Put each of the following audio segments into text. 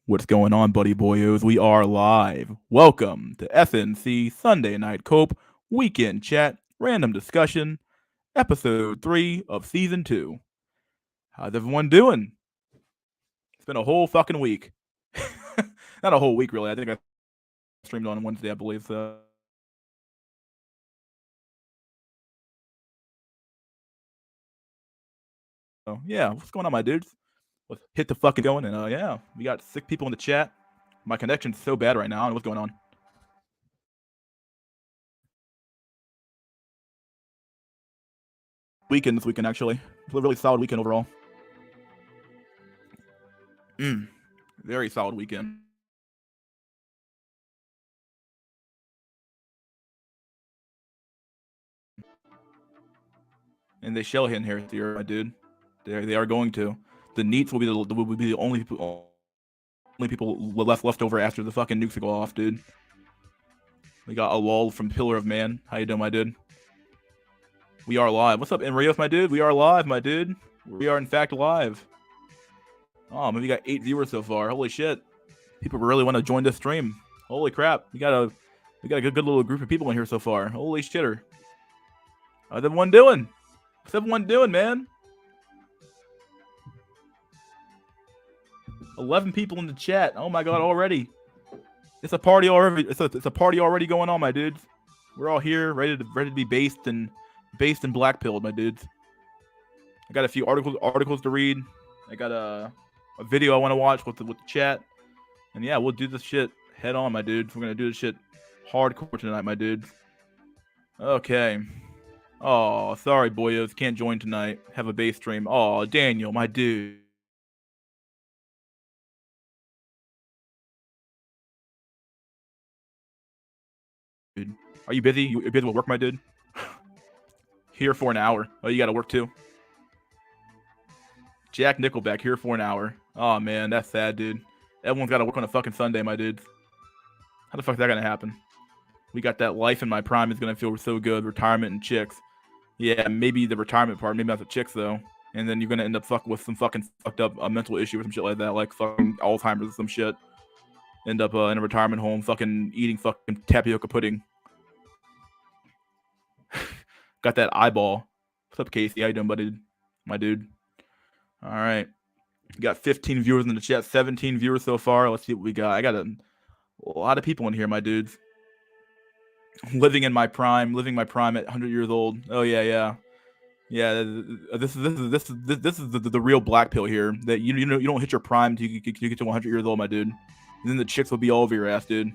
What's going on, buddy boyos? We are live. Welcome to SNC Sunday Night Cope Weekend Chat Random Discussion, Episode 3 of Season 2. How's everyone doing? It's been a whole fucking week. Not a whole week, really. I think I streamed on Wednesday, I believe. So yeah, what's going on, my dudes? Let's hit the fucking going. And yeah, we got 6 people in the chat. My connection's so bad right now. I don't know what's going on. Weekend this weekend, actually. It's a really solid weekend overall. Very solid weekend. And they shall inherit the earth, my dude. They are going to. The Neats will be the only people left over after the fucking nukes go off, dude. We got a lull from Pillar of Man. How you doing, my dude? We are live. What's up, Enrios, my dude? We are live, my dude. We are in fact live. Oh, man, we got 8 viewers so far. Holy shit! People really want to join this stream. Holy crap! We got a good little group of people in here so far. Holy shitter! How's everyone doing? What's everyone doing, man? 11 people in the chat. Oh my god, already. It's a party already. It's a party already going on, my dudes. We're all here, ready to be based and blackpilled, my dudes. I got a few articles to read. I got a video I want to watch with the chat. And yeah, we'll do this shit head on, my dudes. We're gonna do this shit hardcore tonight, my dudes. Okay. Oh, sorry, boyos. Can't join tonight. Have a base stream. Oh, Daniel, my dude. Are you busy? You busy with work, my dude? Here for an hour. Oh, you gotta work too? Jack Nickelback here for an hour. Oh, man, that's sad, dude. Everyone's gotta work on a fucking Sunday, my dudes. How the fuck is that gonna happen? We got that life in my prime is gonna feel so good. Retirement and chicks. Yeah, maybe the retirement part. Maybe not the chicks, though. And then you're gonna end up fucking with some fucking fucked up mental issue or some shit like that, like fucking Alzheimer's or some shit. End up in a retirement home, fucking eating fucking tapioca pudding. Got that eyeball. What's up, Casey? How you doing, buddy? My dude. All right. Got 15 viewers in the chat, 17 viewers so far. Let's see what we got. I got a lot of people in here, my dudes. Living my prime at 100 years old. Oh yeah. This is the real black pill here. That you don't hit your prime till you get to 100 years old, my dude. And then the chicks will be all over your ass, dude.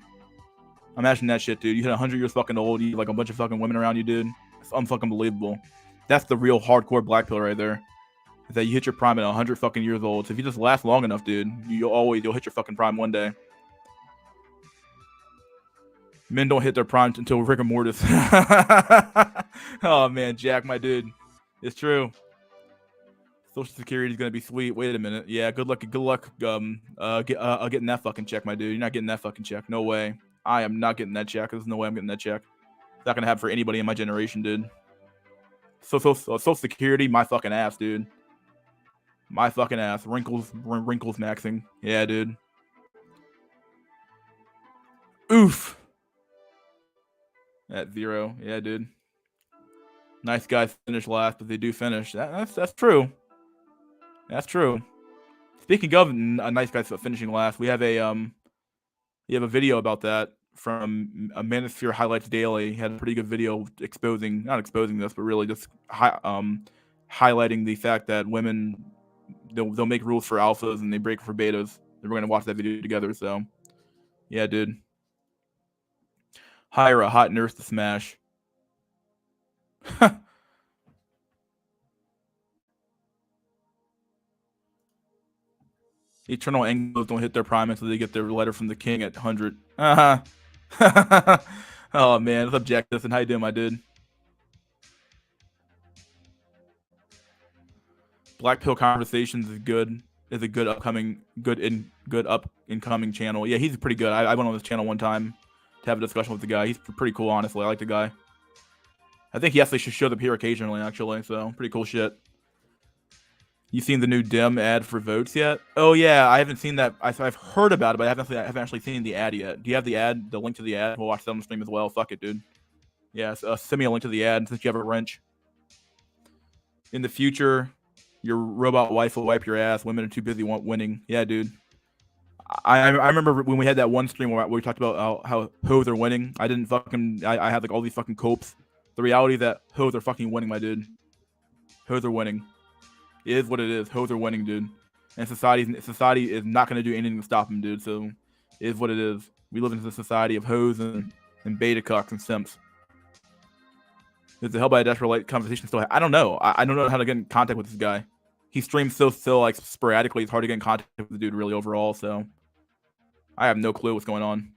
Imagine that shit, dude. You hit 100 years fucking old. You have like a bunch of fucking women around you, dude. It's unfucking believable. That's the real hardcore black pill right there. Is that you hit your prime at 100 fucking years old. So if you just last long enough, dude, you'll hit your fucking prime one day. Men don't hit their prime until rigor mortis. Oh man, Jack, my dude, it's true. Social Security is gonna be sweet. Wait a minute. Yeah, good luck. Getting that fucking check, my dude. You're not getting that fucking check. No way. I am not getting that check. There's no way I'm getting that check. It's not gonna happen for anybody in my generation, dude. Social Security, my fucking ass, dude. My fucking ass. Wrinkles maxing. Yeah, dude. Oof. At 0. Yeah, dude. Nice guys finish last, but they do finish. That's true. That's true. Speaking of nice guys finishing last, we have a video about that from a Manosphere Highlights Daily. He had a pretty good video not exposing this, but really just highlighting the fact that women they'll make rules for alphas and they break for betas. And we're gonna watch that video together. So, yeah, dude. Hire a hot nurse to smash. Eternal Anglos don't hit their prime until they get their letter from the king at 100. Oh man, what's up, Jack? Listen, how you doing, my dude? Black Pill Conversations is good. Is a good up incoming channel. Yeah, he's pretty good. I went on this channel one time to have a discussion with the guy. He's pretty cool, honestly. I like the guy. I think he actually should show up here occasionally, actually. So pretty cool shit. You seen the new Dem ad for votes yet? Oh yeah, I haven't seen that. I've heard about it, but I haven't actually seen the ad yet. Do you have the ad? The link to the ad? We'll watch that on the stream as well. Fuck it, dude. Yeah, send me a link to the ad since you have a wrench. In the future, your robot wife will wipe your ass. Women are too busy winning. Yeah, dude. I remember when we had that one stream where we talked about how hoes are winning. I didn't fucking. I had like all these fucking copes. The reality is that hoes are fucking winning, my dude. Hoes are winning. It is what it is. Hoes are winning, dude. And society is not going to do anything to stop them, dude. So it is what it is. We live in a society of hoes and beta cocks and simps. Is the Hell by a Desperate Light conversation still? I don't know. I don't know how to get in contact with this guy. He streams so like sporadically. It's hard to get in contact with the dude really overall. So I have no clue what's going on.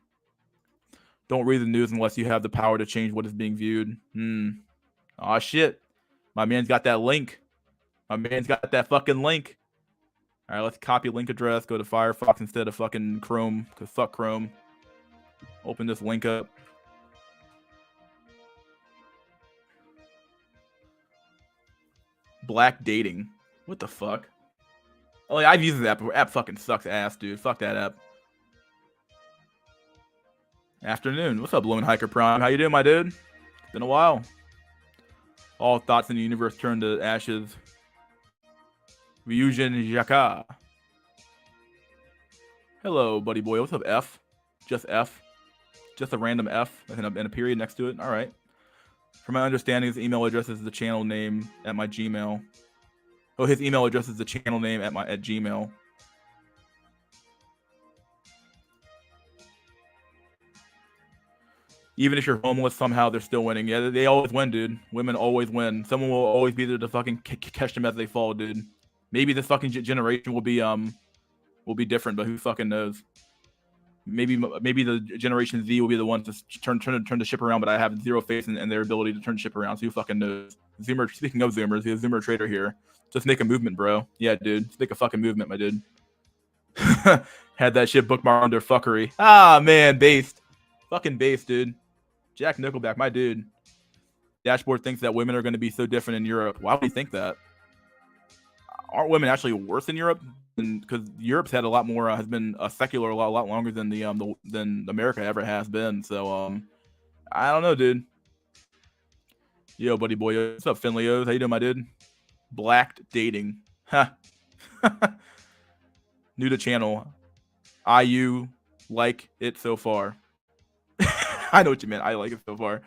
Don't read the news unless you have the power to change what is being viewed. Aw, shit. My man's got that link. My man's got that fucking link. All right, let's copy link address. Go to Firefox instead of fucking Chrome, because fuck Chrome. Open this link up. Black dating. What the fuck? Oh, yeah, I've used this app before. App fucking sucks ass, dude. Fuck that app. Afternoon. What's up, Blooming Hiker Prime? How you doing, my dude? It's been a while. All thoughts in the universe turn to ashes. Ryujin Jaka. Hello, buddy boy. What's up, F? Just F? Just a random F and a period next to it? All right. From my understanding, his email address is the channel name at my Gmail. Oh, his email address is the channel name at Gmail. Even if you're homeless, somehow they're still winning. Yeah, they always win, dude. Women always win. Someone will always be there to fucking catch them as they fall, dude. Maybe this fucking generation will be different, but who fucking knows? Maybe the Generation Z will be the one to turn the ship around, but I have zero faith in their ability to turn the ship around. So who fucking knows? Zoomer. Speaking of Zoomers, he's a Zoomer trader here. Just make a movement, bro. Yeah, dude. Just make a fucking movement, my dude. Had that shit bookmarked under fuckery. Ah, man, based. Fucking based, dude. Jack Nickelback, my dude. Dashboard thinks that women are going to be so different in Europe. Why would you think that? Aren't women actually worse in Europe? Because Europe's had a lot more, has been secular a lot longer than than America ever has been. So I don't know, dude. Yo, buddy boy, what's up, Finley-O's? How you doing, my dude? Blacked dating. Ha. New to channel. IU like it so far. I know what you meant. I like it so far.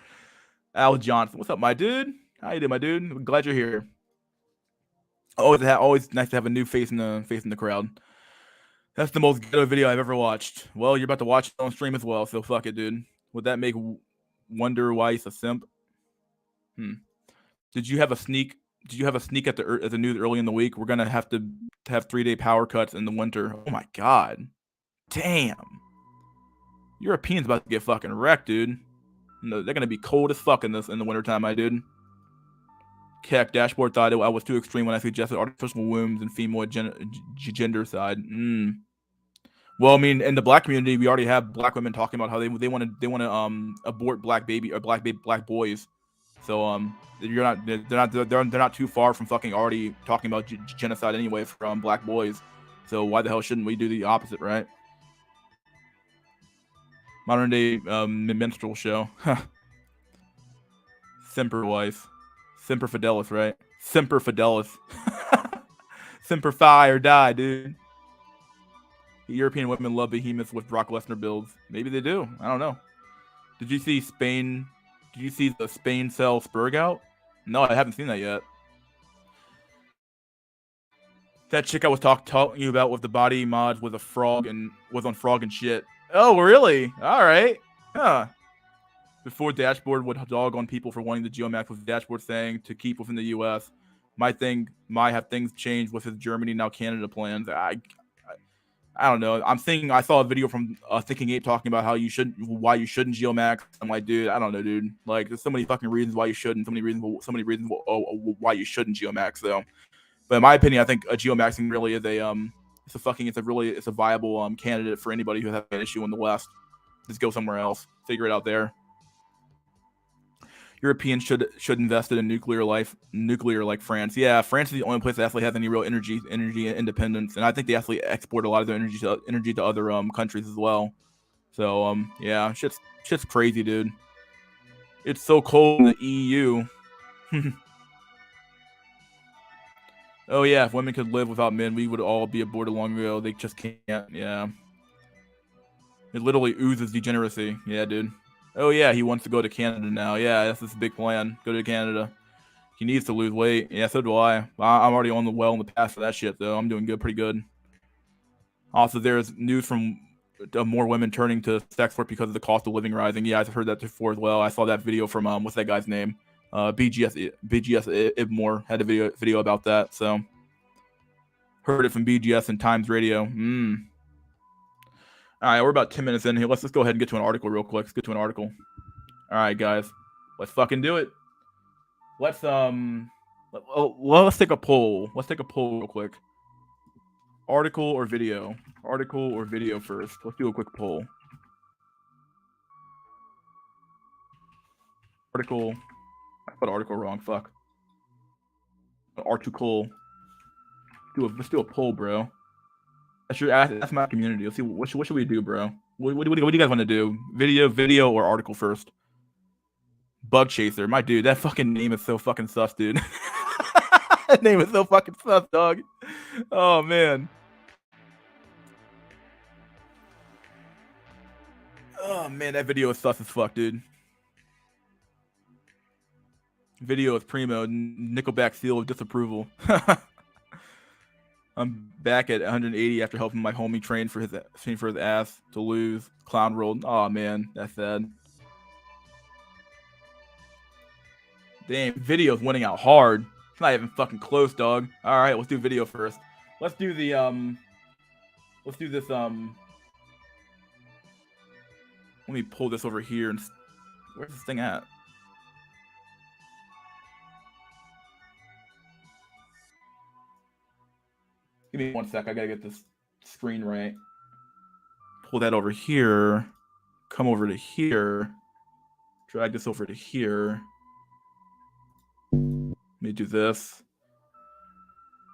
Al Johnson, what's up, my dude? How you doing, my dude? I'm glad you're here. Always nice to have a new face in the crowd. That's the most ghetto video I've ever watched. Well, you're about to watch it on stream as well, so fuck it, dude. Would that make wonder why he's a simp? Did you have a sneak at the news early in the week? We're gonna have to have 3-day power cuts in the winter. Oh my god, damn! Europeans about to get fucking wrecked, dude. No, they're gonna be cold as fuck in the wintertime, my dude. Keck Dashboard thought I was too extreme when I suggested artificial wombs and female gender side. Well, I mean, in the black community, we already have black women talking about how they want to abort black boys. So they're not too far from fucking already talking about genocide anyway from black boys. So why the hell shouldn't we do the opposite, right? Modern day minstrel show. Semper wife. Semper Fidelis, right? Semper Fidelis. Semper Fi or die, dude. European women love behemoths with Brock Lesnar builds. Maybe they do. I don't know. Did you see Spain? Did you see the Spain sell Spurg out? No, I haven't seen that yet. That chick I was talking to you about with the body mods was a frog and was on frog and shit. Oh, really? All right. Huh. Before Dashboard would dog on people for wanting the Geomax, with Dashboard saying to keep within the U.S. Might have things changed with his Germany now Canada plans. I don't know. I saw a video from Thinking Ape talking about why you shouldn't Geomax. I'm like, dude, I don't know, dude. Like, there's so many fucking reasons why you shouldn't. So many reasons why you shouldn't Geomax, though. But in my opinion, I think a Geomaxing really is it's a viable candidate for anybody who has an issue in the West. Just go somewhere else. Figure it out there. Europeans should invest in nuclear like France. Yeah, France is the only place that actually has any real energy independence, and I think they actually export a lot of their energy to other countries as well. So yeah, shit's crazy, dude. It's so cold in the EU. Oh yeah, if women could live without men, we would all be aborted long ago. They just can't. Yeah, it literally oozes degeneracy. Yeah, dude. Oh yeah, he wants to go to Canada now. Yeah, that's his big plan. Go to Canada. He needs to lose weight. Yeah, so do I. I'm already on the path for that shit though. I'm doing pretty good. Also, there's news from more women turning to sex work because of the cost of living rising. Yeah, I've heard that before as well. I saw that video from what's that guy's name? BGS Ibmore had a video about that. So heard it from BGS and Times Radio. All right, we're about 10 minutes in here. Let's go ahead and get to an article real quick. Let's get to an article. All right, guys, let's fucking do it. Let's let's take a poll. Let's take a poll real quick. Article or video? Article or video first? Let's do a quick poll. Article. I put article wrong. Fuck. Article. Let's do a poll, bro. That's my community. Let's see what should we do, bro. What do you guys want to do? Video, or article first? Bug Chaser, my dude. That fucking name is so fucking sus, dude. That name is so fucking sus, dog. Oh man. Oh man, that video is sus as fuck, dude. Video is primo. Nickelback seal of disapproval. I'm back at 180 after helping my homie train for his ass to lose. Clown rolled. Oh man, that's sad. Damn, video's winning out hard. It's not even fucking close, dog. All right, let's do video first. Let's do the Let's do this Let me pull this over here and where's this thing at? Give me 1 sec. I gotta get this screen right. Pull that over here. Come over to here. Drag this over to here. Let me do this.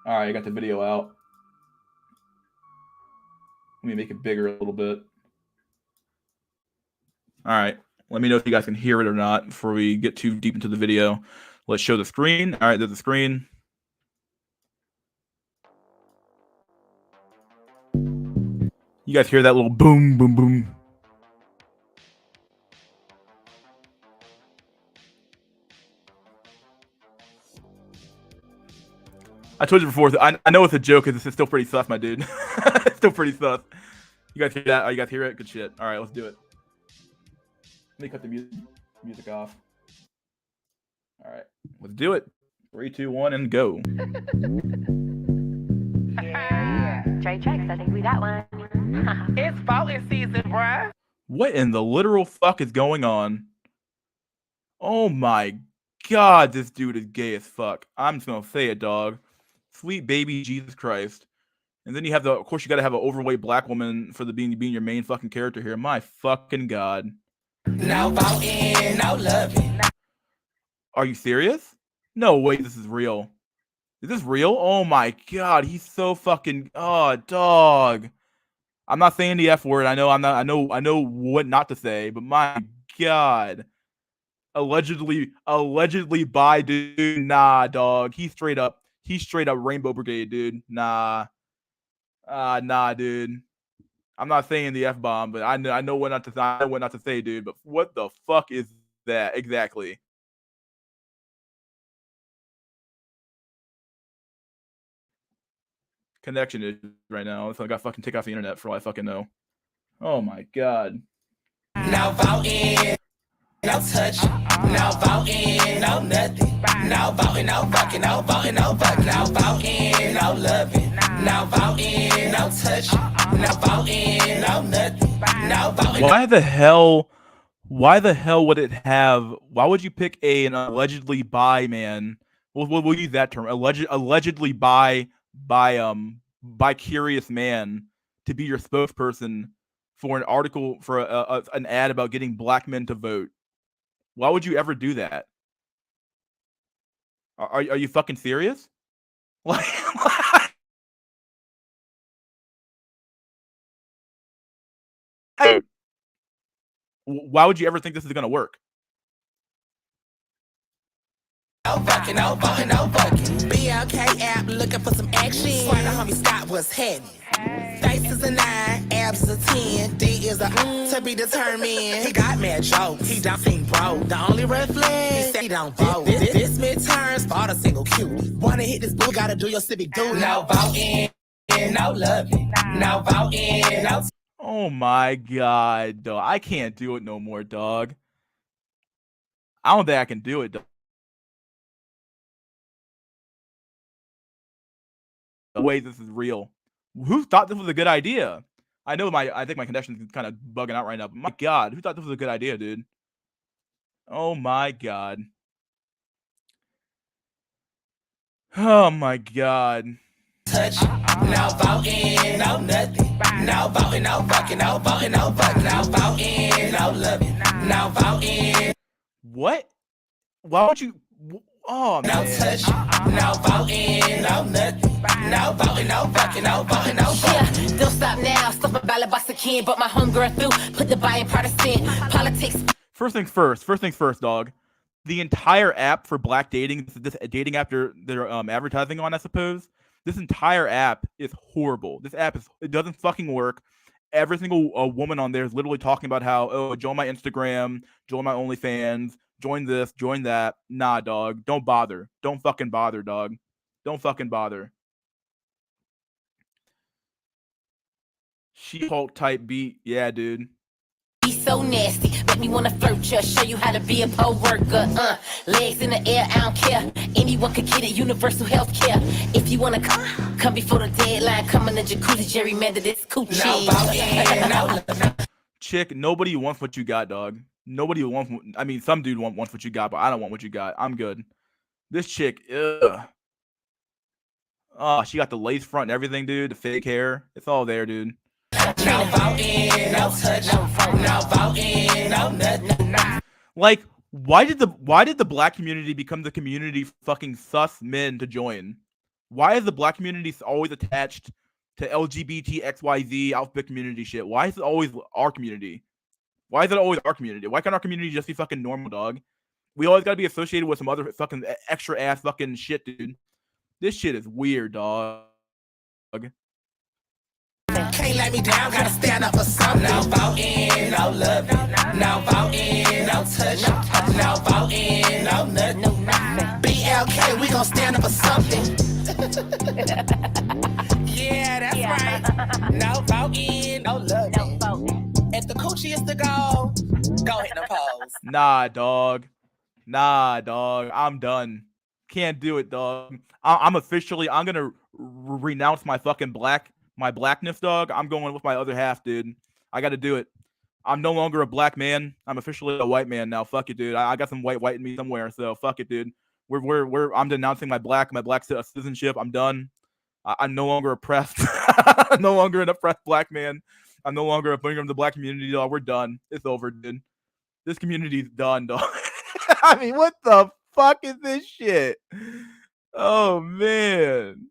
All right, I got the video out. Let me make it bigger a little bit. All right. Let me know if you guys can hear it or not before we get too deep into the video. Let's show the screen. All right, there's the screen. You guys hear that little boom, boom, boom? I told you before, I know it's a joke because this is still pretty sus, my dude. It's still pretty sus. You guys hear that? Oh, you guys hear it? Good shit. All right, let's do it. Let me cut the music off. All right, let's do it. 3, 2, 1, and go. Yeah. Trade checks, I think we got one. It's voting season, bruh. What in the literal fuck is going on? Oh my god, this dude is gay as fuck. I'm just gonna say it, dog. Sweet baby Jesus Christ. And then you have of course, you gotta have an overweight black woman for being your main fucking character here. My fucking god. Now voting, now loving. Are you serious? No way, this is real. Is this real? Oh my god, he's so fucking dog. I'm not saying the F word. I know what not to say, but my god. Allegedly bi, dude. Nah, dog. He's straight up Rainbow Brigade, dude. Nah, dude. I'm not saying the F bomb, but I know what not to say, dude. But what the fuck is that exactly? Connection issues right now. So I got fucking take off the internet for all I fucking know. Oh my god. Now voting. No touch, no voting, no nothing. No voting, no fucking, no voting, no fucking. No voting, no loving. No voting, no touch. No voting, no nothing. No voting. Why the hell would it have? Why would you pick an allegedly bi man? We'll use that term. Allegedly bi curious man to be your spokesperson for an article for an ad about getting black men to vote. Why would you ever do that? Are you fucking serious? Like, why would you ever think this is gonna work? No fucking, no fucking, no fucking. BLK app looking for some action. Swear the homie Scott was heavy. Face is a 9, abs is a 10, D is a to be determined. He got mad jokes, he don't seem broke. The only red flag, he said he don't vote. This midterms, fought a single cutie. Wanna hit this boo, gotta do your civic duty. No voting, no loving, no voting, no. Oh my god, dog. I can't do it no more, dog. I don't think I can do it, dog. The way this is real. Who thought this was a good idea? I think my connection is kind of bugging out right now, but my god, who thought this was a good idea, dude? Oh my god. Oh my god. Touch, no voting, no nothing. No voting, no fucking, no voting, no fucking, no voting, no loving, no voting. What? Why would you? Oh no man. Touch, no voting, no nothing. No voting, no fucking, no voting, no fucking. Yeah, don't stop now. Stuff my ballot box again, but my homegirl through. Put the buy-in partisan politics. First things first, dog. The entire app for black dating, this dating app they're advertising on, I suppose. This entire app is horrible. This app it doesn't fucking work. Every single woman on there is literally talking about how, oh, join my Instagram, join my OnlyFans, join this, join that. Nah, dog. Don't bother. Don't fucking bother, dog. Don't fucking bother. She-Hulk type beat. Yeah, dude. Be so nasty, make me wanna flirt ya, show you how to be a pole worker. Legs in the air, I don't care. Anyone could get it, universal health care. If you wanna come before the deadline, come in the jacuzzi, gerrymander this coochie. Chick, nobody wants what you got, dog. Nobody wants. I mean, some dude wants what you got, but I don't want what you got. I'm good. This chick, ugh. Oh, she got the lace front and everything, dude. The fake hair, it's all there, dude. No voting, no touch, no voting, no nothing. Like, why did the black community become the community fucking sus men to join? Why is the black community always attached to LGBT XYZ alphabet community shit? Why is it always our community? Why is it always our community? Why can't our community just be fucking normal, dog? We always gotta be associated with some other fucking extra ass fucking shit, dude. This shit is weird, dog. Can't let me down, gotta stand up for something. No voting, no loving, no voting, no touch, no voting, no nothing. BLK, we gon' stand up for something. Yeah, that's right. No voting, no loving. If the coochie is the goal, go hit the pose. Nah, dog. I'm done. Can't do it, dog. I'm gonna renounce my fucking blackness, dog. I'm going with my other half, dude. I gotta do it. I'm no longer a black man. I'm officially a white man now. Fuck it, dude. I got some white in me somewhere, so fuck it, dude. I'm denouncing my black citizenship. I'm done. I'm no longer oppressed. I'm no longer an oppressed black man. I'm no longer a bringer of the black community, dog. We're done. It's over, dude. This community's done, dog. I mean, what the fuck is this shit? Oh man.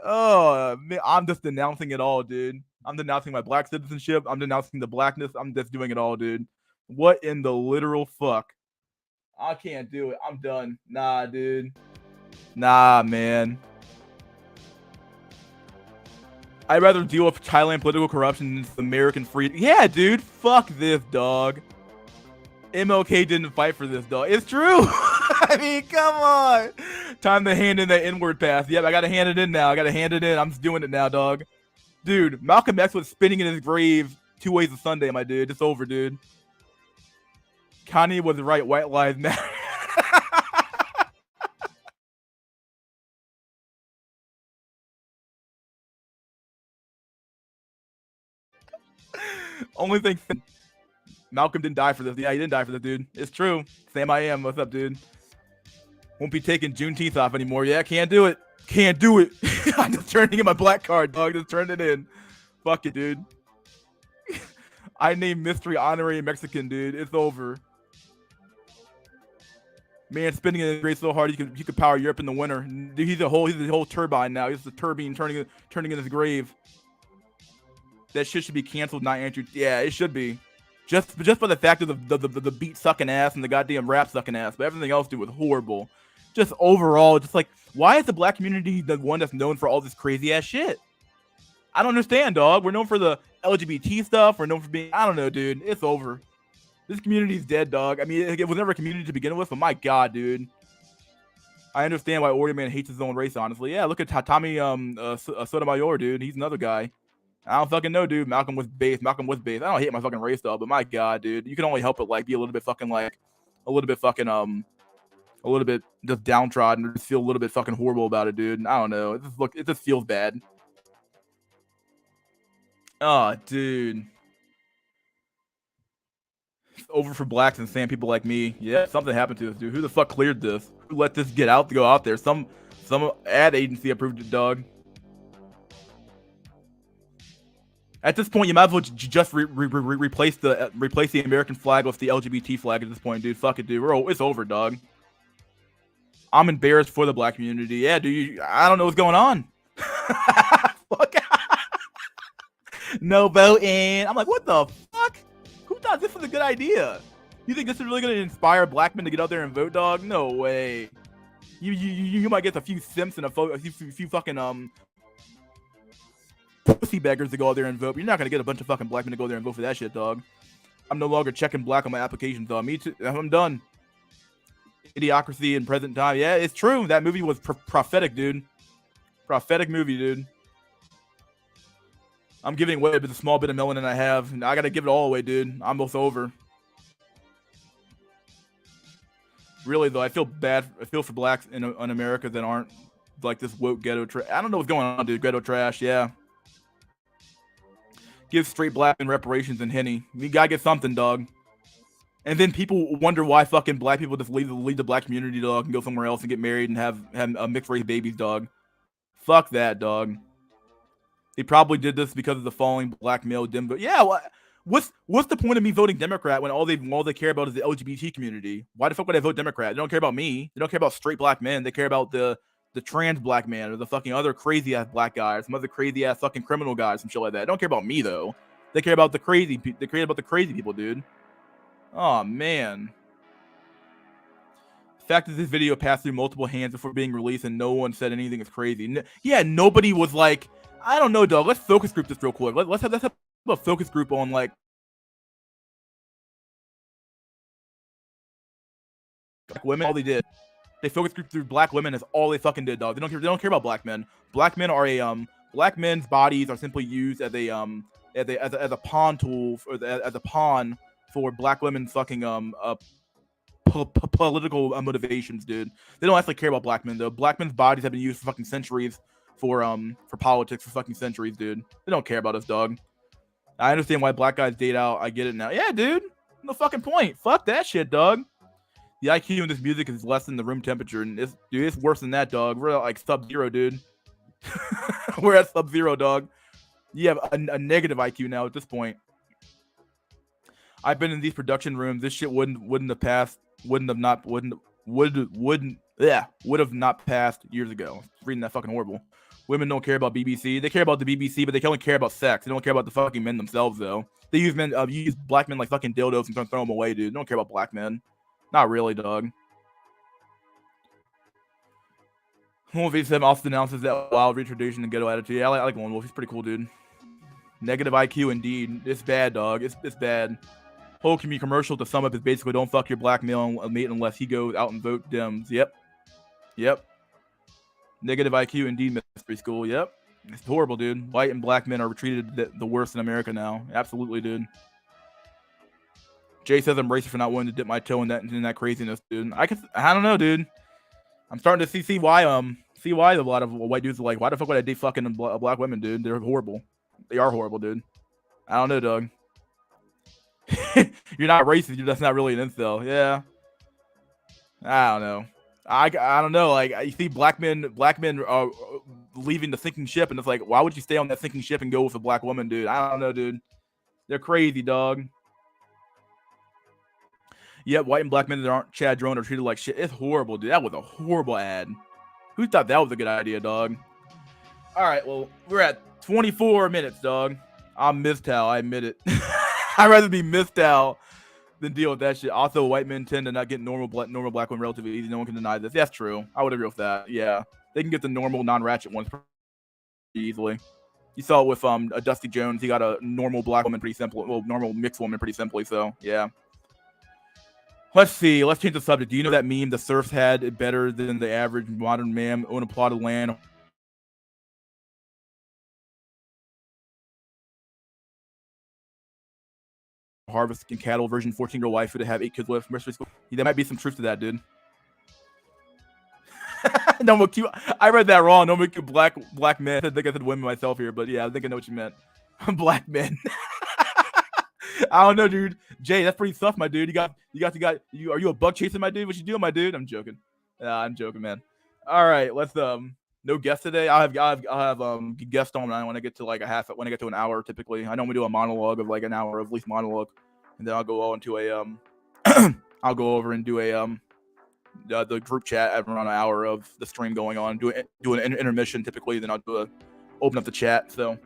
Oh man, I'm just denouncing it all, dude. I'm denouncing my black citizenship. I'm denouncing the blackness. I'm just doing it all, dude. What in the literal fuck? I can't do it. I'm done. Nah, dude. Nah, man. I'd rather deal with Thailand political corruption than American freedom. Yeah, dude. Fuck this, dog. MLK didn't fight for this, dog. It's true. I mean, come on. Time to hand in that inward pass. Yep, I gotta hand it in now. I'm just doing it now, dog. Dude, Malcolm X was spinning in his grave 2 ways of Sunday, my dude. It's over, dude. Kanye was right. White lives matter. Only thing, Malcolm didn't die for this. Yeah, he didn't die for this, dude. It's true. Sam I am. What's up, dude? Won't be taking Juneteenth off anymore. Yeah, can't do it. Can't do it. I'm just turning in my black card, dog. Just turned it in. Fuck it, dude. I named Mystery Honorary Mexican, dude. It's over. Man, spinning in his grave so hard he could power Europe in the winter. Dude, he's a whole turbine now. He's the turbine turning in his grave. That shit should be canceled, not answered. Yeah, it should be. Just for the fact of the beat sucking ass and the goddamn rap sucking ass, but everything else, dude, was horrible. Just overall, just like, why is the black community the one that's known for all this crazy ass shit? I don't understand, dog. We're known for the LGBT stuff. We're known for being, I don't know, dude. It's over. This community's dead, dog. I mean, it was never a community to begin with, but my god, dude. I understand why Oreo Man hates his own race, honestly. Yeah, look at Tommy Sotomayor, dude. He's another guy. I don't fucking know, dude. Malcolm was base. I don't hate my fucking race, though, but my god, dude. You can only help it, like, be a little bit just downtrodden or just feel a little bit fucking horrible about it, dude. I don't know. It just feels bad. Oh, dude. It's over for blacks and sand people like me. Yeah, something happened to us, dude. Who the fuck cleared this? Who let this go out there? Some ad agency approved it, dog. At this point, you might as well just replace the American flag with the LGBT flag at this point, dude. Fuck it, dude. It's over, dog. I'm embarrassed for the black community. Yeah, dude. I don't know what's going on. Fuck. No voting. I'm like, what the fuck? Who thought this was a good idea? You think this is really gonna inspire black men to get out there and vote, dog? No way. You might get a few simps and a few fucking pussy beggars to go out there and vote. But you're not gonna get a bunch of fucking black men to go there and vote for that shit, dog. I'm no longer checking black on my applications, dog. Me too. I'm done. Idiocracy in present time. Yeah, it's true. That movie was prophetic, dude. Prophetic movie, dude. I'm giving away a small bit of melanin I have. And I gotta give it all away, dude. I'm almost over. Really, though, I feel bad. I feel for blacks in America that aren't like this woke ghetto trash. I don't know what's going on, dude. Ghetto trash, yeah. Give straight black men reparations and Henny. We gotta get something, dog. And then people wonder why fucking black people just leave the black community, dog, and go somewhere else and get married and have mixed race babies, dog. Fuck that, dog. They probably did this because of the falling black male dimbo. Yeah, what's the point of me voting Democrat when all they care about is the LGBT community? Why the fuck would I vote Democrat? They don't care about me. They don't care about straight black men. They care about the trans black man or the fucking other crazy ass black guy or some other crazy ass fucking criminal guys, some shit like that. They don't care about me though. They care about the crazy. They care about the crazy people, dude. Oh man. The fact that this video passed through multiple hands before being released and no one said anything is crazy. Yeah, nobody was like, I don't know, dog. Let's focus group this real quick. Let's have a focus group on like black women. All they did, they focus group through black women. Is all they fucking did, dog. They don't care about black men. Black men are black men's bodies are simply used as a pawn tool as a pawn for black women's fucking political motivations, dude. They don't actually care about black men though. Black men's bodies have been used for fucking centuries. For politics for fucking centuries, dude. They don't care about us, dog. I understand why black guys date out. I get it now. Yeah, dude. No fucking point. Fuck that shit, dog. The IQ in this music is less than the room temperature, and it's worse than that, dog. We're at like sub-zero, dude. We're at sub-zero, dog. You have a negative IQ now at this point. I've been in these production rooms. This shit wouldn't have passed. Would have not passed years ago. Reading that fucking horrible. Women don't care about BBC. They care about the BBC, but they can only care about sex. They don't care about the fucking men themselves, though. They use black men like fucking dildos and throw them away, dude. They don't care about black men. Not really, dog. Lone Wolf 87 also denounces that wild retradition and ghetto attitude. Yeah, I like Lone Wolf. He's pretty cool, dude. Negative IQ, indeed. It's bad, dog. It's bad. Whole commercial to sum up is basically don't fuck your black male mate unless he goes out and vote Dems. Yep. Negative IQ, indeed, mystery school. Yep. It's horrible, dude. White and black men are treated the worst in America now. Absolutely, dude. Jay says I'm racist for not wanting to dip my toe in that craziness, dude. I don't know, dude. I'm starting to see why a lot of white dudes are like, why the fuck would I date fucking black women, dude? They're horrible. They are horrible, dude. I don't know, dog. You're not racist. That's not really an incel. Yeah. I don't know. I don't know. Like, you see black men are leaving the sinking ship, and it's like, why would you stay on that sinking ship and go with a black woman, dude? I don't know, dude. They're crazy, dog. Yeah, white and black men that aren't Chad Drone are treated like shit. It's horrible, dude. That was a horrible ad. Who thought that was a good idea, dog? All right, well, we're at 24 minutes, dog. I'm Miztow, I admit it. I'd rather be Miztow than deal with that shit. Also, white men tend to not get normal black women relatively easy. No one can deny this. That's true. I would agree with that. Yeah, they can get the normal non-ratchet ones pretty easily. You saw it with a Dusty Jones. He got a normal black woman pretty simple. Well, normal mixed woman pretty simply. So yeah. Let's see. Let's change the subject. Do you know that meme? The serfs had it better than the average modern man. Own a plot of land, harvesting cattle. Virgin 14-year-old wife who to have 8 kids with. There might be some truth to that, dude. No more cute. I read that wrong. No more cute black men. I think I said women myself here, but yeah, I think I know what you meant. Black men. I don't know, dude. Jay, that's pretty tough, my dude. Are you a bug chaser, my dude? What you doing, my dude? I'm joking. I'm joking, man. All right, let's no guest today. I'll have guest on when I get to like when I get to an hour typically. I normally do a monologue of like an hour of at least monologue, and then I'll go on to a I'll go over and do a the group chat at around an hour of the stream going on. Do an intermission typically, then I'll open up the chat. So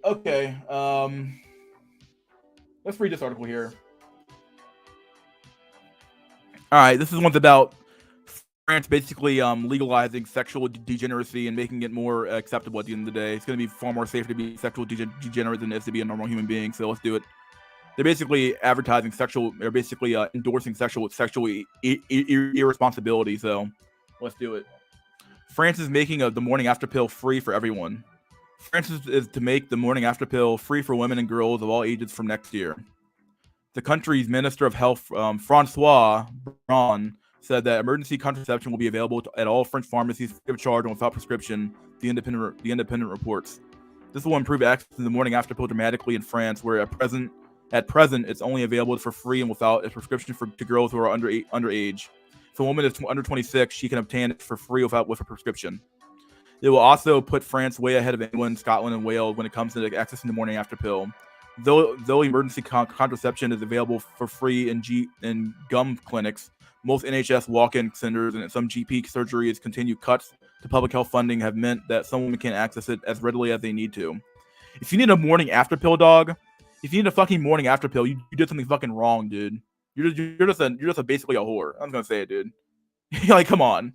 okay, let's read this article here. All right, this is one's about France basically legalizing sexual degeneracy and making it more acceptable at the end of the day. It's going to be far more safe to be sexual degenerate than it is to be a normal human being. So let's do it. They're basically advertising they're basically endorsing sexual irresponsibility. So let's do it. France is making the morning after pill free for everyone. France is to make the morning after pill free for women and girls of all ages from next year. The country's Minister of Health, Francois Braun, said that emergency contraception will be available at all French pharmacies free of charge and without prescription. The Independent reports. This will improve access to the morning after pill dramatically in France, where at present it's only available for free and without a prescription to girls who are underage. If a woman is under 26, she can obtain it for free with a prescription. It will also put France way ahead of England, Scotland, and Wales when it comes to accessing the morning after pill. Though emergency contraception is available for free in gum clinics, most NHS walk-in centers and some GP surgeries continued cuts to public health funding have meant that some women can't access it as readily as they need to. If you need a morning after pill, dog, if you need a fucking morning after pill, you did something fucking wrong, dude. You're just basically a whore. I'm gonna say it, dude. Like, come on.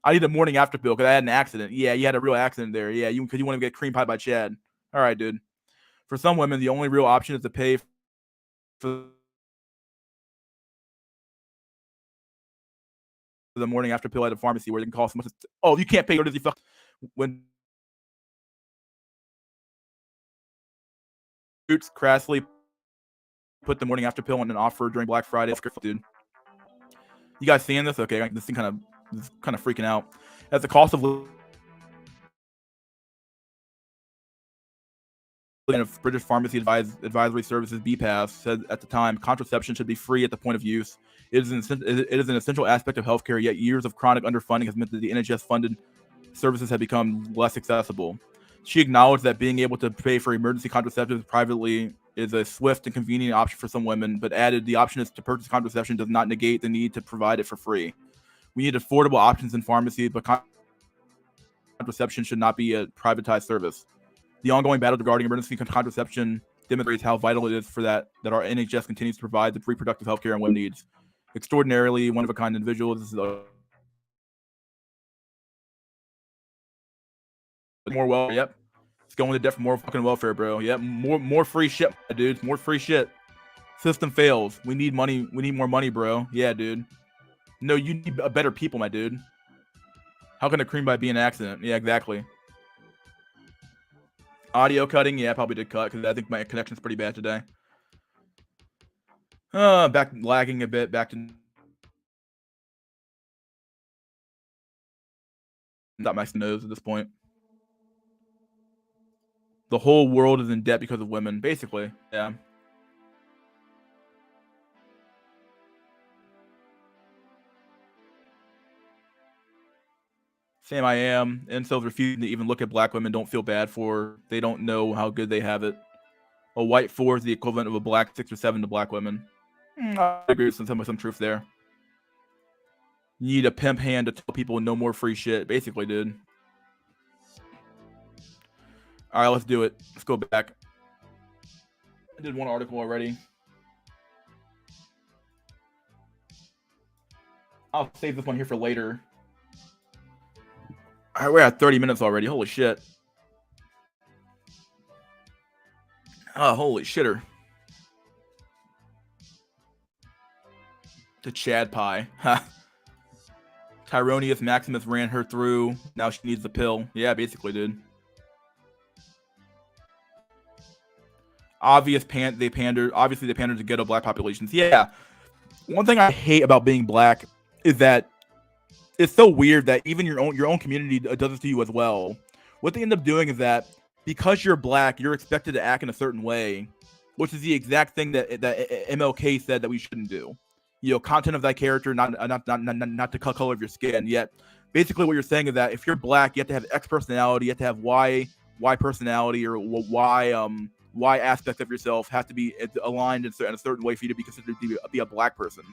I need a morning after pill because I had an accident. Yeah, you had a real accident there. Yeah, because you want to get cream pie by Chad. All right, dude. For some women, the only real option is to pay for the morning after pill at a pharmacy where they can cost so much. Oh, you can't pay. Or does he fuck when Boots crassly put the morning after pill on an offer during Black Friday? Dude, you guys seeing this? Okay, this thing kind of freaking out. As the cost of British Pharmacy Advisory Services (BPAS) said at the time, contraception should be free at the point of use. It is an essential aspect of healthcare, yet years of chronic underfunding has meant that the NHS-funded services have become less accessible. She acknowledged that being able to pay for emergency contraceptives privately is a swift and convenient option for some women, but added the option is to purchase contraception does not negate the need to provide it for free. We need affordable options in pharmacy, but contraception should not be a privatized service. The ongoing battle regarding emergency contraception demonstrates how vital it is for that our NHS continues to provide the reproductive health care and women needs. Extraordinarily one-of-a-kind individuals. This is more welfare. Yep. It's going to debt for more fucking welfare, bro. Yep. More free shit, dude. More free shit. System fails. We need money. We need more money, bro. Yeah, dude. No, you need a better people, my dude. How can a cream pie be an accident? Yeah, exactly. Audio cutting, yeah, I probably did cut because I think my connection's pretty bad today. Back lagging a bit, back to not my nose at this point. The whole world is in debt because of women, basically. Yeah. Same I am. Incels refusing to even look at black women, don't feel bad for. They don't know how good they have it. A white 4 is the equivalent of a black 6 or 7 to black women. I agree with some truth there. You need a pimp hand to tell people no more free shit, basically, dude. All right, let's do it. Let's go back. I did one article already. I'll save this one here for later. All right, we're at 30 minutes already. Holy shit. Oh, holy shitter. The Chad pie. Tyronius Maximus ran her through. Now she needs the pill. Yeah, basically, dude. Obviously, they pander to ghetto black populations. Yeah. One thing I hate about being black is that it's so weird that even your own community does it to you as well. What they end up doing is that because you're black, you're expected to act in a certain way, which is the exact thing that MLK said that we shouldn't do. You know, content of that character, not the color of your skin. Yet, basically, what you're saying is that if you're black, you have to have X personality, you have to have Y personality, or Y aspect of yourself has to be aligned in a certain way for you to be considered to be a black person.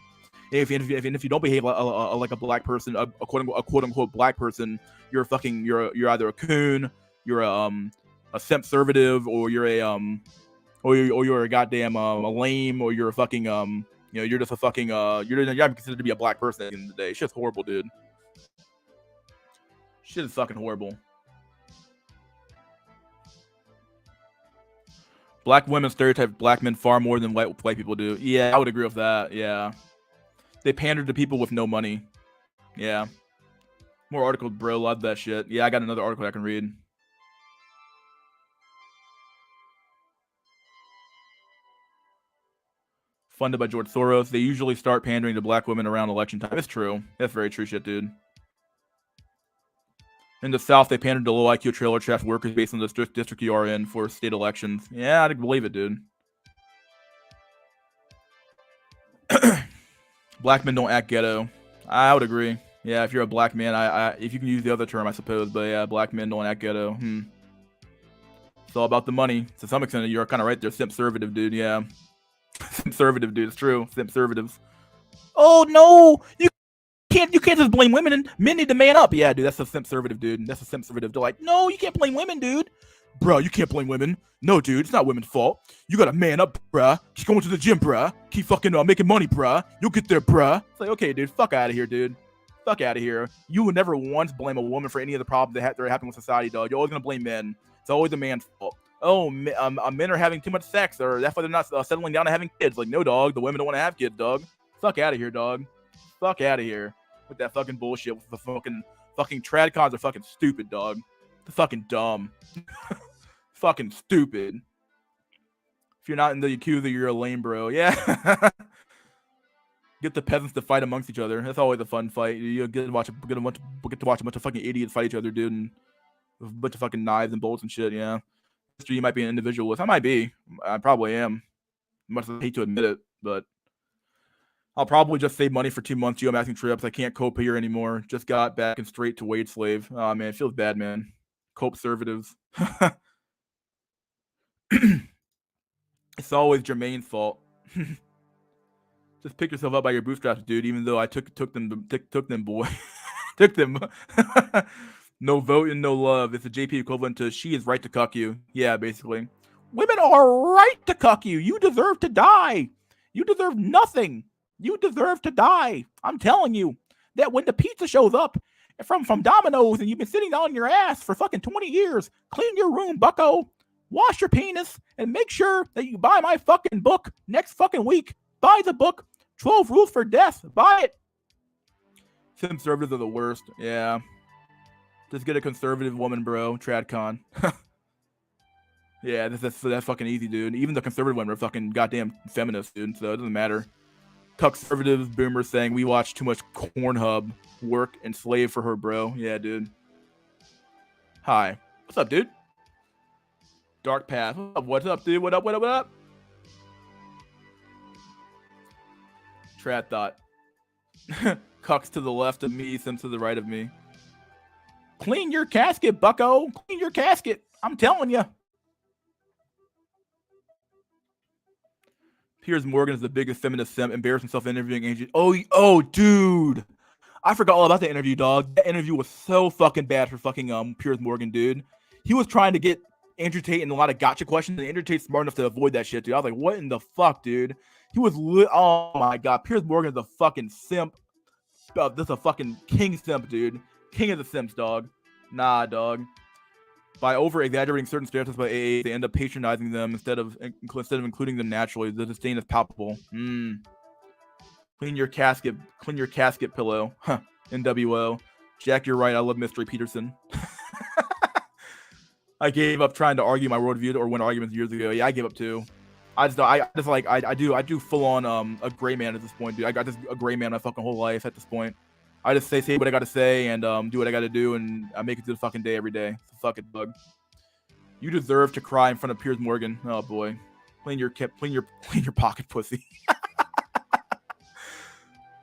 If you don't behave like a black person, a quote unquote black person, you're either a coon, you're a simp-servative, or you're a goddamn a lame, or you're a fucking you're just a fucking you're not considered to be a black person at the end of the day. Shit's horrible, dude. Shit is fucking horrible. Black women stereotype black men far more than white people do. Yeah, I would agree with that. Yeah. They pander to people with no money. Yeah. More articles, bro. Love that shit. Yeah, I got another article I can read. Funded by George Soros. They usually start pandering to black women around election time. It's true. That's very true shit, dude. In the South, they pandered to low IQ trailer trash workers based on the district you are in for state elections. Yeah, I'd believe it, dude. Black men don't act ghetto. I would agree. Yeah, if you're a black man, if you can use the other term, I suppose. But yeah, black men don't act ghetto. It's all about the money. To some extent, you're kind of right there. Simp-servative, dude. Yeah. Simp-servative, dude. It's true. Simp-servatives. Oh, no! You can't just blame women, and men need to man up. Yeah, dude, that's a simp-servative, dude. That's a simp-servative. They're like, no, you can't blame women, dude. Bro, you can't blame women. No, dude, it's not women's fault. You gotta man up, bruh. Keep going to the gym, bruh. Keep fucking making money, bruh. You'll get there, bruh. It's like, okay, dude, fuck out of here, dude. Fuck out of here. You would never once blame a woman for any of the problems that are happening with society, dog. You're always gonna blame men. It's always a man's fault. Oh, men are having too much sex, or that's why they're not settling down and having kids. Like, no, dog. The women don't want to have kids, dog. Fuck out of here, dog. Fuck out of here with that fucking bullshit. With the fucking tradcons are fucking stupid, dog. They're fucking dumb. Fucking stupid. If you're not in the Yakuza, you're a lame bro. Yeah. Get the peasants to fight amongst each other. That's always a fun fight. You get to watch a bunch of fucking idiots fight each other, dude, and with a bunch of fucking knives and bolts and shit. Yeah. You might be an individualist. I might be. I probably am. Much as I hate to admit it, but I'll probably just save money for 2 months. I'm asking trips. I can't cope here anymore. Just got back and straight to wage slave. Oh man, it feels bad, man. Cope-servatives. It's always Jermaine's fault. Just pick yourself up by your bootstraps, dude. Even though I took them, boy, took them. No vote and no love. It's a JP equivalent to she is right to cuck you. Yeah, basically. Women are right to cuck you. You deserve to die. You deserve nothing. You deserve to die. I'm telling you that when the pizza shows up from Domino's and you've been sitting on your ass for fucking 20 years, clean your room, bucko. Wash your penis and make sure that you buy my fucking book next fucking week. Buy the book, 12 Rules for Death. Buy it. Conservatives are the worst. Yeah. Just get a conservative woman, bro. Tradcon. Yeah, that's fucking easy, dude. Even the conservative women are fucking goddamn feminists, dude. So it doesn't matter. Conservatives, boomers saying we watch too much Pornhub, work and slave for her, bro. Yeah, dude. Hi. What's up, dude? Dark Path. What's up, dude? What up? Trad thought. Cucks to the left of me, Sims to the right of me. Clean your casket, bucko. Clean your casket. I'm telling you. Piers Morgan is the biggest feminist simp, embarrassed himself interviewing Angie. Oh, dude. I forgot all about that interview, dog. That interview was so fucking bad for fucking Piers Morgan, dude. He was trying to get Andrew Tate in a lot of gotcha questions, and Andrew Tate's smart enough to avoid that shit, dude. I was like, what in the fuck, dude? He was oh my god, Piers Morgan is a fucking simp. This is a fucking king simp, dude. King of the simps, dog. Nah, dog. By over-exaggerating certain stereotypes by AA, they end up patronizing them instead of including them naturally. The disdain is palpable. Clean your casket pillow. Huh. NWO. Jack, you're right. I love Mystery Peterson. I gave up trying to argue my worldview or win arguments years ago. Yeah, I gave up too. I do full on a gray man at this point, dude. I got a gray man my fucking whole life at this point. I just say what I gotta say and do what I gotta do, and I make it through the fucking day every day. So fuck it, bug. You deserve to cry in front of Piers Morgan. Oh boy, clean your pocket, pussy.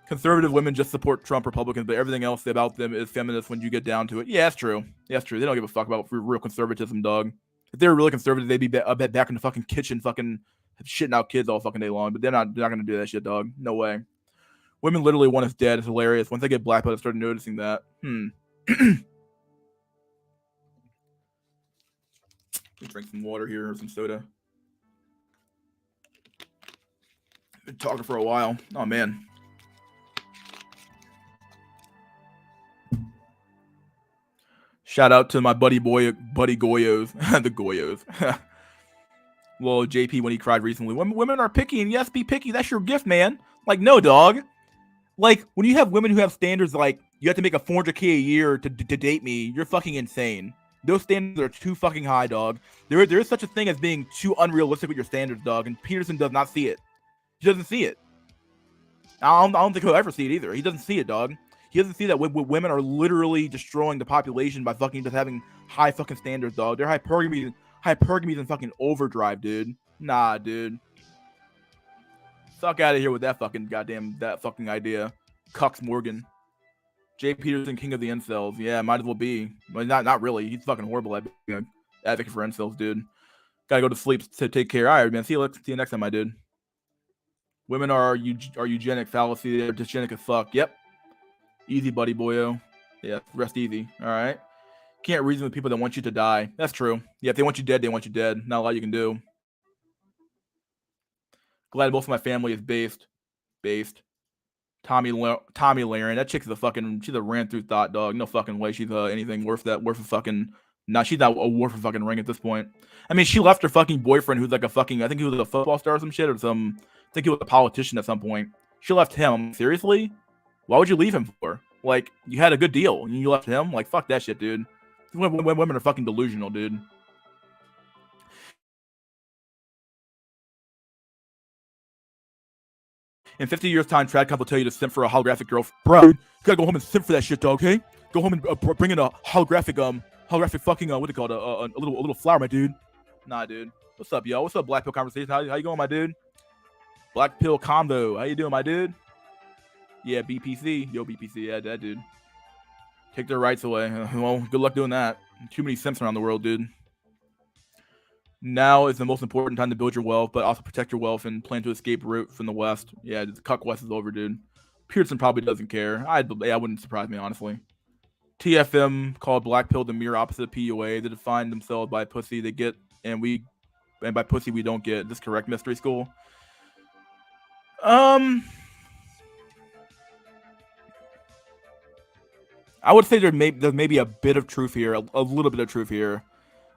Conservative women just support Trump Republicans, but everything else about them is feminist when you get down to it. Yeah, that's true. Yeah, that's true. They don't give a fuck about real conservatism, dog. If they were really conservative, they'd be back in the fucking kitchen, fucking shitting out kids all fucking day long. But they're not gonna do that shit, dog. No way. Women literally want us dead. It's hilarious. Once I get black belt, I started noticing that. Drink some water here or some soda. Been talking for a while. Oh man. Shout out to my buddy Goyos, the Goyos. Well, JP when he cried recently. Women are picky, and yes, be picky. That's your gift, man. Like, no, dog. Like, when you have women who have standards like you have to make a $400K a year to date me, you're fucking insane. Those standards are too fucking high, dog. There is such a thing as being too unrealistic with your standards, dog. And Peterson does not see it. He doesn't see it. I don't think he'll ever see it either. He doesn't see it, dog. He doesn't see that women are literally destroying the population by fucking just having high fucking standards, dog. They're hypergamy in fucking overdrive, dude. Nah, dude. Fuck out of here with that fucking idea. Cucks Morgan. Jay Peterson, king of the incels. Yeah, might as well be. But not really. He's fucking horrible at being an advocate for incels, dude. Gotta go to sleep to take care. All right, man. See you next time, my dude. Women are eugenic fallacy. They're dysgenic as fuck. Yep. Easy, buddy boyo. Yeah, rest easy. All right. Can't reason with people that want you to die. That's true. Yeah, if they want you dead, they want you dead. Not a lot you can do. Glad most of my family is based. Tommy Laren. That chick's she's a ran through thought, dog. No fucking way she's anything worth a fucking. Nah, she's not worth a fucking ring at this point. I mean, she left her fucking boyfriend, who's like I think he was a football star or some shit, or I think he was a politician at some point. She left him. Seriously? Why would you leave him for? Like, you had a good deal and you left him? Like, fuck that shit, dude. Women are fucking delusional, dude. In 50 years' time, Tradcom will tell you to simp for a holographic girl. Bro, you gotta go home and simp for that shit, dog, okay? Go home and bring in a holographic fucking, what do you call it? A little flower, my dude. Nah, dude. What's up, yo? What's up, Black Pill Conversation? How you going, my dude? Black Pill Combo. How you doing, my dude? Yeah, BPC. Yo, BPC. Yeah, that dude. Take their rights away. Well, good luck doing that. Too many simps around the world, dude. Now is the most important time to build your wealth, but also protect your wealth and plan to escape route from the West. Yeah, the cuck West is over, dude. Pearson probably doesn't care. I wouldn't surprise me, honestly. TFM called Black Pill the mirror opposite of PUA. They define themselves by pussy they get, and by pussy we don't get. Is this correct, Mystery School? I would say there may be a bit of truth here, a little bit of truth here.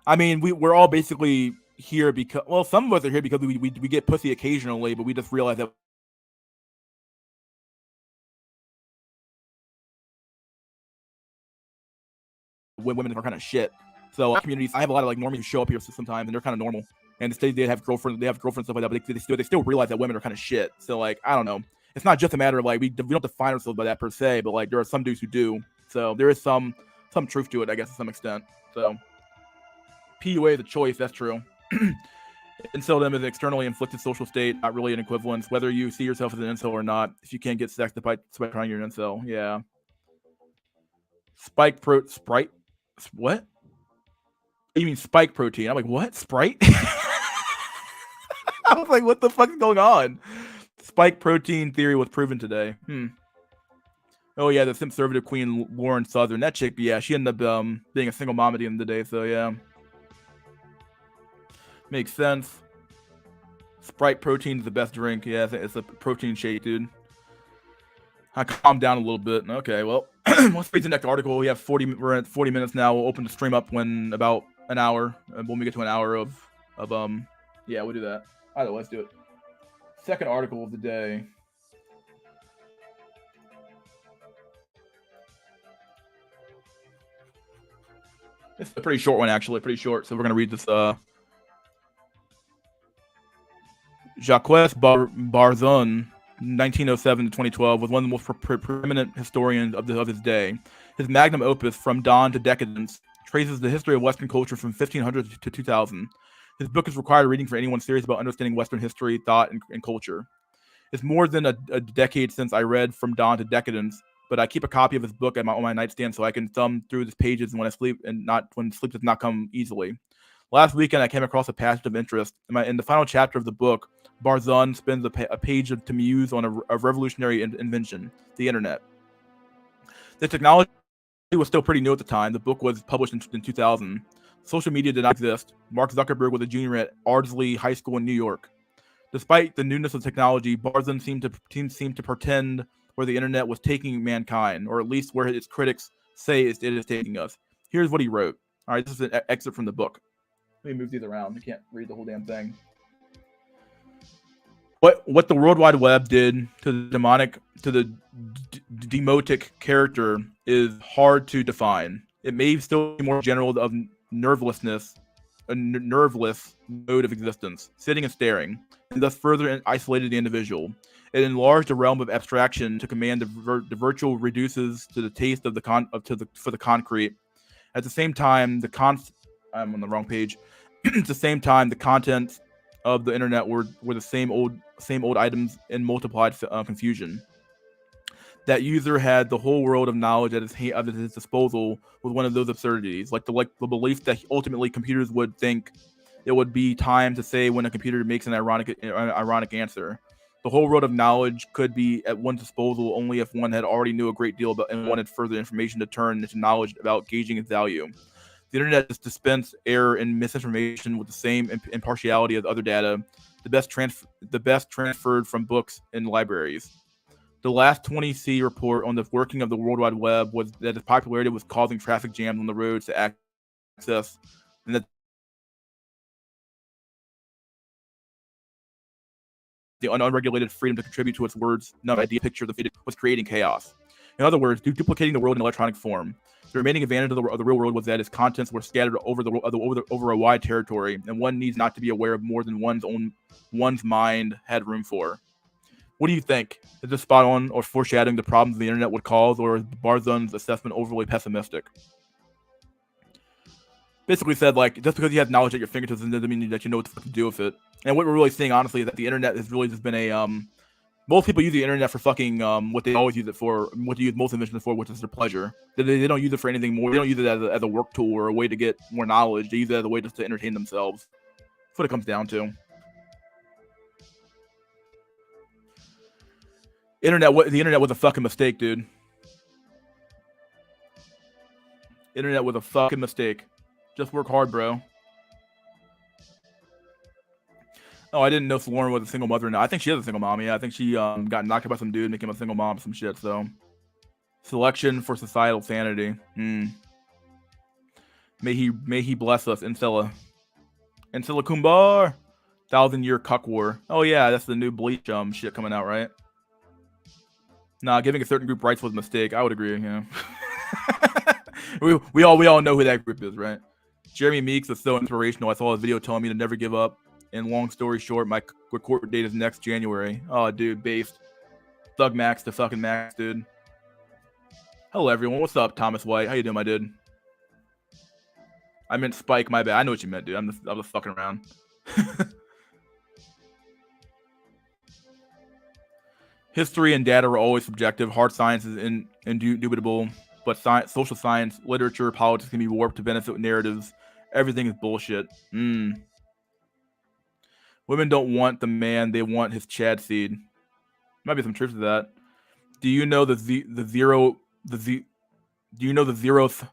I mean, we're all basically here because, well, some of us are here because we get pussy occasionally, but we just realize that women are kind of shit. So communities, I have a lot of like normies who show up here sometimes, and they're kind of normal, and they have girlfriends, stuff like that, but they still realize that women are kind of shit. So like, I don't know. It's not just a matter of like we don't define ourselves by that per se, but like there are some dudes who do. So there is some truth to it, I guess, to some extent. So PUA is a choice, that's true. Incel is an externally inflicted social state, not really an equivalence. Whether you see yourself as an incel or not, if you can't get sex despite trying, you're an incel. Yeah. Sprite? What? You mean spike protein? I'm like, what? Sprite? I was like, what the fuck is going on? Spike protein theory was proven today. Oh yeah, the conservative queen Lauren Southern. That chick, yeah, she ended up being a single mom at the end of the day. So yeah, makes sense. Sprite protein is the best drink. Yeah, it's a protein shake, dude. I calmed down a little bit. Okay, well, let's read the next article. We have 40. We're at 40 minutes now. We'll open the stream up when about an hour, and when we get to an hour of yeah, we'll do that. Either way, let's do it. Second article of the day. It's a pretty short one, actually. Pretty short. So we're gonna read this. Jacques Barzun, 1907 to 2012, was one of the most preeminent historians of his day. His magnum opus, From Dawn to Decadence, traces the history of Western culture from 1500 to 2000. His book is required reading for anyone serious about understanding Western history, thought, and culture. It's more than a decade since I read From Dawn to Decadence, but I keep a copy of his book on my nightstand so I can thumb through the pages when I sleep, and not when sleep does not come easily. Last weekend, I came across a passage of interest. In the final chapter of the book, Barzun spends a page to muse on a revolutionary invention, the internet. The technology was still pretty new at the time. The book was published in 2000. Social media did not exist. Mark Zuckerberg was a junior at Ardsley High School in New York. Despite the newness of technology, Barzun seemed to pretend where the internet was taking mankind, or at least where its critics say it is taking us. Here's what he wrote. All right, this is an excerpt from the book. Let me move these around. I can't read the whole damn thing. What the World Wide Web did to the demotic character is hard to define. It may still be more general of nervelessness, a nerveless mode of existence, sitting and staring, and thus further isolated the individual. It enlarged the realm of abstraction to command the virtual reduces to the taste of for the concrete. At the same time, I'm on the wrong page. At the same time, the contents of the internet were the same old items in multiplied confusion. That user had the whole world of knowledge at his disposal with one of those absurdities, like the belief that ultimately computers would think it would be time to say when a computer makes an ironic answer. The whole world of knowledge could be at one's disposal only if one had already knew a great deal about and wanted further information to turn into knowledge about gauging its value. The internet just dispensed error and misinformation with the same impartiality as other data, the best transferred from books and libraries. The last 20C report on the working of the World Wide Web was that its popularity was causing traffic jams on the roads to access, and that the unregulated freedom to contribute to its words, not idea, picture, the video was creating chaos. In other words, duplicating the world in electronic form. The remaining advantage of the real world was that its contents were scattered over a wide territory, and one needs not to be aware of more than one's mind had room for. What do you think? Is this spot on or foreshadowing the problems the internet would cause, or is Barzun's assessment overly pessimistic? Basically said, like, just because you have knowledge at your fingertips doesn't mean that you know what the fuck to do with it. And what we're really seeing, honestly, is that the internet has really just been a most people use the internet for fucking what they always use it for, what they use most inventions for, which is their pleasure. They don't use it for anything more. They don't use it as a work tool or a way to get more knowledge. They use it as a way just to entertain themselves. That's what it comes down to. The internet was a fucking mistake, dude. Internet was a fucking mistake. Just work hard, bro. Oh, I didn't know Lauren was a single mother. No, I think she is a single mom. Yeah, I think she got knocked up by some dude and became a single mom, some shit. So, selection for societal sanity. May he bless us. Incella Kumbar. 1,000-year cuck war. Oh yeah, that's the new Bleach shit coming out, right? Nah, giving a certain group rights was a mistake. I would agree. Yeah. we all know who that group is, right? Jeremy Meeks is so inspirational. I saw his video telling me to never give up. And long story short, my court date is next January. Oh, dude, based. Thug Max to fucking Max, dude. Hello, everyone. What's up, Thomas White? How you doing, my dude? I meant Spike. My bad. I know what you meant, dude. I was fucking around. History and data are always subjective. Hard science is indubitable, but social science, literature, politics can be warped to benefit narratives. Everything is bullshit. Women don't want the man; they want his Chad seed. Might be some truth to that. Do you know the zero the Z? Do you know the zeroth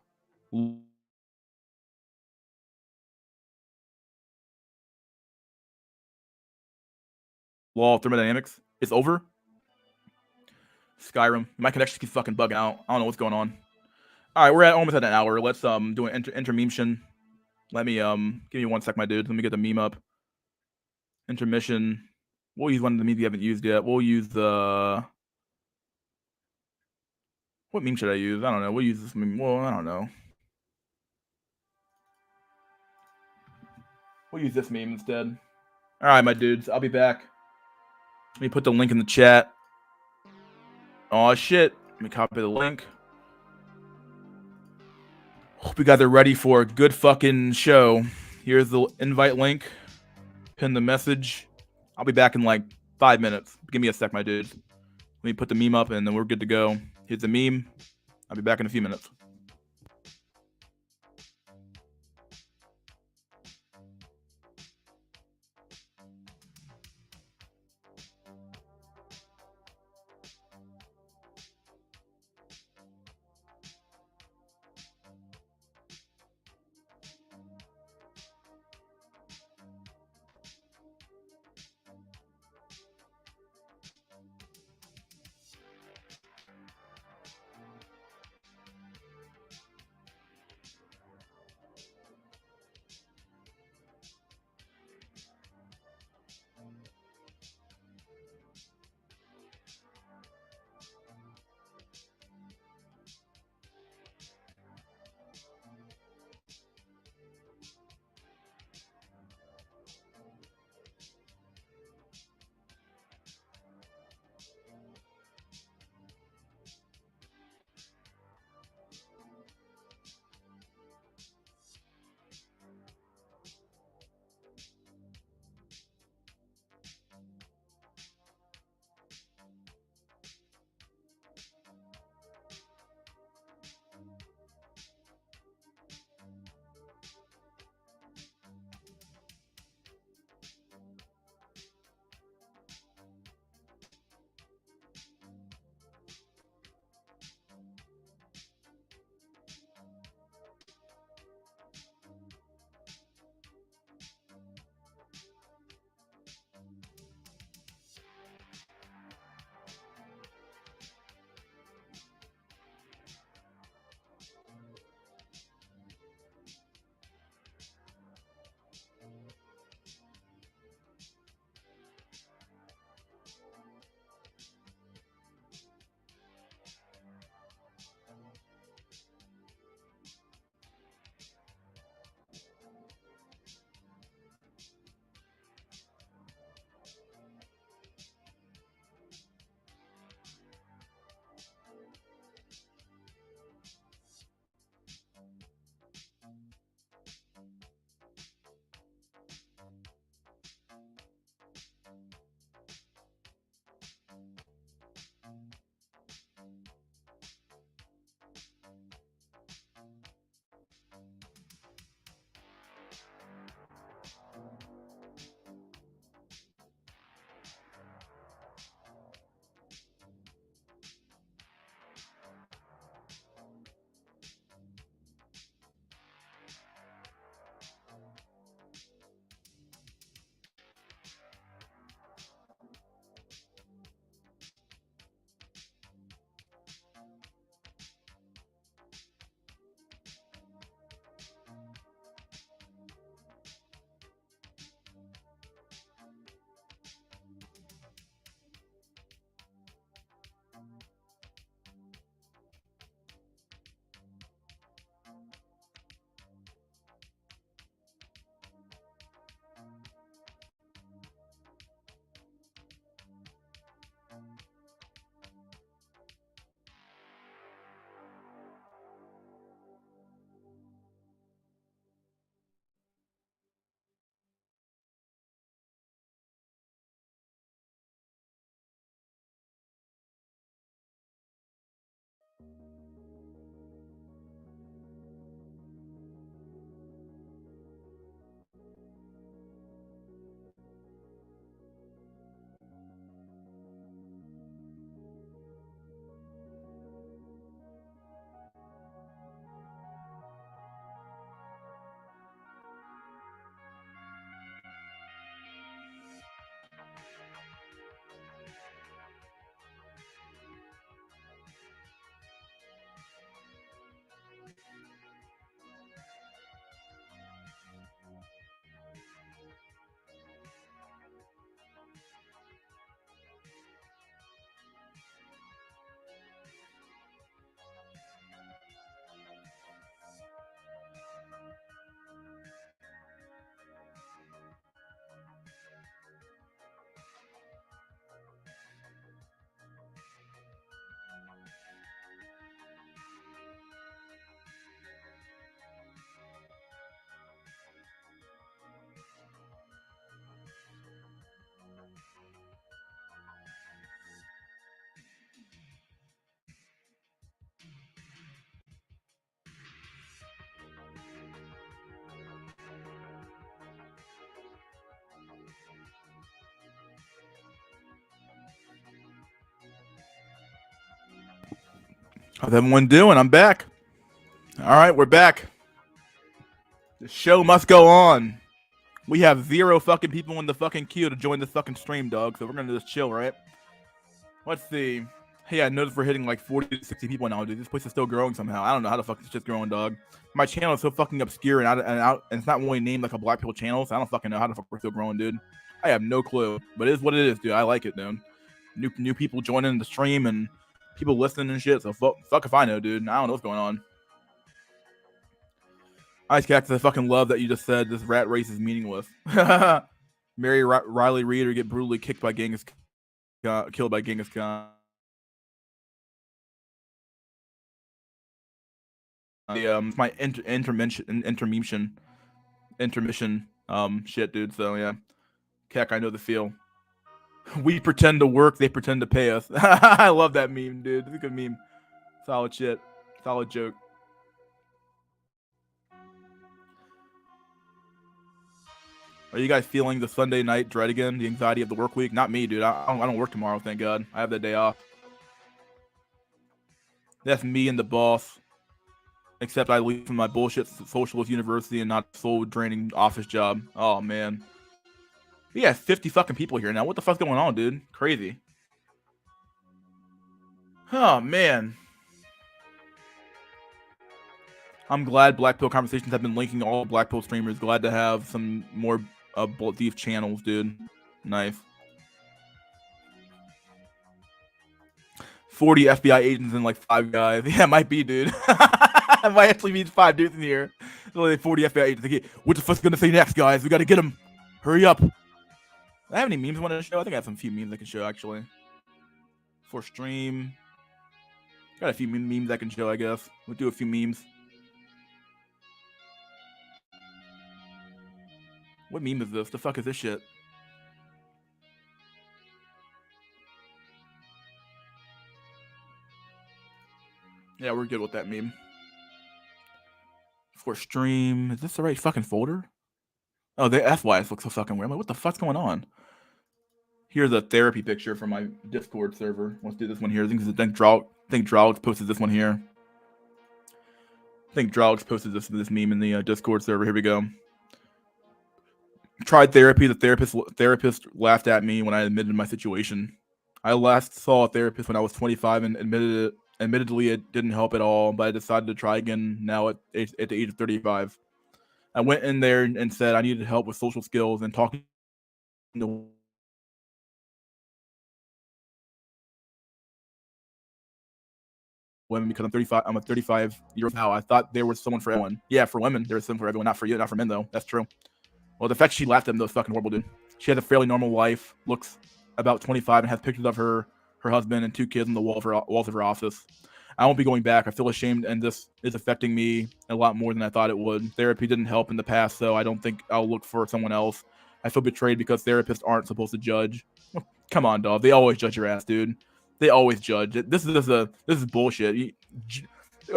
law of thermodynamics? It's over. Skyrim. My connection keeps fucking bugging out. I don't know what's going on. All right, we're at almost at an hour. Let's do an intermission. Let me give me 1 sec, my dude. Let me get the meme up. Intermission. We'll use one of the memes we haven't used yet. We'll use the. What meme should I use? I don't know. We'll use this meme. Well, I don't know. We'll use this meme instead. All right, my dudes. I'll be back. Let me put the link in the chat. Oh shit. Let me copy the link. Hope you guys are ready for a good fucking show. Here's the invite link. Pin the message. I'll be back in like 5 minutes. Give me a sec, my dudes. Let me put the meme up and then we're good to go. Here's the meme. I'll be back in a few minutes. How's everyone doing? I'm back. All right, we're back. The show must go on. We have 0 fucking people in the fucking queue to join this fucking stream, dog. So we're gonna just chill, right? Let's see. Hey, I noticed we're hitting like 40 to 60 people now, dude. This place is still growing somehow. I don't know how the fuck this shit's growing, dog. My channel is so fucking obscure and it's not really named like a Black People channel, so I don't fucking know how the fuck we're still growing, dude. I have no clue, but it is what it is, dude. I like it, dude. New people joining the stream and people listening and shit. So fuck if I know, dude. I don't know what's going on. Ice Cactus, I fucking love that you just said this rat race is meaningless. Mary Riley Reeder get brutally kicked by Genghis killed by Genghis Khan. My intermission shit, dude. So yeah, Cac, I know the feel. We pretend to work, they pretend to pay us. I love that meme, dude. It's a good meme. Solid shit. Solid joke. Are you guys feeling the Sunday night dread again? The anxiety of the work week? Not me, dude. I don't work tomorrow, thank God. I have that day off. That's me and the boss. Except I leave from my bullshit socialist university and not soul draining office job. Oh man. We have 50 fucking people here now. What the fuck's going on, dude? Crazy. Oh man. I'm glad Black Pill Conversations have been linking all Black Pill streamers. Glad to have some more these channels, dude. Nice. 40 FBI agents and like 5 guys. Yeah, it might be, dude. It might actually be 5 dudes in here. Only 40 FBI agents. Okay, what the fuck's gonna say next, guys? We gotta get them. Hurry up. Do I have any memes I want to show? I think I have some few memes I can show, actually. For stream. Got a few memes I can show, I guess. We'll do a few memes. What meme is this? The fuck is this shit? Yeah, we're good with that meme. For stream. Is this the right fucking folder? Oh, that's why it looks so fucking weird. I'm like, what the fuck's going on? Here's a therapy picture from my Discord server. Let's do this one here. I think Drog's posted this one here. I think Drog's posted this meme in the Discord server. Here we go. Tried therapy. The therapist laughed at me when I admitted my situation. I last saw a therapist when I was 25 and admittedly it didn't help at all, but I decided to try again now at the age of 35. I went in there and said I needed help with social skills and talking to women because I'm 35. I'm a 35-year-old now. I thought there was someone for everyone. Yeah, for women, there was someone for everyone, not for you, not for men though. That's true. Well, the fact she laughed at him though is fucking horrible, dude. She has a fairly normal life, looks about 25, and has pictures of her husband and 2 kids on the walls of her office. I won't be going back. I feel ashamed, and this is affecting me a lot more than I thought it would. Therapy didn't help in the past, so I don't think I'll look for someone else. I feel betrayed because therapists aren't supposed to judge. Come on, dog. They always judge your ass, dude. They always judge. This is bullshit.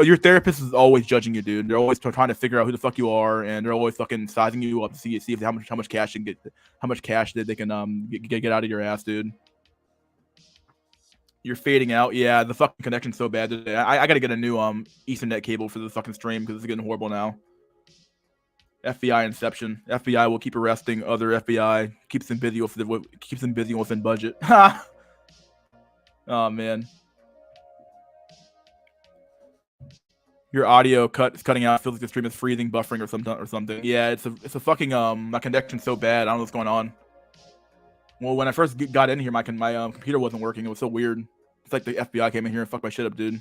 Your therapist is always judging you, dude. They're always trying to figure out who the fuck you are, and they're always fucking sizing you up to see if how much cash they can get out of your ass, dude. You're fading out. Yeah, the fucking connection's so bad today. I gotta get a new Ethernet cable for the fucking stream because it's getting horrible now. FBI Inception. FBI will keep arresting other FBI. Keeps them busy within budget. Oh man. Your audio is cutting out. It feels like the stream is freezing, buffering, or something. Yeah, it's a fucking my connection's so bad. I don't know what's going on. Well, when I first got in here, my computer wasn't working. It was so weird. It's like the FBI came in here and fucked my shit up, dude.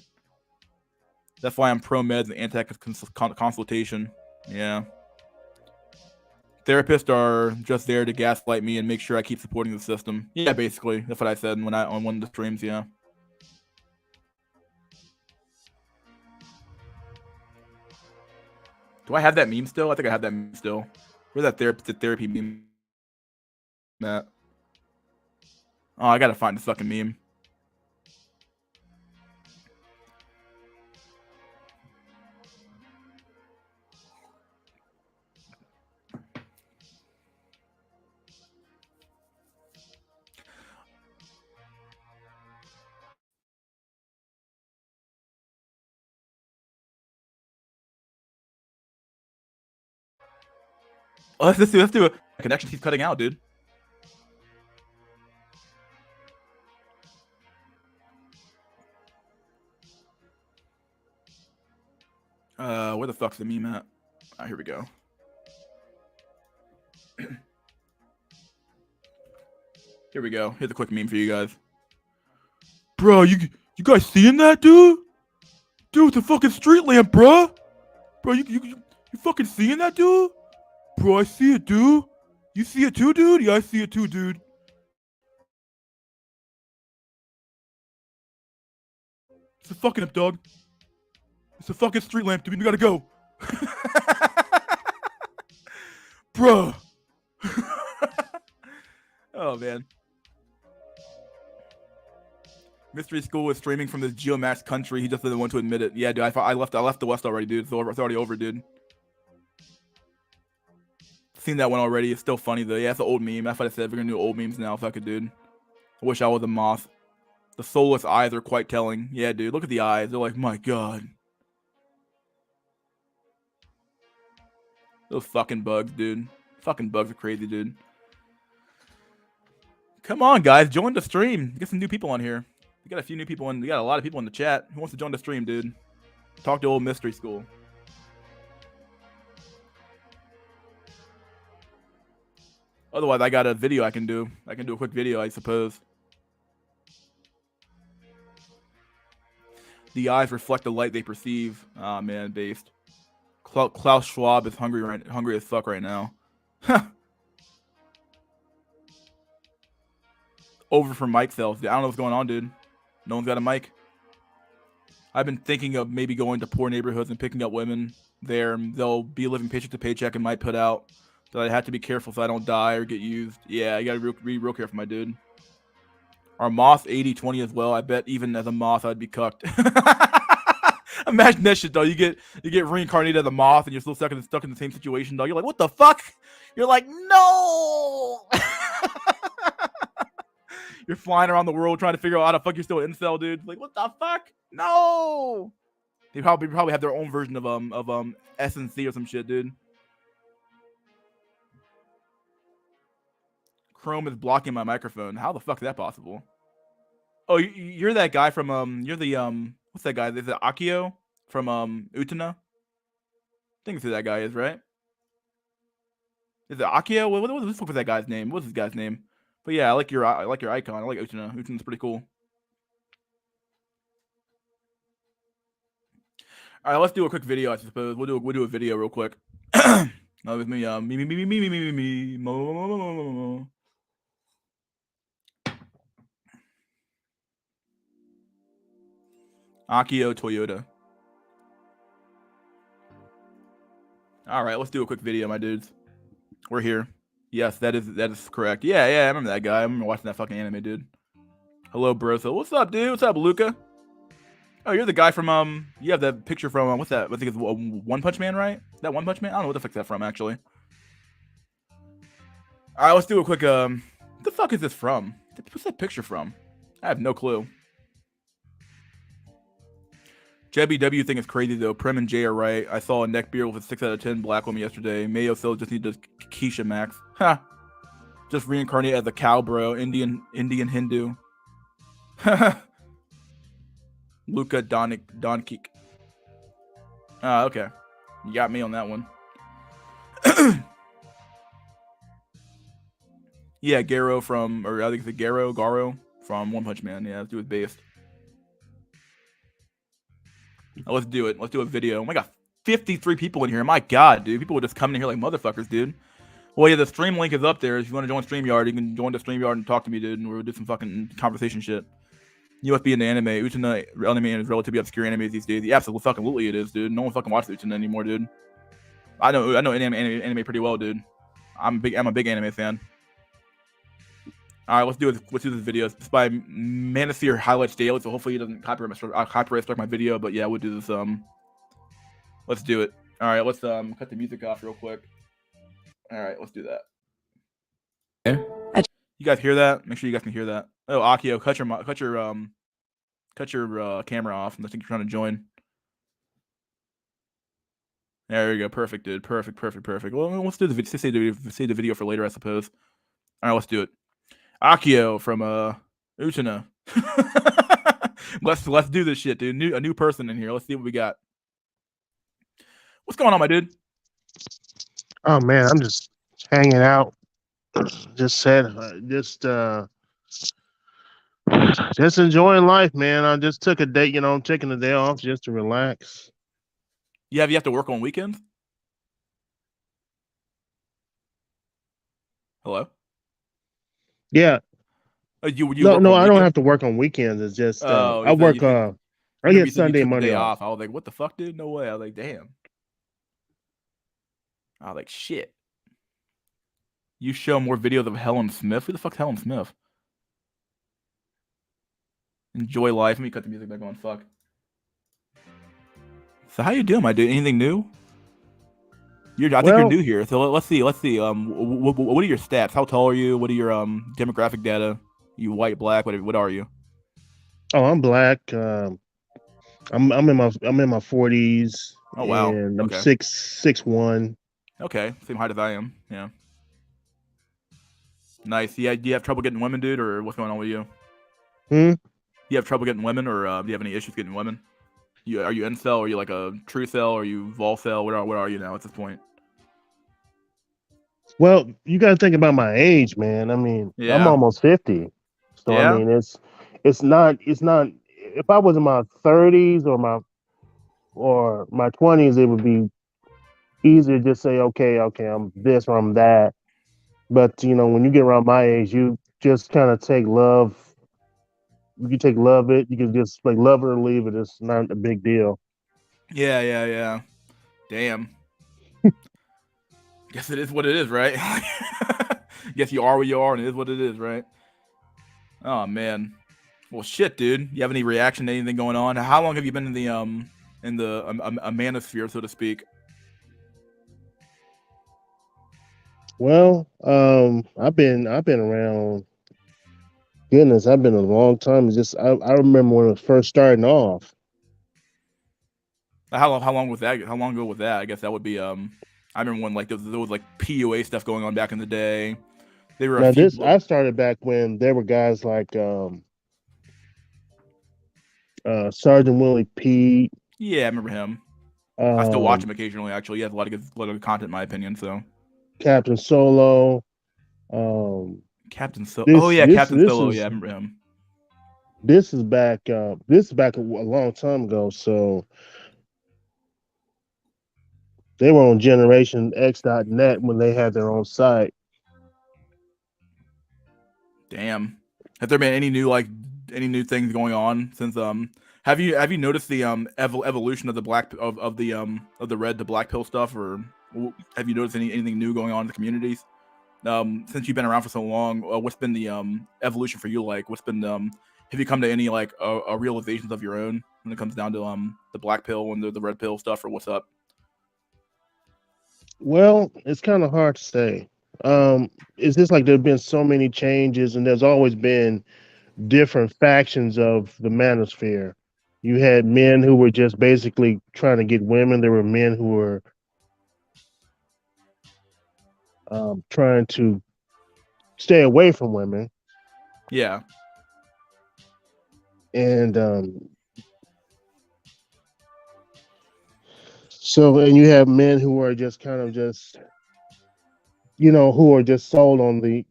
That's why I'm pro meds and anti-consultation. Yeah. Therapists are just there to gaslight me and make sure I keep supporting the system. Yeah, basically. That's what I said on one of the streams, yeah. Do I have that meme still? I think I have that meme still. Where's that therapy meme? Matt. Oh, I gotta find this fucking meme. Oh, let's do it. Connection keeps cutting out, dude. Where the fuck's the meme at? Here we go. Here we go. Here's a quick meme for you guys. Bro, you guys seeing that, dude? Dude, it's a fucking street lamp, bro. Bro, you fucking seeing that, dude? Bro, I see it, dude. You see it too, dude? Yeah, I see it too, dude. It's a fucking up, dog. It's a fucking street lamp, dude. We gotta go. Bro. Oh, man. Mystery School is streaming from this Geomax country. He just doesn't want to admit it. Yeah, dude, I left the West already, dude. It's already over, dude. Seen that one already. It's still funny, though. Yeah, it's an old meme. That's what I said. We're gonna do old memes now, fuck it, dude. I wish I was a moth. The soulless eyes are quite telling. Yeah, dude, look at the eyes. They're like, my god. Those fucking bugs, dude. Fucking bugs are crazy, dude. Come on, guys. Join the stream. Get some new people on here. We got a few new people in. We got a lot of people in the chat. Who wants to join the stream, dude? Talk to old Mystery School. Otherwise, I got a video I can do. I can do a quick video, I suppose. The eyes reflect the light they perceive. Ah, man, based. Klaus Schwab is hungry as fuck right now. Over for mic sales. I don't know what's going on, dude. No one's got a mic. I've been thinking of maybe going to poor neighborhoods and picking up women there. They'll be living paycheck to paycheck and might put out that I have to be careful so I don't die or get used. Yeah, you gotta be real careful, my dude. Our moth 80-20 as well. I bet even as a moth I'd be cucked. Imagine that shit, though. You get reincarnated as a moth and you're still stuck in the same situation, dog. You're like, what the fuck? You're like, no. You're flying around the world trying to figure out how the fuck you're still an incel, dude. Like, what the fuck? No. They probably have their own version of SNC or some shit, dude. Chrome is blocking my microphone. How the fuck is that possible? Oh, you're that guy from you're the what's that guy? Is it Akio from Utena? I think it's who that guy is, right? Is it Akio? What was that guy's name? What's his guy's name? But yeah, I like your icon. I like Utena. Utena's pretty cool. All right, let's do a quick video. I suppose we'll do a video real quick. That was me. Me. Akio Toyota. All right, let's do a quick video, my dudes. We're here. Yes, that is correct. Yeah, I remember that guy. I remember watching that fucking anime, dude. Hello, Broso. What's up, dude? What's up, Luca? Oh, you're the guy from you have that picture from what's that? I think it's One Punch Man, right? That One Punch Man? I don't know what the fuck's that from, actually. All right, let's do a quick what the fuck is this from? What's that picture from? I have no clue. Jebby W thing is crazy though. Prem and Jay are right. I saw a neckbeard with a 6 out of 10 black woman yesterday. Mayo still just need to Keisha Max. Ha! Just reincarnate as a cow, bro. Indian Hindu. Luca Donkik. Ah, okay. You got me on that one. Yeah, Garo from, or I think it's Garo from One Punch Man. Yeah, let's do it based. Oh, let's do it. Let's do a video. Oh my god, 53 people in here. My god, dude. People would just come in here like motherfuckers, dude. Well, yeah, the stream link is up there. If you want to join StreamYard, you can join the StreamYard and talk to me, dude, and we'll do some fucking conversation shit. You must be in the anime. Utena anime is relatively obscure animes these days. Yeah, absolutely it is, dude. No one fucking watches Utena anymore, dude. I know anime pretty well, dude. I'm a big anime fan. All right, let's do this video. It's by Manosphere Highlights Daily, so hopefully he doesn't copyright strike my video. But yeah, we'll do this. Let's do it. All right, let's cut the music off real quick. All right, let's do that. You guys hear that? Make sure you guys can hear that. Oh, Akio, cut your camera off. I think you're trying to join. There you go. Perfect, dude. Perfect, perfect, perfect. Well, let's do the video. Save the video for later, I suppose. All right, let's do it. Akio from Utana. let's do this shit, dude. A new person in here. Let's see what we got. What's going on, my dude? Oh man, I'm just hanging out. Just enjoying life, man. I just took a day, I'm taking the day off just to relax. You have to work on weekends? Hello? Yeah. You No, work no, on I don't weekends? have to work on weekends. It's just Oh, I work I remember get you said you Sunday, took the Monday day off. off. I was like, what the fuck, dude? No way. I was like, damn. I was like, shit. You show more videos of Helen Smith? Who the fuck's Helen Smith? Enjoy life. Let me cut the music back on. Fuck. So how you doing, my dude? Anything new? I think you're Well, new here. So let's see. Let's see. What are your stats? How tall are you? What are your demographic data? You white, black? What are you? oh, I'm black. I'm in my 40s Oh wow. and I'm Okay. 6'1". Okay. Same height as I am. Yeah. Nice. Yeah. Do you have trouble getting women, dude, or what's going on with you? Hmm? You have trouble getting women, or do you have any issues getting women? Are you incel? Are you like a true cell? Are you vol cell? What are you now at this point? Well, you got to think about my age, man. I mean, I'm Yeah. almost 50. So I Yeah. mean, it's not if I was in my 30s or my 20s, it would be easier to just say, okay, I'm this or I'm that. But when you get around my age, you just kind of take love. You can take love it. You can just like love it or leave it. It's not a big deal. Yeah. Yeah. Yeah. Damn. Guess it is what it is, right? Guess you are what you are, and it is what it is, right? Oh man. Well, shit, dude. You have any reaction to anything going on? How long have you been in the a manosphere, so to speak? Well, I've been around. Goodness, I've been a long time. It's just I remember when it was first starting off. How long was that? How long ago was that? I guess that would be I remember when like there was like PUA stuff going on back in the day. There were a Now few. this I started back when there were guys like Sergeant Willie Pete, Yeah, I remember him. I still watch um, him occasionally. Actually, he has a lot of good content, in my opinion. So Captain Solo. Um, Captain So. Oh this yeah, this Captain this Solo. Yeah, I is remember him. this is back a long time ago. So they were on GenerationX.net when they had their own site. Damn. Have there been any new things going on since have you noticed the evolution of the of the red to black pill stuff, or have you noticed anything new going on in the communities? Since you've been around for so long, what's been the evolution for you like? What's been have you come to any like realizations of your own when it comes down to the black pill and the red pill stuff, or what's up? Well, it's kind of hard to say. It's just like there've been so many changes, and there's always been different factions of the manosphere. You had men who were just basically trying to get women. There were men who were trying to stay away from women, Yeah. and and you have men who are just kind of just who are just sold on the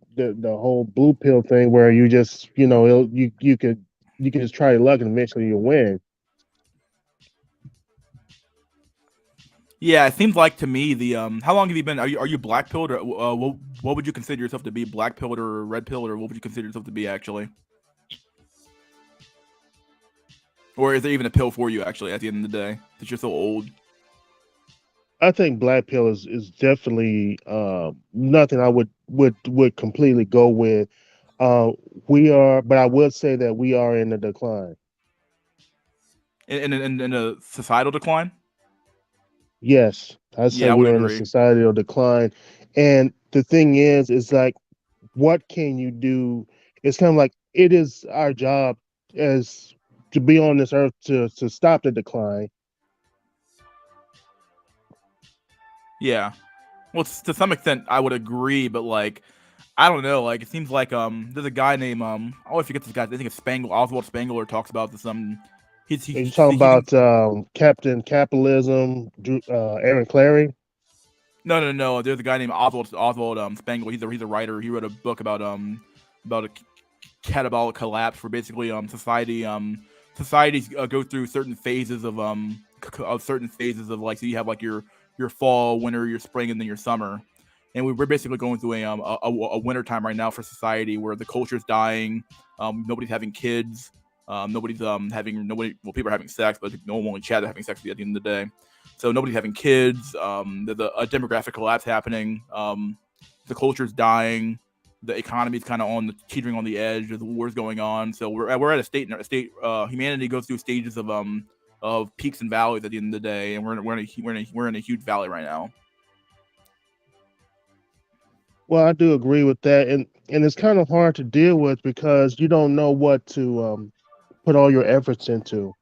whole blue pill thing, where you just you can just try your luck and eventually you win. Yeah, it seems like to me the how long have you been? Are you black pilled, or what would you consider yourself to be? Black pilled or red pilled, or what would you consider yourself to be actually? Or is there even a pill for you actually at the end of the day? Since you're so old. I think black pill is definitely nothing I would completely go with. Uh, but I would say that we are in a decline. In a societal decline. Yes, I'd say Yeah, I would we're in a agree. societal decline. And the thing is like, what can you do? It's kind of like it is our job as to be on this earth to stop the decline. Yeah. Well, to some extent, I would agree, but like, I don't know. Like, it seems like there's a guy named I always forget this guy. I think it's Oswald Spengler talks about this. Are you talking He about Captain Capitalism, Aaron Clary? no. There's a guy named Oswald Spengler. He's a writer. He wrote a book about a catabolic collapse, where basically societies go through certain phases of like, so you have like your fall, winter, your spring, and then your summer. And we're basically going through a winter time right now for society, where the culture's dying. Nobody's having kids. Nobody's having nobody. Well, people are having sex, but no one will chat having sex at the end of the day. So nobody's having kids. There's a demographic collapse happening. The culture's dying. The economy's kind of teetering on the edge. There's wars going on. So we're at a state. Humanity goes through stages of peaks and valleys at the end of the day, and we're in a huge valley right now. Well, I do agree with that, and it's kind of hard to deal with because you don't know what to put all your efforts into.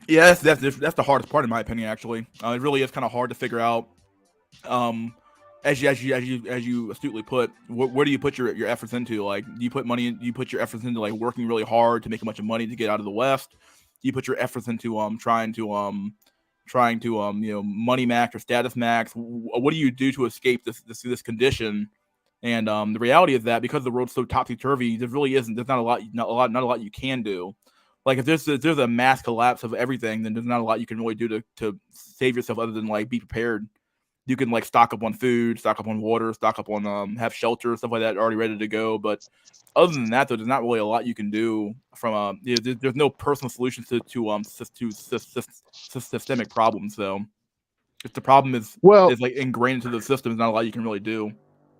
Yeah, that's the hardest part, in my opinion. Actually, it really is kind of hard to figure out. Um, as you astutely put, where do you put your efforts into? Like, do you put money? Do you put your efforts into like working really hard to make a bunch of money to get out of the West? Do you put your efforts into trying to money max or status max? What do you do to escape this condition? And the reality is that because the world's so topsy turvy, there really isn't. There's not a lot you can do. Like, if there's a mass collapse of everything, then there's not a lot you can really do to save yourself, other than like be prepared. You can like stock up on food, stock up on water, stock up on have shelter, stuff like that already ready to go. But other than that, though, there's not really a lot you can do from there's no personal solutions to systemic problems. So if the problem Well, is like ingrained into the system, there's not a lot you can really do.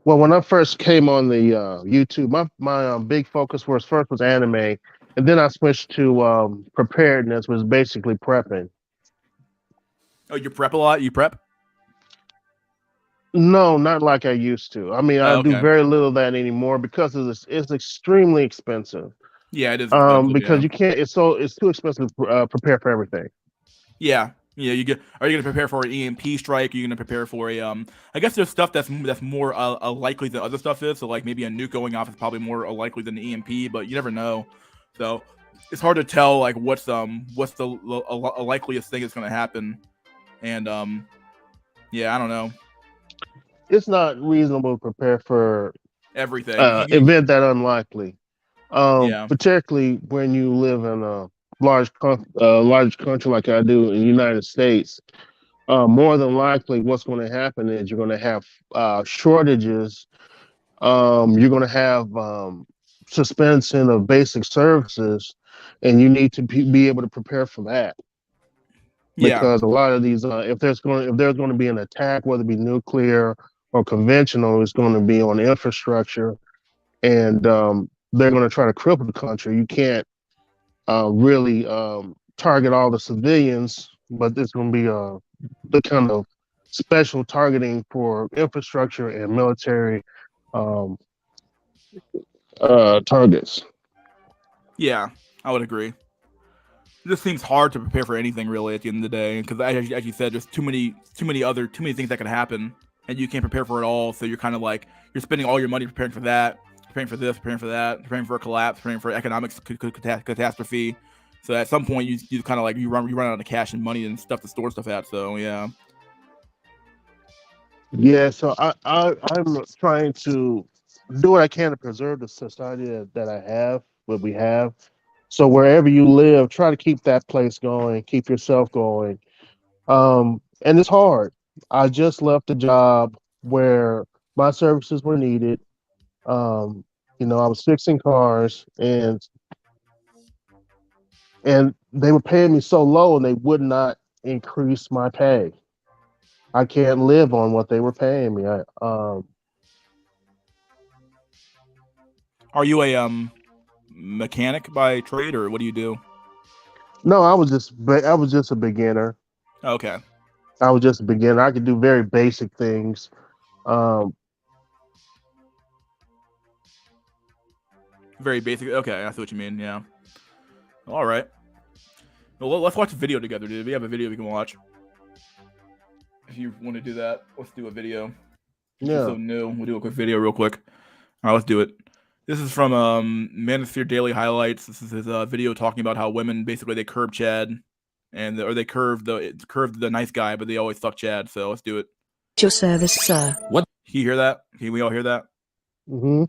well, when I first came on the YouTube, my big focus was anime, and then I switched to preparedness, was basically prepping. Oh, you prep a lot? You prep? No, not like I used to. I mean, I Oh, do okay. very little of that anymore because it's extremely expensive. Yeah, it is expensive. Because Yeah. you can't. It's too expensive to prepare for everything. Yeah. Yeah, are you gonna prepare for an EMP strike? Are you gonna prepare for a I guess there's stuff that's more likely than other stuff is. So like maybe a nuke going off is probably more likely than the EMP, but you never know. So it's hard to tell like what's the likeliest thing that's gonna happen. And yeah, I don't know It's not reasonable to prepare for everything. event that unlikely. Yeah, Particularly when you live in a large country like I do in the United States. More than likely, what's going to happen is you're going to have shortages. You're going to have suspension of basic services, and you need to be able to prepare for that yeah, because a lot of these, if there's going to be an attack, whether it be nuclear or conventional, it's going to be on infrastructure, and they're going to try to cripple the country. You can't really target all the civilians, but there's going to be the kind of special targeting for infrastructure and military um, targets. yeah. I would agree. It just seems hard to prepare for anything really at the end of the day, because as you said, there's too many things that can happen, and you can't prepare for it all. So you're kind of like you're spending all your money preparing for that, preparing for this, preparing for that, preparing for a collapse, preparing for economic catastrophe. So at some point you kind of like you run out of cash and money and stuff to store stuff at. So yeah, Yeah, so I'm trying to do what I can to preserve the society that I have, what we have. So wherever you live, try to keep that place going, keep yourself going. And it's hard. I just left a job where my services were needed. Um, I was fixing cars, and they were paying me so low, and they would not increase my pay. I can't live on what they were paying me. are you a mechanic by trade, or what do you do? No, I was just a beginner. Okay, I was just a beginner. I could do very basic things. Um, very basic. Okay, I see what you mean. Yeah. All right. Well, let's watch a video together, dude. We have a video we can watch. if you want to do that. Let's do a video. It's Yeah. so new. We'll do a quick video real quick. All right, let's do it. This is from Manosphere Daily Highlights. This is his video talking about how women basically they curb Chad, or they curve the nice guy, but they always fuck Chad. So let's do it. Your service, sir. What? Can you hear that? Can we all hear that? Mm-hmm.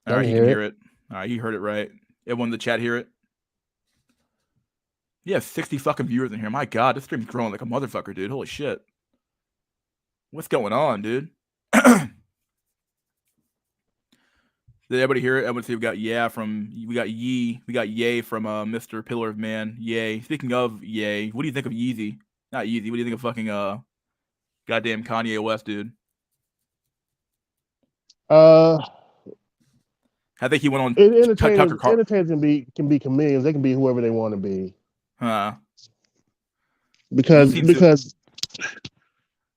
All right, he can hear it. All right, he heard it right. Everyone in the chat hear it? Yeah, 60 fucking viewers in here. My God, this stream's growing like a motherfucker, dude. Holy shit. What's going on, dude? Did everybody hear it? Everybody see we got Yay from Mr. Pillar of Man. Yay. Speaking of Yay, what do you think of Yeezy? Not Yeezy. What do you think of fucking goddamn Kanye West, dude? I think he went on entertainers can be comedians. They can be whoever they want to be. Because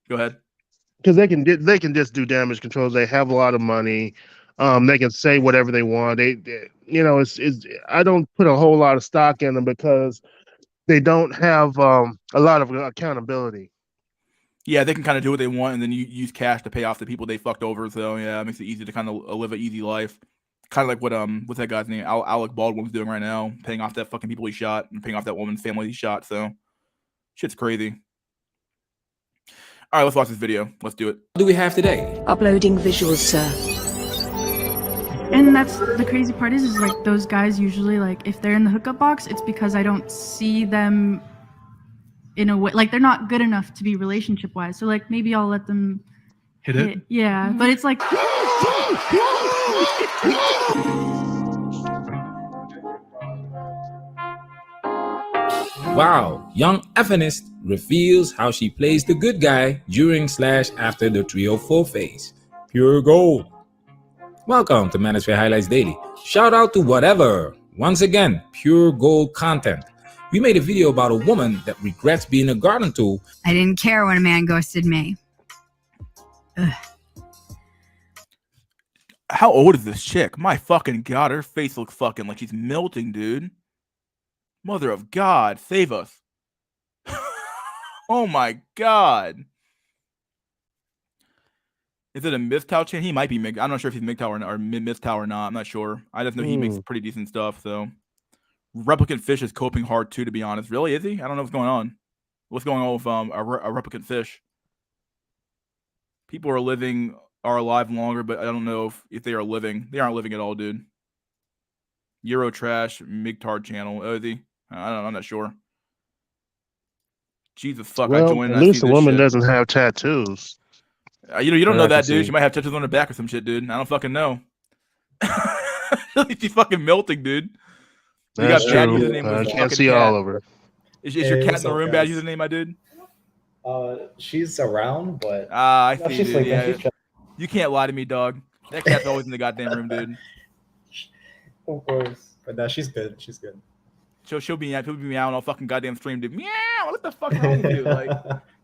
go ahead. Because they can just do damage control. They have a lot of money. They can say whatever they want. It's I don't put a whole lot of stock in them because they don't have a lot of accountability. Yeah, they can kind of do what they want, and then you use cash to pay off the people they fucked over. So yeah, it makes it easy to kind of live an easy life. Kind of like what what's that guy's name? Alec Baldwin's doing right now, paying off that fucking people he shot and paying off that woman's family he shot. So shit's crazy. All right, let's watch this video. Let's do it. What do we have today? Uploading visuals, sir. And that's the crazy part is like those guys usually, like, if they're in the hookup box, it's because I don't see them in a way, like they're not good enough to be relationship wise. So like maybe I'll let them hit it. Yeah, but it's like Wow, young Effinist reveals how she plays the good guy during/after the 304 phase. Pure gold. Welcome to Manosphere Highlights Daily. Shout out to whatever. Once again, pure gold content. We made a video about a woman that regrets being a garden tool. I didn't care when a man ghosted me. Ugh. How old is this chick? My fucking God, her face looks fucking like she's melting, dude. Mother of God, save us. Oh my God. Is it a MGTOW chain? He might be MGTOW. I'm not sure if he's MGTOW or MGTOW or not. I'm not sure. I just know he makes pretty decent stuff, so. Replicant Fish is coping hard too, to be honest. Really, is he? I don't know what's going on. What's going on with a Replicant Fish? People are alive longer, but I don't know if they are living. They aren't living at all, dude. Euro Trash, MGTOW channel. Oh, is he? I don't know. I'm not sure. Jesus fuck! Well, I joined. At least the woman doesn't have tattoos. You don't know that, dude. She might have tattoos on her back or some shit, dude. I don't fucking know. She's fucking melting, dude. You That's got bad true. username. I can't see all of her. Is your cat in the room bad username, my dude? She's around, but I see. She's Dude, yeah. You can't lie to me, dog. That cat's always in the goddamn room, dude. Of course, but no, she's good. She's good. She'll be meowing all fucking goddamn stream, dude. Meow. What the fuck wrong with you? Like,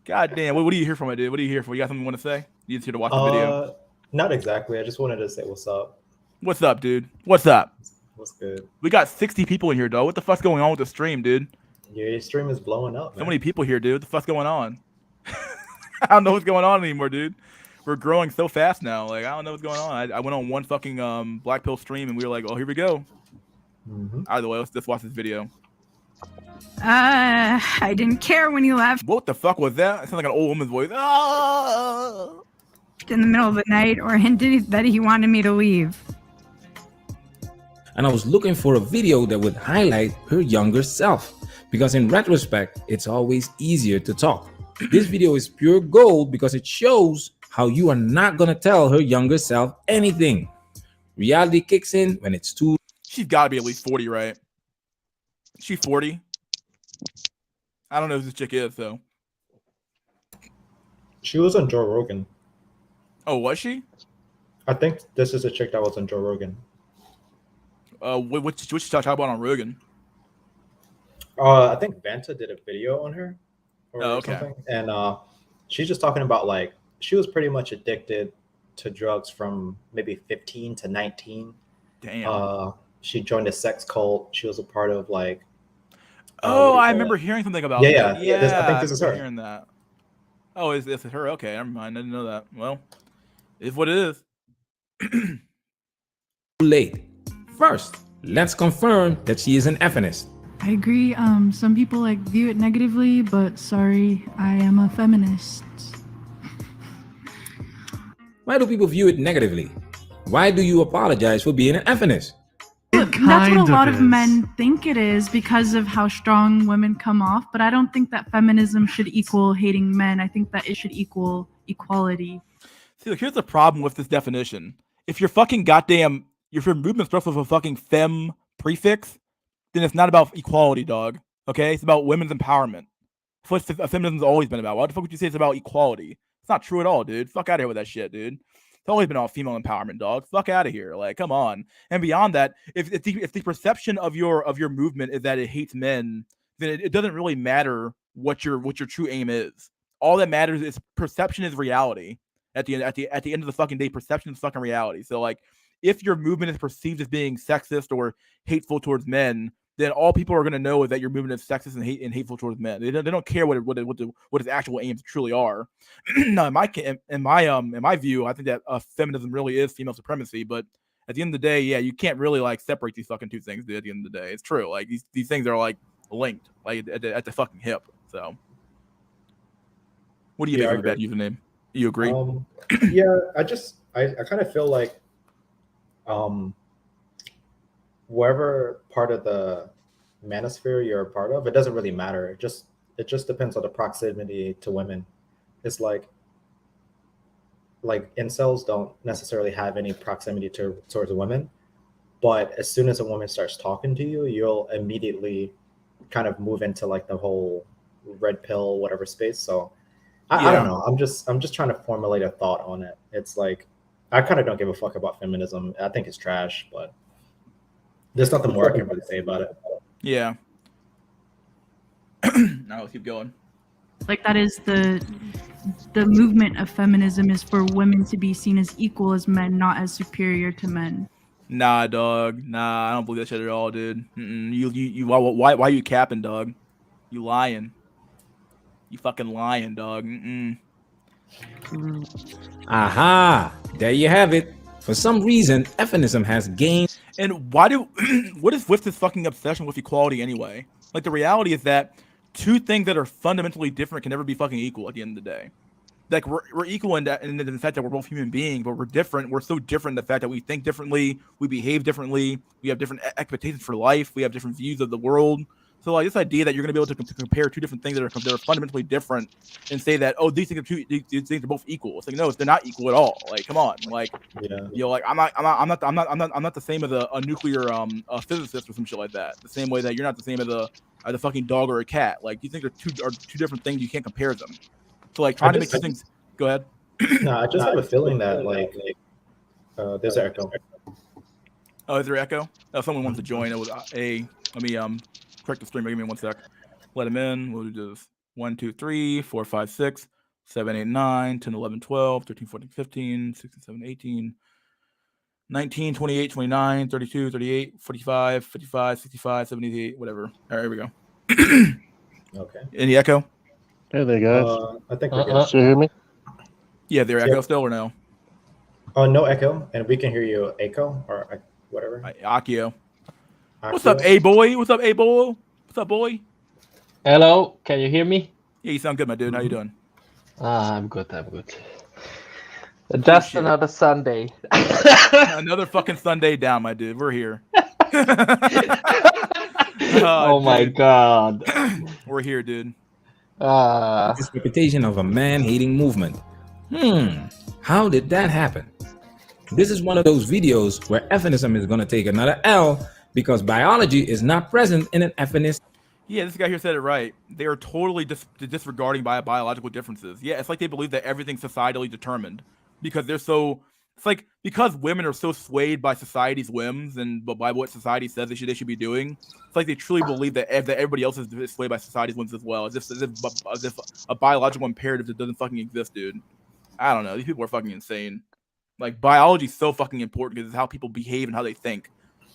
goddamn. What are you here for, my dude? What are you here for? You got something you want to say? You just here to watch the video? Not exactly. I just wanted to say what's up. What's up, dude? What's up? What's good? We got 60 people in here, dog. What the fuck's going on with the stream, dude? Yeah, your stream is blowing up, man. So many people here, dude. What the fuck's going on? I don't know what's going on anymore, dude. We're growing so fast now. Like, I don't know what's going on. I went on one fucking Black Pill stream, and we were like, oh, here we go. Either way, let's watch this video. I didn't care when you left What the fuck was that? It sounds like an old woman's voice. Ah! in the middle of the night or hinted that he wanted me to leave. And I was looking for a video that would highlight her younger self, because in retrospect, it's always easier to talk. This video is pure gold because it shows how you are not gonna tell her younger self anything. Reality kicks in when it's too. She's gotta be at least 40, right? She's 40. I don't know who this chick is, though. She was on Joe Rogan. Oh, was she? I think this is a chick that was on Joe Rogan. What she talk about on Rogan? I think Vanta did a video on her. Or okay. Something. And she's just talking about, like, she was pretty much addicted to drugs from maybe 15 to 19. Damn. She joined a sex cult. She was a part of, like. I remember hearing something about that. Yeah. I think this is her. Hearing that. Oh, it's her. Okay, never mind. I didn't know that. Well, it's what it is. Too late. First, let's confirm that she is an feminist. I agree. Some people like view it negatively, but sorry, I am a feminist. Why do people view it negatively? Why do you apologize for being an feminist? That's what a lot of men think it is because of how strong women come off, but I don't think that feminism should equal hating men. I think that it should equal equality. See, look, here's the problem with this definition. If your movement starts with a fucking fem prefix, then it's not about equality, dog. Okay? It's about women's empowerment. That's what feminism's always been about. Why the fuck would you say it's about equality? It's not true at all, dude. Fuck out of here with that shit, dude. It's always been about female empowerment, dog. Fuck out of here. Like, come on. And beyond that, if the perception of your movement is that it hates men, then it doesn't really matter what your true aim is. All that matters is perception is reality. At the end of the fucking day, perception is fucking reality. So like, if your movement is perceived as being sexist or hateful towards men, then all people are going to know is that your movement is sexist and hateful towards men. They don't care what its actual aims truly are. No, in my view, I think that feminism really is female supremacy. But at the end of the day, yeah, you can't really like separate these fucking two things. Dude, at the end of the day, it's true. Like these things are like linked, like at the fucking hip. So, what do you think of that username? You agree? Yeah, I kind of feel like wherever part of the manosphere you're a part of, it doesn't really matter. It just depends on the proximity to women. It's like incels don't necessarily have any proximity towards women, but as soon as a woman starts talking to you, you'll immediately kind of move into like the whole red pill whatever space. So I don't know. I'm just trying to formulate a thought on it. It's like I kind of don't give a fuck about feminism. I think it's trash, but there's nothing more I can really say about it. Yeah. Now let's keep going. Like that is the movement of feminism is for women to be seen as equal as men, not as superior to men. Nah, dog. Nah, I don't believe that shit at all, dude. Why you capping, dog? You lying. You fucking lying, dog. Aha! There you have it. For some reason, feminism has gained. And what is with this fucking obsession with equality anyway? Like the reality is that two things that are fundamentally different can never be fucking equal at the end of the day. Like we're equal in the fact that we're both human beings, but we're different. We're so different in the fact that we think differently, we behave differently, we have different expectations for life, we have different views of the world. So like this idea that you're going to be able to compare two different things that are fundamentally different and say that these things are both equal. It's like no, they're not equal at all. Like come on, like like I'm not the same as a nuclear physicist or some shit like that. The same way that you're not the same as a fucking dog or a cat. Like you think are two different things. You can't compare them. So like trying to make these things. Go ahead. No, I just have a feeling that like there's an echo. Oh, is there echo? Oh, someone wants to join. It was let me correct the stream. Give me 1 sec. Let him in. We'll do this. 1, 2, 3, 4, 5, 6, 7, 8, 9, 10, 11, 12, 13, 14, 15, 16, 17, 18, 19, 28, 29, 32, 38, 45, 55, 65, 78, whatever. All right, here we go. Okay. Any echo? Hey there, guys. I think we're good. Can you hear me? Yeah, there echo still or no? Oh, no echo, and we can hear you echo or whatever. Akio. What's up, A-boy? What's up, A-boy? What's up, boy? Hello, can you hear me? Yeah, you sound good, my dude. How you doing? I'm good. Just another Sunday. Another fucking Sunday down, my dude. We're here. Oh my god. We're here, dude. This reputation of a man-hating movement. How did that happen? This is one of those videos where feminism is going to take another L because biology is not present in an feminist. Yeah, this guy here said it right. They are totally disregarding biological differences. Yeah, it's like they believe that everything's societally determined because they're so. It's like because women are so swayed by society's whims and by what society says they should be doing. It's like they truly believe that everybody else is swayed by society's whims as well, as if a biological imperative that doesn't fucking exist, dude. I don't know. These people are fucking insane. Like biology is so fucking important because it's how people behave and how they think.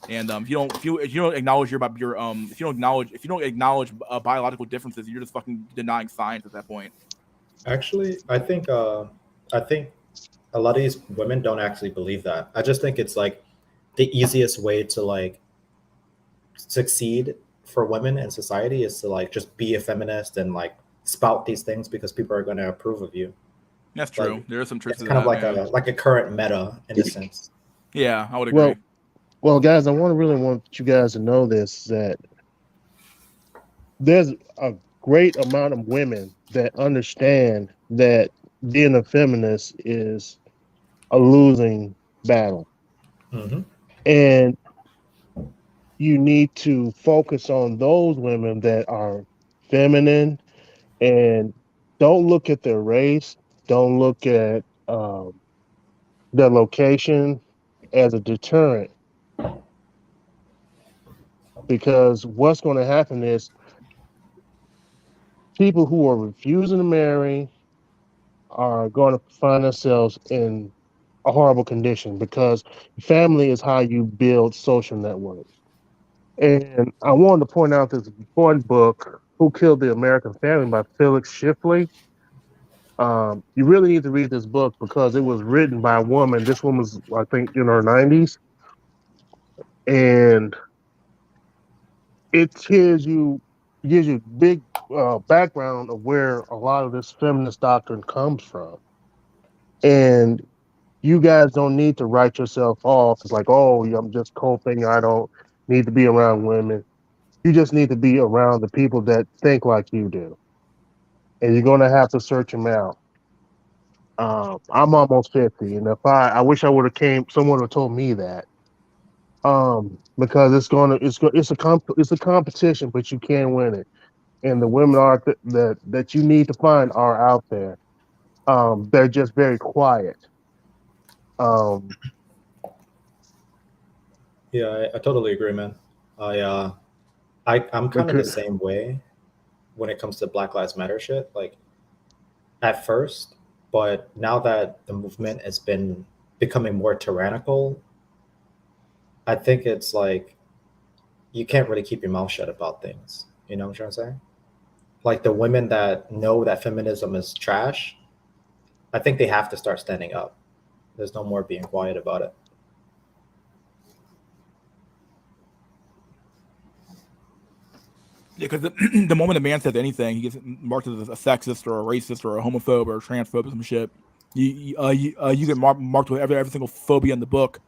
And if you don't acknowledge if you don't acknowledge biological differences, you're just fucking denying science at that point. Actually, I think a lot of these women don't actually believe that. I just think it's like the easiest way to like succeed for women in society is to like just be a feminist and like spout these things because people are going to approve of you. That's true. Like There is some truth it's to kind of that. like a current meta in a sense. Yeah, I would agree. Well, guys, I really want you guys to know this, that there's a great amount of women that understand that being a feminist is a losing battle. Hmm. And you need to focus on those women that are feminine, and don't look at their race, don't look at their location as a deterrent, because what's going to happen is people who are refusing to marry are going to find themselves in a horrible condition, because family is how you build social networks. And I wanted to point out this one book, Who Killed the American Family by Felix Shifley. You really need to read this book because it was written by a woman. This woman's, I think, in her 90s. And it gives you big background of where a lot of this feminist doctrine comes from. And you guys don't need to write yourself off. It's like, oh, I'm just coping. I don't need to be around women. You just need to be around the people that think like you do. And you're going to have to search them out. I'm almost 50. And if I wish I would have someone would have told me that. Because it's a competition, but you can win it. And the women that you need to find are out there. They're just very quiet. Um, Yeah, I totally agree, man. I'm kind of the because, same way when it comes to Black Lives Matter shit. Like at first, but now that the movement has been becoming more tyrannical, I think it's like you can't really keep your mouth shut about things. You know what I'm trying to say? Like the women that know that feminism is trash, I think they have to start standing up. There's no more being quiet about it. Yeah, because the moment a man says anything, he gets marked as a sexist or a racist or a homophobe or a transphobe or some shit. You get marked with every single phobia in the book.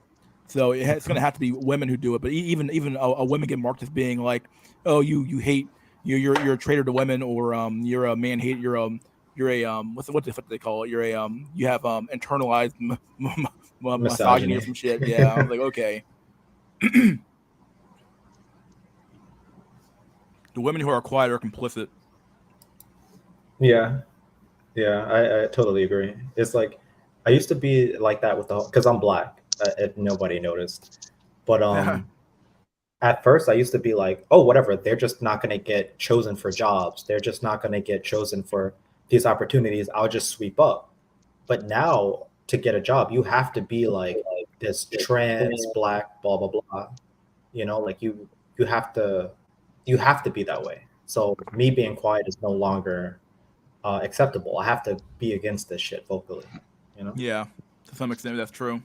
So it's going to have to be women who do it. But even a women get marked as being like, oh, you hate you're a traitor to women, or you're a man hate you're a what's the fuck they call it? You're a you have internalized misogyny or some shit. Yeah, I was like, okay. The women who are quiet are complicit. Yeah, yeah, I totally agree. It's like I used to be like that with the because I'm black. If nobody noticed, but at first I used to be like, oh, whatever. They're just not going to get chosen for jobs. They're just not going to get chosen for these opportunities. I'll just sweep up. But now to get a job, you have to be like this trans black blah blah blah. You know, like you have to be that way. So me being quiet is no longer acceptable. I have to be against this shit vocally. You know? Yeah, to some extent that's true.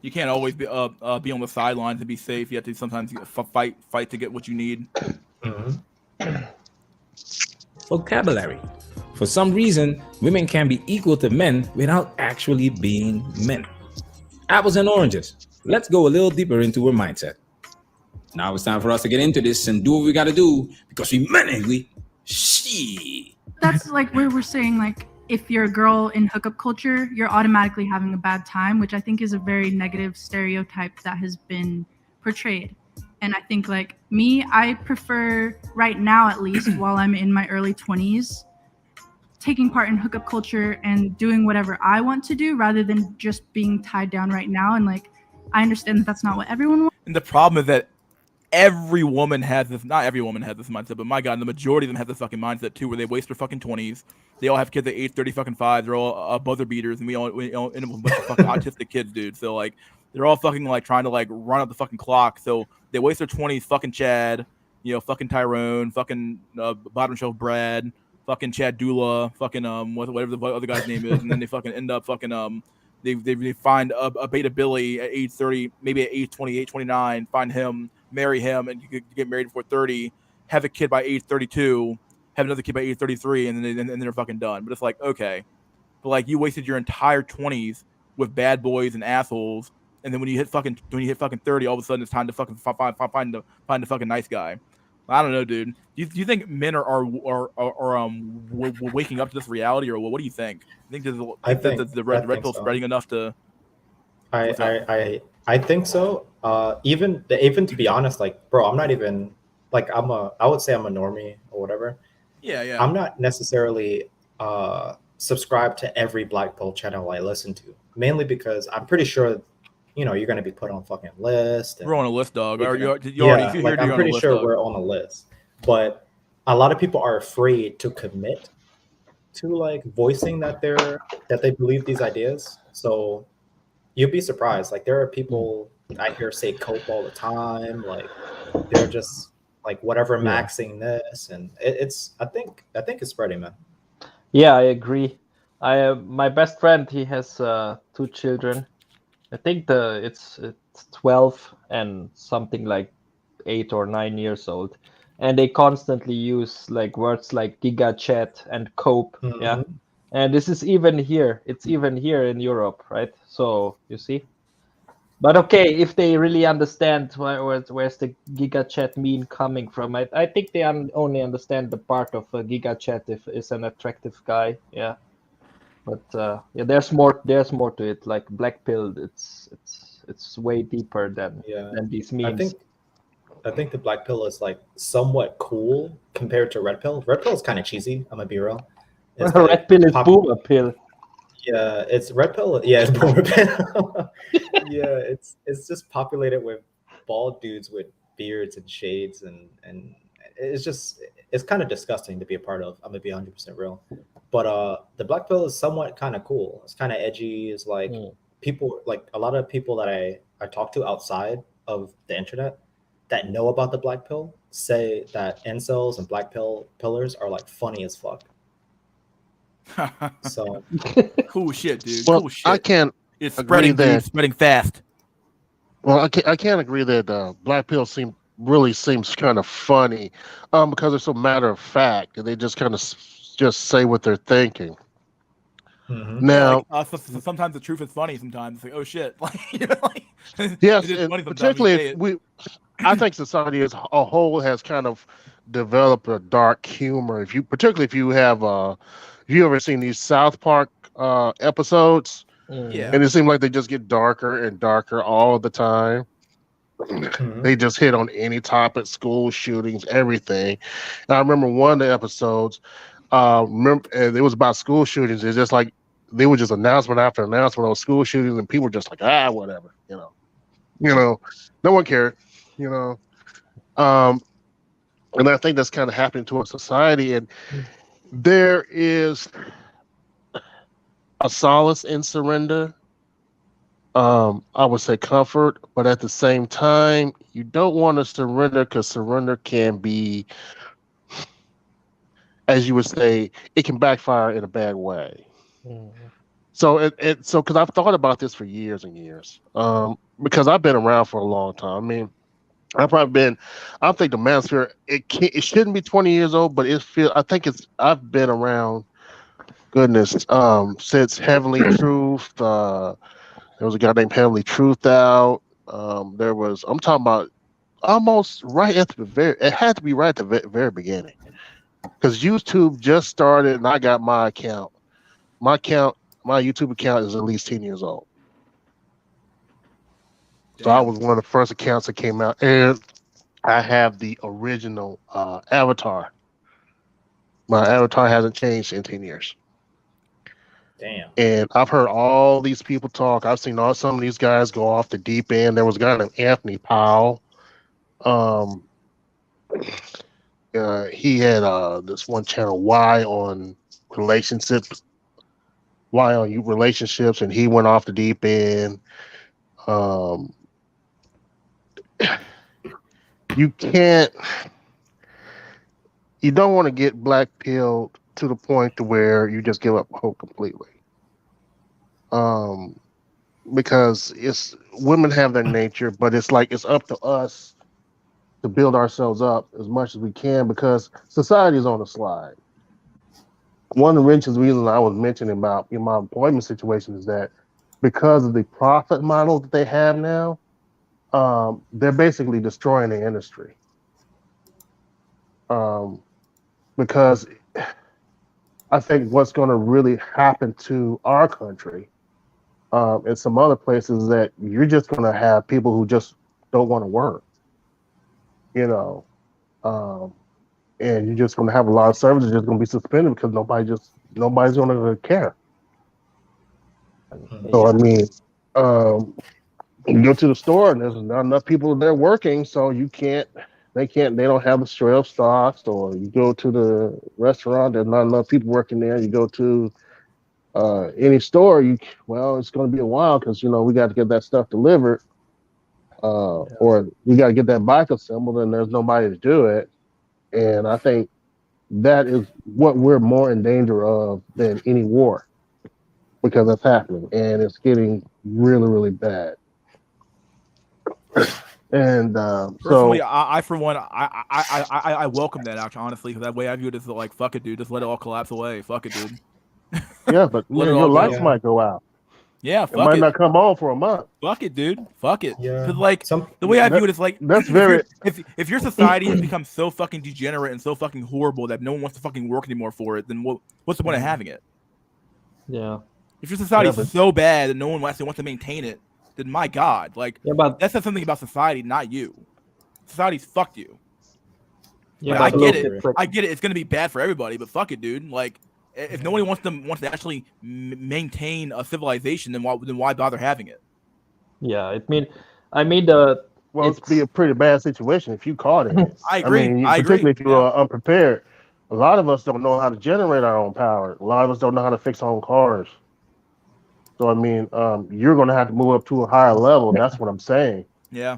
You can't always be on the sidelines to be safe. You have to sometimes fight to get what you need. Mm-hmm. Vocabulary. For some reason, women can be equal to men without actually being men. Apples and oranges. Let's go a little deeper into her mindset. Now it's time for us to get into this and do what we gotta do because we men ain't we? Shit. That's like where we're saying, like, if you're a girl in hookup culture, you're automatically having a bad time, which I think is a very negative stereotype that has been portrayed. And I think, like, me, I prefer right now, at least while I'm in my early 20s, taking part in hookup culture and doing whatever I want to do rather than just being tied down right now. And like, I understand that that's not what everyone wants. And the problem is that every woman has this. Not every woman has this mindset, but my god, the majority of them have this fucking mindset too, where they waste their fucking 20s. They all have kids at age 30 fucking 5. They're all buzzer beaters, and we all end up with a bunch of fucking autistic kids, dude. So like, they're all fucking like trying to like run up the fucking clock. So they waste their 20s, fucking Chad, fucking Tyrone, fucking bottom shelf Brad, fucking Chad Dula, fucking whatever the other guy's name is, and then they fucking end up fucking they find a beta Billy at age 30, maybe at age 28, 29, find him, marry him, and you get married before 30, have a kid by age 32, have another kid by age 33, and then they're fucking done. But it's like, okay, but like you wasted your entire 20s with bad boys and assholes, and then when you hit fucking 30, all of a sudden it's time to fucking find the fucking nice guy. I don't know, dude. Do you think men are waking up to this reality, or what do you think? I think the red pill spreading enough to. I think so. Even to be honest, like, bro, I'm not even like I would say I'm a normie or whatever. Yeah. I'm not necessarily subscribed to every black pill channel I listen to, mainly because I'm pretty sure, you know, you're going to be put on fucking list. We're on a list, dog. I'm pretty sure we're on a list, but a lot of people are afraid to commit to like voicing that they believe these ideas. So you'd be surprised. Like there are people I hear say cope all the time. Like they're just like whatever maxing this, and it's I think it's spreading, man. Yeah, I agree. My best friend, he has 2 children. I think it's 12 and something like 8 or 9 years old, and they constantly use like words like giga chat and cope. Yeah, and this is even here. It's even here in Europe, right? So you see. But okay, if they really understand where's the giga chat meme coming from, I think they only understand the part of giga chat if it's an attractive guy. Yeah. But yeah, there's more to it. Like black pill, it's way deeper than these memes. I think the black pill is like somewhat cool compared to red pill. Red pill is kind of cheesy. I'm gonna be real. Red pill is boomer pill. Yeah, it's red pill. Yeah, it's boomer pill. Yeah, it's just populated with bald dudes with beards and shades, and it's kind of disgusting to be a part of. I'm gonna be 100% real. But the black pill is somewhat kind of cool. It's kind of edgy. It's like people, like a lot of people that I talk to outside of the internet that know about the black pill say that incels and black pillars are like funny as fuck. So cool shit, dude. Well, cool shit. I can't. It's spreading, dude. Spreading fast. Well, I can't agree that black pill seems kind of funny, because they're so matter of fact, and they just kind of just say what they're thinking. Now, yeah, like, sometimes the truth is funny. Sometimes it's like, oh shit, like, you know, like yes, and particularly I think society as a whole has kind of developed a dark humor. Particularly if you have you ever seen these South Park episodes? Yeah. And it seems like they just get darker and darker all the time. They just hit on any topic, school shootings, everything. And I remember one of the episodes, it was about school shootings. It's just like they were just announcement after announcement on school shootings, and people were just like, whatever, you know, no one cared, you know. And I think that's kind of happening to our society, and there is a solace in surrender. I would say comfort, but at the same time, you don't want to surrender because surrender can be, as you would say, it can backfire in a bad way. So because I've thought about this for years and years, because I've been around for a long time. I mean, I think the manosphere, it shouldn't be 20 years old, but I've been around, goodness, since Heavenly Truth. There was a guy named Heavenly Truth out. I'm talking about almost right at it had to be right at the very beginning. Because YouTube just started and I got my account. My YouTube account is at least 10 years old. So I was one of the first accounts that came out, and I have the original avatar. My avatar hasn't changed in 10 years. Damn. And I've heard all these people talk. I've seen some of these guys go off the deep end. There was a guy named Anthony Powell. He had this one channel, Y on relationships, and he went off the deep end. You don't want to get black pilled to the point to where you just give up hope completely. Because it's women have their nature, but it's like it's up to us to build ourselves up as much as we can because society is on a slide. One of the richest reasons I was mentioning about my employment situation is that because of the profit model that they have now, they're basically destroying the industry. Because I think what's going to really happen to our country and some other places is that you're just going to have people who just don't want to work, you know, and you're just going to have a lot of services just going to be suspended because nobody's going to care. So I mean, you go to the store and there's not enough people there working, so they don't have the straight up stocks. Or you go to the restaurant, there's not enough people working there. You go to any store, it's going to be a while because we got to get that stuff delivered, or we got to get that bike assembled, and there's nobody to do it. And I think that is what we're more in danger of than any war, because it's happening and it's getting really, really bad. And personally, I for one, I welcome that action, honestly, because that way I view it as like, fuck it, dude, just let it all collapse away. Fuck it, dude. Yeah, but your lights might go out. Yeah, fuck it might not come on for a month. Fuck it, dude. Fuck it. Yeah. Because like the way I view it is like that's very. If your society has become so fucking degenerate and so fucking horrible that no one wants to fucking work anymore for it, then what's the point of having it? Yeah. If your society is so bad that no one actually wants to maintain it, then my God, like that says something about society, not you. Society's fucked you. Yeah, like, I get it. I get it. It's gonna be bad for everybody, but fuck it, dude. Like, if nobody wants to actually maintain a civilization, then why bother having it? Yeah, I mean it'd be a pretty bad situation if you caught it. I agree. Particularly if you are unprepared. A lot of us don't know how to generate our own power. A lot of us don't know how to fix our own cars. So I mean, you're going to have to move up to a higher level. That's what I'm saying. Yeah.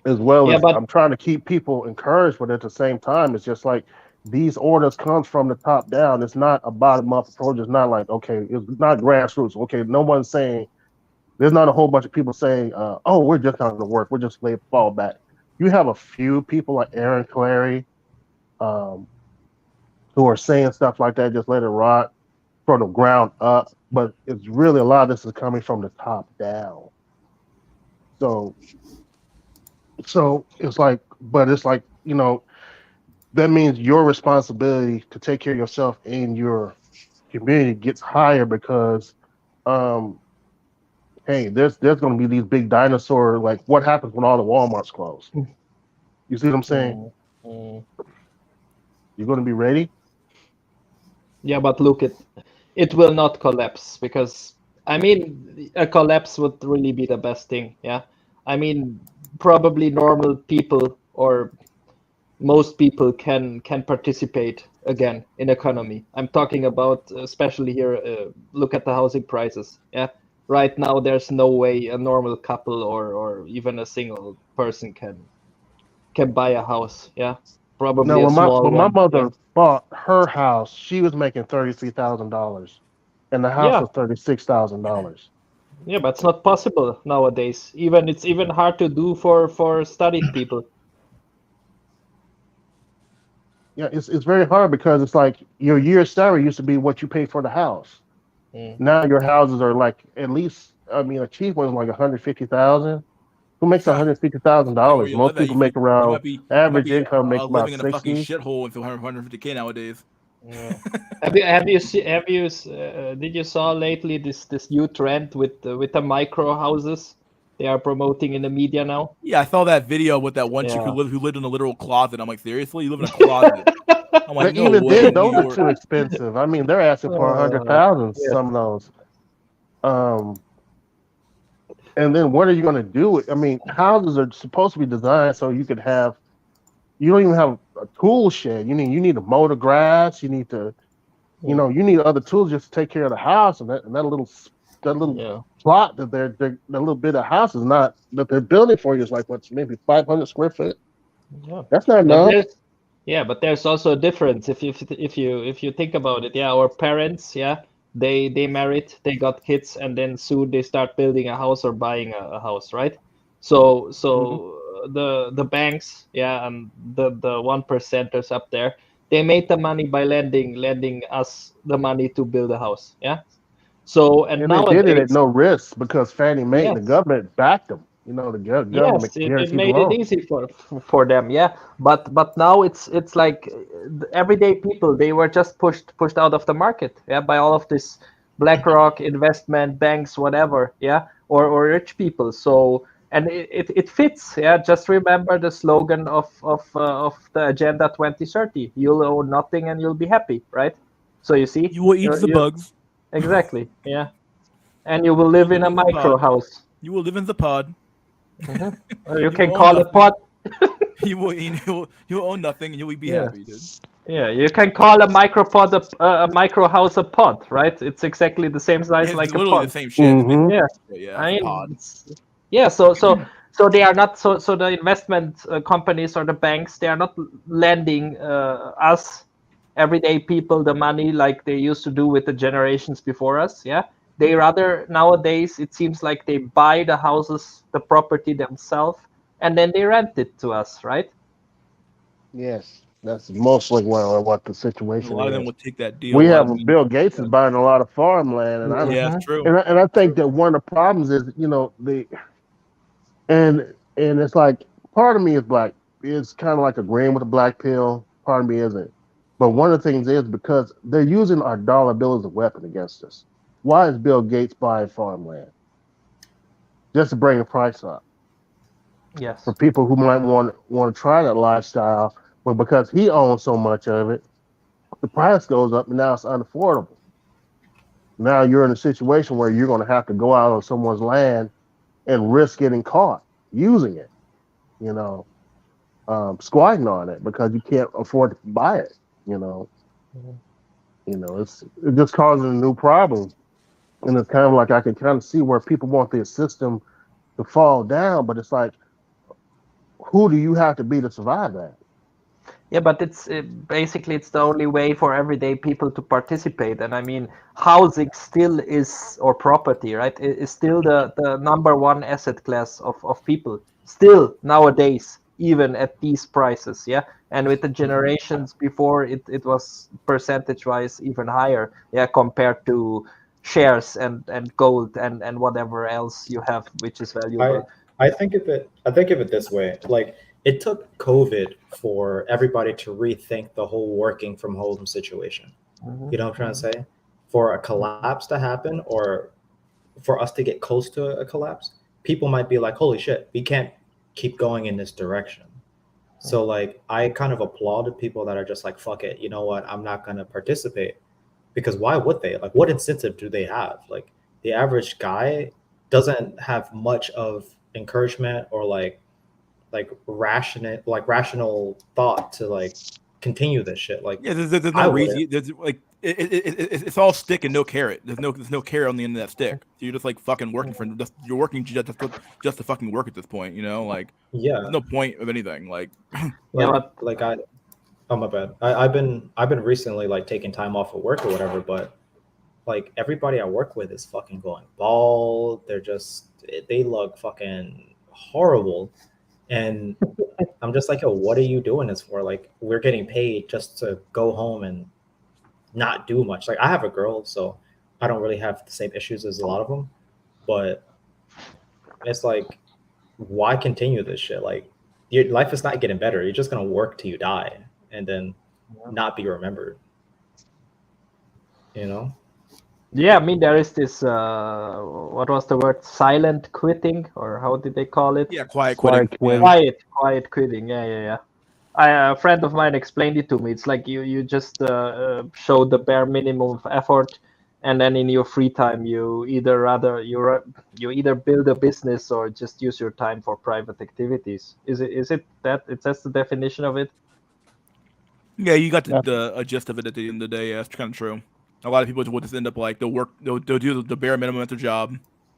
As well as I'm trying to keep people encouraged, but at the same time, it's just like these orders comes from the top down. It's not a bottom-up approach. It's not like, okay, it's not grassroots. Okay, no one's saying, there's not a whole bunch of people saying, oh, we're just not going to work. We're just going to fall back. You have a few people like Aaron Clary who are saying stuff like that, just let it rot from the ground up. But it's really, a lot of this is coming from the top down. So it's like, but it's like, that means your responsibility to take care of yourself and your community gets higher because, hey, there's going to be these big dinosaur, like what happens when all the Walmarts close? You see what I'm saying? You're going to be ready? Yeah, but look, it will not collapse because, I mean, a collapse would really be the best thing. Yeah. I mean, probably normal people or most people can participate again in economy. I'm talking about especially here, look at the housing prices. Yeah. Right now, there's no way a normal couple or even a single person can buy a house. Yeah. Probably no, a small when my mother yeah. bought her house, she was making $33,000 and the house was $36,000. Yeah, but it's not possible nowadays. It's even hard to do for studied people. Yeah, it's very hard because it's like your year's salary used to be what you pay for the house. Now your houses are like, at least, I mean, a cheap one is like $150,000. Who makes $150,000? Most people make around average income make about living in a fucking 60. shithole with $150K nowadays. Yeah. Did you saw lately this new trend with the micro houses they are promoting in the media now? Yeah, I saw that video with that one chick who lived in a literal closet. I'm like, seriously, you live in a closet? I'm like, But even then, those are too expensive. I mean, they're asking for $100,000. Some of those. And then what are you going to do with? I mean, houses are supposed to be designed so you could have. You don't even have a tool shed. You need to mow the grass. You need to, you need other tools just to take care of the house. And that little plot that that little bit of house is not that they're building for you is like what's maybe 500 square feet. Yeah, that's not enough. Yeah, but there's also a difference if you think about it. Yeah, our parents, yeah, they married, they got kids, and then soon they start building a house or buying a house, right? So the banks, yeah, and the 1%ers up there, they made the money by lending us the money to build a house, yeah. So and And they did it at nowadays, no risk because Fannie Mae, the yes. government backed them. You know, the government Yes, it guaranteed the made it loan. easy for them, yeah. But now it's like the everyday people, they were just pushed out of the market, yeah, by all of this BlackRock investment banks, whatever, yeah, or rich people. So and it fits, yeah. Just remember the slogan of the Agenda 2030: You'll own nothing and you'll be happy, right? So you see, You will eat the you bugs. exactly, yeah, and you will You live will in live a in the micro pod. house. You will live in the pod. Or you You will can own call a nothing. pot. You will own nothing, and you will be Yeah. happy, dude. Yeah, you can call a micropod a micro house a pod, right? It's exactly the same Yeah, size it's like a literally the pod. same shit. It's Hmm. basically, Yeah, yeah, I it's a mean, pod. yeah. So they are not so the investment companies or the banks, they are not lending us everyday people the money like they used to do with the generations before us. Yeah, they rather nowadays it seems like they buy the houses, the property themselves, and then they rent it to us, right? Yes, that's mostly what the A situation lot of them is. will take that deal. We A lot of have them, Bill Gates is buying a lot of farmland, and I'm yeah, it's Mm-hmm. true. and I think that one of the problems is, you know, and it's like part of me is black. It's kind of like agreeing with the black pill. Part of me isn't. But one of the things is because they're using our dollar bill as a weapon against us. Why is Bill Gates buying farmland? Just to bring the price up for Yes. people who might want to try that lifestyle, but because he owns so much of it, the price goes up and now it's unaffordable. Now you're in a situation where you're going to have to go out on someone's land and risk getting caught using it, you know, squatting on it because you can't afford to buy it. You know, Mhm. it just causes a new problem, and it's kind of like I can kind of see where people want the system to fall down, but it's like, who do you have to be to survive that? Yeah, but it's basically it's the only way for everyday people to participate. And I mean, housing still is, or property, right, is still the number one asset class of people. Still nowadays, even at these prices, yeah. And with the generations before, it was percentage wise even higher, yeah, compared to shares and gold and whatever else you have, which is I valuable. I think of it this way. Like it took COVID for everybody to rethink the whole working from home situation. Mhm, You know what I'm trying to mhm, say? For a collapse to happen or for us to get close to a collapse, people might be like, "Holy shit, we can't keep going in this direction." So mhm. like I kind of applauded people that are just like, "Fuck it, you know what? I'm not going to participate." Because why would they? Like what incentive do they have? Like the average guy doesn't have much of encouragement or rational thought to like continue this shit. Like Yeah, there's no I wouldn't. reason. There's like it's all stick and no carrot. There's no carrot on the end of that stick. So you're just like fucking working for you're working just to fucking work at this point. You know, like there's Yeah. no point of anything. Like Yeah, Like but like I oh my bad. I've been recently like taking time off of work or whatever, but like everybody I work with is fucking going bald. They look fucking horrible. And I'm just like, yo, what are you doing this for? Like we're getting paid just to go home and not do much. Like I have a girl, so I don't really have the same issues as a lot of them. But it's like, why continue this shit? Like your life is not getting better. You're just gonna work till you die and then not be remembered. You know? yeah, I mean there is this what was the word? Silent quitting, or how did they call it? yeah, quiet quitting. Quiet Yeah, quitting. Quiet quitting. Yeah, yeah, yeah. A friend of mine explained it to me. It's like you just show the bare minimum of effort, and then in your free time you you either build a business or just use your time for private activities. Is it that that's the definition of it? yeah, you got That's a gist of it at the end of the day. Yeah, that's kind of true. A lot of people will just end up like they'll do the bare minimum at their job,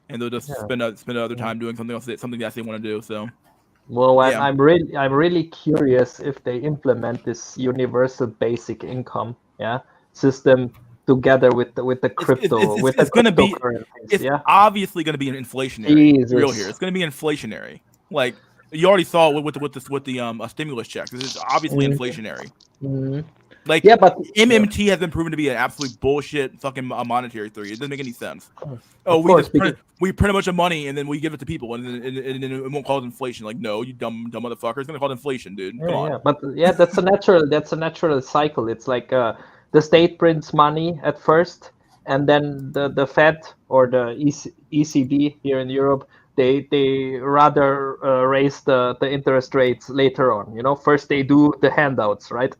and they'll just Yeah. spend other Yeah. time doing something else, something that they want to do. So Well, Yeah. I'm really curious if they implement this universal basic income, system together with the crypto It's gonna be cryptocurrencies. it's Yeah. obviously gonna be an inflationary. Be real here. Jesus. It's gonna be inflationary. Like you already saw with the stimulus checks. It's obviously inflationary. Mhm. Like Yeah, but MMT has been proven to be an absolute bullshit fucking monetary theory. It doesn't make any sense. Oh, of course, because we print a bunch of money and then we give it to people and then it won't call it inflation. Like no, you dumb motherfucker. It's gonna call it inflation, dude. Come on. but that's a natural cycle. It's like the state prints money at first, and then the Fed or the ECB here in Europe, they rather raise the interest rates later on. First they do the handouts, right?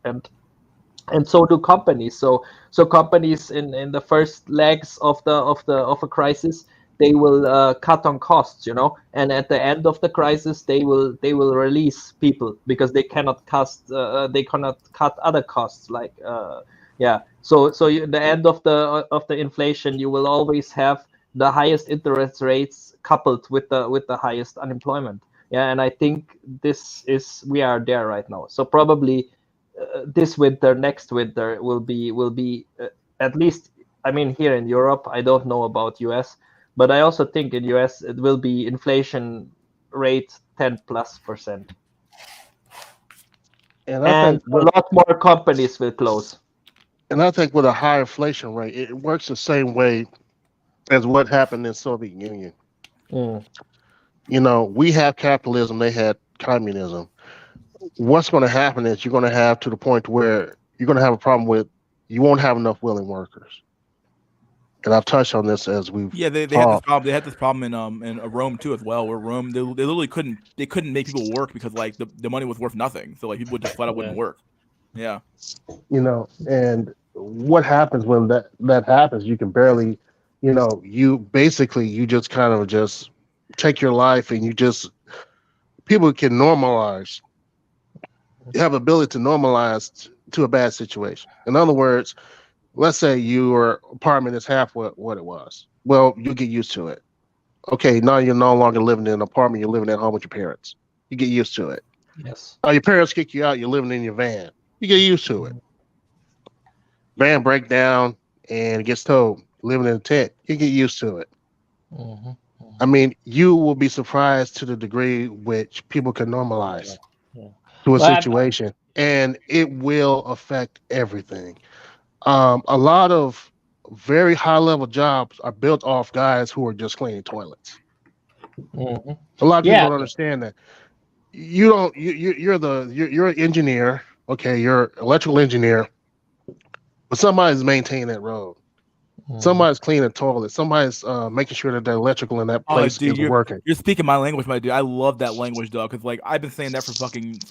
And so do companies. So companies in the first legs of a crisis, they will cut on costs, and at the end of the crisis, they will release people because they cannot cut other costs like yeah. So the end of the inflation, you will always have the highest interest rates coupled with the highest unemployment. Yeah, and I think we are there right now. So probably this winter, next winter will be at least. I mean, here in Europe, I don't know about US, but I also think in US it will be inflation rate 10+%, And I and think a lot more companies will close. with a high inflation rate, it works the same way as what happened in Soviet Union. Mm. We have capitalism, they had communism. What's going to happen is you're going to have to the point where you're going to have a problem with you won't have enough willing workers. And I've touched on this as we've they had this talked. problem. They had this problem in Rome too as well, where Rome they literally couldn't make people work because like the money was worth nothing. So like people just flat out wouldn't work. Yeah. And what happens when that happens? You can barely, you just kind of just take your life and people can normalize. You have ability to normalize to a bad situation. In other words, let's say your apartment is half what it was. Well, you get used to it. Okay, now you're no longer living in an apartment. You're living at home with your parents. You get used to it. Yes. Your parents kick you out. You're living in your van. You get used to it. Van break down and it gets towed. Living in a tent. You get used to it. Mm-hmm. I mean, you will be surprised to the degree which people can normalize to a situation, and it will affect everything. A lot of very high level jobs are built off guys who are just cleaning toilets. Mm-hmm. A lot of people don't understand that. You don't. You're an engineer. Okay, you're an electrical engineer, but somebody's maintaining that road. Somebody's cleaning toilets. Somebody's making sure that the electrical in that place is working. You're speaking my language, my dude. I love that language, dog. Because like I've been saying that for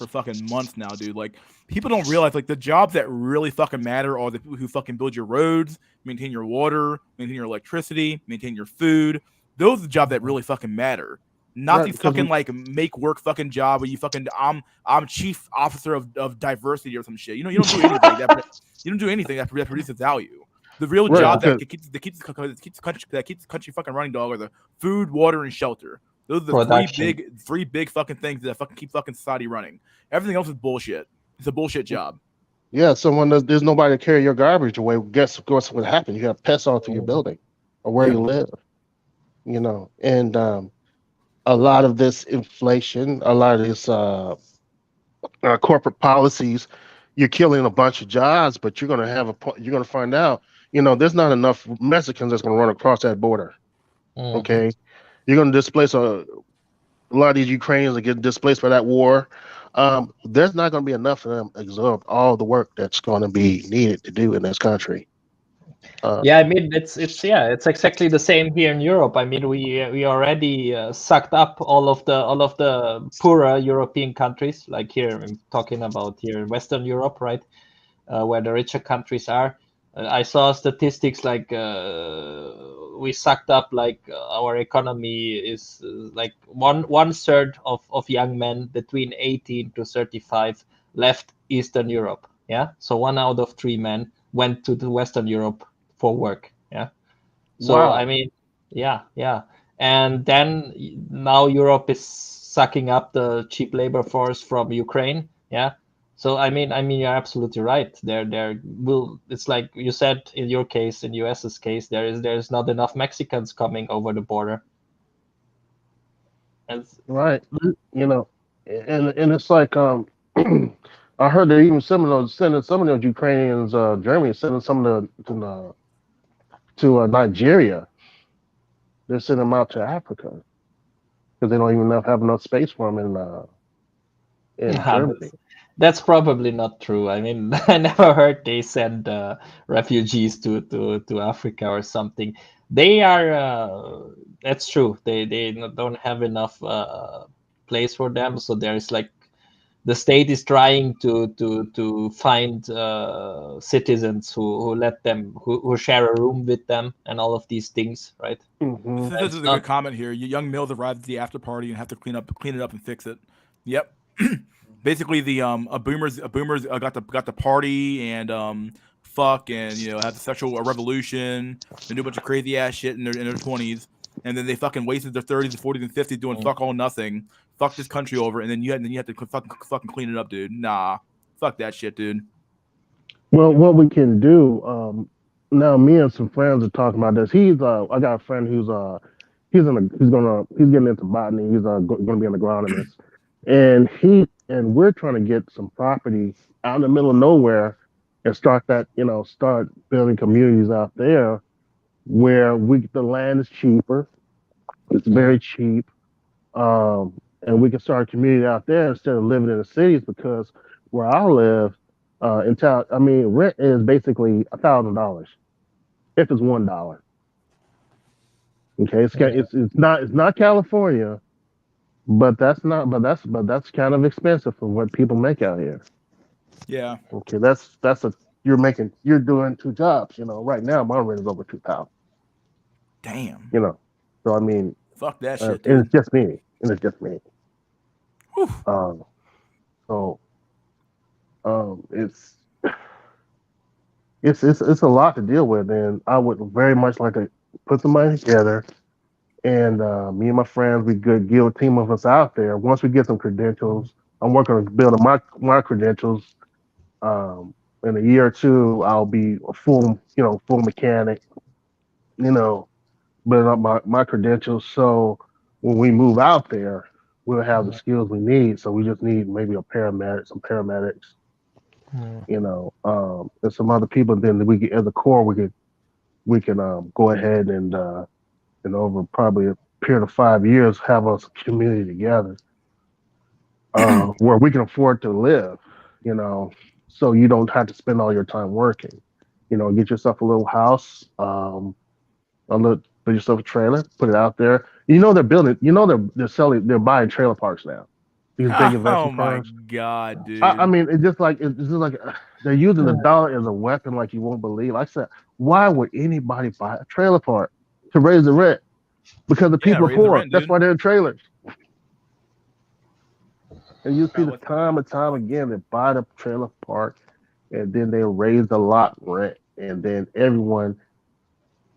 fucking months now, dude. Like people don't realize like the jobs that really fucking matter are the people who fucking build your roads, maintain your water, maintain your electricity, maintain your food. Those are the jobs that really fucking matter. Not these fucking like make work fucking job where you fucking I'm chief officer of diversity or some shit. You don't do anything you don't do anything that produces value. The real job that keeps the country fucking running, dog, are the food, water, and shelter. Those are the three big fucking things that fucking keep fucking society running. Everything else is bullshit. It's a bullshit job. Yeah, so when there's nobody to carry your garbage away, guess what happens? You got pests all through your building or where you live. And a lot of this inflation, a lot of this corporate policies, you're killing a bunch of jobs, but you're gonna find out. There's not enough Mexicans that's going to run across that border. Okay, you're going to displace a lot of these Ukrainians that get displaced by that war. There's not going to be enough of them to absorb all the work that's going to be needed to do in this country. I mean it's exactly the same here in Europe. I mean we already sucked up all of the poorer European countries. Like here, I'm talking about here in Western Europe, right, where the richer countries are. I saw statistics like we sucked up like our economy is like one third of young men between 18 to 35 left Eastern Europe. Yeah, so 1 out of 3 men went to the Western Europe for work. Yeah, so I mean, yeah, and then now Europe is sucking up the cheap labor force from Ukraine. Yeah. So I mean, you're absolutely right. There will. It's like you said in your case, in US's case, there's not enough Mexicans coming over the border. And Right. You know, and it's like I heard they're even sending some of those Ukrainians, Germany sending some of the to Nigeria. They're sending them out to Africa because they don't even have enough space for them in yeah, Germany. that's probably not true. I mean, I never heard they send refugees to Africa or something. They are. That's true. They don't have enough place for them. So there's like the state is trying to find citizens who let them who share a room with them and all of these things, right? Mm-hmm. This It's is a not. good comment here. Young males arrive at the after party and have to clean it up and fix it. Yep. Basically, the a boomers got the party and fuck and had the sexual revolution and do a bunch of crazy ass shit in their 20s, and then they fucking wasted their 30s and 40s and 50s doing fuck all nothing, fuck this country over, and then you have to fucking clean it up, dude. Nah, fuck that shit, dude. Well, what we can do now, me and some friends are talking about this. I got a friend who's he's getting into botany. He's going to be an agronomist, and we're trying to get some property out in the middle of nowhere and start building communities out there where the land is cheaper. It's very cheap, and we can start a community out there instead of living in the cities because where I live in town, I mean, rent is basically $1,000 if it's $1. Okay, it's not California, but that's kind of expensive for what people make out here. Yeah. Okay, you're doing two jobs. Right now my rent is over 2,000. Damn. So I mean, Fuck that shit, and dude. it's just me. Whew. So it's a lot to deal with, and I would very much like to put some money together. And me and my friends, we could get a team of us out there. Once we get some credentials, I'm working on building my credentials. In a year or two, I'll be a full mechanic. Building up my credentials. So when we move out there, we'll have the skills we need. So we just need maybe some paramedics, and some other people. Then as a core, we can go ahead and over probably a period of 5 years, have us a community together where we can afford to live, so you don't have to spend all your time working. Get yourself a little house, put yourself a trailer, put it out there. They're building, they're buying trailer parks now. These big Oh investment my firms. god, dude. I mean, it's just like they're using the dollar as a weapon, like you won't believe. Like I said, why would anybody buy a trailer park to raise the rent? Because the people are raise the poor. rent, That's dude. why they're in trailers. And you see Bro, this time and time again, they buy the trailer park and then they raise the lot rent. And then everyone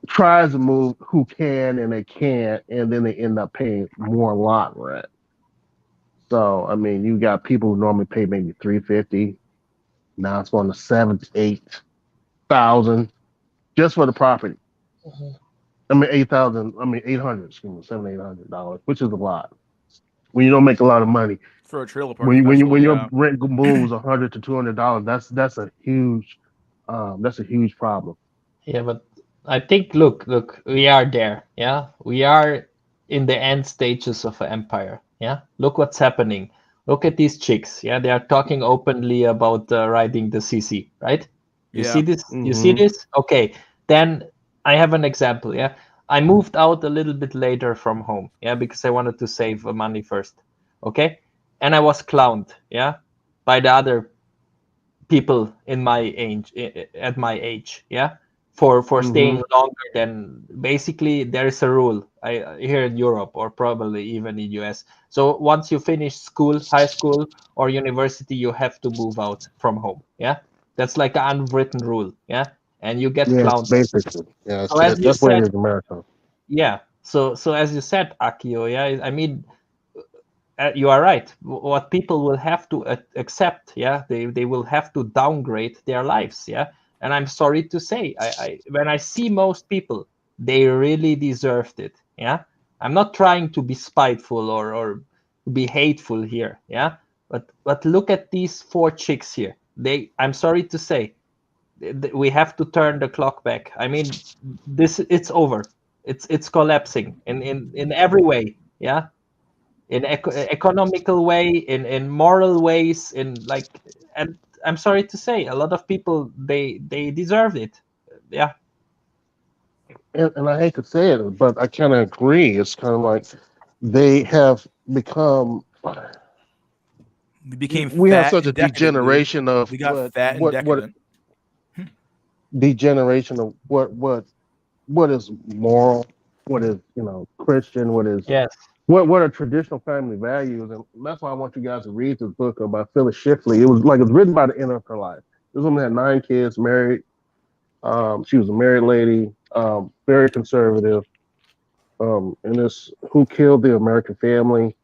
tries to move who can and they can't. And then they end up paying more lot rent. So, I mean, you got people who normally pay maybe $350. Now it's going to 7,000, 8,000 just for the property. I mean, 8,000, I mean, 800, excuse me, $700, $800, which is a lot. When you don't make a lot of money, for a trailer park, when especially, your yeah. rent moves $100 to $200, that's a huge problem. Yeah, but I think look, we are there. Yeah, we are in the end stages of an empire. Yeah, look what's happening. Look at these chicks. Yeah, they are talking openly about riding the CC. Right? You see Yeah. this? You see Mm-hmm. this? Okay. Then I have an example. Yeah, I moved out a little bit later from home. Yeah, because I wanted to save money first. Okay, and I was clowned. Yeah, by the other people in my age at my age. Yeah, for Mm-hmm. staying longer than basically there is a rule here in Europe or probably even in US. So once you finish school, high school or university, you have to move out from home. Yeah, that's like an unwritten rule. Yeah, and you get Yeah, clowned. basically. Yeah, So as you that's what it said, is in America. yeah. So as you said, Akio, yeah, I mean, you are right. What people will have to accept, yeah, they will have to downgrade their lives, yeah. And I'm sorry to say, I when I see most people, they really deserved it, yeah. I'm not trying to be spiteful or be hateful here, yeah. But look at these 4 chicks here. I'm sorry to say, we have to turn the clock back. I mean, it's over. It's collapsing in every way, yeah, in economical way, in moral ways, in like, and I'm sorry to say, a lot of people they deserved it, yeah. And I hate to say it, but I kind of agree. It's kind of like they have become. We became We have fat such a and decadent, dude. degeneration of We got fat and what decadent. degeneration of what is moral, what is Christian, Yes. what are traditional family values, and that's why I want you guys to read this book by Phyllis Schlafly. It was written by the end of her life. This woman had 9 kids, married. She was a married lady, very conservative. And this Who Killed the American Family,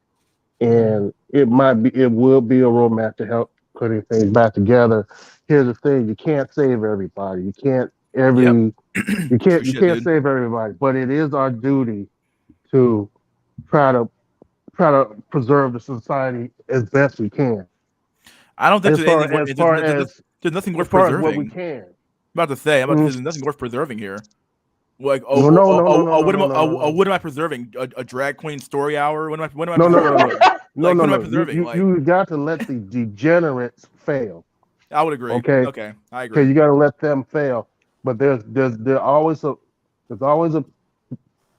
and it will be a roadmap to help putting things back together. Here's the thing: you can't save everybody. Yep. You True can't shit, dude. save everybody, but it is our duty to try to preserve the society as best we can. I don't think As there's far anything. as far as There's nothing as worth far as what we preserving. can. I'm about to say. Mm. There's nothing worth preserving here. Like, No, no, no, no, no, no, what am no, I? no, no, What am I preserving? A drag queen story hour? What am I no, no, no, preserving no, here? no, Like, no, what am I no. preserving? Like, You got to let the degenerates fail. I would agree. Okay, Okay, I okay, agree. you got to let them fail. But there's always a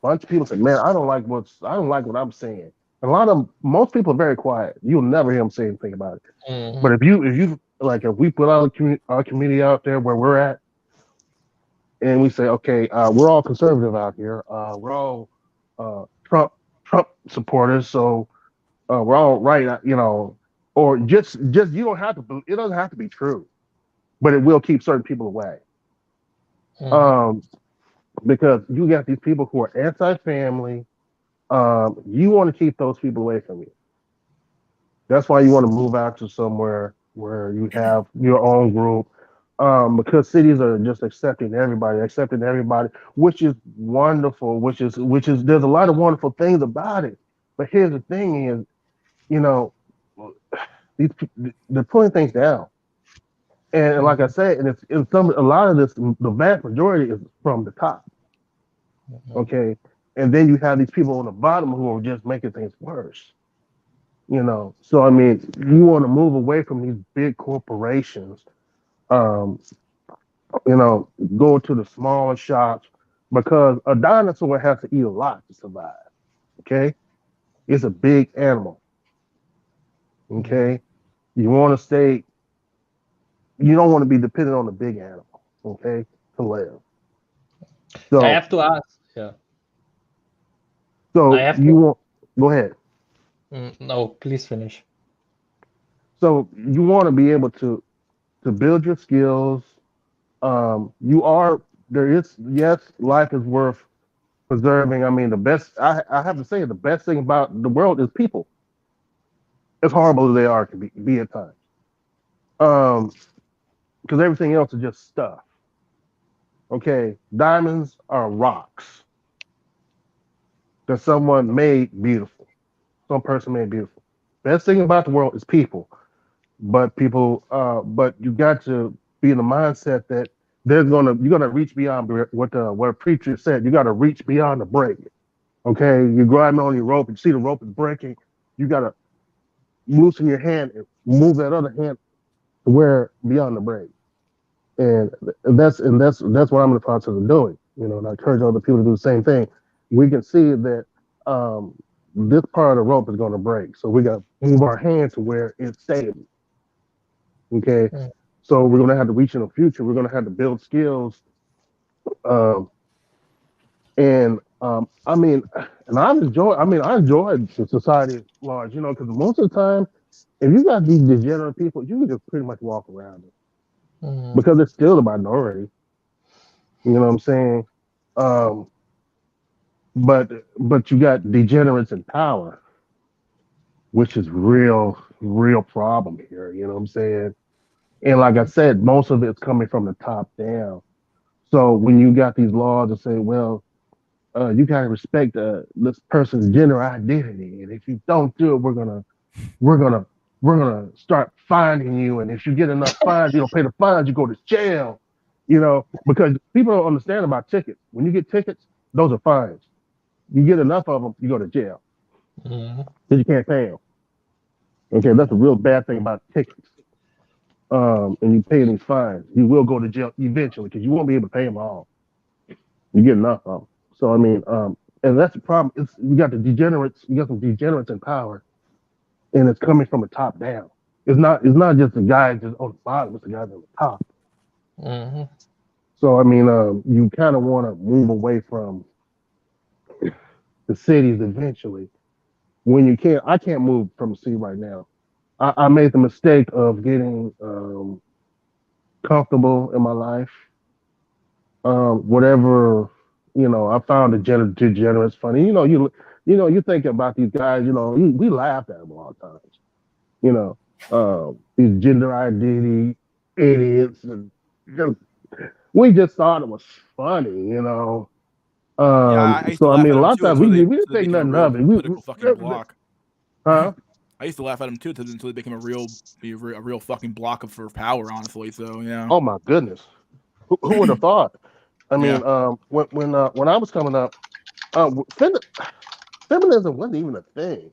bunch of people say, "Man, I don't like what I'm saying." And most people are very quiet. You'll never hear them say anything about it. But if we put our community out there where we're at, and we say, okay, we're all conservative out here. We're all Trump supporters, so we're all right, or just you don't have to. It doesn't have to be true, but it will keep certain people away. Um, because you got these people who are anti-family. You want to keep those people away from you. That's why you want to move out to somewhere where you have your own group. Because cities are just accepting everybody, which is wonderful. Which is there's a lot of wonderful things about it. But here's the thing: is you know they're pulling things down, and like I said, and it's a lot of this. The vast majority is from the top. Okay, and then you have these people on the bottom who are just making things worse. So I mean, you want to move away from these big corporations. Um, go to the smaller shops because a dinosaur has to eat a lot to survive. Okay, it's a big animal. Okay, you want to stay. You don't want to be dependent on the big animal. Okay, to live. I So, have to ask, yeah, I so have you to. want go ahead. No, please finish. So you want to be able to build your skills. You are there is yes, life is worth preserving. I mean, I have to say the best thing about the world is people. As horrible as they are can be at times. Um, because everything else is just stuff. Okay, diamonds are rocks that someone made beautiful. Some person made beautiful. Best thing about the world is people. But you got to be in the mindset that you're gonna reach beyond what a preacher said. You got to reach beyond the break. Okay, you grab on your rope and see the rope is breaking. You got to loosen your hand and move that other hand to where beyond the break. And that's what I'm in the process of doing. And I encourage other people to do the same thing. We can see that um, this part of the rope is going to break, so we got to move our hand to where it's stable. Okay, so we're going to have to reach in the future. We're going to have to build skills, um, and I mean, and I enjoy the society at large. Because most of the time, if you got these degenerate people, you can just pretty much walk around it because it's still the minority. You know what I'm saying? Um, but you got degenerates in power, which is real problem here. You know what I'm saying? And like I said, most of it's coming from the top down. So when you got these laws that say, well, you gotta respect this person's gender identity, and if you don't do it, we're gonna we're gonna start finding you, and if you get enough fines, you don't pay the fines, you go to jail. You know, because people don't understand about tickets. When you get tickets, those are fines. You get enough of them, you go to jail because you can't pay them. Okay, that's a real bad thing about tickets. And you pay these fines, you will go to jail eventually because you won't be able to pay them all. You get enough of them. So I mean, and that's the problem. It's you got the degenerates, you got some degenerates in power, and it's coming from the top down. It's not just the guys just on the bottom, it's the guys on the top. So I mean, you kind of want to move away from the cities eventually. When you can't, I can't move from the city right now. I made the mistake of getting comfortable in my life. Whatever, I found the degenerates funny. You think about these guys. We laughed at them a lot of times. These gender identity idiots, and we just thought it was funny. I used to So I laugh mean, at a them lot of too times until we they didn't think became a nothing real of it. political fucking block. Huh? I used to laugh at them too until they became a real fucking block for power, honestly. So yeah. Oh my goodness, who would have thought? I mean, Yeah. when I was coming up, feminism wasn't even a thing.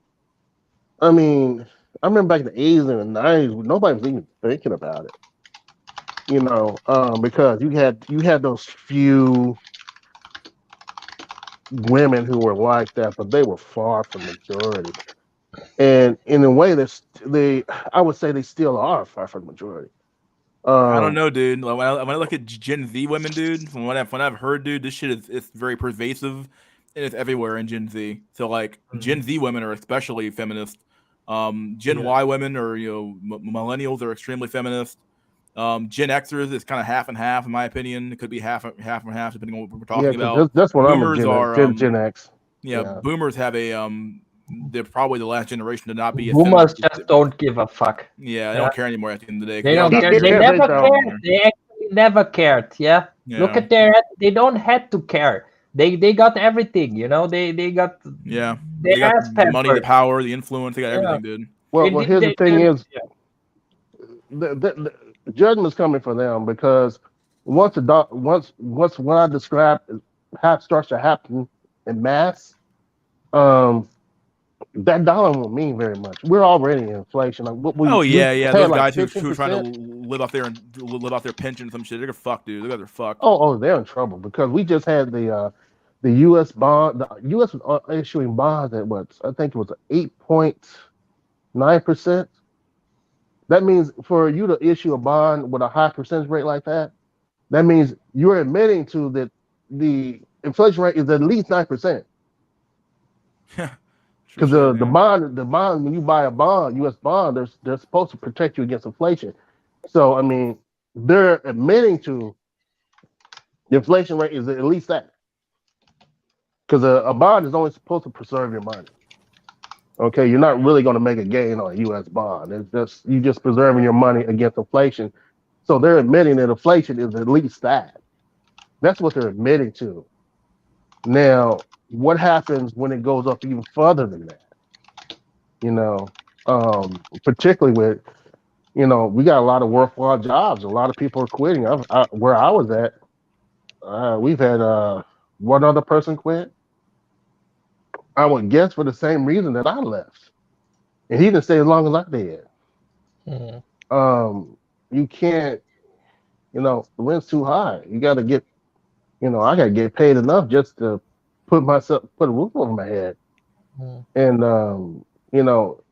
I mean, I remember back in the 80s and the 90s, nobody was even thinking about it. Because you had those few women who were like that, but they were far from majority. And in a way, I would say they still are far from majority. I don't know, dude. Like, when I look at Gen Z women, dude, from what I've heard, dude, this shit is it's very pervasive and it's everywhere in Gen Z. So like Gen Z women are especially feminist. Gen Y women or millennials are extremely feminist. Gen Xers is kind of half and half in my opinion. It could be half and half depending on what we're Yeah, talking because about. that's what I'm a Boomers are Gen X. yeah, boomers have a they're probably the last generation to not be as Boomers feminist. just don't give a fuck. Yeah, they don't care anymore at the end of the day. 'Cause They don't care. They They never don't. cared. They actually never cared. Yeah. Look Yeah. at their. They don't have to care. They got everything. They got. Yeah, Their they got ass the money, the pampered. power, the influence. They got Yeah. everything, dude. Well, here's the thing is, yeah. the judgment's coming for them because once what I described starts to happen in mass, that dollar won't mean very much. We're already in inflation. Like Oh we yeah. had Those like guys who are trying to 15%. live off their pension or some shit, they're fucked, dude. They got their fucked. Oh, they're in trouble because we just had the U.S. bond. The U.S. was issuing bonds at what I think it was 8.9%. That means for you to issue a bond with a high percentage rate like that, that means you're admitting to that the inflation rate is at least 9%. Because the bond, when you buy a bond, U.S. bond, they're supposed to protect you against inflation. So I mean, they're admitting to the inflation rate is at least that. Because a bond is only supposed to preserve your money. Okay, you're not really going to make a gain on a U.S. bond. It's just you just preserving your money against inflation. So they're admitting that inflation is at least that. That's what they're admitting to. Now, what happens when it goes up even further than that? Particularly with, we got a lot of worthwhile jobs. A lot of people are quitting. Where I was at, we've had one other person quit. I would guess for the same reason that I left, and he didn't stay as long as I did. You can't, the rent's too high. You got to get, I got to get paid enough just to put a roof over my head. And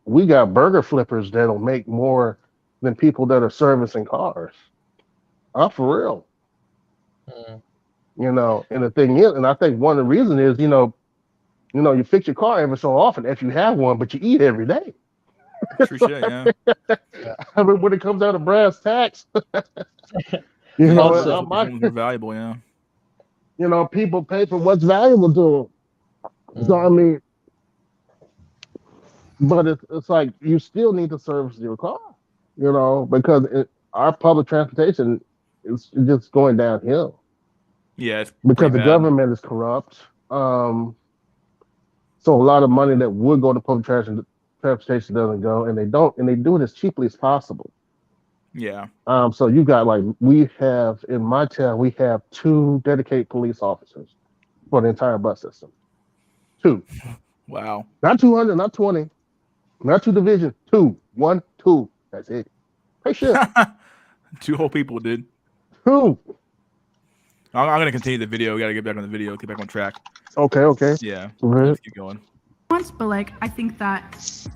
we got burger flippers that'll make more than people that are servicing cars. I'm for real. And the thing is, and I think one of the reasons is, you fix your car every so often if you have one, but you eat every day. True shit, yeah. I mean, when it comes down to brass tacks, Also, more valuable, yeah. People pay for what's valuable to them. So I mean, But it's like you still need to service your car, because our public transportation is just going downhill Yeah, it's because pretty the bad. government is corrupt. So a lot of money that would go to public transportation doesn't go, and they do it as cheaply as possible. Yeah. So you got we have in my town we have 2 dedicated police officers for the entire bus system. 2, Wow. not 200, not 20, not 2 divisions. 2, 1, 2. That's it. Hey, shit. 2 whole people, dude. 2. I'm gonna continue the video. We gotta get back on the video. Get back on track. Okay. Yeah. Right. Let's keep going. But like I think that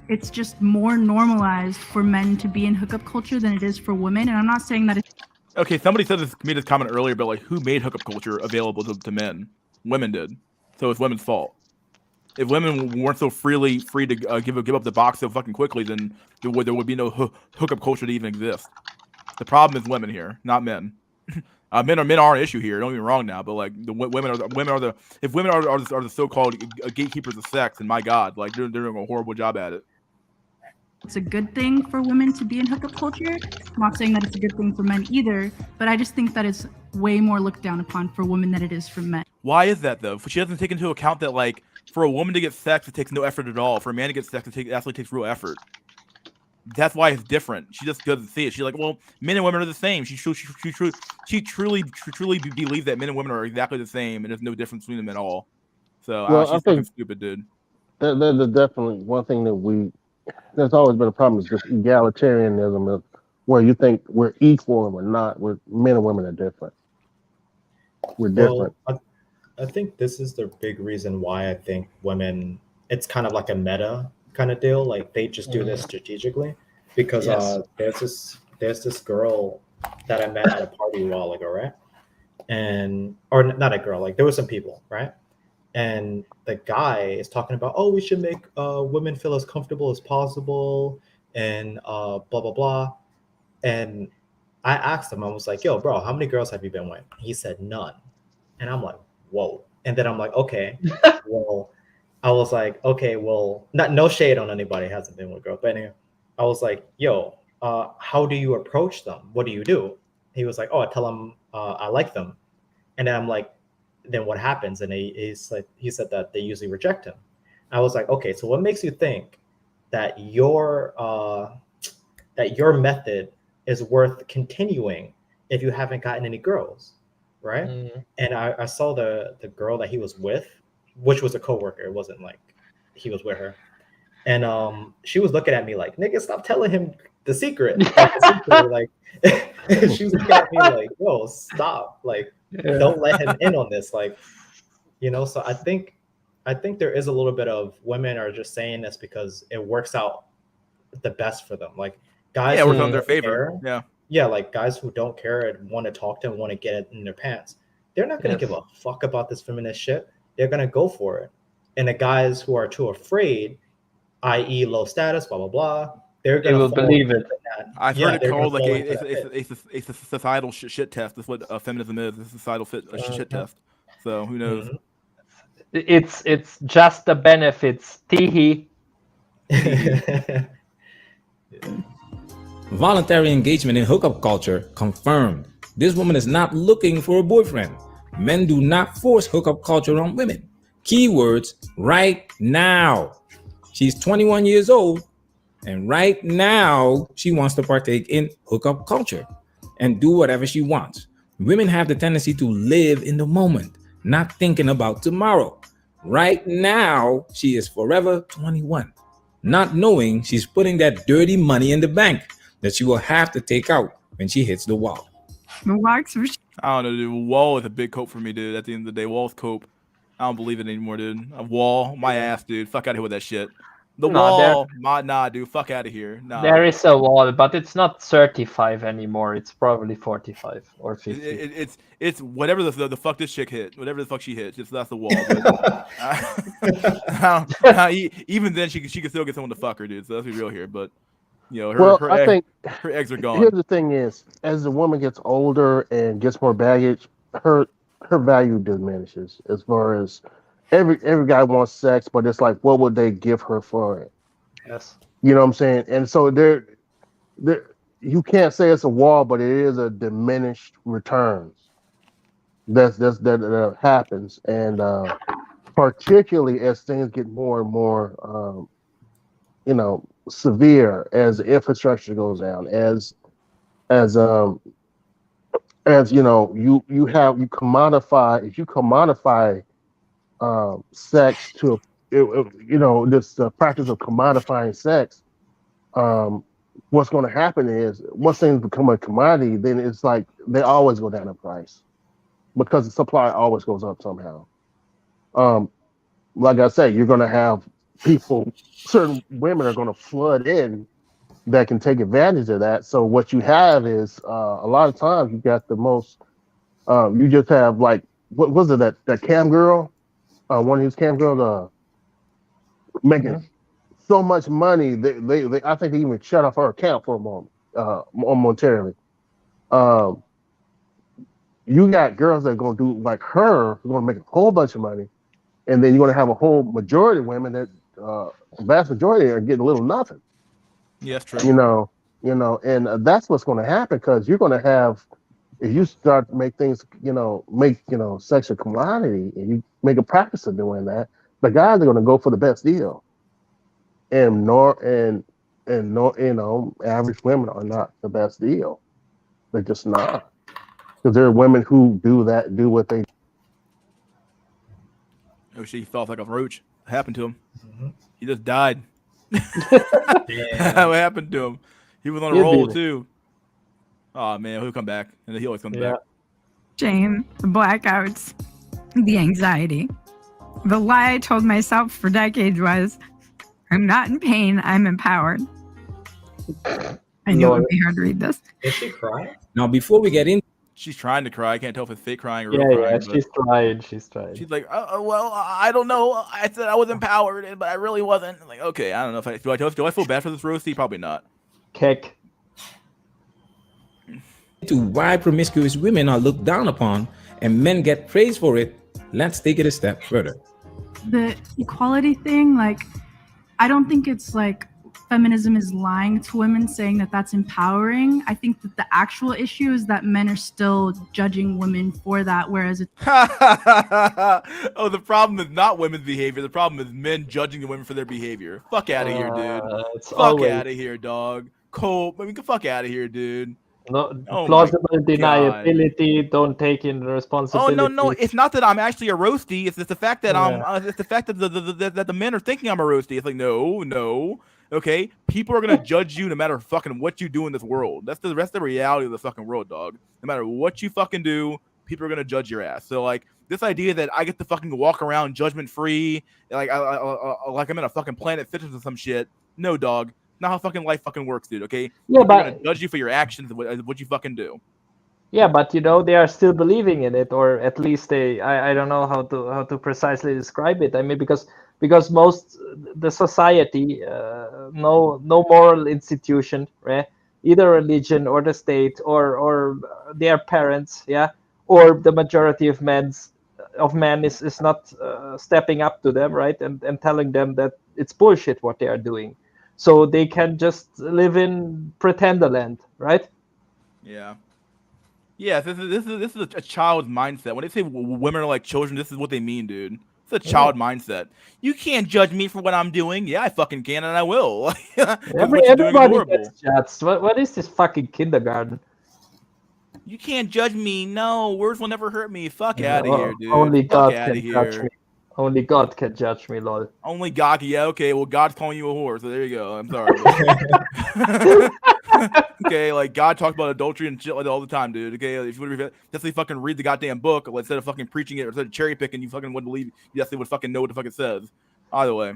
it's just more normalized for men to be in hookup culture than it is for women. And I'm not saying that it's Okay, somebody made this comment earlier, but like, who made hookup culture available to men? Women did. So it's women's fault. If women weren't so free to give up the box so fucking quickly, then there would be no hookup culture to even exist. The problem is women here, not men. Men are an issue here. Don't get me wrong now, but like women are the so-called gatekeepers of sex, and my God, like they're doing a horrible job at it. it's a good thing for women to be in hookup culture. I'm not saying that it's a good thing for men either, but I just think that it's way more looked down upon for women than it is for men. Why is that though? She doesn't take into account that like for a woman to get sex, it takes no effort at all. For a man to get sex, it actually takes real effort. That's why it's different. She just doesn't see it. She's like, well, men and women are the same. She truly believes that men and women are exactly the same, and there's no difference between them at all. So she's fucking stupid, dude. There's definitely one thing that there's always been a problem is just egalitarianism, where you think we're equal and we're not. Men and women are different. We're different. I think this is the big reason why I think women. It's kind of like a meta kind of deal. Like they just do this strategically because there's this girl that I met at a party a while ago, right? Or not a girl, like there were some people, right? And the guy is talking about, oh, we should make women feel as comfortable as possible and blah blah blah. And I asked him, I was like, yo, bro, how many girls have you been with? He said none. And I'm like, whoa. And then I'm like, okay, well, I was like, okay, well, no shade on anybody who hasn't been with a girl, but anyway, I was like, yo, how do you approach them? What do you do? He was like, oh, I tell them I like them. And then I'm like, then what happens? And he said that they usually reject him. I was like, okay, so what makes you think that your method is worth continuing if you haven't gotten any girls, right? And I saw the girl that he was with, which was a coworker. It wasn't like he was with her. And she was looking at me like, nigga, stop telling him the secret. Like, she was looking at me like, yo, stop. Like, don't let him in on this. Like, so I think there is a little bit of women are just saying this because it works out the best for them. Like guys, it works out in their favor. Yeah, like guys who don't care and want to talk to and want to get it in their pants. They're not going to give a fuck about this feminist shit. They're going to go for it. And the guys who are too afraid, i.e. low status, blah, blah, blah, they will believe it. I've heard it called like a societal shit test. That's what feminism is. It's a societal shit test. So who knows? It's just the benefits. Teehee. Voluntary engagement in hookup culture confirmed. This woman is not looking for a boyfriend. Men do not force hookup culture on women. Keywords, right now. She's 21 years old, and right now she wants to partake in hookup culture and do whatever she wants. Women have the tendency to live in the moment, not thinking about tomorrow. Right now, she is forever 21, not knowing she's putting that dirty money in the bank that she will have to take out when she hits the wall. The wax was I don't know, dude. Wall is a big cope for me, dude. At the end of the day, wall's cope. I don't believe it anymore, dude. A wall, my ass, dude. Fuck out of here with that shit. The wall, nah, dude. Fuck out of here. Nah. There is a wall, but it's not 35 anymore. It's probably 45 or 50. It's whatever the fuck this chick hit. Whatever the fuck she hit. Just that's the wall. Even then, she could still get someone to fuck her, dude. So let's be real here. But I think her eggs are gone. Here's the thing: is as the woman gets older and gets more baggage, her value diminishes. As far as every guy wants sex, but it's like, what would they give her for it? Yes. You know what I'm saying? And so there, you can't say it's a wall, but it is a diminished returns. That happens, and particularly as things get more and more, severe, as the infrastructure goes down, as um you commodify, if you commodify sex to this practice of commodifying sex. What's going to happen is once things become a commodity, then it's like they always go down in price because the supply always goes up somehow. Um, like I say, you're going to have people, certain women are going to flood in that can take advantage of that. So what you have is a lot of times you got the most. You just have like what was it that cam girl, one of these cam girls, making so much money. They I think they even shut off her account for a moment, momentarily. Um, you got girls that are going to do like her, who are going to make a whole bunch of money, and then you're going to have a whole majority of women that, vast majority, are getting little nothing. Yeah, that's true. And that's what's going to happen because you're going to have, if you start to make things, sex a commodity, and you make a practice of doing that, the guys are going to go for the best deal, and average women are not the best deal. They're just not, because there are women who do what they. Oh, she fell off like a roach. What happened to him? He just died. Yeah. What happened to him? He was on a He'll roll be- too. Oh man, he'll come back, and he always comes Yeah. back. Shame, the blackouts, the anxiety. The lie I told myself for decades was, I'm not in pain, I'm empowered. I knew it would be hard to read this. Did she cry? Now, before we get in, She's trying to cry. I can't tell if it's fake crying or Yeah, real crying. yeah, But she's trying. She's trying. she's like, well, I don't know. I said I was empowered, but I really wasn't. I'm like, okay, I don't know if do I feel bad for this roasty? Probably not. Keck. to why promiscuous women are looked down upon and men get praised for it, let's take it a step further. The equality thing, like, I don't think it's like feminism is lying to women saying that that's empowering. I think that the actual issue is that men are still judging women for that, whereas it's Oh, the problem is not women's behavior. The problem is men judging the women for their behavior. Fuck out of here, dude. It's Fuck always out of here, dog. Cole, I mean, get fuck out of here, dude. no Oh my plausible God. deniability. Don't take in Oh responsibility. no, it's not that I'm actually a roasty. It's just the fact that Yeah. it's the fact that the men are thinking I'm a roasty. It's like no. Okay, people are gonna judge you no matter fucking what you do in this world. That's the rest of the reality of the fucking world, dog. No matter what you fucking do, people are gonna judge your ass. So like this idea that I get to fucking walk around judgment free, like like I'm in a fucking Planet Fitness or some shit. No, dog. Not how fucking life fucking works, dude. Okay, Yeah, people are but gonna judge you for your actions, what you fucking do. yeah, but you know they are still believing in it, or at least they. I don't know how to precisely describe it. I mean, because most the society, no moral institution, right? Either religion or the state or their parents, yeah, or the majority of men is not stepping up to them, right, and telling them that it's bullshit what they are doing, so they can just live in pretenderland, right? Yeah. Yeah, this is a child's mindset. When they say women are like children, this is what they mean, dude. It's a child mindset. You can't judge me for what I'm doing. Yeah, I fucking can, and I will. 'Cause what you're doing is Everybody horrible. gets judged. What is this fucking kindergarten? You can't judge me. No, words will never hurt me. Fuck out of here, dude. Only Fuck God out can of judge here. me. Only God can judge me, lol. Only God. Yeah, okay. Well, God's calling you a whore, so there you go. I'm sorry. Okay, like God talks about adultery and shit like that all the time, dude. Okay, if you would definitely fucking read the goddamn book instead of fucking preaching it or instead of cherry picking, you fucking wouldn't believe. You definitely would fucking know what the fuck it says. Either way.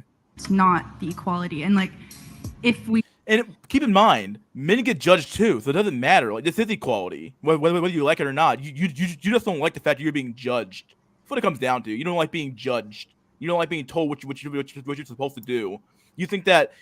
not the equality. And like, if we Keep in mind, men get judged too, so it doesn't matter. Like this is equality, whether you like it or not. You just don't like the fact that you're being judged. That's what it comes down to. You don't like being judged. You don't like being told what you're supposed to do. You think that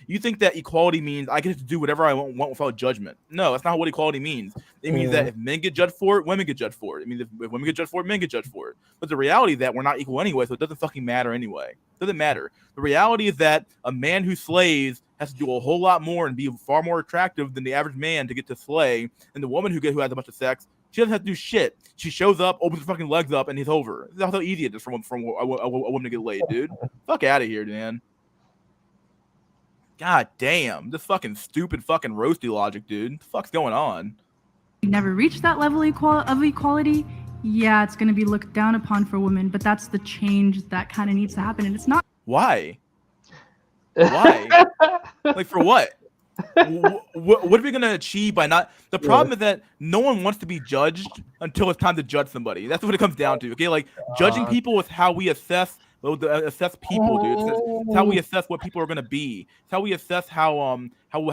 equality means I get to do whatever I want without judgment. No, that's not what equality means. It means that if men get judged for it, women get judged for it. It means if women get judged for it, men get judged for it. But the reality is that we're not equal anyway, so it doesn't fucking matter anyway. It doesn't matter. The reality is that a man who slays has to do a whole lot more and be far more attractive than the average man to get to slay. And the woman who has a bunch of sex, she doesn't have to do shit. She shows up, opens her fucking legs up, and he's over. That's how easy it is for a woman to get laid, dude. Fuck out of here, man. God damn. This fucking stupid fucking roasty logic, dude. What the fuck's going on? You never reach that level of equality, yeah, it's going to be looked down upon for women, but that's the change that kind of needs to happen. And it's not. Why? Why? Like, for what? What are we going to achieve by not? The problem is that no one wants to be judged until it's time to judge somebody. That's what it comes down to. Okay, like judging people is how we assess people, dude. It's how we assess what people are gonna be. It's how we assess how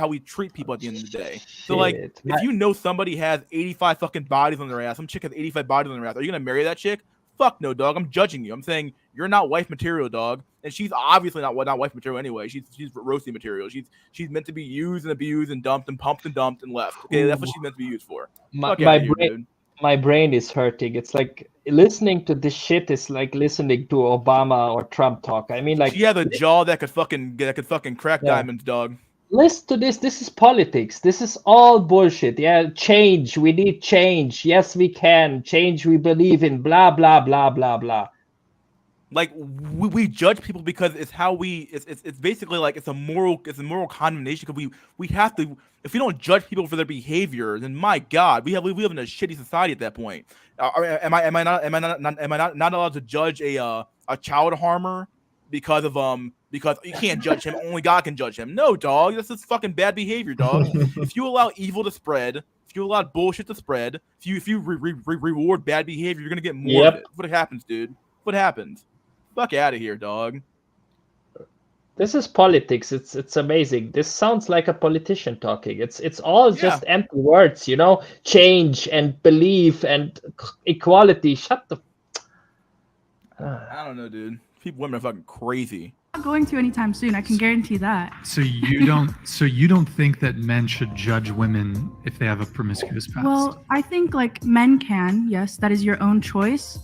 we treat people at the end of the day. So like, if you know somebody has 85 fucking bodies on their ass, some chick has 85 bodies on their ass, are you gonna marry that chick? Fuck no, dog. I'm judging you. I'm saying you're not wife material, dog. And she's obviously not wife material anyway. She's roasty material. She's meant to be used and abused and dumped and pumped and dumped and left. Okay, that's what she's meant to be used for. My brain is hurting. It's like listening to this shit is like listening to Obama or Trump talk. I mean, like she has a jaw that could fucking crack diamonds, dog. Listen to this. This is politics. This is all bullshit. Yeah, change. We need change. Yes, we can change. We believe in blah blah blah blah blah. Like we judge people because it's how we. It's basically like it's a moral condemnation because we have to. If we don't judge people for their behavior, then my God, we live in a shitty society at that point. Am I not allowed to judge a child harmer because you can't judge him? Only God can judge him. No, dog, that's just fucking bad behavior, dog. If you allow evil to spread, if you allow bullshit to spread, if you reward bad behavior, you're gonna get more of it. What happens, dude? What happens? Fuck out of here, dog. This is politics. It's amazing. This sounds like a politician talking. It's all just empty words, you know. Change and belief and equality. Shut the. I don't know, dude. Women are fucking crazy. Not going to anytime soon. I can guarantee that. So you don't think that men should judge women if they have a promiscuous past? Well, I think like men can. Yes, that is your own choice,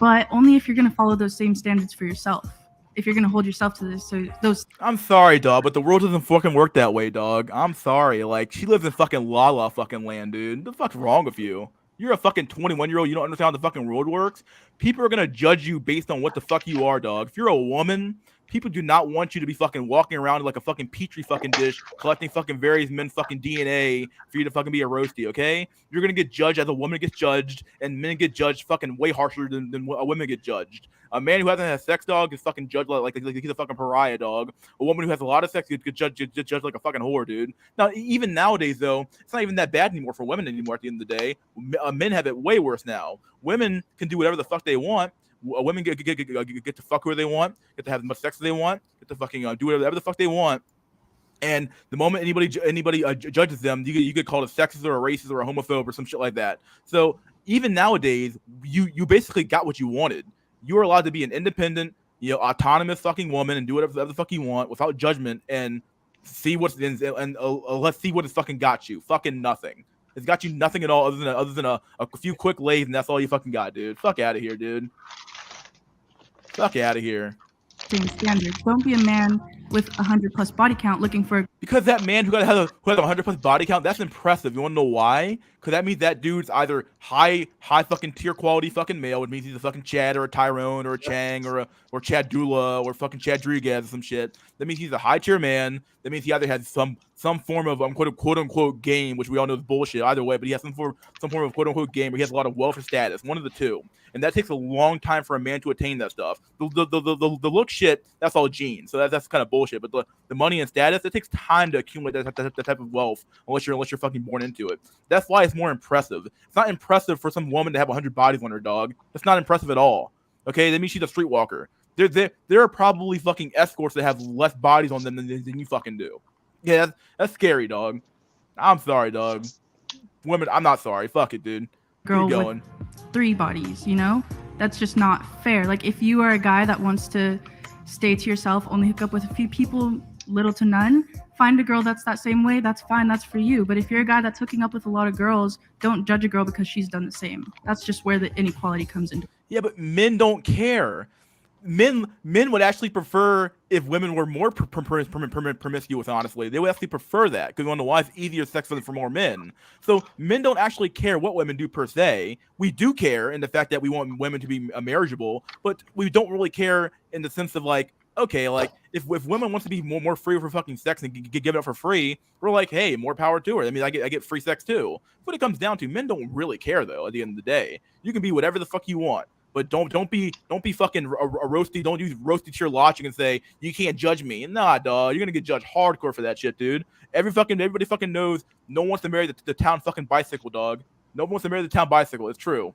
but only if you're gonna follow those same standards for yourself. If you're gonna hold yourself to this, so those. I'm sorry, dog, but the world doesn't fucking work that way, dog. I'm sorry. Like, she lives in fucking la fucking land, dude. What the fuck's wrong with you? You're a fucking 21-year-old. You don't understand how the fucking world works. People are gonna judge you based on what the fuck you are, dog. If you're a woman, people do not want you to be fucking walking around like a fucking petri fucking dish, collecting fucking various men's fucking DNA for you to fucking be a roasty, okay? You're gonna get judged as a woman gets judged, and men get judged fucking way harsher than women get judged. A man who hasn't had sex, dog, is fucking judged like he's a fucking pariah, dog. A woman who has a lot of sex gets judged like a fucking whore, dude. Now, even nowadays, though, it's not even that bad anymore for women anymore at the end of the day. Men have it way worse now. Women can do whatever the fuck they want. Women get to fuck who they want, get to have as much sex as they want, get to fucking do whatever the fuck they want. And the moment anybody judges them, you get called a sexist or a racist or a homophobe or some shit like that. So even nowadays, you basically got what you wanted. You are allowed to be an independent, autonomous fucking woman and do whatever the fuck you want without judgment and see let's see what it's fucking got you. Fucking nothing. It's got you nothing at all other than a few quick lays, and that's all you fucking got, dude. Fuck out of here, dude. Fuck out of here. Standards. Don't be a man with 100+ body count looking for. Because that man who has a 100+ body count, that's impressive. You want to know why? Because that means that dude's either high fucking tier quality fucking male, which means he's a fucking Chad or a Tyrone or a Chang or Chad Dula or fucking Chad Rodriguez or some shit. That means he's a high tier man. That means he either has some form of quote unquote game, which we all know is bullshit either way, but he has some form of quote unquote game where he has a lot of wealth or status. One of the two. And that takes a long time for a man to attain that stuff. The look shit, that's all genes. So that's kind of bullshit. But the money and status, it takes time to accumulate that type of wealth unless you're fucking born into it. That's why it's more impressive. It's not impressive for some woman to have 100 bodies on her, dog. That's not impressive at all. Okay, that means she's a streetwalker. There are probably fucking escorts that have less bodies on them than you fucking do. Yeah, that's scary, dog. I'm sorry, dog. Women, I'm not sorry. Fuck it, dude. Girl with 3 bodies, that's just not fair. Like, if you are a guy that wants to stay to yourself, only hook up with a few people, little to none, find a girl that's that same way. That's fine. That's for you. But if you're a guy that's hooking up with a lot of girls, don't judge a girl because she's done the same. That's just where the inequality comes into. Yeah, but men don't care. Men would actually prefer if women were more promiscuous, honestly. They would actually prefer that, because you want to know why? It's easier sex for more men. So men don't actually care what women do per se. We do care in the fact that we want women to be marriageable, but we don't really care in the sense of like, okay, like if women wants to be more free for fucking sex and give it up for free, we're like, hey, more power to her. I mean, I get free sex too. What it comes down to, men don't really care though. At the end of the day, you can be whatever the fuck you want. But don't be fucking a roasty. Don't use roasty tier logic and say you can't judge me. Nah, dog, you're gonna get judged hardcore for that shit, dude. Everybody fucking knows no one wants to marry the town fucking bicycle, dog. No one wants to marry the town bicycle. It's true.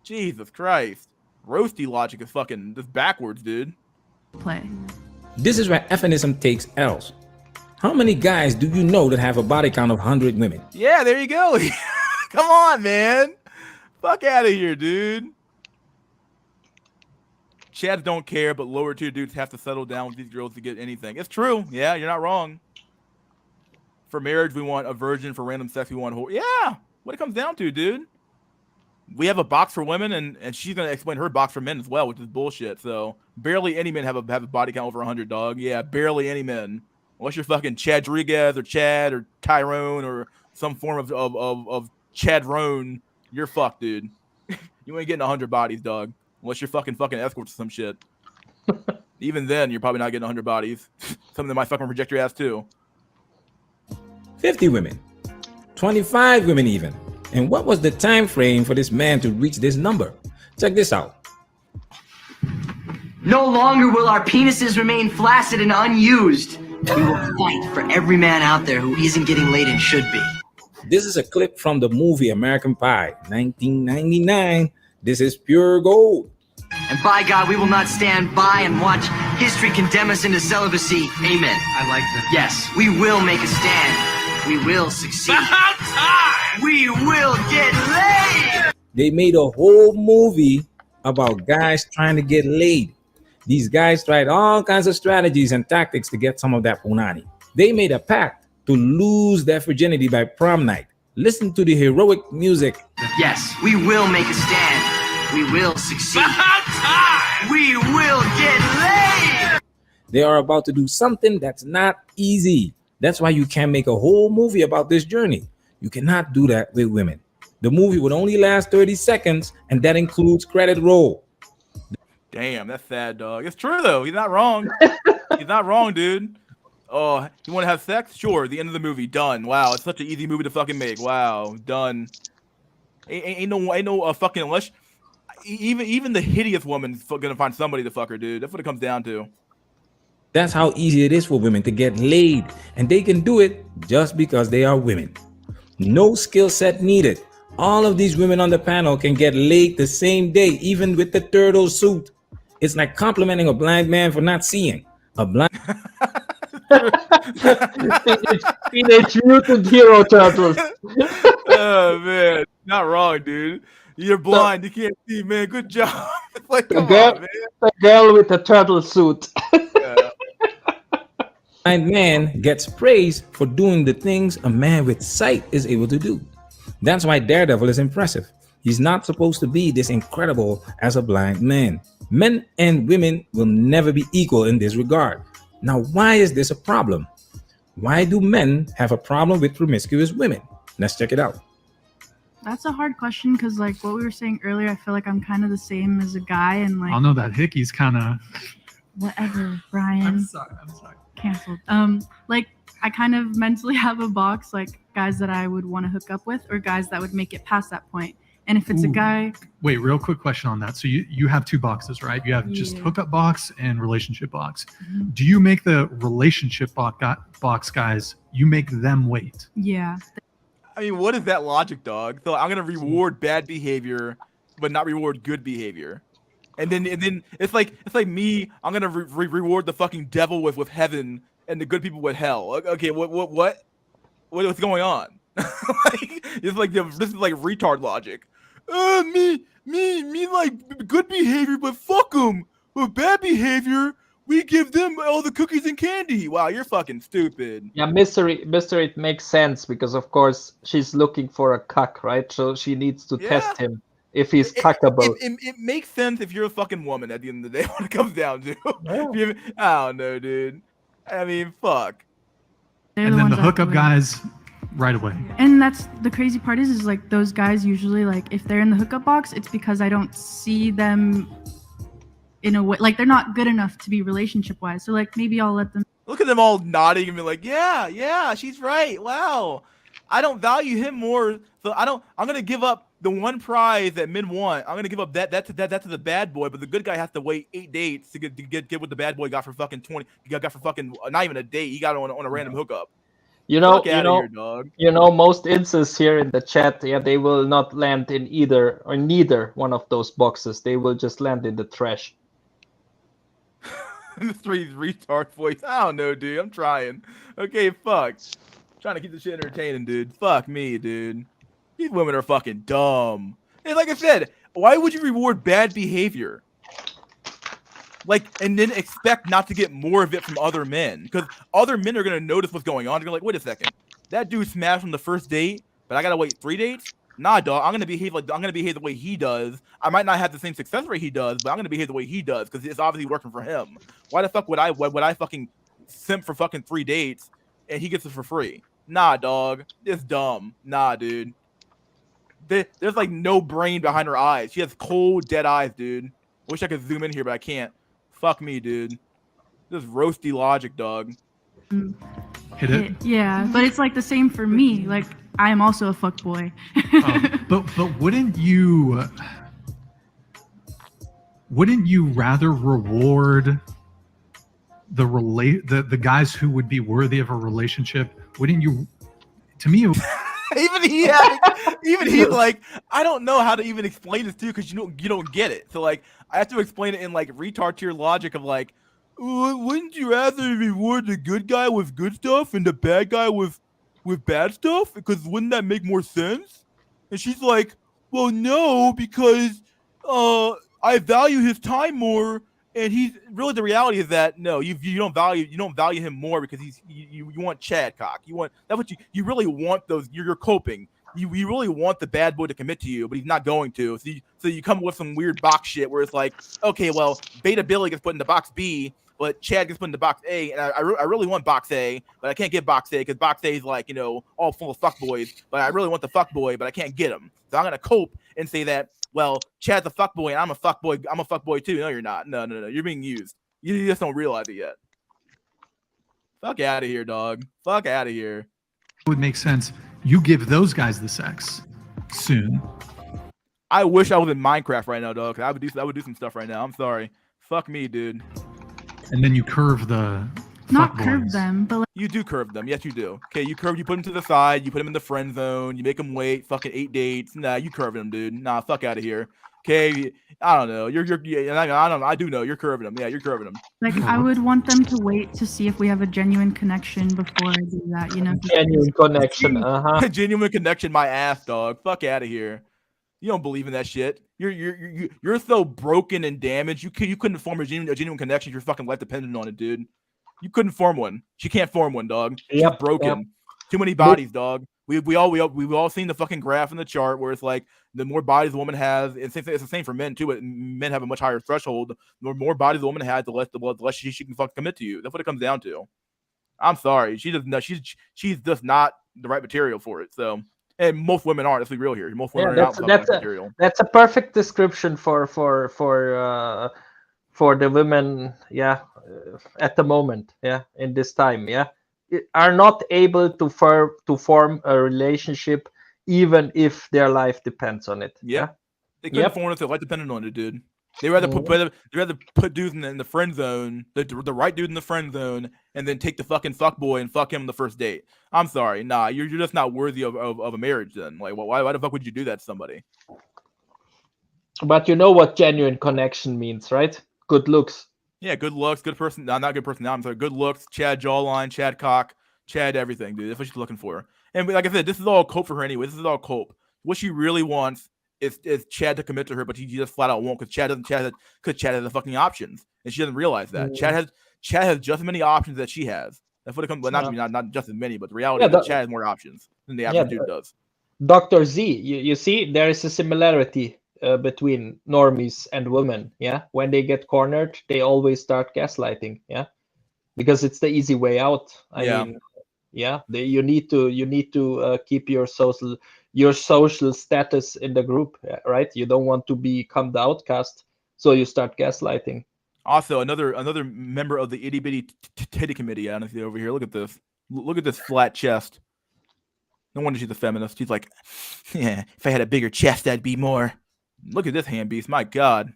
Jesus Christ, roasty logic is fucking just backwards, dude. Play. This is where feminism takes L's. How many guys do you know that have a body count of 100 women? Yeah, there you go. Come on, man. Fuck out of here, dude. Chads don't care, but lower tier dudes have to settle down with these girls to get anything. It's true. Yeah, you're not wrong. For marriage, we want a virgin. For random sex, we want a whore. Yeah, what it comes down to, dude. We have a box for women, and she's gonna explain her box for men as well, which is bullshit. So barely any men have a body count over 100, dog. Yeah, barely any men. Unless you're fucking Chad Rodriguez or Chad or Tyrone or some form of Chadrone. You're fucked, dude. You ain't getting 100 bodies, dog. Unless you're fucking escorts or some shit. Even then, you're probably not getting 100 bodies. Some of them might fucking reject your ass too. 50 women, 25 women even. And what was the time frame for this man to reach this number? Check this out. No longer will our penises remain flaccid and unused. We will fight for every man out there who isn't getting laid and should be. This is a clip from the movie American Pie, 1999. This is pure gold. And by God, we will not stand by and watch history condemn us into celibacy. Amen. I like that. Yes, we will make a stand. We will succeed. About time! We will get laid! They made a whole movie about guys trying to get laid. These guys tried all kinds of strategies and tactics to get some of that punani. They made a pact to lose their virginity by prom night. Listen to the heroic music. Yes, we will make a stand. We will succeed. About time! We will get laid! They are about to do something that's not easy. That's why you can't make a whole movie about this journey. You cannot do that with women. The movie would only last 30 seconds, and that includes credit roll. Damn, that's sad, dog. It's true, though. He's not wrong. He's not wrong, dude. Oh, you want to have sex? Sure. The end of the movie. Done. Wow, it's such an easy movie to fucking make. Wow, done. Ain't no fucking unless even the hideous woman's gonna find somebody to fuck her, dude. That's what it comes down to. That's how easy it is for women to get laid, and they can do it just because they are women. No skill set needed. All of these women on the panel can get laid the same day, even with the turtle suit. It's like complimenting a blind man for not seeing. A blind Teenage Mutant Hero Turtles. Oh man, not wrong, dude. You're blind, you can't see, man. Good job. It's like, come on, man. The girl with the turtle suit. Yeah. blind man gets praised for doing the things a man with sight is able to do. That's why Daredevil is impressive. He's not supposed to be this incredible as a blind man. Men and women will never be equal in this regard. Now, why is this a problem? Why do men have a problem with promiscuous women? Let's check it out. That's a hard question because, like what we were saying earlier, I feel like I'm kind of the same as a guy, and like I know that Hickey's kind of whatever, Brian. I'm sorry. Canceled. Like I kind of mentally have a box, like guys that I would want to hook up with, or guys that would make it past that point. And if it's a guy, wait, real quick question on that. So you have two boxes, right? You have just hookup box and relationship box. Mm-hmm. Do you make the relationship box guys? You make them wait? Yeah. I mean, what is that logic, dog? So I'm gonna reward bad behavior, but not reward good behavior, and then it's like me. I'm gonna reward the fucking devil with heaven and the good people with hell. Okay, what's going on? It's like this is like retard logic. Me like good behavior, but fuck them. With bad behavior, We give them all the cookies and candy. Wow, you're fucking stupid. Yeah, mystery, it makes sense because of course she's looking for a cuck, right? So she needs to Yeah. test him if he's cuckable. It makes sense if you're a fucking woman at the end of the day when it comes down to. Yeah. I don't know, dude. I mean, fuck. They're And then ones the that have to hookup wait. guys right away. And that's the crazy part is like those guys usually like if they're in the hookup box, it's because I don't see them in a way like they're not good enough to be relationship wise. So like maybe I'll let them. Look at them all nodding and be like, yeah, she's right. Wow. I don't value him more. So I'm gonna give up the one prize that men want. I'm gonna give up that to the bad boy, but the good guy has to wait 8 dates to get what the bad boy got for fucking 20. He got for fucking not even a date. He got on a random hookup. You know, Fuck outta here, dog. You know, most incels here in the chat, yeah, they will not land in either or neither one of those boxes. They will just land in the trash. The three retard voice. I don't know, dude. I'm trying. Okay, fuck. Trying to keep the shit entertaining, dude. Fuck me, dude. These women are fucking dumb. And like I said, why would you reward bad behavior? Like, and then expect not to get more of it from other men. Because other men are going to notice what's going on. They're like, wait a second. That dude smashed on the first date, but I got to wait 3 dates? Nah, dog. I'm gonna behave the way he does. I might not have the same success rate he does, but I'm gonna behave the way he does because it's obviously working for him. Why the fuck would I fucking simp for fucking 3 dates and he gets it for free? Nah, dog. It's dumb. Nah, dude. There's like no brain behind her eyes. She has cold, dead eyes, dude. Wish I could zoom in here, but I can't. Fuck me, dude. This is roasty logic, dog. Hit it. Yeah, but it's like the same for me. Like I am also a fuckboy. But wouldn't you rather reward the guys who would be worthy of a relationship? Wouldn't you? To me, even he like I don't know how to even explain this to you because you don't get it. So like I have to explain it in like retard tier logic of like, wouldn't you rather reward the good guy with good stuff and the bad guy with bad stuff? Because wouldn't that make more sense? And she's like, well, no, because I value his time more. And he's really the reality is that no, you don't value him more because you want Chad cock. You want that's what you really want those. You're coping. You really want the bad boy to commit to you, but he's not going to. So you come with some weird box shit where it's like, okay, well, Beta Billy gets put into box B, but Chad gets put into box A, and I really want box A, but I can't get box A because box A is like all full of fuckboys. But I really want the fuckboy, but I can't get him. So I'm gonna cope and say that. Well, Chad's a fuckboy, and I'm a fuckboy. I'm a fuckboy too. No, you're not. No. You're being used. You just don't realize it yet. Fuck out of here, dog. Fuck out of here. It would make sense. You give those guys the sex soon. I wish I was in Minecraft right now, dog. I would do some stuff right now. I'm sorry. Fuck me, dude. And then you curve the. Not curve them, but like, you do curve them. Yes, you do. Okay, you put them to the side. You put them in the friend zone. You make them wait fucking 8 dates. Nah, you curve them, dude. Nah, fuck out of here. Okay, I don't know. I do know you're curving them. Yeah, you're curving them. like I would want them to wait to see if we have a genuine connection before I do that. Genuine connection. Genuine connection. My ass, dog. Fuck out of here. You don't believe in that shit. You're so broken and damaged. You couldn't form a genuine connection. Your fucking life dependent on it, dude. You couldn't form one. She can't form one, dog. She's broken. Yep. Too many bodies, dog. We've all seen the fucking graph in the chart where it's like the more bodies the woman has, it's the same for men too. But men have a much higher threshold. The more bodies the woman has, the less she can fucking commit to you. That's what it comes down to. I'm sorry, she's just not the right material for it. So, and most women aren't. Let's be real here. Most women are not the right material. That's a perfect description for the women. Yeah. At the moment, in this time, are not able to form a relationship, even if their life depends on it. Yeah, they couldn't form it. Their life depended on it, dude. They rather put dudes in the friend zone, the right dude in the friend zone, and then take the fucking fuckboy and fuck him on the first date. I'm sorry, nah, you're just not worthy of a marriage. Then, like, why the fuck would you do that to somebody? But you know what genuine connection means, right? Good looks. Yeah, good looks, good person. No, not good person. I'm sorry. Good looks, Chad jawline, Chad cock, Chad everything, dude. That's what she's looking for. And like I said, this is all cope for her anyway. This is all cope. What she really wants it's Chad to commit to her, but he just flat out won't because Chad has the fucking options, and she doesn't realize that. Chad has just as many options that she has. That's what it comes. Well, not just as many, but the reality is that Chad has more options than the average dude does. Dr. Z, you see, there is a similarity between normies and women. Yeah, when they get cornered, they always start gaslighting. Yeah, because it's the easy way out. I mean, yeah, you need to keep your social status in the group, right? You don't want to become the outcast, so you start gaslighting. Also, another member of the itty bitty titty committee. I don't see over here. Look at this. Look at this flat chest. No wonder she's a feminist. She's like, yeah, if I had a bigger chest, I'd be more. Look at this hand beast. My God.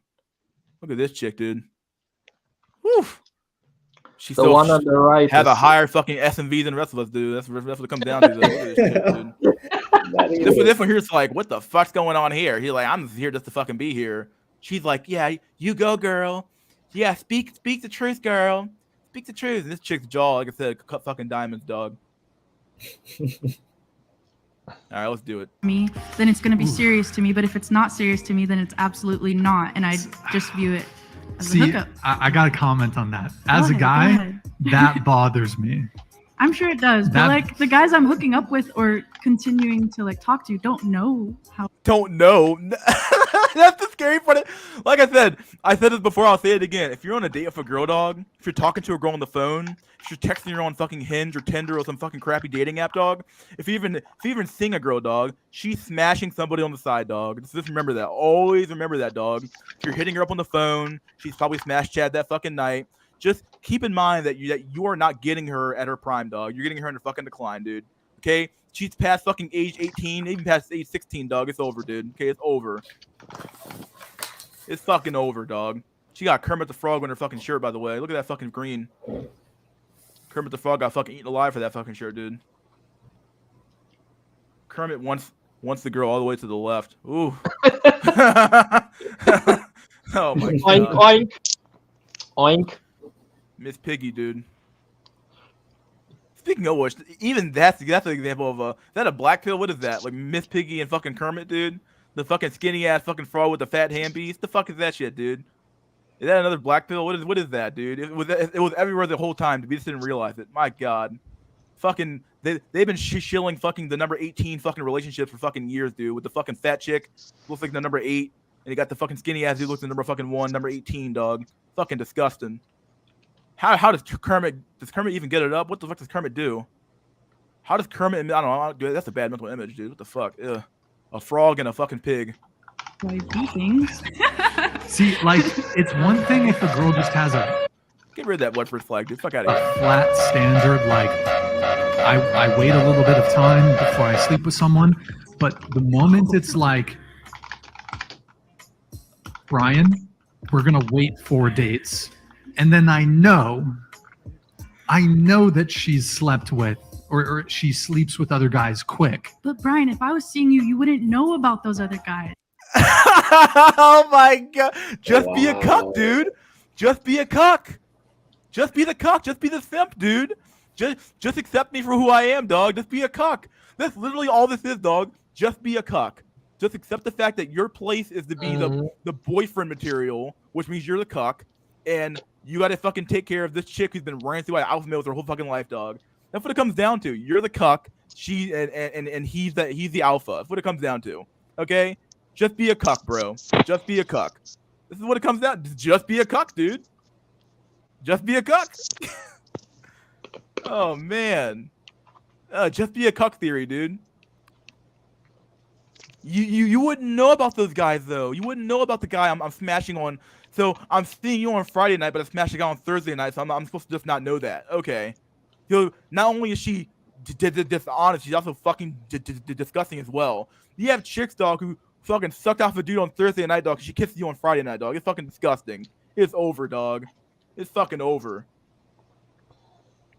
Look at this chick, dude. Whew. She's the one on the right have a higher fucking SNV than the rest of us, dude. That's what it comes down to. Look at this chick, dude. This one here's like, what the fuck's going on here? He's like, I'm here just to fucking be here. She's like, yeah, you go, girl. Yeah, speak the truth, girl. Speak the truth. And this chick's jaw, like I said, cut fucking diamonds, dog. All right, let's do it. Me, then it's going to be serious to me. But if it's not serious to me, then it's absolutely not. And I just view it as a hookup. I got to comment on that. As a guy, that bothers me. I'm sure it does. But like the guys I'm hooking up with or continuing to like talk to don't know how. Don't know. That's the scary part. Like I said this before, I'll say it again. If you're on a date with a girl, dog, if you're talking to a girl on the phone, if you're texting her on fucking Hinge or Tinder or some fucking crappy dating app, dog, if you even sing a girl, dog, she's smashing somebody on the side, dog. Just remember that. Always remember that, dog. If you're hitting her up on the phone, she's probably smashed Chad that fucking night. Just keep in mind that you are not getting her at her prime, dog. You're getting her in her fucking decline, dude. Okay? She's past fucking age 18, even past age 16, dog. It's over, dude. Okay, it's over. It's fucking over, dog. She got Kermit the Frog on her fucking shirt, by the way. Look at that fucking green. Kermit the Frog got fucking eaten alive for that fucking shirt, dude. Kermit wants the girl all the way to the left. Ooh. Oh my God. Oink, oink. Oink. Miss Piggy, dude. Speaking of which, even that's an example of is that a black pill? What is that? Like Miss Piggy and fucking Kermit, dude? The fucking skinny ass fucking frog with the fat hand beast? The fuck is that shit, duit? Is that another black pill? What is that, dude? It was everywhere the whole time. We just didn't realize it. My God. Fucking they've been shilling fucking the number 18 fucking relationship for fucking years, dude. With the fucking fat chick looks like the number 8, and you got the fucking skinny ass dude looks like the number fucking 1, number 18, dog. Fucking disgusting. How does Kermit even get it up? What the fuck does Kermit do? How does Kermit? I don't know. That's a bad mental image, dude. What the fuck? Ugh. A frog and a fucking pig. Why do things? See, like it's one thing if a girl just has a get rid of that blood first flag, dude. Fuck out of here. Flat standard, like I wait a little bit of time before I sleep with someone, but the moment it's like, Brian, we're gonna wait 4 dates. And then I know that she's slept with or she sleeps with other guys quick. But Brian, if I was seeing you, you wouldn't know about those other guys. Oh my God. Just be a cuck, dude. Just be a cuck. Just be the cuck. Just be the simp, dude. Just accept me for who I am, dog. Just be a cuck. That's literally all this is, dog. Just be a cuck. Just accept the fact that your place is to be the boyfriend material, which means you're the cuck. And you gotta fucking take care of this chick who's been ran through by alpha males her whole fucking life, dog. That's what it comes down to. You're the cuck, she and he's the alpha. That's what it comes down to. Okay? Just be a cuck, bro. Just be a cuck. This is what it comes down to. Just be a cuck, dude. Just be a cuck. Oh man. Just be a cuck theory, dude. You wouldn't know about those guys though. You wouldn't know about the guy I'm smashing on. So I'm seeing you on Friday night, but I'm smashing out on Thursday night. So I'm supposed to just not know that. Okay. So not only is she dishonest, she's also fucking disgusting as well. You have chicks, dog, who fucking sucked off a dude on Thursday night, dog. She kisses you on Friday night, dog. It's fucking disgusting. It's over, dog. It's fucking over.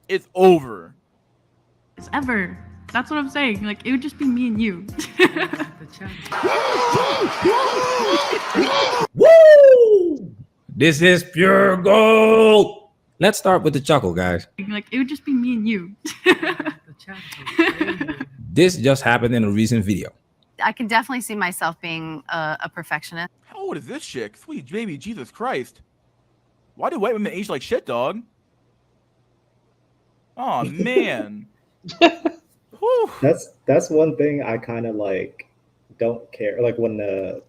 It's over. It's ever. That's what I'm saying. Like, it would just be me and you. Woo! This is pure gold. Let's start with the chuckle, guys. Like, it would just be me and you. This just happened in a recent video. I can definitely see myself being a perfectionist. How old is this chick? Sweet baby, Jesus Christ. Why do white women age like shit, dog? Oh man. That's one thing I kind of like don't care. Like when the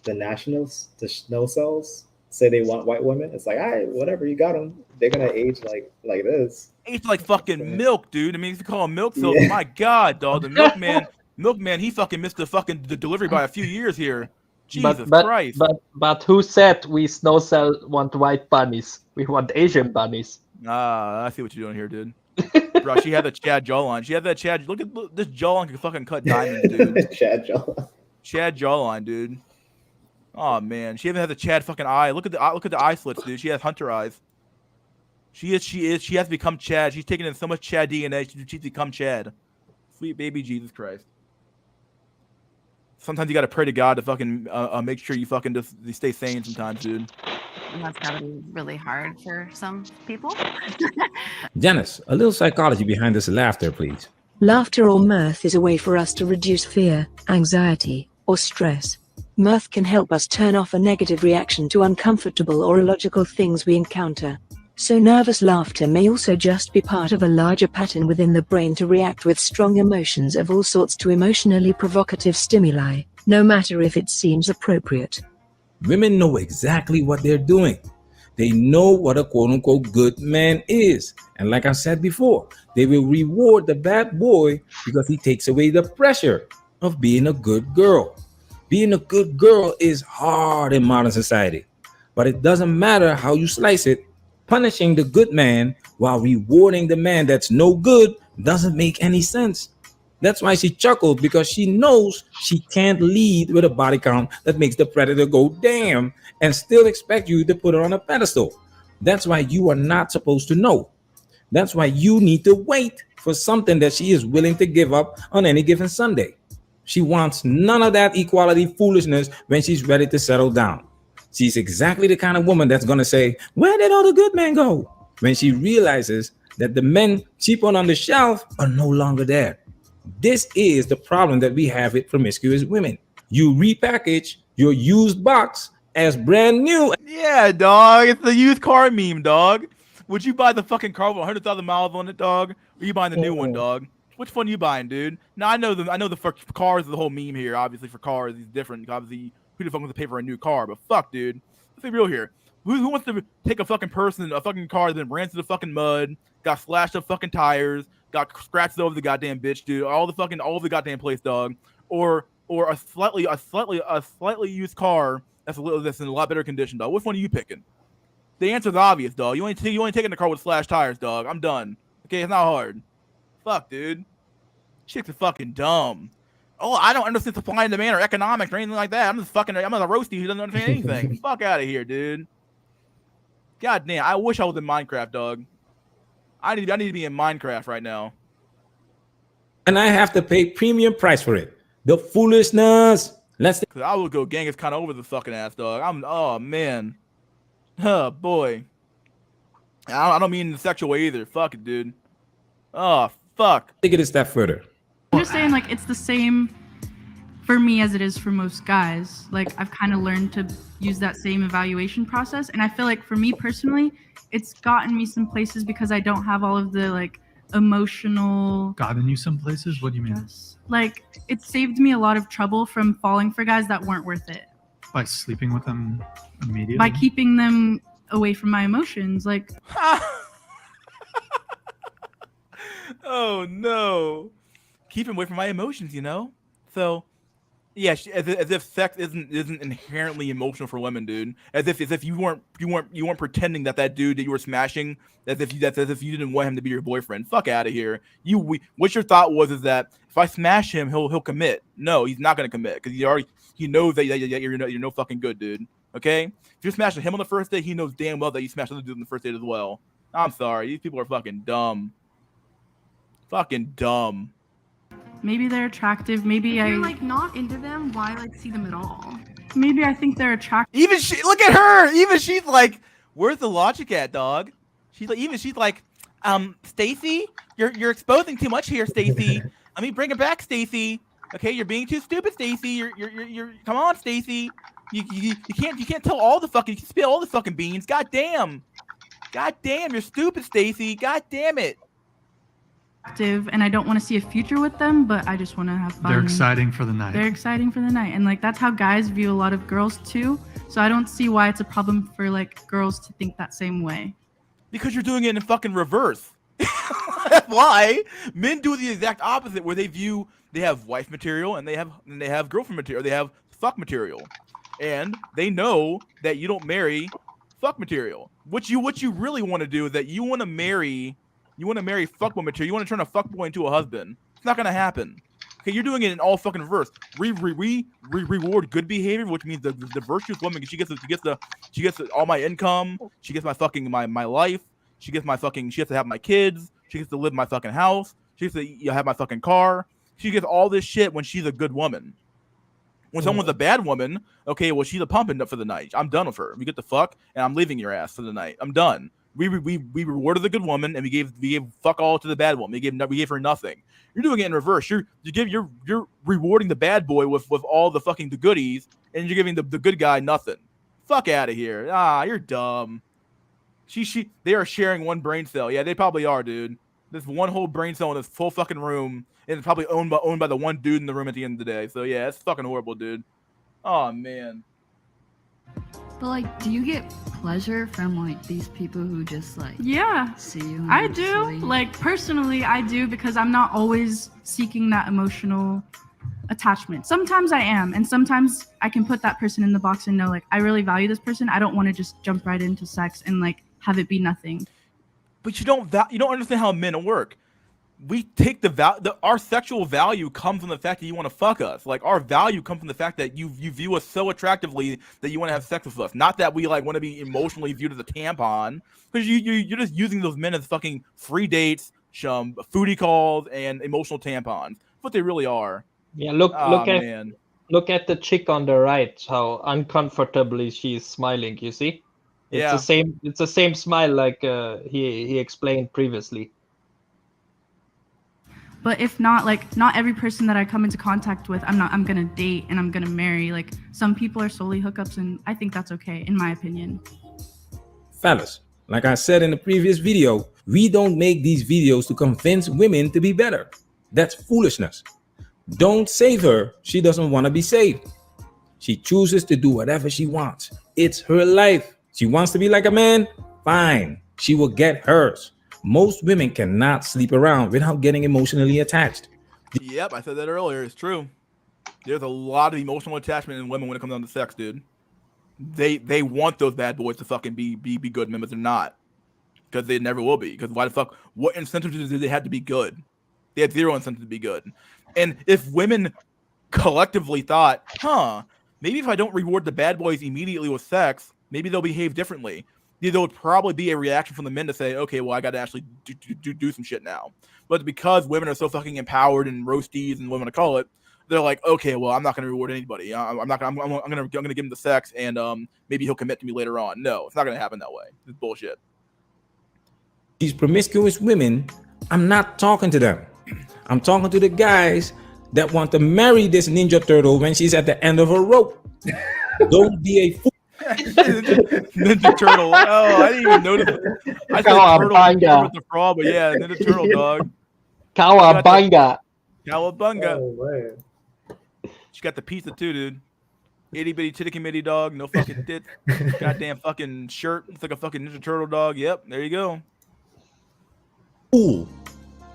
nationals, the snow cells say they want white women, it's like, all right, whatever, you got them. They're gonna age like this. Age like fucking milk, dude. I mean, if you call him milk cells, my god, dog. The milkman, he fucking missed the delivery by a few years here. Jesus Christ. But who said we snow cell want white bunnies? We want Asian bunnies. I see what you're doing here, dude. Bro, she had the Chad jawline. She had that Chad. Look this jawline can fucking cut diamonds, dude. Chad jawline. Chad jawline, dude. Oh man, she even has the Chad fucking eye. Look at the eye slits, dude. She has hunter eyes. She has become Chad. She's taken in so much Chad DNA. She's become Chad. Sweet baby Jesus Christ. Sometimes you gotta pray to God to fucking make sure you fucking just stay sane sometimes, dude. And that's gotta be really hard for some people. Janice, a little psychology behind this laughter, please. Laughter or mirth is a way for us to reduce fear, anxiety, or stress. Mirth can help us turn off a negative reaction to uncomfortable or illogical things we encounter. So nervous laughter may also just be part of a larger pattern within the brain to react with strong emotions of all sorts to emotionally provocative stimuli, no matter if it seems appropriate. Women know exactly what they're doing. They know what a quote-unquote good man is. And like I said before, they will reward the bad boy because he takes away the pressure of being a good girl. Being a good girl is hard in modern society, but it doesn't matter how you slice it. Punishing the good man while rewarding the man that's no good doesn't make any sense. That's why she chuckled, because she knows she can't lead with a body count that makes the predator go damn and still expect you to put her on a pedestal. That's why you are not supposed to know. That's why you need to wait for something that she is willing to give up on any given Sunday. She wants none of that equality foolishness when she's ready to settle down. She's exactly the kind of woman that's going to say, where did all the good men go? When she realizes that the men cheap on the shelf are no longer there. This is the problem that we have with promiscuous women. You repackage your used box as brand new. Yeah, dog. It's the used car meme, dog. Would you buy the fucking car with 100,000 miles on it, dog? Or are you buying the new one, dog? Which one are you buying, dude? Now I know the for cars is the whole meme here. Obviously, for cars, it's different. Obviously, who the fuck wants to pay for a new car? But fuck, dude. Let's be real here. Who wants to take a fucking car that ran through the fucking mud, got slashed up fucking tires, got scratched over the goddamn bitch, dude, all of the goddamn place, dog, or a slightly used car that's in a lot better condition, dog. Which one are you picking? The answer's obvious, dog. You ain't taking the car with slashed tires, dog. I'm done. Okay, it's not hard. Fuck, dude. Chicks are fucking dumb. Oh, I don't understand supply and demand or economics or anything like that. I'm a roasty who doesn't understand anything. Fuck out of here, dude. God damn, I wish I was in Minecraft, dog. I need to be in Minecraft right now. And I have to pay premium price for it. The foolishness. Cause I would go Genghis Khan over the fucking ass, dog. Oh man. Oh boy. I don't mean in the sexual way either. Fuck it, dude. Oh fuck. Take it a step further. I'm just saying, like, it's the same for me as it is for most guys. Like, I've kind of learned to use that same evaluation process. And I feel like for me personally, it's gotten me some places because I don't have all of the, like, emotional... Gotten you some places? What do you mean? Yes. Like, it saved me a lot of trouble from falling for guys that weren't worth it. By sleeping with them immediately? By keeping them away from my emotions. Like... Oh, no. Keep him away from my emotions, you know? So, yeah, as if sex isn't inherently emotional for women, dude. As if you weren't pretending that dude that you were smashing, as if you didn't want him to be your boyfriend. Fuck out of here. What your thought is that if I smash him, he'll commit. No, he's not gonna commit because he knows that you're no fucking good, dude. Okay? If you're smashing him on the first date, he knows damn well that you smashed other dudes on the first date as well. I'm sorry, these people are fucking dumb. Fucking dumb. Maybe they're attractive. Maybe if you're like not into them, why like see them at all? Maybe I think they're attractive. Even she, look at her. Even she's like, where's the logic at, dog? She's like, Stacy, you're exposing too much here, Stacy. Let me bring it back, Stacy. Okay, you're being too stupid, Stacy. You're. Come on, Stacy. You can't tell all the fucking spill all the fucking beans. God damn, you're stupid, Stacy. God damn it. And I don't want to see a future with them, but I just want to have fun. They're exciting for the night. They're exciting for the night, and like that's how guys view a lot of girls too. So I don't see why it's a problem for like girls to think that same way. Because you're doing it in fucking reverse. That's why men do the exact opposite, where they have wife material and they have girlfriend material, they have fuck material, and they know that you don't marry fuck material. What you really want to do is that you want to marry fuckboy material. You want to turn a fuckboy into a husband. It's not gonna happen. Okay, you're doing it in all fucking reverse. We reward good behavior, which means the virtuous woman. She gets all my income. She gets my fucking my life. She gets to have my kids. She gets to live in my fucking house. She gets to have my fucking car. She gets all this shit when she's a good woman. When someone's a bad woman, okay, well, she's a pumping for the night. I'm done with her. We get the fuck, and I'm leaving your ass for the night. I'm done. We rewarded the good woman, and we gave fuck all to the bad woman. We gave her nothing. You're doing it in reverse. You're rewarding the bad boy with all the fucking the goodies, and you're giving the good guy nothing. Fuck out of here. You're dumb. They are sharing one brain cell. Yeah, they probably are, dude. There's one whole brain cell in this full fucking room, and it's probably owned by the one dude in the room at the end of the day. So yeah, it's fucking horrible, dude. Oh man. But like, do you get pleasure from like these people who just like see you? I do. Like personally, I do, because I'm not always seeking that emotional attachment. Sometimes I am, and sometimes I can put that person in the box and know like I really value this person. I don't want to just jump right into sex and like have it be nothing. But you don't understand how men work. We take our sexual value comes from the fact that you want to fuck us. Like our value comes from the fact that you view us so attractively that you want to have sex with us. Not that we like want to be emotionally viewed as a tampon, because you're just using those men as fucking free dates, foodie calls, and emotional tampons. That's what they really are. Yeah, look at the chick on the right, how uncomfortably she's smiling, you see? It's the same smile like he explained previously. But if not, like not every person that I come into contact with, I'm gonna date and I'm gonna marry. Like some people are solely hookups, and I think that's okay, in my opinion. Fellas, like I said in the previous video, we don't make these videos to convince women to be better. That's foolishness. Don't save her. She doesn't want to be saved. She chooses to do whatever she wants. It's her life. She wants to be like a man. Fine. She will get hers. Most women cannot sleep around without getting emotionally attached. Yep, I said that earlier. It's true. There's a lot of emotional attachment in women when it comes down to sex, dude. They want those bad boys to fucking be good men, but they're not. Because they never will be. Because why the fuck? What incentives did they have to be good? They had zero incentive to be good. And if women collectively thought, maybe if I don't reward the bad boys immediately with sex, maybe they'll behave differently. There would probably be a reaction from the men to say, okay, well, I got to actually do some shit now. But because women are so fucking empowered and roasties and whatever to call it, they're like, okay, well, I'm not going to reward anybody. I'm going to give him the sex, and maybe he'll commit to me later on. No, it's not going to happen that way. It's bullshit. These promiscuous women, I'm not talking to them. I'm talking to the guys that want to marry this Ninja Turtle when she's at the end of her rope. Don't be a fool. Ninja Turtle. Oh, I didn't even notice. I said turtle with the frog, but yeah, Ninja Turtle, dog. Cowabunga. Cowabunga. Oh, she got the pizza too, dude. Itty bitty titty committee, dog. No fucking tit. Goddamn fucking shirt. It's like a fucking Ninja Turtle, dog. Yep, there you go. Ooh,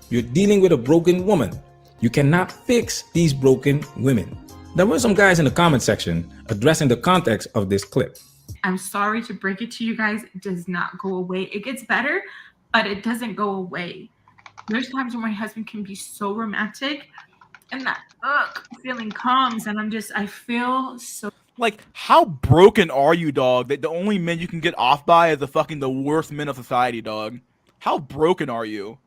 you're dealing with a broken woman. You cannot fix these broken women. There were some guys in the comment section addressing the context of this clip. I'm sorry to break it to you guys. It does not go away. It gets better, but it doesn't go away. There's times when my husband can be so romantic and that feeling comes, and I feel so. Like, how broken are you, dog, that the only men you can get off by is the worst men of society, dog? How broken are you?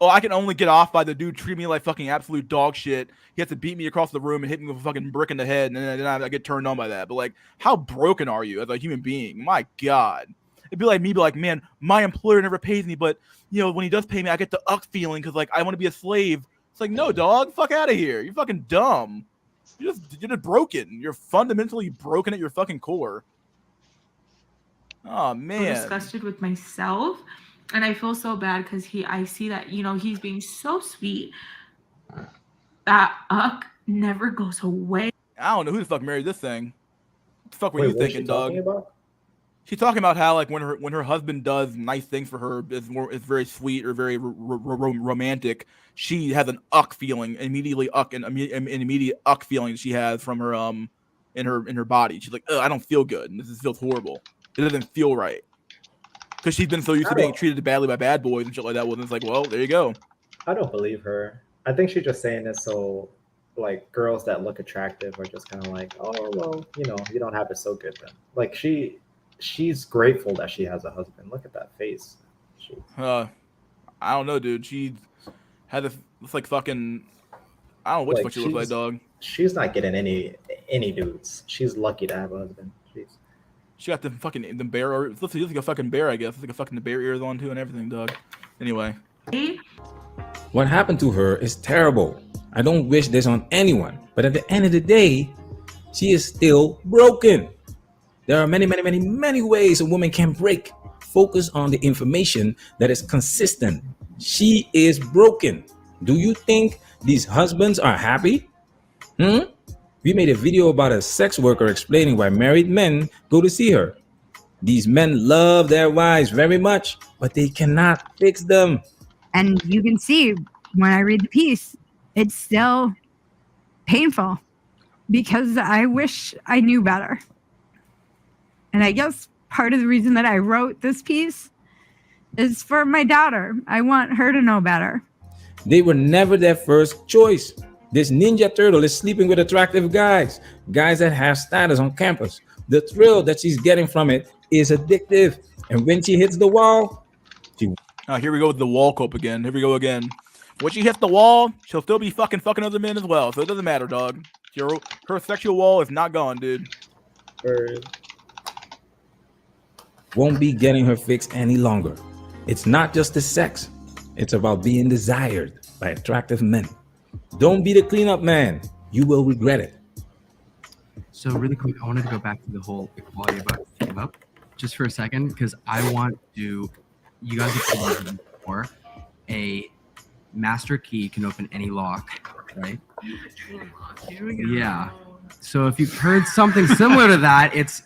Oh, I can only get off by the dude treating me like fucking absolute dog shit. He has to beat me across the room and hit me with a fucking brick in the head, and then I get turned on by that. But like, how broken are you as a human being? My God. It'd be like, man, my employer never pays me, but you know, when he does pay me, I get the feeling because like I want to be a slave It's like, no, dog, fuck out of here. You're fucking dumb. You're just broken. You're fundamentally broken at your fucking core. Oh So man. disgusted with myself, and I feel so bad because I see that he's being so sweet. That never goes away. I don't know who the fuck married this thing. What the fuck were Wait, you what was thinking, she dog? talking about? She's talking about how like when her husband does nice things for her is very sweet or very romantic. She has an feeling immediately, an immediate feeling she has from her in her body. She's like, I don't feel good, and this feels horrible. It doesn't feel right because she's been so used to being treated badly by bad boys and shit like that. Well, it's like, well, there you go. I don't believe her. I think she's just saying this so like girls that look attractive are just kind of like, oh well, you don't have it so good then. Like she's grateful that she has a husband. Look at that face. I don't know, dude. She had this. It's like fucking. I don't know what the fuck she looks like, dog. She's not getting any dudes. She's lucky to have a husband. Jeez. She got the bear. It looks like a fucking bear, I guess. It's like a fucking bear ears on too and everything, dog. Anyway. What happened to her is terrible. I don't wish this on anyone. But at the end of the day, she is still broken. There are many ways a woman can break. Focus on the information that is consistent. She is broken. Do you think these husbands are happy? We made a video about a sex worker explaining why married men go to see her. These men love their wives very much, but they cannot fix them. And you can see when I read the piece, it's still painful because I wish I knew better. And I guess part of the reason that I wrote this piece is for my daughter. I want her to know better. They were never their first choice. This Ninja Turtle is sleeping with attractive guys that have status on campus. The thrill that she's getting from it is addictive. And when she hits the wall, here we go with the wall cope again. Here we go again. When she hits the wall, she'll still be fucking other men as well. So it doesn't matter, dog. Her sexual wall is not gone, dude. Won't be getting her fix any longer. It's not just the sex. It's about being desired by attractive men. Don't be the cleanup man. You will regret it. So really quick, I wanted to go back to the whole equality about came up just for a second because I want to. You guys have told me before. A master key can open any lock, right? Yeah. So if you've heard something similar to that, it's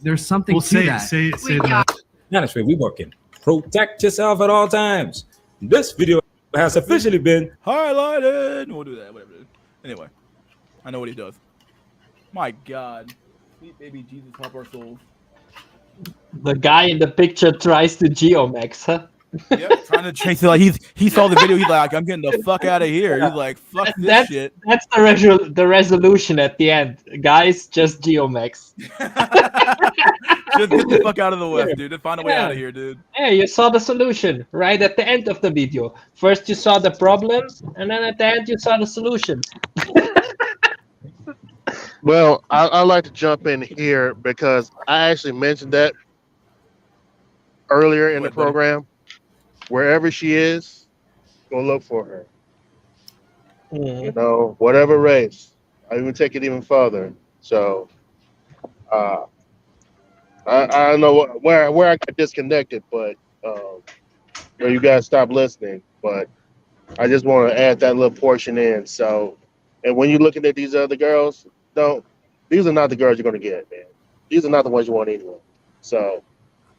there's something to that. Say that. Honestly, we working. Protect yourself at all times. This video has officially been highlighted. We'll do that, whatever. Anyway, I know what he does. My God, sweet baby Jesus, help our souls. The guy in the picture tries to geomax, huh? Yep, trying to chase it. Like he saw the video. He's like, I'm getting the fuck out of here. He's like, fuck this shit. That's the resolution at the end, guys. Just geomax. Just get the fuck out of the West, dude. Just find a way out of here, dude. Hey, you saw the solution right at the end of the video. First you saw the problem, and then at the end you saw the solution. Well, I'd like to jump in here because I actually mentioned that earlier in the program. Wherever she is, go look for her. You know, whatever race. I even take it even further. So, I don't know where I got disconnected, but you guys stopped listening. But I just want to add that little portion in. So, and when you're looking at these other girls, these are not the girls you're going to get, man. These are not the ones you want anyway. So,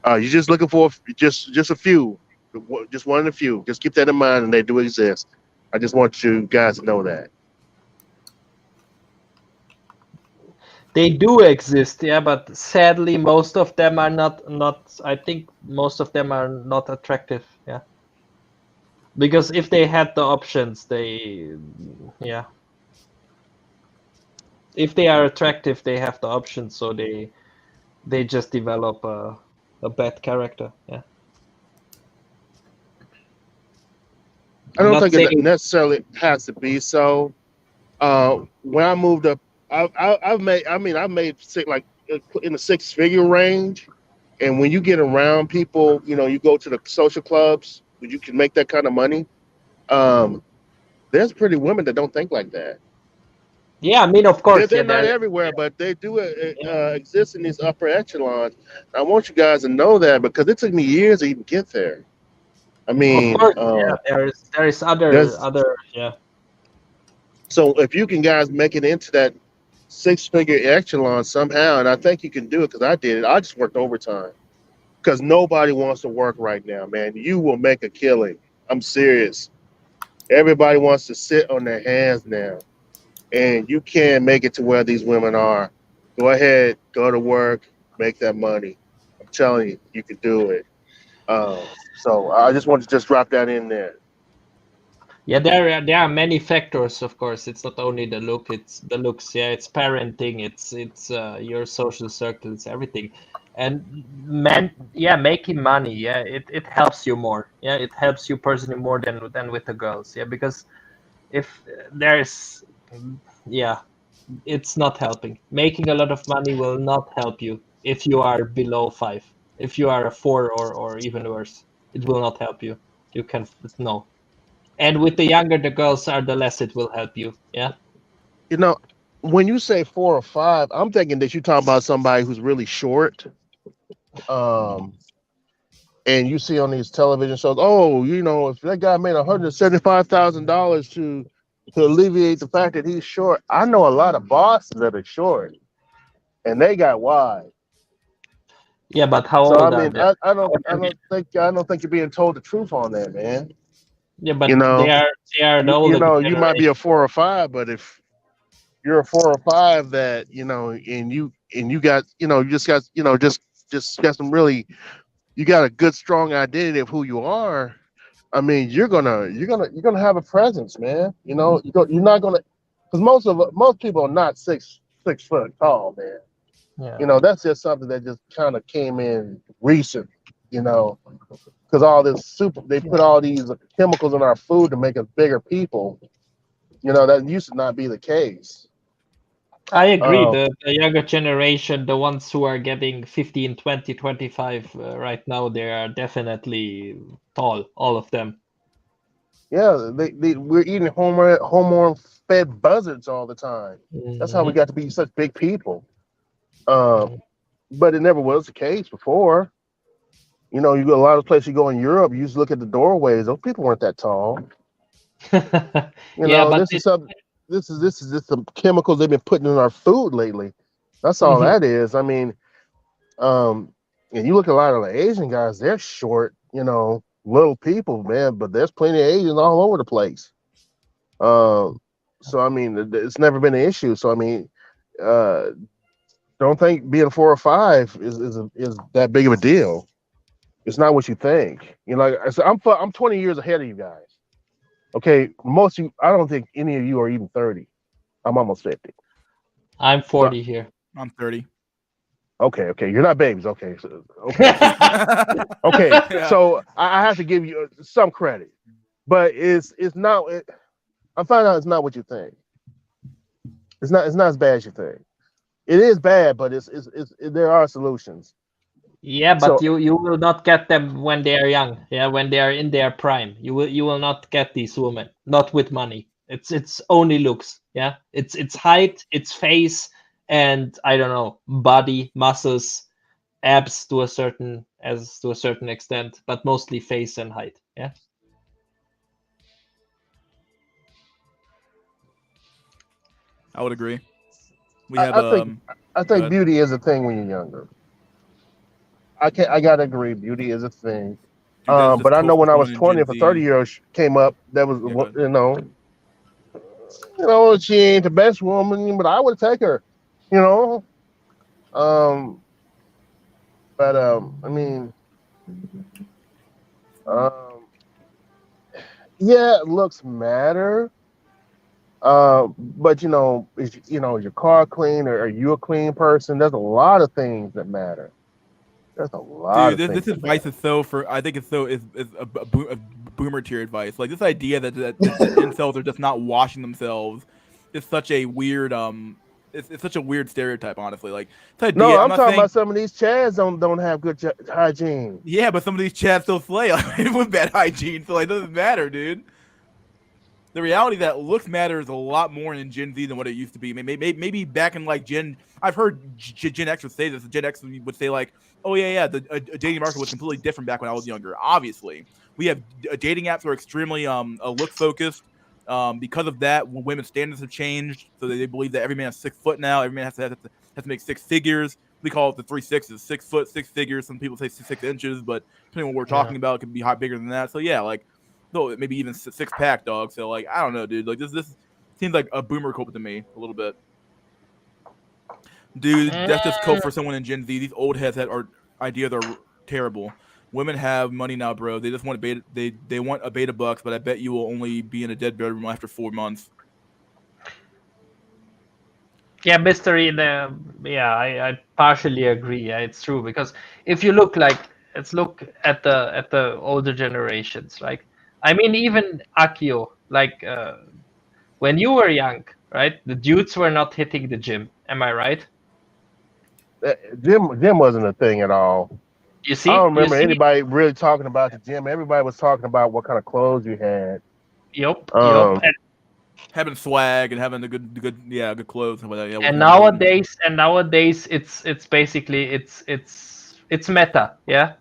you're just looking for just a few. Just one of the few. Just keep that in mind, and they do exist. I just want you guys to know that. They do exist, yeah, but sadly, most of them are not. I think most of them are not attractive, yeah. Because if they had the options, yeah. If they are attractive, they have the options, so they just develop a bad character, yeah. I don't think it necessarily has to be so. When I moved up, I've made like in the six-figure range, and when you get around people, you go to the social clubs, you can make that kind of money. there's pretty women that don't think like that. Yeah, I mean, of course, They're yeah, not everywhere, but they do exist in these upper echelons. I want you guys to know that because it took me years to even get there. I of mean, course, yeah, there is there's other, yeah. so if you can guys make it into that 6-figure echelon somehow, and I think you can do it because I did it. I just worked overtime because nobody wants to work right now, man. You will make a killing. I'm serious. Everybody wants to sit on their hands now, and you can make it to where these women are. Go ahead, go to work, make that money. I'm telling you, you can do it. So I just want to just drop that in there. Yeah, there are many factors, of course. It's not only the look, it's the looks, yeah, it's parenting, it's your social circle, it's everything. And making money, yeah, it helps you more. Yeah, it helps you personally more than with the girls. Yeah, because if there's yeah, it's not helping. Making a lot of money will not help you if you are below 5. If you are a 4 or even worse, it will not help you. You can no. And with the younger the girls are, the less it will help you. Yeah. You know, when you say 4 or 5, I'm thinking that you're talking about somebody who's really short. Um, and you see on these television shows, oh, if that guy made $175,000 to alleviate the fact that he's short. I know a lot of bosses that are short, and they got wide. Yeah, but how So old I are mean, they? I don't think you're being told the truth on that, man. Yeah, but You know, they are the you older know, you might be generation. a 4 or 5, but if you're a 4 or 5 that and you got you just got just got some really you got a good strong identity of who you are. I mean, you're gonna have a presence, man. You're not gonna because most people are not 6 foot tall, man. Yeah. That's just something that just kind of came in recent. Because all this they put all these chemicals in our food to make us bigger people. That used to not be the case. I agree. Um, The younger generation, the ones who are getting 15, 20, 25 right now, they are definitely tall, all of them. yeah, we're eating hormone fed buzzards all the time. That's how we got to be such big people. But it never was the case before. You go a lot of places you go in Europe, you just look at the doorways. Those people weren't that tall. Yeah, but This is something. This is just some chemicals they've been putting in our food lately. That's all that is. I mean, and you look at a lot of the Asian guys, they're short, little people, man. But there's plenty of Asians all over the place. So I mean, it's never been an issue. So I mean, don't think being 4 or 5 is that big of a deal. It's not what you think. Like I said, I'm 20 years ahead of you guys. Okay, most of you, I don't think any of you are even 30. I'm almost 50. I'm 40 here. I'm 30. Okay, you're not babies. Okay, okay. Yeah. So I have to give you some credit, but it's not. I find out it's not what you think. It's not as bad as you think. It is bad, but there are solutions. Yeah, but So you will not get them when they are young. Yeah, when they are in their prime, you will not get these women. Not with money. It's only looks. Yeah, it's height, it's face, and I don't know, body, muscles, abs to a certain extent, but mostly face and height. Yeah. I would agree. We have I think beauty is a thing when you're younger. I gotta agree, beauty is a thing. But I know when I was 20, if a 30-year-old came up, that was she ain't the best woman, but I would take her. But I mean, yeah, looks matter. But is your car clean, or are you a clean person? There's a lot of things that matter. There's a lot Dude, of this things. advice is so I think it's so is a boomer tier advice. Like this idea that incels are just not washing themselves is such a weird it's such a weird stereotype, honestly. Like this idea, No, I'm not talking saying, about some of these chads don't have good hygiene. yeah, but some of these chads still slay with bad hygiene, so like, it doesn't matter, dude. the reality that looks matters a lot more in Gen Z than what it used to be. Maybe back in like I've heard Gen X would say this. Gen X would say like, oh yeah, the dating market was completely different back when I was younger. Obviously, we have dating apps are extremely look focused. Because of that, women's standards have changed, so they believe that every man is 6 foot now. Every man has to make 6 figures. We call it the 3 6s: 6 foot, 6 figures. Some people say 6 inches, but depending on what we're talking about, it could be bigger than that. So yeah, like. No, maybe even 6-pack, dog. So like, I don't know, dude. Like this seems like a boomer cult to me a little bit. Dude, that's just code for someone in Gen Z. These old heads that are ideas are terrible. Women have money now, bro. They just want they want a beta bucks, but I bet you will only be in a dead bedroom after 4 months. Yeah, mystery. I partially agree. Yeah, it's true because if you look let's look at the older generations. Like, I mean, even Akio, like when you were young, right? The dudes were not hitting the gym. Am I right? Gym wasn't a thing at all. You see, I don't remember anybody really talking about the gym. Everybody was talking about what kind of clothes you had. Yup. And having swag and having the good clothes. And nowadays, it's basically it's meta. Yeah,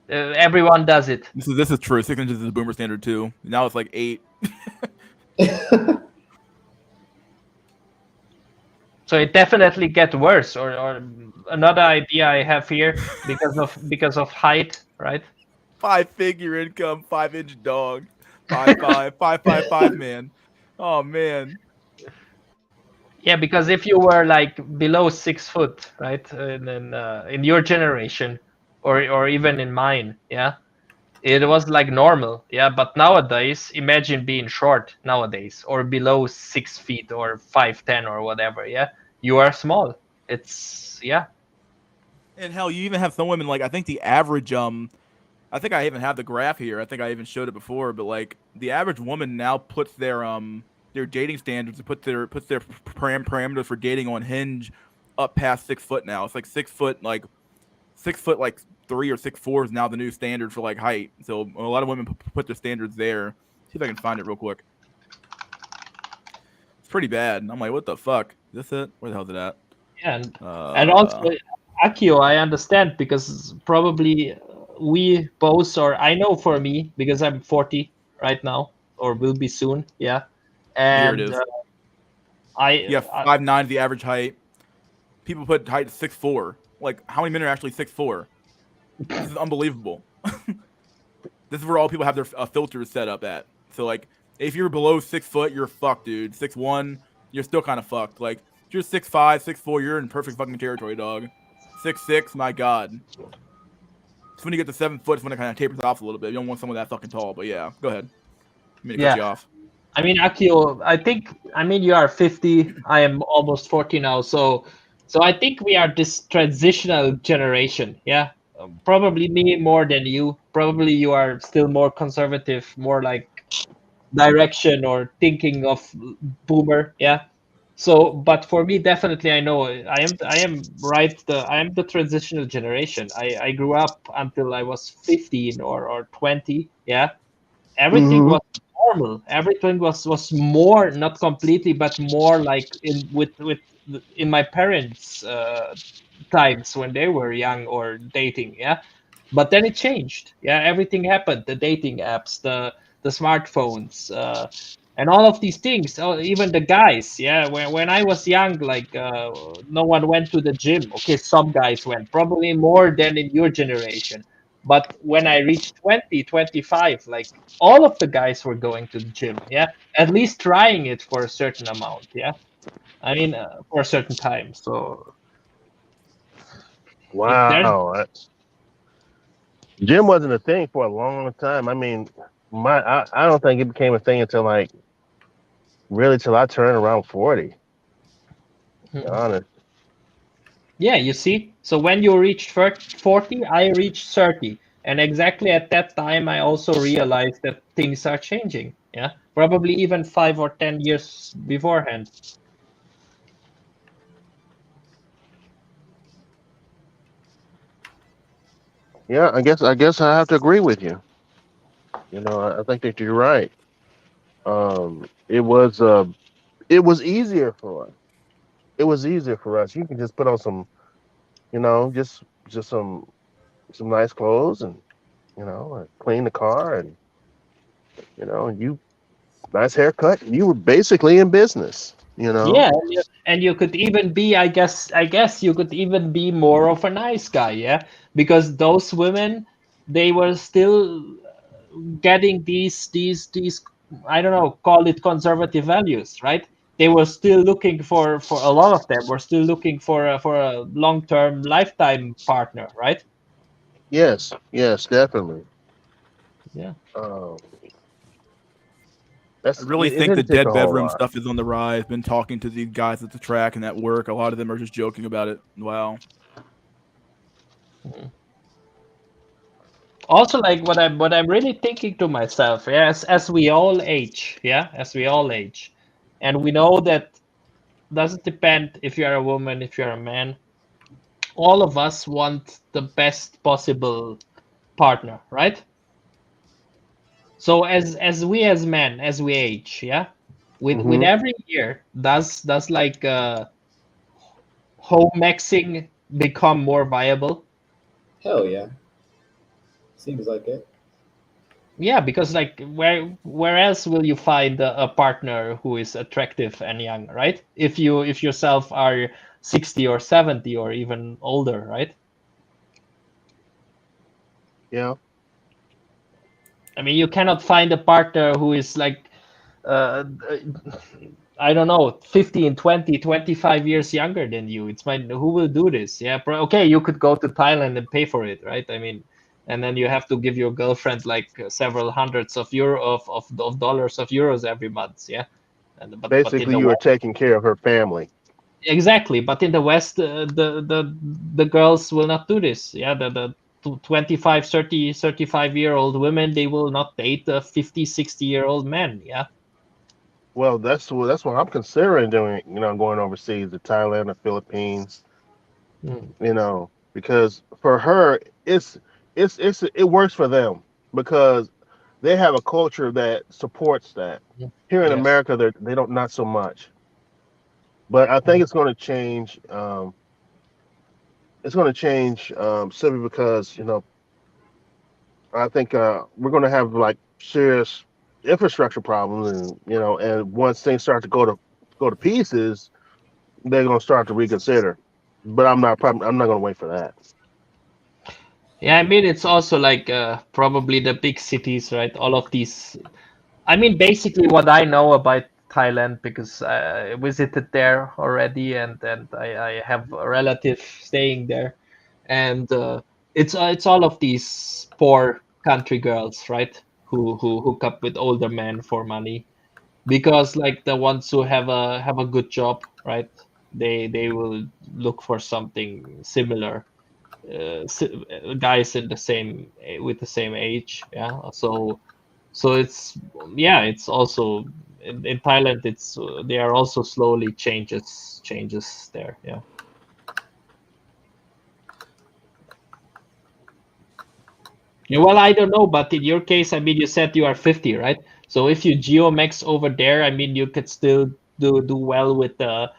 everyone does it. This is true. 6 inches is the boomer standard too. Now it's like 8. So it definitely gets worse. Or another idea I have here because of height, right? 5-figure income, 5-inch dog, 5'5", man. Oh man. Yeah, because if you were like below 6 foot, right, and then in your generation, or even in mine, yeah, it was like normal, yeah. But nowadays, imagine being short nowadays, or below 6 feet, or 5'10", or whatever, yeah. You are small. It's And hell, you even have some women like I think the average I think I even have the graph here. I think I even showed it before, but like the average woman now puts their dating standards, puts their parameters for dating on Hinge up past 6 foot now. It's like 6 foot, like 6 foot, like 3 or 6'4" is now the new standard for like height. So a lot of women put their standards there. See if I can find it real quick. It's pretty bad. I'm like, what the fuck? Is this it? Where the hell is it at? Yeah, and also Akio, I understand because probably we both, or I know for me because I'm 40 right now, or will be soon. Yeah, and here it is. Yeah, 5'9" the average height. People put height 6'4". Like, how many men are actually 6'4"? This is unbelievable. This is where all people have their filters set up at. So like, if you're below 6 foot, you're fucked, dude. 6'1", you're still kind of fucked. Like, if you're 6'5", 6'4", you're in perfect fucking territory, dog. 6'6", my god. It's when you get to 7 foot, it's when it kind of tapers off a little bit. You don't want someone that fucking tall, but yeah, go ahead. I'm gonna cut you off. I mean, Akio, I mean, you are 50. I am almost 40 now. So I think we are this transitional generation. Yeah. Probably me more than you. Probably you are still more conservative, more like direction or thinking of boomer. Yeah. So, but for me, definitely, I know I am right. I am the transitional generation. I grew up until I was 15 or 20. Yeah. Everything was normal. Everything was more, not completely, but more like in my parents' times when they were young or dating. Yeah, but then it changed. Yeah, everything happened. The dating apps, the smartphones, and all of these things. Even the guys. Yeah, when I was young, like no one went to the gym. Okay, some guys went, probably more than in your generation. But when I reached 20, 25, like all of the guys were going to the gym. Yeah, at least trying it for a certain amount. Yeah, I mean for a certain time. So wow, gym wasn't a thing for a long time. I mean, I don't think it became a thing until like really till I turned around 40. To be honest. Yeah, you see. So when you reach 40, I reached 30. And exactly at that time, I also realized that things are changing. Yeah, probably even 5 or 10 years beforehand. Yeah, I guess I have to agree with you. You know, I think that you're right. it was easier for us. It was easier for us. You can just put on some, just some nice clothes and clean the car and you nice haircut. You were basically in business. Yeah, and you could even be, I guess you could even be more of a nice guy, yeah, because those women, they were still getting these I don't know, call it conservative values, right? They were still looking for a lot of them were still looking for a long-term lifetime partner, right? Yes, yes, definitely. Yeah. Um, I really it think the didn't take dead a whole bedroom lot. stuff is on the rise. Been talking to these guys at the track and at work. A lot of them are just joking about it. Wow. Also, like what I'm really thinking to myself, yeah, as we all age, yeah, as we all age, and we know that doesn't depend if you're a woman, if you're a man. All of us want the best possible partner, right? So as men, as we age, yeah, with Hmm. every year, does like home maxing become more viable? Hell yeah. Seems like it. Yeah, because like where else will you find a partner who is attractive and young, right? If yourself are 60 or 70 or even older, right? Yeah. I mean, you cannot find a partner who is like I don't know, 15, 20, 25 years younger than you. It's my who will do this? Yeah, okay, you could go to Thailand and pay for it, right? I mean, and then you have to give your girlfriend like several hundreds of euro of dollars of euros every month, yeah. And but in Basically, the you were West, taking care of her family. exactly. But in the West, the girls will not do this. Yeah, the 25, 30, 35-year-old women, they will not date a 50, 60-year-old man. Yeah. Well, that's what I'm considering doing. Going overseas to Thailand or Philippines. Mm. Because for her, it works for them because they have a culture that supports that. Here in Yes. America, they don't not so much. But I think it's going to change. It's going to change simply because I think we're going to have like serious infrastructure problems, and once things start to go to pieces, they're going to start to reconsider. But I'm not going to wait for that. Yeah, I mean it's also like probably the big cities, right? All of these. I mean, basically what I know about Thailand because I visited there already, and I have a relative staying there, and it's all of these poor country girls, right? Who hook up with older men for money because like the ones who have a good job, right? They will look for something similar guys in the same with the same age, yeah. So it's yeah, it's also in Thailand, it's they are also slowly changes there, yeah. Yeah, well, I don't know, but in your case, I mean, you said you are 50, right? So if you geomax over there, I mean, you could still do well with the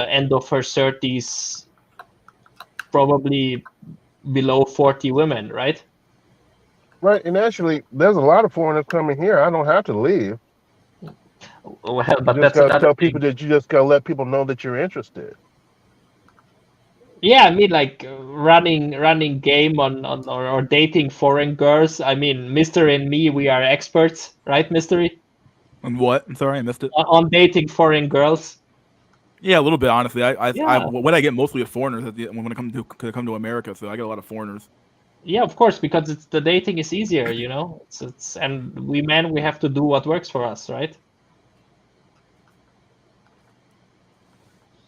end of her 30s, probably below 40 women, right? Right, and actually, there's a lot of foreigners coming here. I don't have to leave. Well, You but just that's gotta another tell people thing. that you just gotta let people know that you're interested. Yeah, I mean, like running game on or dating foreign girls. I mean, Mister and me, we are experts, right, Mystery? On what? I'm sorry, I missed it. On dating foreign girls. Yeah, a little bit. Honestly, Yeah, what I get mostly with foreigners when it comes to come to America. So I get a lot of foreigners. yeah, of course, because it's the dating is easier, you know. It's and we men, we have to do what works for us, right?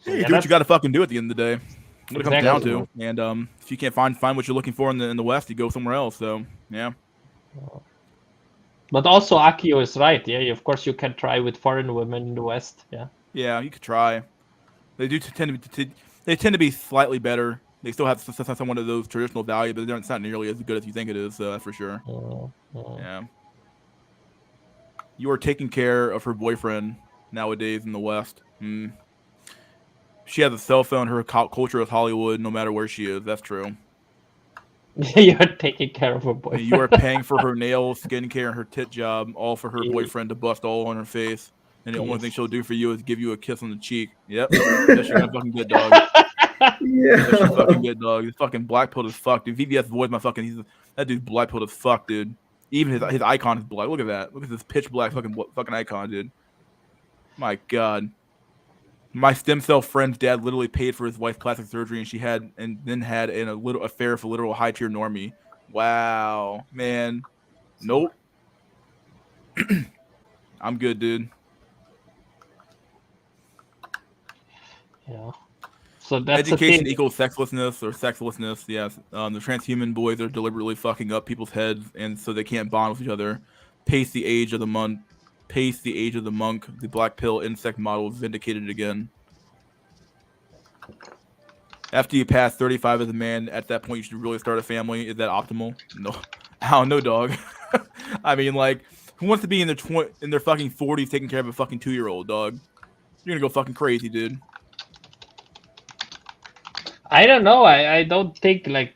So Yeah, you yeah, do what you that's got to fucking do at the end of the day. What it comes exactly. down to. And if you can't find what you're looking for in the West, you go somewhere else. So yeah. But also, Akio is right. Yeah, of course, you can try with foreign women in the West. Yeah. Yeah, you could try. They do tend to be slightly better. They still have somewhat of those traditional values, but it's not nearly as good as you think it is. So that's for sure. Uh, uh. Yeah. You are taking care of her boyfriend nowadays in the West. She has a cell phone. Her culture is Hollywood, no matter where she is. That's true. You're taking care of her And boyfriend. you are paying for her nails, skincare, and her tit job, all for her boyfriend to bust all on her face. And the only thing she'll do for you is give you a kiss on the cheek. Yep. That's you're gonna fucking get, dog. That's you fucking get, dog. This fucking black pill as fuck, dude. VVS voice my fucking. That dude's black pill as fuck, dude. Even his icon is black. Look at that. Look at this pitch black fucking icon, dude. My God. My stem cell friend's dad literally paid for his wife's plastic surgery, and then had a little affair for literal high tier normie. Wow, man. Nope. I'm good, dude. Yeah. So that's education equals sexlessness or sexlessness. Yes. The transhuman boys are deliberately fucking up people's heads, and so they can't bond with each other. Pace the age of the monk. Pace the age of the monk. The black pill insect model vindicated again. After you pass 35 as a man, at that point you should really start a family. Is that optimal? No, I don't know, dog. I mean, like, who wants to be in their fucking 40s taking care of a fucking 2-year-old, dog? You're gonna go fucking crazy, dude. I don't know. I don't think like.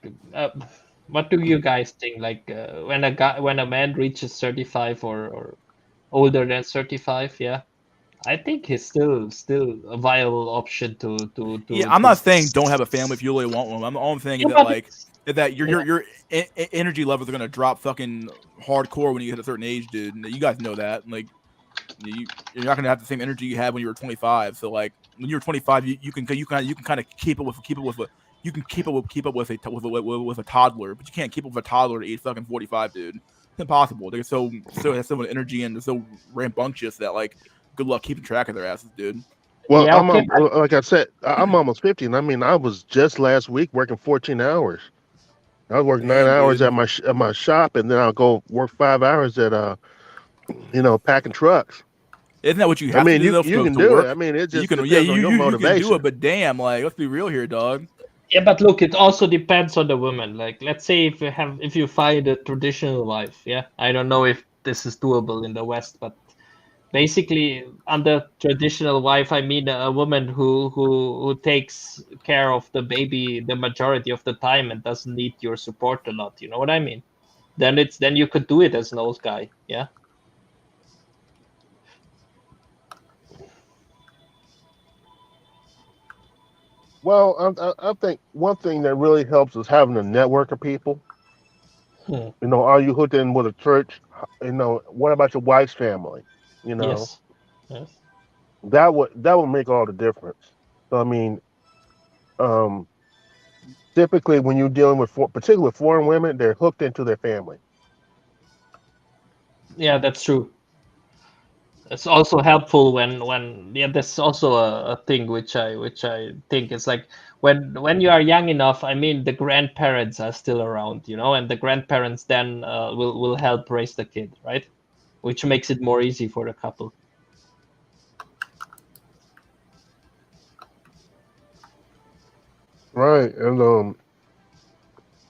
What do you guys think? Like when a man reaches 35 or older than 35, yeah, I think he's still a viable option to. Yeah, I'm not saying don't have a family if you really want one. All I'm saying is that like your energy levels are gonna drop fucking hardcore when you hit a certain age, dude. You guys know that. Like you're not gonna have the same energy you had when you were 25. So like when you're 25, you can kind of keep up with a toddler, but you can't keep up with a toddler at age fucking 45, dude. It's impossible. They're so have so much energy and they're so rambunctious that like good luck keeping track of their asses, dude. Well, like I said, I'm almost 50, and I mean, I was just last week working 14 hours. I was working 9 hours at my shop, and then I'll go work 5 hours at packing trucks. Isn't that what you have to do? You can do it. I mean, it just you can, depends on your motivation. You can do it, but damn, like let's be real here, dog. Yeah, but look, it also depends on the woman. Like, let's say if you find a traditional wife, yeah, I don't know if this is doable in the West, but basically, under traditional wife, I mean a woman who takes care of the baby the majority of the time and doesn't need your support a lot. You know what I mean? Then you could do it as an old guy, yeah. Well, I think one thing that really helps is having a network of people. Hmm. You know, are you hooked in with a church? You know, what about your wife's family? You know, yes. That would make all the difference. So I mean, typically when you're dealing with particularly with foreign women, they're hooked into their family. Yeah, that's true. It's also helpful when that's also a thing which I think is like when you are young enough. I mean, the grandparents are still around, you know, and the grandparents then will help raise the kid, right? Which makes it more easy for the couple. Right, and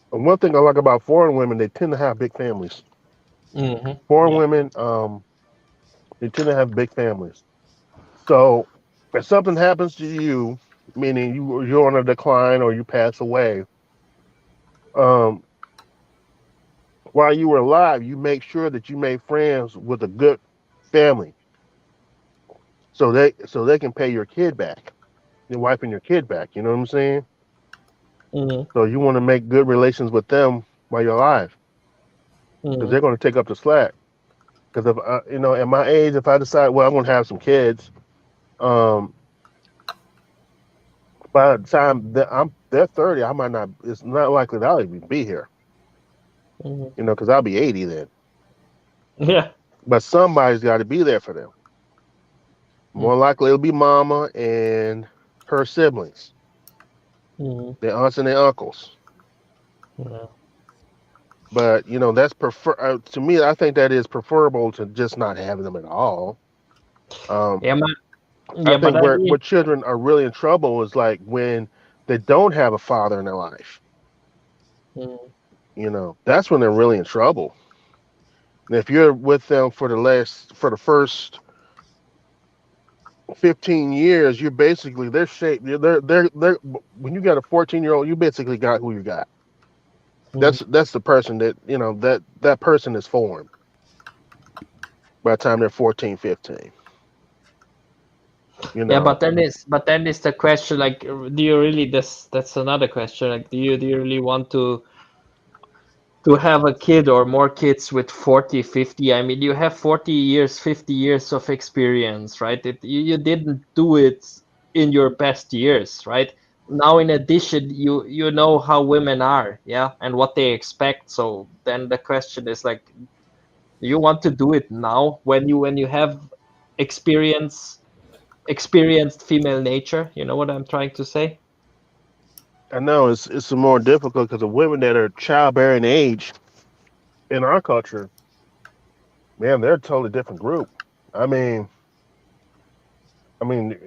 one thing I like about foreign women, they tend to have big families. Mm-hmm. Foreign women, they tend to have big families. So if something happens to you, meaning you're on a decline or you pass away, while you were alive, you make sure that you made friends with a good family, so they can pay your kid back, your wife and your kid back. You know what I'm saying? Mm-hmm. So you want to make good relations with them while you're alive, because they're going to take up the slack. Because if at my age, if I decide, well, I'm going to have some kids, by the time that they're 30, I might not. It's not likely that I'll even be here. Mm-hmm. You know, because I'll be 80 then. Yeah. But somebody's got to be there for them. More likely, it'll be mama and her siblings, their aunts and their uncles. Yeah. But that's to me. I think that is preferable to just not having them at all. I think where children are really in trouble is like when they don't have a father in their life. That's when they're really in trouble. And if you're with them for the first 15 years, you're basically they're shaped. They're when you got a 14-year-old, you basically got who you got. That's the person that that person is formed by the time they're 14, 15. Yeah, but then is the question like, do you really? That's another question. Like, do you really want to have a kid or more kids with 40, 50? I mean, you have 40 years, 50 years of experience, right? You didn't do it in your best years, right? Now, in addition, you know how women are, yeah, and what they expect. So then the question is like, do you want to do it now when you have experience experienced female nature? You know what I'm trying to say? I know it's more difficult because the women that are childbearing age in our culture, man, they're a totally different group. I mean,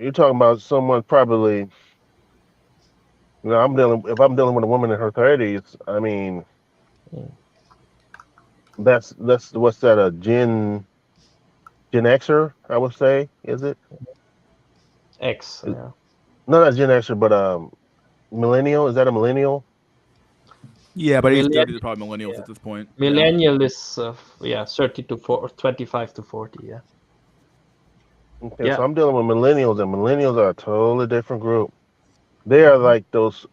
you're talking about someone probably. If I'm dealing with a woman in her 30s, I mean, that's what's that a Gen Xer, I would say, is it? X, yeah. No, not Gen Xer, but millennial. Is that a millennial? Yeah, but 30s Millennial, are probably millennials yeah. at this point. Yeah. Millennial is 30 to 25 to 40, yeah. Okay, Yeah. so I'm dealing with millennials, and millennials are a totally different group. They are like those,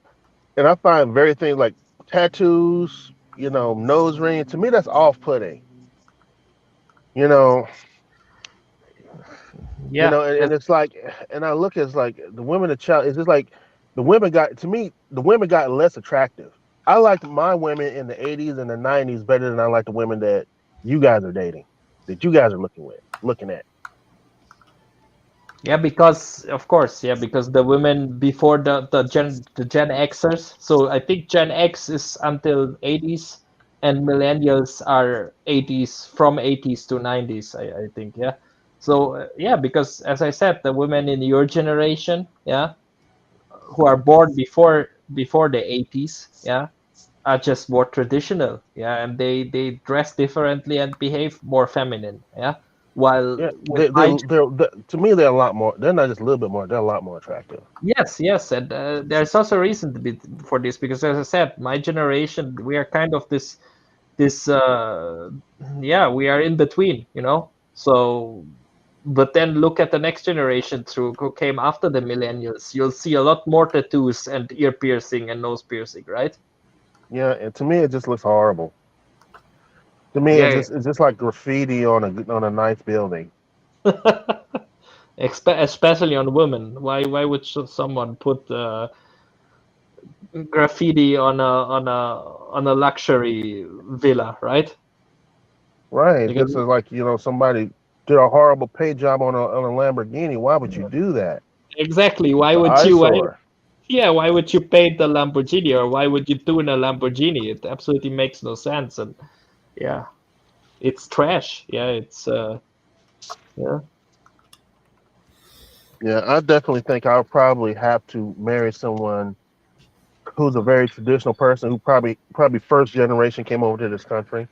and I find very things like tattoos, nose ring. To me, that's off-putting. You know, Yeah. and it's like, and I look at it's like the women, the child. It's just like the women got to me. The women got less attractive. I liked my women in the '80s and the '90s better than I like the women that you guys are dating, that you guys are looking at. Yeah, because of course, yeah, because the women before the Gen Xers. So I think Gen X is until 80s, and millennials are 80s, from 80s to 90s. I think, yeah. So yeah, because as I said, the women in your generation, yeah, who are born before the 80s, yeah, are just more traditional, yeah, and they dress differently and behave more feminine, yeah. While Yeah, with my to me they're a lot more. They're not just a little bit more. They're a lot more attractive. yes, and there's also a reason to be for this, because as I said, my generation, we are kind of this yeah, we are in between, you know. So, but then look at the next generation through who came after the millennials. You'll see a lot more tattoos and ear piercing and nose piercing, right? Yeah, and to me it just looks horrible. To me, Yeah, it's just like graffiti on a nice building. especially on women. Why would someone put graffiti on a luxury villa, right? Right. Because Just as like somebody did a horrible paint job on a Lamborghini. Why would you do that? exactly, why It's an would you? eyesore. Yeah, why would you paint a Lamborghini, or why would you tune a Lamborghini? It absolutely makes no sense, and yeah, it's trash. Yeah, it's yeah. Yeah, I definitely think I'll probably have to marry someone who's a very traditional person who probably first generation came over to this country,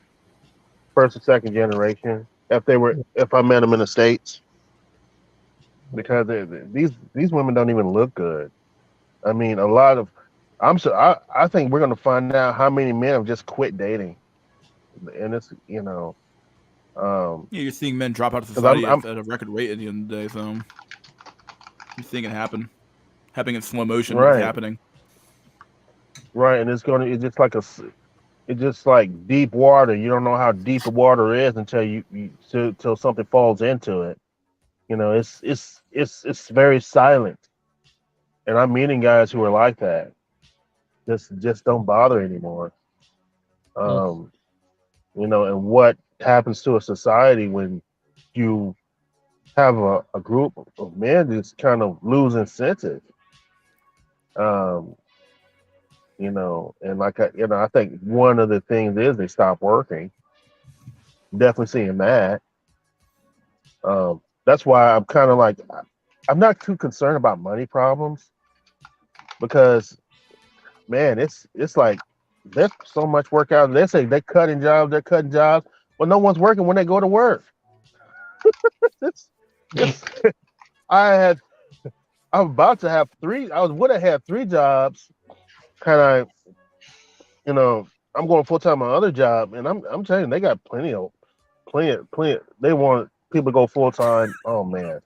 first or second generation. If I met them in the States, because these women don't even look good. I mean, a lot of I think we're gonna find out how many men have just quit dating, and it's Yeah, you're seeing men drop out of 'cause society I'm at a record rate at the end of the day. So you're seeing it happening in slow motion, but it's right, happening. right, and it's just like it's just like deep water. You don't know how deep the water is until till something falls into it. It's very silent, and I'm meeting guys who are like that. Just don't bother anymore. Um, and what happens to a society when you have a group of men that's kind of losing senses. Um, and I think one of the things is they stop working. Definitely seeing that. That's why I'm kind of like I'm not too concerned about money problems because man, it's like there's so much work out. They say they're cutting jobs. Well, but no one's working when they go to work. it's, I'm about to have three. Would have had three jobs. Kind of, I'm going full time on my other job, and I'm telling you, they got plenty. They want people to go full time. Oh man.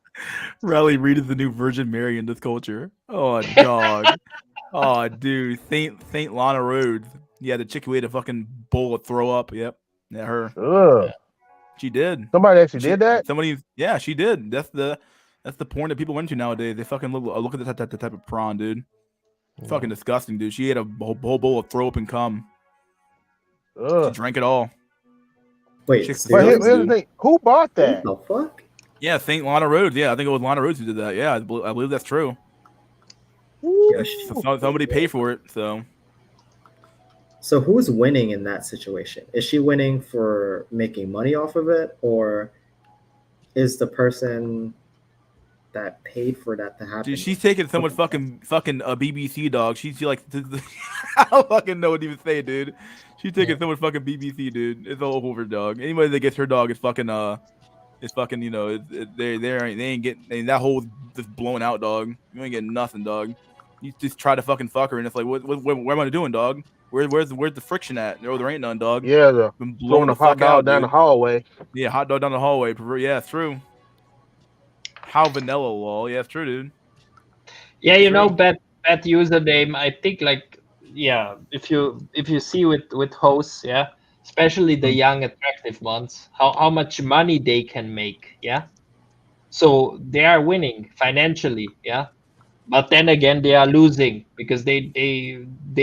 Riley Reid is the new Virgin Mary in this culture. Oh dog. Oh dude, Saint Lana Rhodes. Yeah, the chick who ate a fucking bowl of throw up. Yep, yeah, her. Ugh. She did. Somebody actually did that. Yeah, she did. That's the porn that people went to nowadays. They fucking look at that type of prawn, dude. Fucking disgusting, dude. She ate a whole bowl of throw up and cum. She drank it all. Wait, but here's the thing: who bought that? What the fuck? Yeah, Saint Lana Rhodes. Yeah, I think it was Lana Rhodes who did that. Yeah, I believe that's true. Yeah, somebody paid for it. So who's winning in that situation? Is she winning for making money off of it, or is the person that paid for that to happen? Dude, she's taking someone fucking a BBC dog. She's like, I don't fucking know what to even say, dude. She's taking someone fucking BBC, dude. It's all over, dog. Anybody that gets her dog is fucking they ain't getting that whole just blown out, dog. You ain't getting nothing, dog. You just try to fucking fuck her, and it's like, what am I doing, dog? Where's the friction at? No, there ain't none, dog. Yeah, throwing a hot dog down the hallway. Yeah, hot dog down the hallway. Yeah, it's true. How vanilla, lol. Yeah, it's true, dude. Yeah, you know, bad username. I think like, yeah, if you see with hosts, yeah, especially the young attractive ones, how much money they can make, yeah. So they are winning financially, yeah. But then again, they are losing because they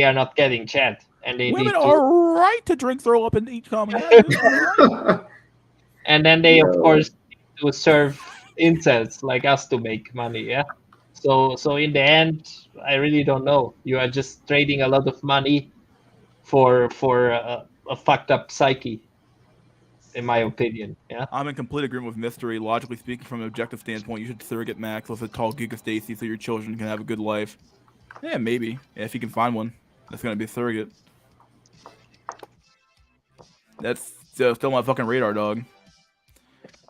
are not getting chat, and they women need are right to drink, throw up, and eat cum. And then they of course need to serve incels like us to make money, yeah. So in the end, I really don't know. You are just trading a lot of money for a fucked up psyche, in my opinion. Yeah, I'm in complete agreement with Mystery. Logically speaking, from an objective standpoint, you should surrogate Max with a tall Giga Stacy so your children can have a good life. Yeah, maybe. Yeah, if you can find one that's gonna be a surrogate. That's still my fucking radar, dog.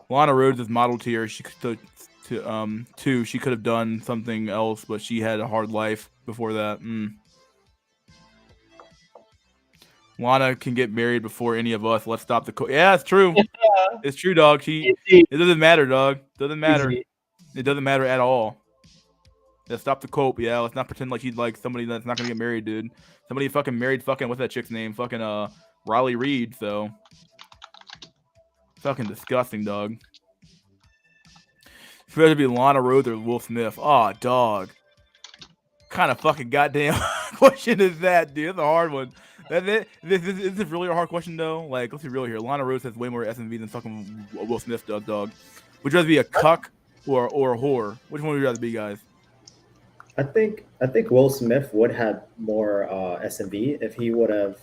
Lana Rhodes is model tier. She could she could have done something else, but she had a hard life before that. Lana can get married before any of us. Let's stop the yeah, it's true. It's true, dog. It doesn't matter, dog. Doesn't matter. It doesn't matter at all. Yeah, stop the cope. Yeah, let's not pretend like he's like somebody that's not gonna get married, dude. Somebody fucking married fucking what's that chick's name? Fucking Riley Reid. So fucking disgusting, dog. It's better to be Lana Rhodes or Will Smith. Oh, dog. Kind of fucking goddamn question is that, dude? That's a hard one. This is really a hard question though. Like, let's be real here. Lana Rhodes has way more SNV than fucking Will Smith does, dog. Would you rather be a cuck or a whore? Which one would you rather be, guys? I think Will Smith would have more SNV if he would have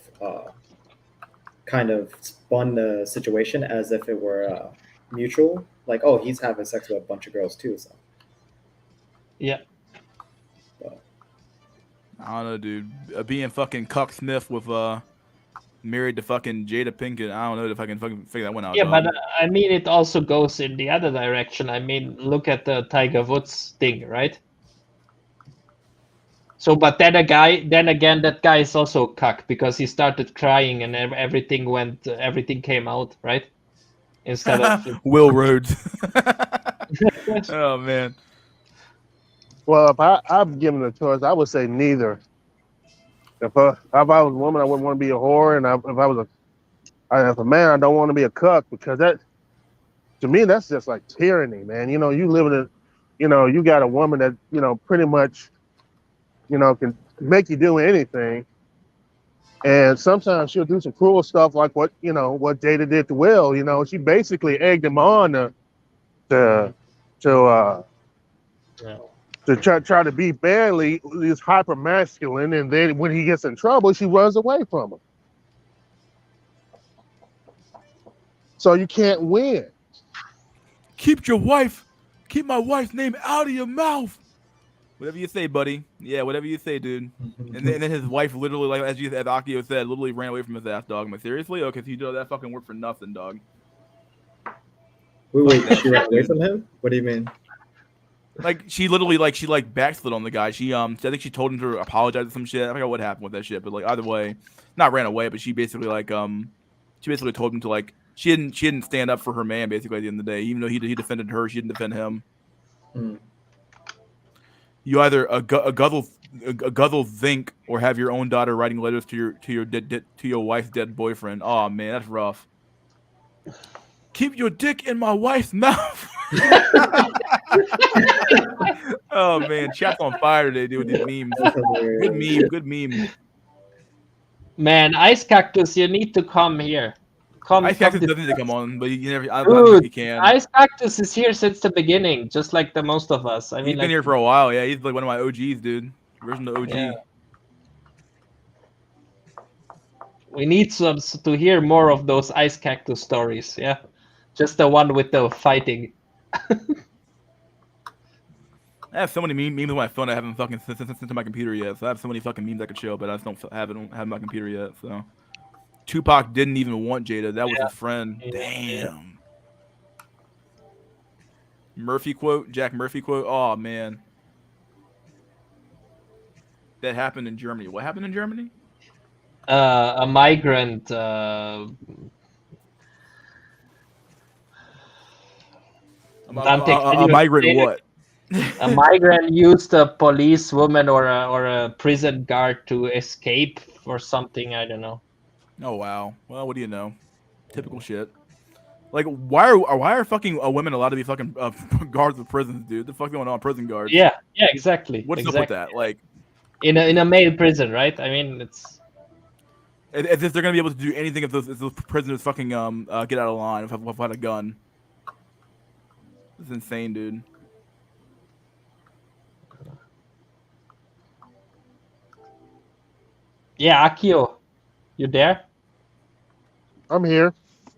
kind of spun the situation as if it were mutual. Like, oh, he's having sex with a bunch of girls too. So yeah. I don't know, dude. Being fucking Cuck Smith with married to fucking Jada Pinkett. I don't know if I can fucking figure that one out. Yeah, dog. but I mean, it also goes in the other direction. I mean, look at the Tiger Woods thing, right? So, but then again, that guy is also cuck because he started crying and everything came out, right? Instead of Will Rhodes. Oh man. Well, if I'm given a choice, I would say neither. If I was a woman, I wouldn't want to be a whore, and if a man, I don't want to be a cuck because that, to me, that's just like tyranny, man. You know, you live in you got a woman that pretty much, can make you do anything, and sometimes she'll do some cruel stuff like what Jada did to Will. She basically egged him on to try to be badly. He's hyper masculine, and then when he gets in trouble, she runs away from him. So you can't win. Keep my wife's name out of your mouth. Whatever you say, buddy. Yeah, whatever you say, dude. And then his wife literally, like as Akio said, literally ran away from his ass, dog. I'm like, seriously? Okay, so you do all that fucking work for nothing, dog. Wait, she ran away from him? What do you mean? Like she literally she backslid on the guy. I think she told him to apologize or some shit. I forgot what happened with that shit, but like either way, not ran away, but she basically told him to like she didn't stand up for her man basically at the end of the day. Even though he defended her, she didn't defend him. Mm. You either a guzzle think or have your own daughter writing letters to your wife's dead boyfriend. Oh man, that's rough. Keep your dick in my wife's mouth. Oh man, chat's on fire today, dude. With these memes. Good meme. Man, Ice Cactus, you need to come here. Ice Cactus doesn't need to come on, but you never. I don't Dude, think he can. Ice Cactus is here since the beginning, just like the most of us. I mean, He's been here for a while. Yeah, he's like one of my OGs, dude. Original OG. Yeah. We need to hear more of those Ice Cactus stories. Yeah, just the one with the fighting. I have so many memes on my phone I haven't fucking sent to my computer yet. So I have so many fucking memes I could show, but I just don't have my computer yet. So Tupac didn't even want Jada. That was his friend. Damn. Murphy quote, Jack Murphy quote. Oh man, that happened in Germany. What happened in Germany? A migrant. A migrant what? A migrant used a policewoman or a prison guard to escape or something. I don't know. Oh wow. Well, what do you know? Typical shit. Like, why are fucking women allowed to be fucking guards of prisons, dude? The fuck going on, prison guards? Yeah, exactly. What's up with that? Like, in a male prison, right? I mean, it's as if they're gonna be able to do anything if those prisoners fucking get out of line without a gun. It's insane, dude. Yeah, Akio, you there? I'm here.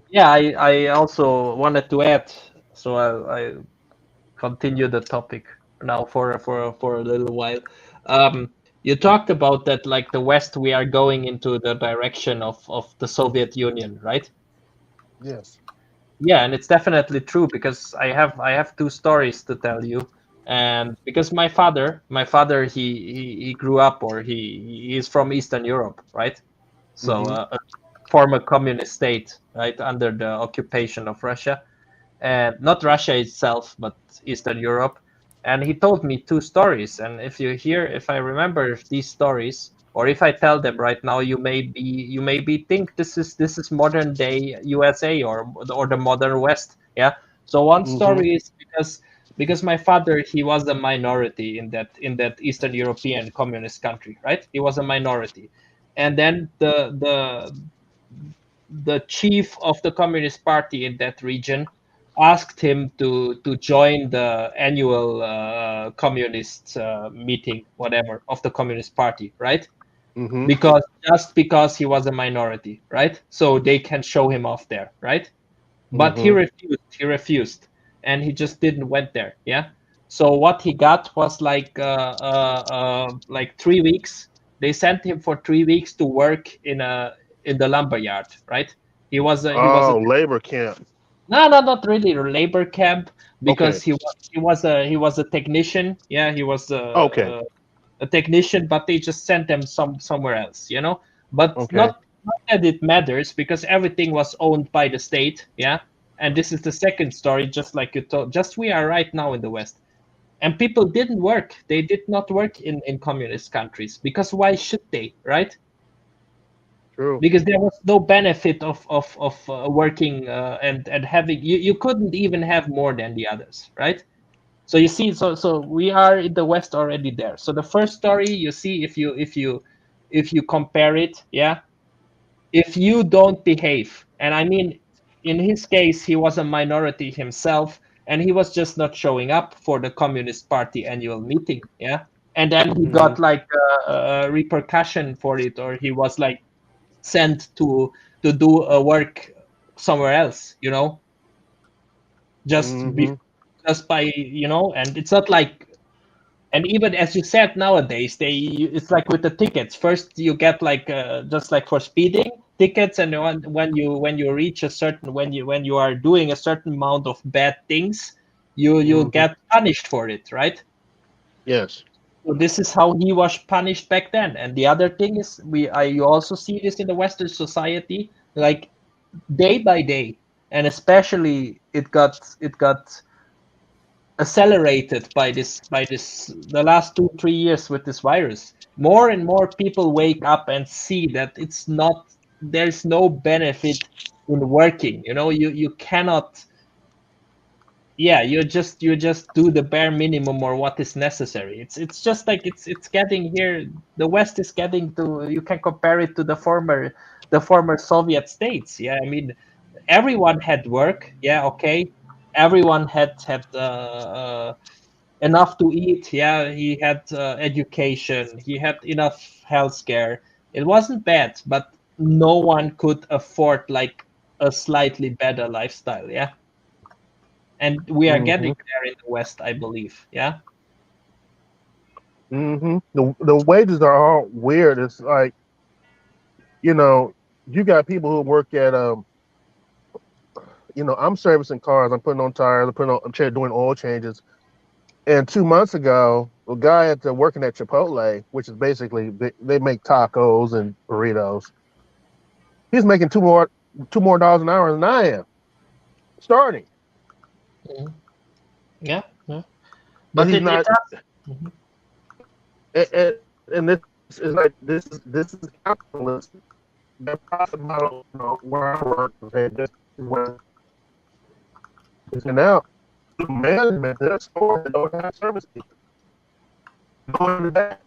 Yeah, I also wanted to add, so I continue the topic now for a little while. You talked about that, like the West, we are going into the direction of the Soviet Union, right? Yes. Yeah, and it's definitely true because I have two stories to tell you. And because my father he grew up, or he is from Eastern Europe, right? So a former communist state, right, under the occupation of Russia, and not Russia itself, but Eastern Europe. And he told me two stories. And if I remember these stories, or if I tell them right now, you maybe think this is modern day USA or the modern West. Yeah. So one story is because my father, he was a minority in that Eastern European communist country, right? He was a minority, and then the chief of the Communist Party in that region asked him to join the annual communist meeting, whatever, of the Communist Party, right? Because he was a minority, right? So they can show him off there, right? But he refused, and he just didn't went there. Yeah. So what he got was like 3 weeks. They sent him for 3 weeks to work in the lumber yard, right? He was a labor camp. No, not really a labor camp, because he was a technician. Yeah, he was a technician, but they just sent him somewhere else, you know. But not that it matters, because everything was owned by the state. Yeah, and this is the second story, just like you told. Just we are right now in the West, and people didn't work. They did not work in communist countries, because why should they, right? True. Because there was no benefit of working and having you couldn't even have more than the others, right? So you see, so we are in the West already there. So the first story, you see, if you compare it, yeah, if you don't behave, and I mean, in his case, he was a minority himself, and he was just not showing up for the Communist Party annual meeting, yeah, and then he got like a repercussion for it, or he was like sent to do a work somewhere else, you know, just by, you know. And it's not like And even as you said, nowadays it's like with the tickets. First, you get like just like for speeding tickets, and when you reach a certain when you are doing a certain amount of bad things, you get punished for it, right? Yes. So this is how he was punished back then. And the other thing is, you also see this in the Western society, like day by day, and especially it got accelerated by this the last 2-3 years with this virus. More and more people wake up and see that there's no benefit in working. You cannot. Yeah, you just do the bare minimum or what is necessary. It's just like it's getting here. The West is getting to. You can compare it to the former Soviet states. Yeah, I mean, everyone had work. Yeah, okay. Everyone had enough to eat. Yeah, he had education. He had enough healthcare. It wasn't bad, but no one could afford like a slightly better lifestyle. Yeah. And we are getting there in the West, I believe. Yeah. The wages are all weird. It's like, you got people who work at I'm servicing cars. I'm putting on tires. I'm doing oil changes. And 2 months ago, a guy working at Chipotle, which is basically they make tacos and burritos. He's making two more dollars an hour than I am, starting. Yeah, yeah. But he's not. And this is like this is capitalism. The profit model, where I work, this is where it's now. The management, their store, they don't have service people. Going to that,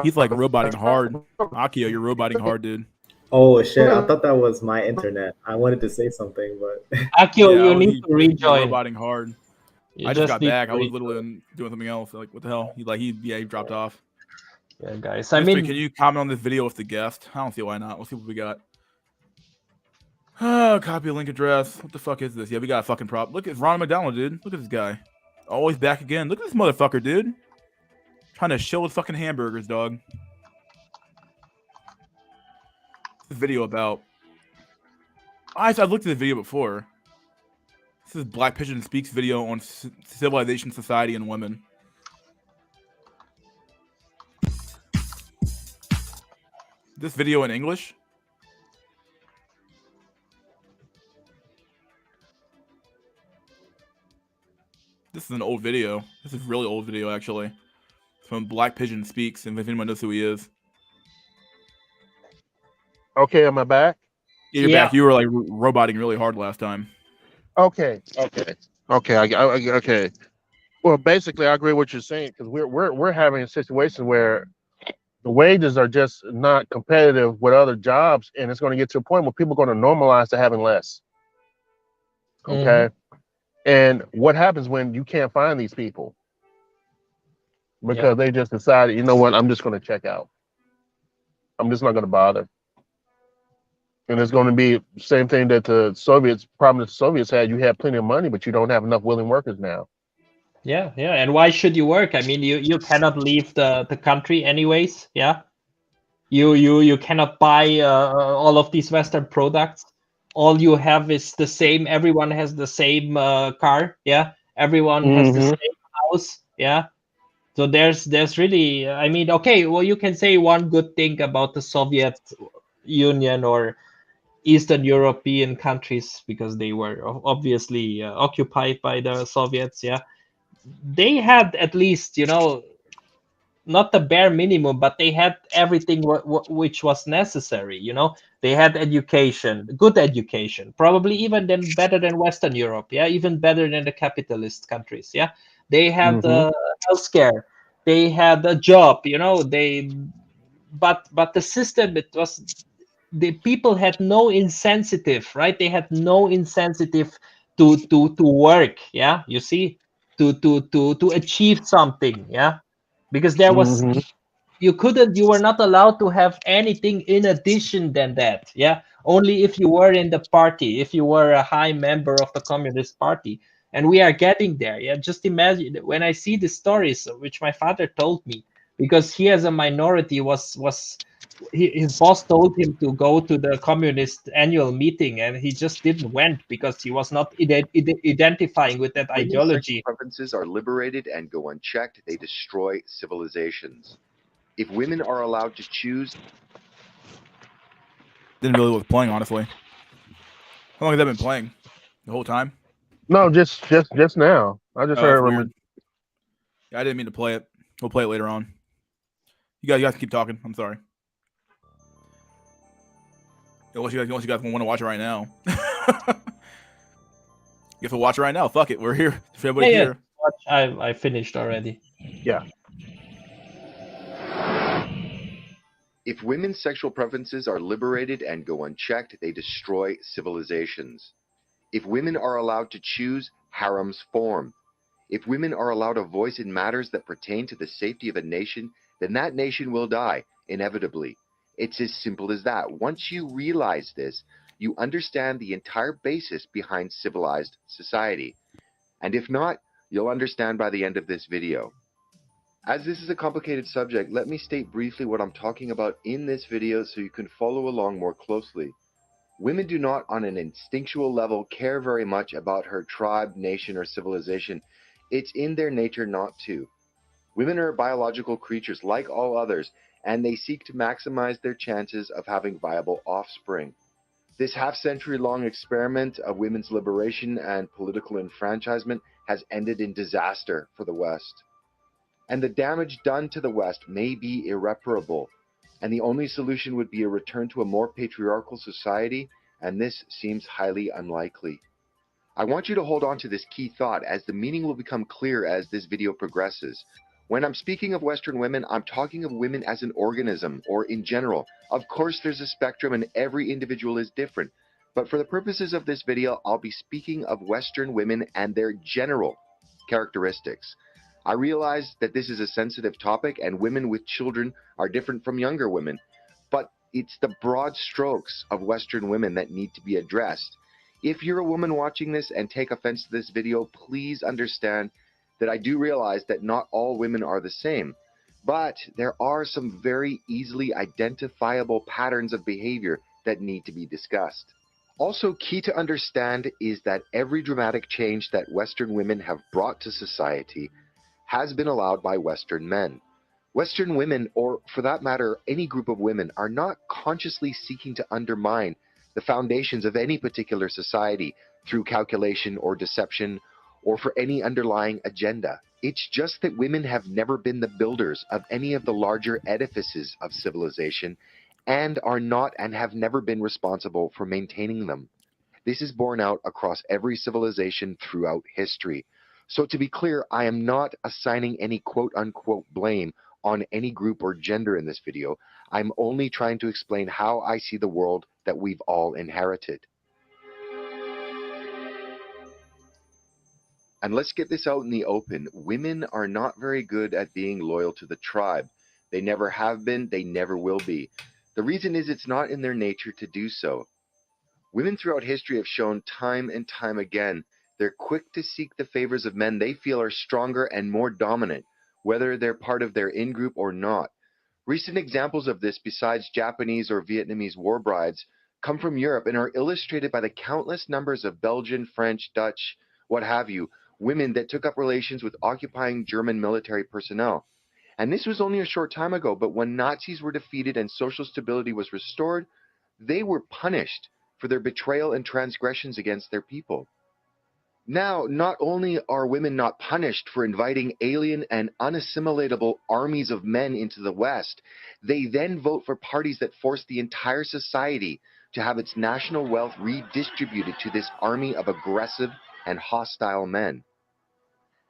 He's like roboting hard. Akio, you're roboting hard, dude. Oh shit! I thought that was my internet. I wanted to say something, but Akio, you need to rejoin. Roboting hard. I just got back. I was literally doing something else. Like, what the hell? He dropped off. Yeah, guys. Can you comment on this video with the guest? I don't see why not. Let's see what we got. Oh, copy a link address. What the fuck is this? Yeah, we got a fucking prop. Look at Ronald McDonald, dude. Look at this guy. Always back again. Look at this motherfucker, dude. Trying to show his fucking hamburgers, dog. This video about. I've looked at the video before. This is Black Pigeon Speaks video on civilization, society, and women. This video in English? This is an old video. This is a really old video, actually. It's from Black Pigeon Speaks, and if anyone knows who he is. Okay, am I back? Yeah, you're back. You were like roboting really hard last time. Okay. Okay. Well, basically, I agree with what you're saying because we're having a situation where the wages are just not competitive with other jobs, and it's going to get to a point where people are going to normalize to having less. Okay. And what happens when you can't find these people? Because they just decided, you know what, I'm just going to check out. I'm just not going to bother. And it's going to be the same thing that the problem the Soviets had. You have plenty of money, but you don't have enough willing workers now. Yeah. And why should you work? I mean, you cannot leave the country anyways. Yeah. You cannot buy all of these Western products. All you have is the same. Everyone has the same car. Yeah. Everyone has the same house. Yeah. So there's really, I mean, okay, well, you can say one good thing about the Soviet Union or Eastern European countries, because they were obviously occupied by the Soviets. Yeah. They had at least, not the bare minimum, but they had everything which was necessary. You know, they had education, good education, probably even then better than Western Europe. Yeah, even better than the capitalist countries. Yeah, they had healthcare, they had a job. You know, but the system, it was, the people had no insensitive, right? They had no insensitive to work. Yeah, you see, to achieve something. Yeah, because there was, you were not allowed to have anything in addition than that. Yeah, only if you were in the party, if you were a high member of the Communist Party. And we are getting there. Yeah, just imagine when I see the stories which my father told me, because he as a minority his boss told him to go to the communist annual meeting, and he just didn't went because he was not identifying with that Women's sexual ideology. preferences are liberated and go unchecked, they destroy civilizations. If women are allowed to choose... Didn't really look playing, honestly. How long has that been playing? The whole time? No, just now. I just heard. That's weird. Yeah, I didn't mean to play it. We'll play it later on. You guys keep talking. I'm sorry. Unless you guys want to watch it right now. You have to watch it right now. Fuck it. We're here. If everybody's here. I finished already. Yeah. If women's sexual preferences are liberated and go unchecked, they destroy civilizations. If women are allowed to choose, harems form. If women are allowed a voice in matters that pertain to the safety of a nation, then that nation will die, inevitably. It's as simple as that. Once you realize this, you understand the entire basis behind civilized society. And if not, you'll understand by the end of this video. As this is a complicated subject, let me state briefly what I'm talking about in this video so you can follow along more closely. Women do not, on an instinctual level, care very much about her tribe, nation, or civilization. It's in their nature not to. Women are biological creatures like all others, and they seek to maximize their chances of having viable offspring. This half-century-long experiment of women's liberation and political enfranchisement has ended in disaster for the West. And the damage done to the West may be irreparable, and the only solution would be a return to a more patriarchal society, and this seems highly unlikely. I want you to hold on to this key thought, as the meaning will become clear as this video progresses. When I'm speaking of Western women, I'm talking of women as an organism, or in general. Of course, there's a spectrum and every individual is different, but for the purposes of this video, I'll be speaking of Western women and their general characteristics. I realize that this is a sensitive topic and women with children are different from younger women, but it's the broad strokes of Western women that need to be addressed. If you're a woman watching this and take offense to this video, please understand that I do realize that not all women are the same, but there are some very easily identifiable patterns of behavior that need to be discussed. Also key to understand is that every dramatic change that Western women have brought to society has been allowed by Western men. Western women, or for that matter, any group of women, are not consciously seeking to undermine the foundations of any particular society through calculation or deception or for any underlying agenda. It's just that women have never been the builders of any of the larger edifices of civilization and are not and have never been responsible for maintaining them. This is borne out across every civilization throughout history. So to be clear, I am not assigning any quote-unquote blame on any group or gender in this video. I'm only trying to explain how I see the world that we've all inherited. And let's get this out in the open. Women are not very good at being loyal to the tribe. They never have been, they never will be. The reason is it's not in their nature to do so. Women throughout history have shown time and time again they're quick to seek the favors of men they feel are stronger and more dominant, whether they're part of their in-group or not. Recent examples of this, besides Japanese or Vietnamese war brides, come from Europe and are illustrated by the countless numbers of Belgian, French, Dutch, what have you, women that took up relations with occupying German military personnel. And this was only a short time ago, but when Nazis were defeated and social stability was restored, they were punished for their betrayal and transgressions against their people. Now, not only are women not punished for inviting alien and unassimilatable armies of men into the West, they then vote for parties that force the entire society to have its national wealth redistributed to this army of aggressive and hostile men.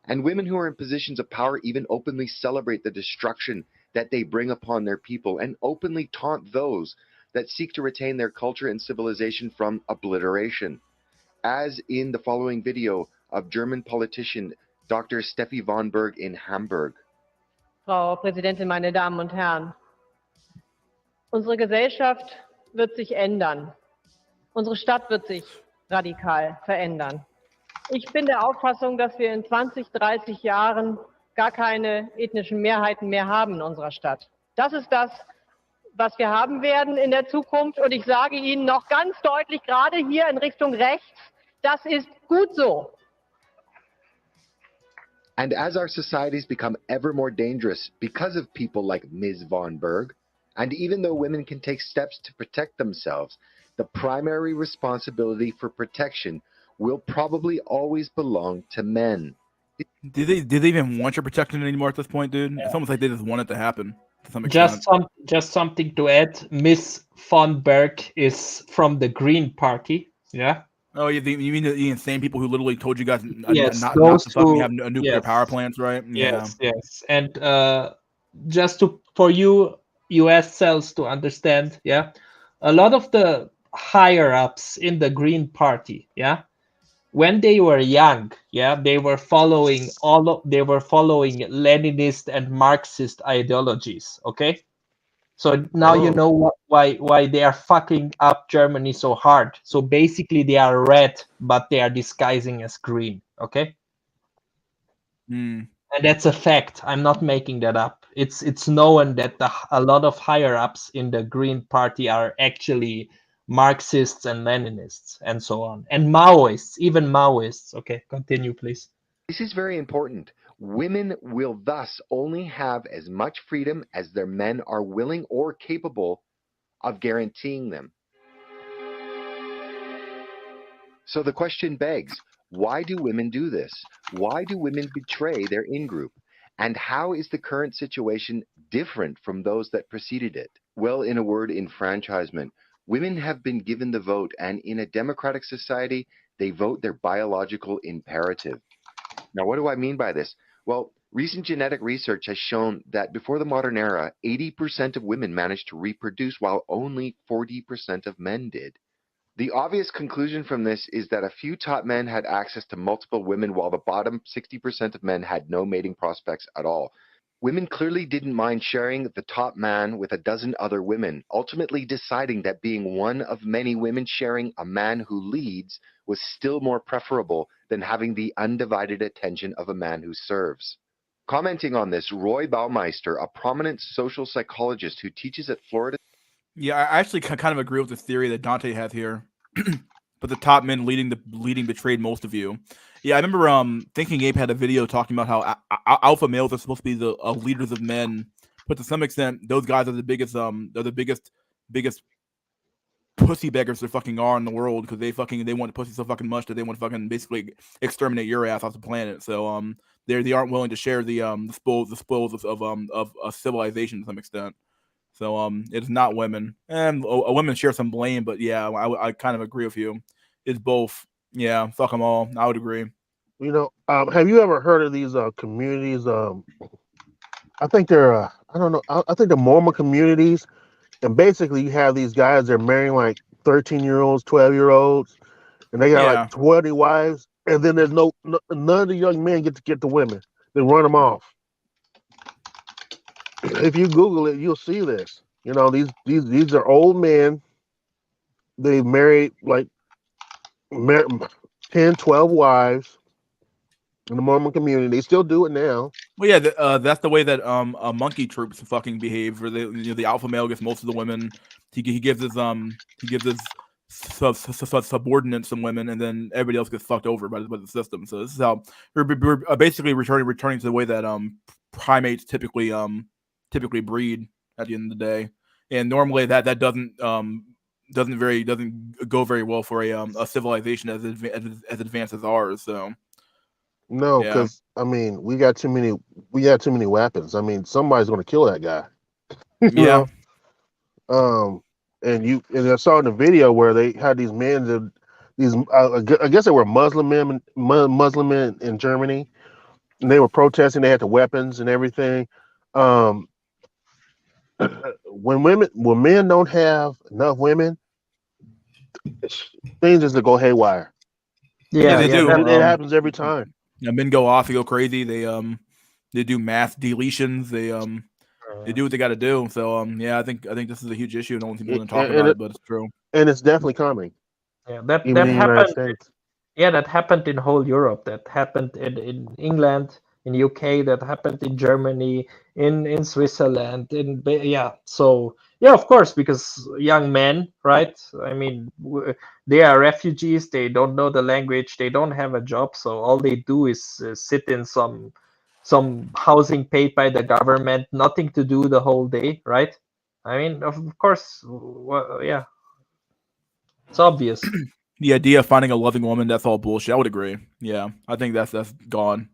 And women who are in positions of power even openly celebrate the destruction that they bring upon their people and openly taunt those that seek to retain their culture and civilization from obliteration. As in the following video of German politician Dr. Steffi von Berg in Hamburg. Frau Präsidentin, meine Damen und Herren! Unsere Gesellschaft wird sich ändern. Unsere Stadt wird sich radikal verändern. Ich bin der Auffassung, dass wir in 20, 30 Jahren gar keine ethnischen Mehrheiten mehr haben in unserer Stadt. Das ist das, was wir haben werden in der Zukunft. Und ich sage Ihnen noch ganz deutlich, gerade hier in Richtung rechts, das ist gut so. And as our societies become ever more dangerous because of people like Ms. von Berg, and even though women can take steps to protect themselves, the primary responsibility for protection will probably always belong to men. Do they even want your protection anymore at this point, dude? It's almost like they just want it to happen to some extent. Just something to add. Miss von Berg is from the Green Party. Yeah. Oh, you mean the insane people who literally told you guys Yes, not those to fucking who- have nuclear yes. power plants, right? Yes, yes. And just for you US cells to understand, yeah, a lot of the higher ups in the Green Party, yeah, when they were young, yeah, they were following Leninist and Marxist ideologies. Okay, so now you know why they are fucking up Germany so hard. So basically, they are red, but they are disguising as green. Okay. Mm. And that's a fact. I'm not making that up. It's known that a lot of higher ups in the Green Party are actually Marxists and Leninists and so on, and Maoists, even Maoists. Okay, continue, please. This is very important. Women will thus only have as much freedom as their men are willing or capable of guaranteeing them. So the question begs, why do women do this? Why do women betray their in-group? And how is the current situation different from those that preceded it? Well, in a word, enfranchisement. Women have been given the vote, and in a democratic society, they vote their biological imperative. Now, what do I mean by this? Well, recent genetic research has shown that before the modern era, 80% of women managed to reproduce while only 40% of men did. The obvious conclusion from this is that a few top men had access to multiple women while the bottom 60% of men had no mating prospects at all. Women clearly didn't mind sharing the top man with a dozen other women, ultimately deciding that being one of many women sharing a man who leads was still more preferable than having the undivided attention of a man who serves. Commenting on this, Roy Baumeister, a prominent social psychologist who teaches at Florida. Yeah, I actually kind of agree with the theory that Dante has here. But the top men leading betrayed most of you. Yeah, I remember Thinking Ape had a video talking about how alpha males are supposed to be the leaders of men, but to some extent, those guys are the biggest biggest pussy beggars there fucking are in the world, because they want pussy so fucking much that they want to fucking basically exterminate your ass off the planet. So they aren't willing to share the spoils of civilization to some extent. So it's not women, and women share some blame, but yeah, I kind of agree with you. It's both. Yeah, fuck them all. I would agree. You know, have you ever heard of these communities? I think they're I don't know. I think they're Mormon communities, and basically you have these guys. They're marrying like 13-year-olds, 12-year-olds, and they got Yeah. like 20 wives, and then there's none of the young men get to get the women. They run them off. If you Google it, you'll see this. You know, these are old men. They married like 10, 12 wives in the Mormon community. They still do it now. Well, yeah, that's the way that monkey troops fucking behave. Where the alpha male gets most of the women. He gives his subordinates some women, and then everybody else gets fucked over by the system. So this is how we're basically returning to the way that primates typically breed at the end of the day. And normally that doesn't doesn't go very well for a civilization as advanced as ours. So No, yeah, because I mean, we got too many weapons. I mean, somebody's going to kill that guy. You yeah. know. And I saw in the video where they had these men that I guess they were Muslim men in Germany, and they were protesting. They had the weapons and everything. Um, when men don't have enough women, things just go haywire. Yeah, they do. It happens every time. Men go off, they go crazy. They do mass deletions. They do what they got to do. So yeah, I think this is a huge issue. No one's even talking about it, but it's true. And it's definitely coming. Yeah, that Even in the United happened. States. Yeah, that happened in whole Europe. That happened in England, in UK. That happened in Germany, in Switzerland. So yeah, of course, because young men, right? I mean, they are refugees. They don't know the language. They don't have a job. So all they do is sit in some housing paid by the government, nothing to do the whole day, right? I mean, of course, yeah, it's obvious. The idea of finding a loving woman, that's all bullshit. I would agree. Yeah, I think that's gone.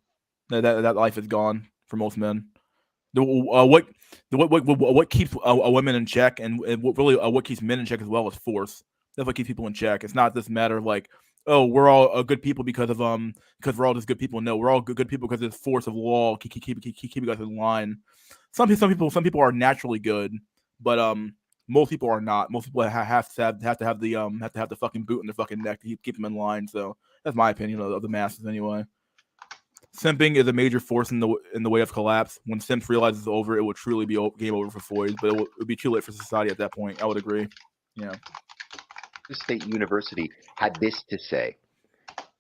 That life is gone for most men. What keeps a woman in check, and what keeps men in check as well is force. That's what keeps people in check. It's not this matter of like, oh, we're all good people because we're all just good people. No, we're all good people because there's force of law keeping us in line. Some people are naturally good, but most people are not. Most people have to have the fucking boot in their fucking neck to keep them in line. So that's my opinion of the masses anyway. Simping is a major force in the way of collapse. When simps realize it's over, it will truly be game over for Floyd, but it would be too late for society at that point. I would agree. Yeah. State University had this to say.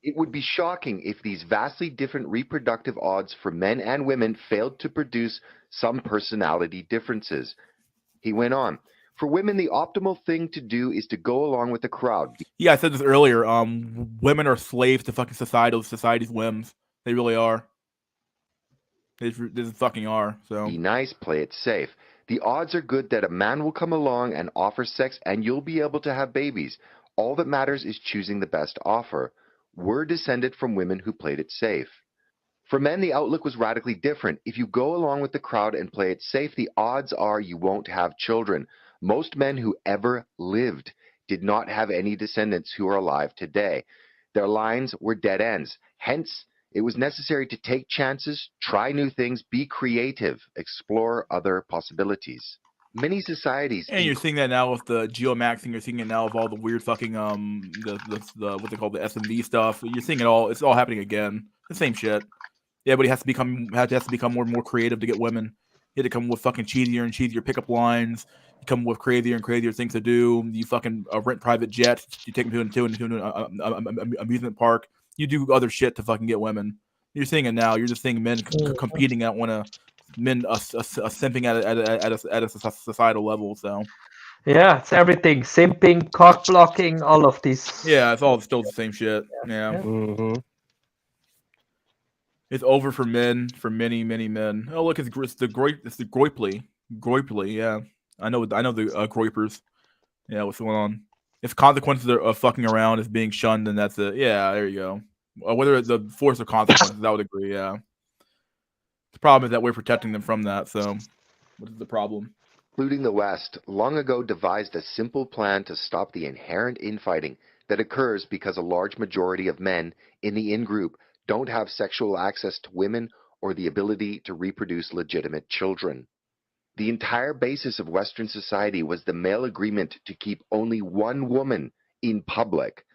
It would be shocking if these vastly different reproductive odds for men and women failed to produce some personality differences. He went on, for women, the optimal thing to do is to go along with the crowd. Yeah, I said this earlier. Women are slaves to fucking society's whims. They really are. They fucking are. So be nice, play it safe. The odds are good that a man will come along and offer sex and you'll be able to have babies. All that matters is choosing the best offer. We're descended from women who played it safe. For men, the outlook was radically different. If you go along with the crowd and play it safe, the odds are you won't have children. Most men who ever lived did not have any descendants who are alive today. Their lines were dead ends. Hence, it was necessary to take chances, try new things, be creative, explore other possibilities. Many societies, and you're seeing that now with the geomaxing. You're seeing it now with all the weird fucking the what they call the SNC stuff. You're seeing it all. It's all happening again. The same shit. Everybody has to become more and more creative to get women. You have to come with fucking cheesier and cheesier pickup lines. You come with crazier and crazier things to do. You fucking rent private jets. You take them to an amusement park. You do other shit to fucking get women. You're seeing it now. You're just seeing men competing at simping at a societal level. So yeah, it's everything: simping, cock blocking, all of these. Yeah, it's all still the same shit. Yeah. Mm-hmm. It's over for men, for many, many men. Oh, look, it's the Groiply. Yeah, I know the Groipers. Yeah, what's going on? If consequences of fucking around is being shunned, then that's it. Yeah, there you go. Whether it's the force of consequences, I would agree. Yeah. The problem is that we're protecting them from that. So, what is the problem? Including the West, long ago devised a simple plan to stop the inherent infighting that occurs because a large majority of men in the in-group don't have sexual access to women or the ability to reproduce legitimate children. The entire basis of Western society was the male agreement to keep only one woman in public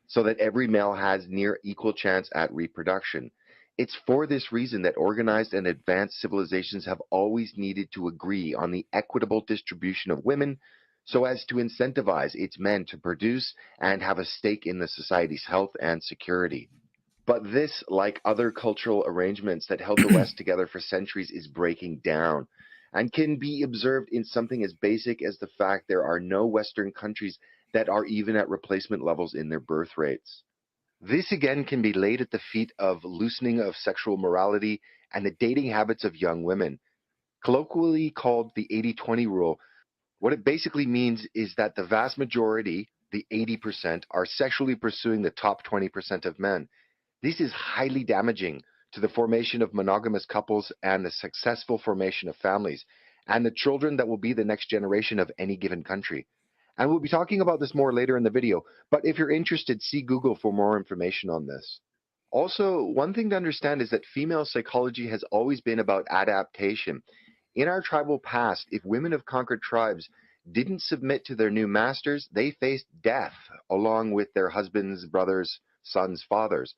so that every male has near equal chance at reproduction. It's for this reason that organized and advanced civilizations have always needed to agree on the equitable distribution of women so as to incentivize its men to produce and have a stake in the society's health and security. But this, like other cultural arrangements that held the West together for centuries, is breaking down and can be observed in something as basic as the fact there are no Western countries that are even at replacement levels in their birth rates. This again can be laid at the feet of loosening of sexual morality and the dating habits of young women. Colloquially called the 80-20 rule, What it basically means is that the vast majority, the 80%, are sexually pursuing the top 20% of men. This is highly damaging to the formation of monogamous couples and the successful formation of families, and the children that will be the next generation of any given country. And we'll be talking about this more later in the video, but if you're interested, see Google for more information on this. Also, one thing to understand is that female psychology has always been about adaptation. In our tribal past, if women of conquered tribes didn't submit to their new masters, they faced death along with their husbands, brothers, sons, fathers.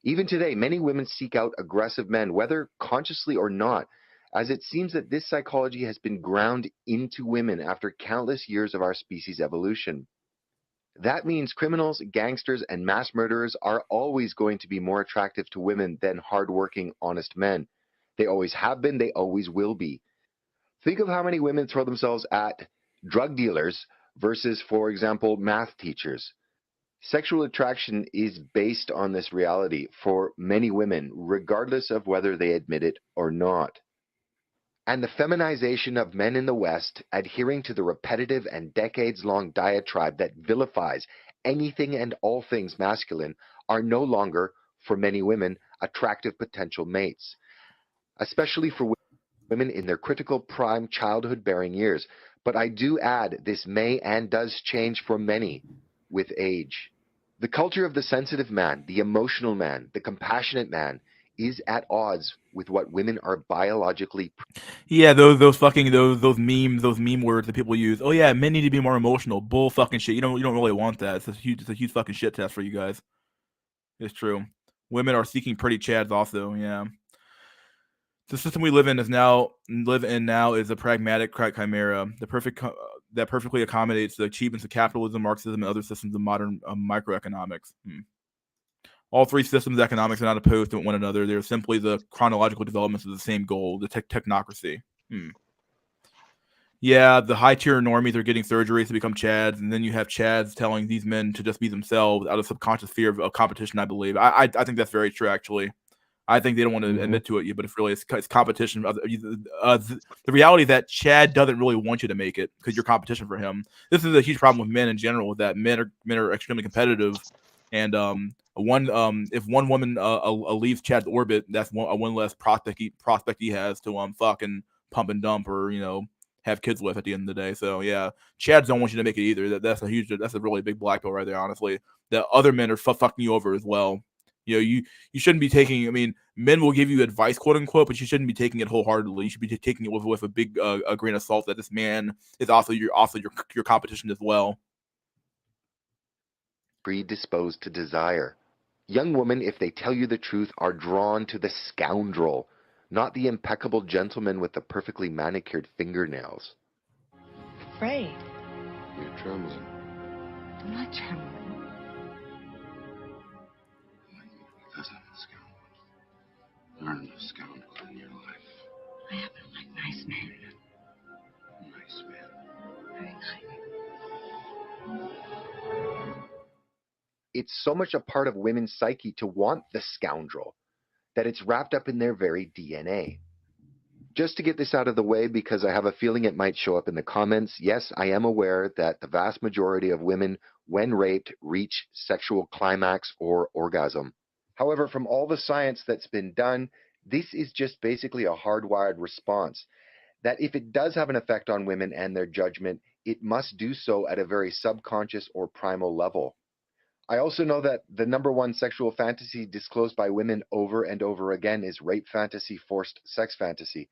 Even today, many women seek out aggressive men, whether consciously or not, as it seems that this psychology has been ground into women after countless years of our species' evolution. That means criminals, gangsters, and mass murderers are always going to be more attractive to women than hardworking, honest men. They always have been, they always will be. Think of how many women throw themselves at drug dealers versus, for example, math teachers. Sexual attraction is based on this reality for many women, regardless of whether they admit it or not. And the feminization of men in the West, adhering to the repetitive and decades-long diatribe that vilifies anything and all things masculine, are no longer, for many women, attractive potential mates, especially for women in their critical prime childhood-bearing years. But I do add, this may and does change for many with age. The culture of the sensitive man, the emotional man, the compassionate man is at odds with what women are biologically. Yeah, those meme words that people use. Oh yeah, men need to be more emotional. Bull fucking shit. You don't really want that. It's a huge fucking shit test for you guys. It's true. Women are seeking pretty chads also. Yeah. The system we live in now is a pragmatic chimera, that perfectly accommodates the achievements of capitalism, Marxism, and other systems of modern microeconomics. All three systems of economics are not opposed to one another. They're simply the chronological developments of the same goal, the technocracy. Yeah, the high-tier normies are getting surgeries to become chads, and then you have chads telling these men to just be themselves out of subconscious fear of competition, I believe. I think that's very true, actually. I think they don't want to admit to it yet, but it's competition. The reality is that Chad doesn't really want you to make it because you're competition for him. This is a huge problem with men in general, that men are extremely competitive, and if one woman leaves Chad's orbit, that's one less prospect he has to fuck and pump and dump or have kids with at the end of the day. So yeah, Chads don't want you to make it either. That's a really big black pill right there. Honestly, that other men are fucking you over as well. You shouldn't be taking. I mean, men will give you advice, quote unquote, but you shouldn't be taking it wholeheartedly. You should be taking it with a big a grain of salt that this man is also your competition as well. Predisposed to desire. Young women, if they tell you the truth, are drawn to the scoundrel, not the impeccable gentleman with the perfectly manicured fingernails. Afraid. You're trembling. I'm not trembling. Because I'm a scoundrel. There are no scoundrels in your life. I happen to like nice men. Nice man. Very nice. It's so much a part of women's psyche to want the scoundrel that it's wrapped up in their very DNA. Just to get this out of the way, because I have a feeling it might show up in the comments, yes, I am aware that the vast majority of women, when raped, reach sexual climax or orgasm. However, from all the science that's been done, this is just basically a hardwired response. That if it does have an effect on women and their judgment, it must do so at a very subconscious or primal level. I also know that the number one sexual fantasy disclosed by women over and over again is rape fantasy, forced sex fantasy.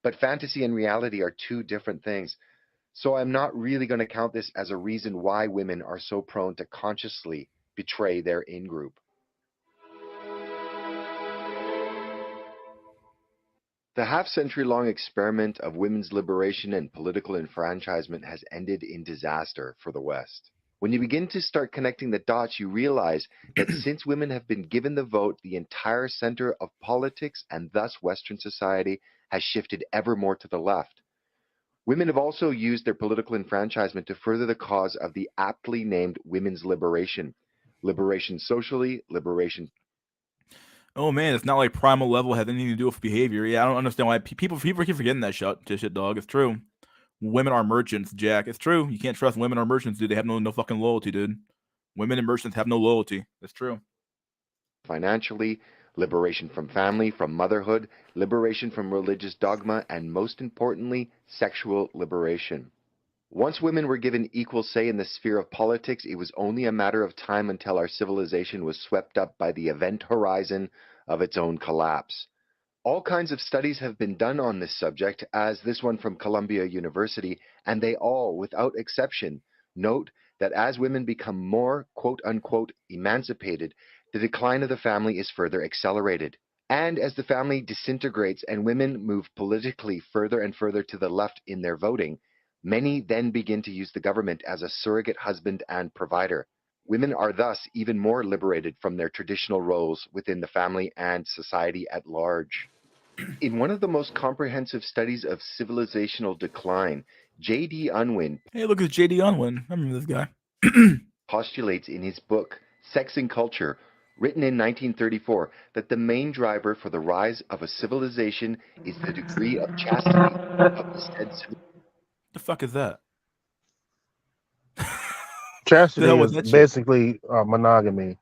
But fantasy and reality are two different things. So I'm not really going to count this as a reason why women are so prone to consciously betray their in-group. The half-century-long experiment of women's liberation and political enfranchisement has ended in disaster for the West. When you begin to start connecting the dots, you realize that since women have been given the vote, the entire center of politics and thus Western society has shifted ever more to the left. Women have also used their political enfranchisement to further the cause of the aptly named women's liberation. Liberation socially, liberation. Oh man, it's not like primal level has anything to do with behavior. Yeah, I don't understand why people keep forgetting that shit, dog. It's true. women are merchants, Jack. It's true. You can't trust women or merchants, dude. They have no fucking loyalty, dude. Women and merchants have no loyalty. That's true. Financially, liberation from family, from motherhood, liberation from religious dogma, and most importantly, sexual liberation. Once women were given equal say in the sphere of politics, it was only a matter of time until our civilization was swept up by the event horizon of its own collapse. All kinds of studies have been done on this subject, as this one from Columbia University, and they all, without exception, note that as women become more quote-unquote emancipated, the decline of the family is further accelerated. And as the family disintegrates and women move politically further and further to the left in their voting, many then begin to use the government as a surrogate husband and provider. Women are thus even more liberated from their traditional roles within the family and society at large. In one of the most comprehensive studies of civilizational decline, J.D. Unwin Hey, look at J.D. Unwin. I remember this guy. postulates in his book, Sex and Culture, written in 1934, that the main driver for the rise of a civilization is the degree of chastity of the said civilization. The fuck is that? Chastity hell was is that shit? basically monogamy.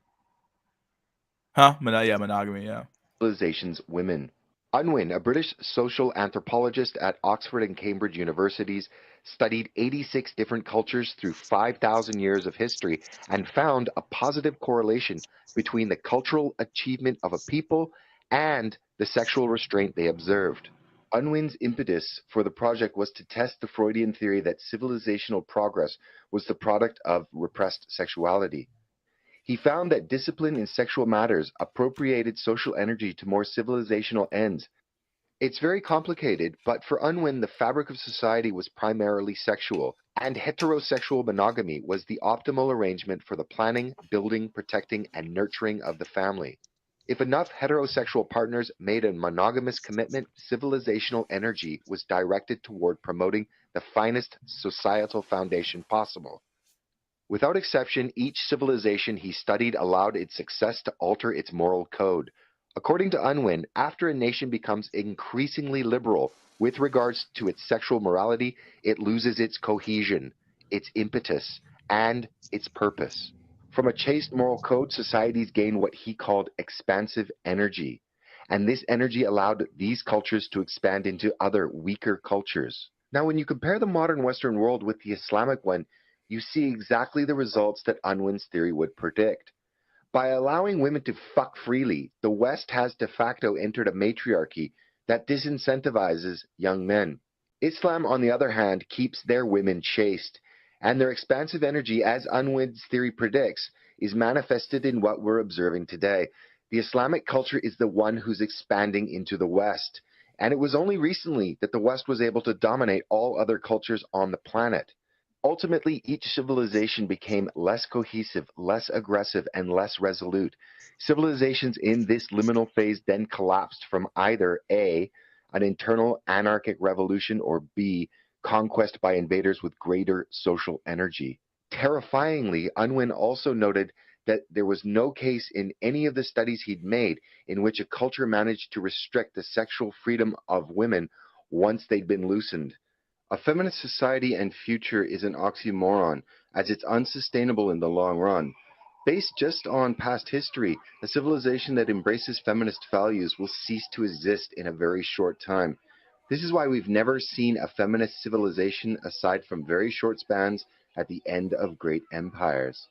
Huh? Yeah, monogamy, yeah. Civilization's women. Unwin, a British social anthropologist at Oxford and Cambridge universities, studied 86 different cultures through 5,000 years of history and found a positive correlation between the cultural achievement of a people and the sexual restraint they observed. Unwin's impetus for the project was to test the Freudian theory that civilizational progress was the product of repressed sexuality. He found that discipline in sexual matters appropriated social energy to more civilizational ends. It's very complicated, but for Unwin, the fabric of society was primarily sexual, and heterosexual monogamy was the optimal arrangement for the planning, building, protecting, and nurturing of the family. If enough heterosexual partners made a monogamous commitment, civilizational energy was directed toward promoting the finest societal foundation possible. Without exception, each civilization he studied allowed its success to alter its moral code. According to Unwin, after a nation becomes increasingly liberal with regards to its sexual morality, it loses its cohesion, its impetus, and its purpose. From a chaste moral code, societies gain what he called expansive energy, and this energy allowed these cultures to expand into other weaker cultures. Now, when you compare the modern Western world with the Islamic one, you see exactly the results that Unwin's theory would predict. By allowing women to fuck freely, the West has de facto entered a matriarchy that disincentivizes young men. Islam, on the other hand, keeps their women chaste, and their expansive energy, as Unwin's theory predicts, is manifested in what we're observing today. The Islamic culture is the one who's expanding into the West, and it was only recently that the West was able to dominate all other cultures on the planet. Ultimately, each civilization became less cohesive, less aggressive, and less resolute. Civilizations in this liminal phase then collapsed from either A, an internal anarchic revolution, or B, conquest by invaders with greater social energy. Terrifyingly, Unwin also noted that there was no case in any of the studies he'd made in which a culture managed to restrict the sexual freedom of women once they'd been loosened. A feminist society and future is an oxymoron, as it's unsustainable in the long run. Based just on past history, a civilization that embraces feminist values will cease to exist in a very short time. This is why we've never seen a feminist civilization aside from very short spans at the end of great empires.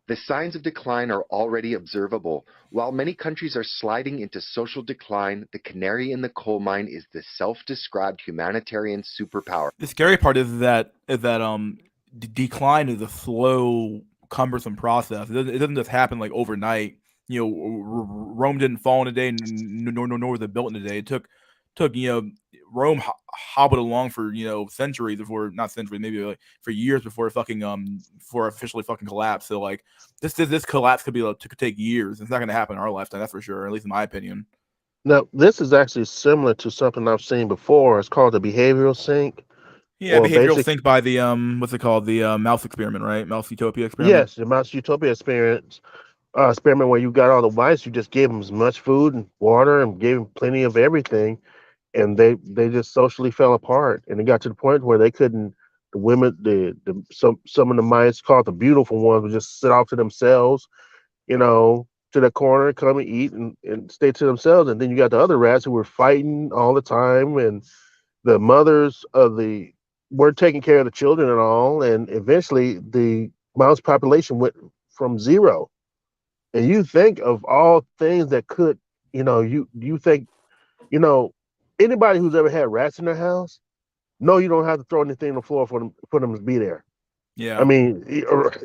The signs of decline are already observable. While many countries are sliding into social decline, the canary in the coal mine is the self-described humanitarian superpower. The scary part is that decline is a slow, cumbersome process. It doesn't just happen like overnight. You know, Rome didn't fall in a day, nor was it built in a day. It took Rome hobbled along for centuries before, not centuries, maybe like for years before before officially fucking collapsed. So like this collapse could take years. It's not going to happen in our lifetime, that's for sure. At least in my opinion. Now, this is actually similar to something I've seen before. It's called the behavioral sink. Yeah, behavioral think by the what's it called? The mouse experiment, right? Mouse utopia experiment. Yes, the mouse utopia experience, experiment where you got all the whites, you just gave them as much food and water and gave them plenty of everything, and they just socially fell apart, and it got to the point where they couldn't. The women, some of the mice called the beautiful ones would just sit off to themselves, to the corner, come and eat and stay to themselves. And then you got the other rats who were fighting all the time, and the mothers of the were taking care of the children and all. And eventually, the mouse population went from zero. And you think of all things that could, you think, anybody who's ever had rats in their house, no, you don't have to throw anything on the floor for them to be there. Yeah. I mean,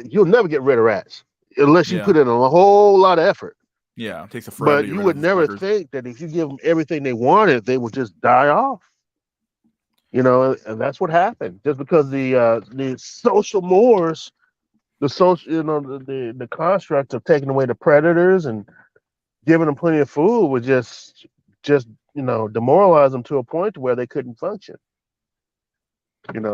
you'll never get rid of rats unless you Yeah. put in a whole lot of effort. Yeah, it takes a forever. But you would never think that if you give them everything they wanted, they would just die off. And that's what happened. Just because the social mores, the social, the construct of taking away the predators and giving them plenty of food would just demoralize them to a point where they couldn't function. And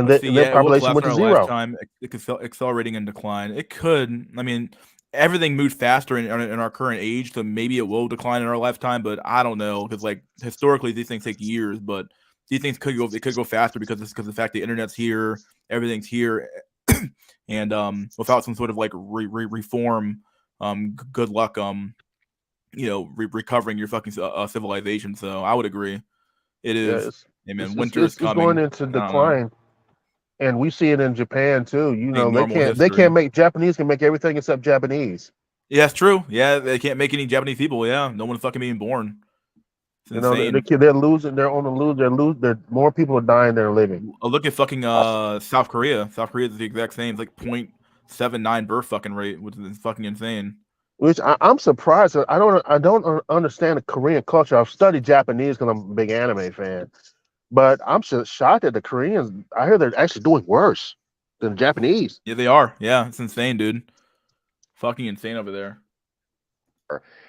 their population went to zero. Lifetime, accelerating in decline. It could. I mean, everything moved faster in our current age, so maybe it will decline in our lifetime. But I don't know, because like historically these things take years, but these things could go faster because of the fact the internet's here, everything's here, and without some sort of like reform, good luck, recovering your fucking civilization. So I would agree. It is. Yes. Hey man, It's winter is coming. going into decline, and we see it in Japan too. Like they can't make Japanese can make everything except Japanese. Yeah, it's true. Yeah, they can't make any Japanese people. Yeah, no one fucking being born. It's insane. They're losing. They're on the lose. They're more people are dying than are living. Look at fucking South Korea. South Korea is the exact same. It's like 0.79 birth fucking rate, which is fucking insane. Which I'm surprised. I don't understand the Korean culture. I've studied Japanese because I'm a big anime fan. But I'm just shocked that the Koreans, I hear they're actually doing worse than the Japanese. Yeah, they are. Yeah, it's insane, dude. Fucking insane over there.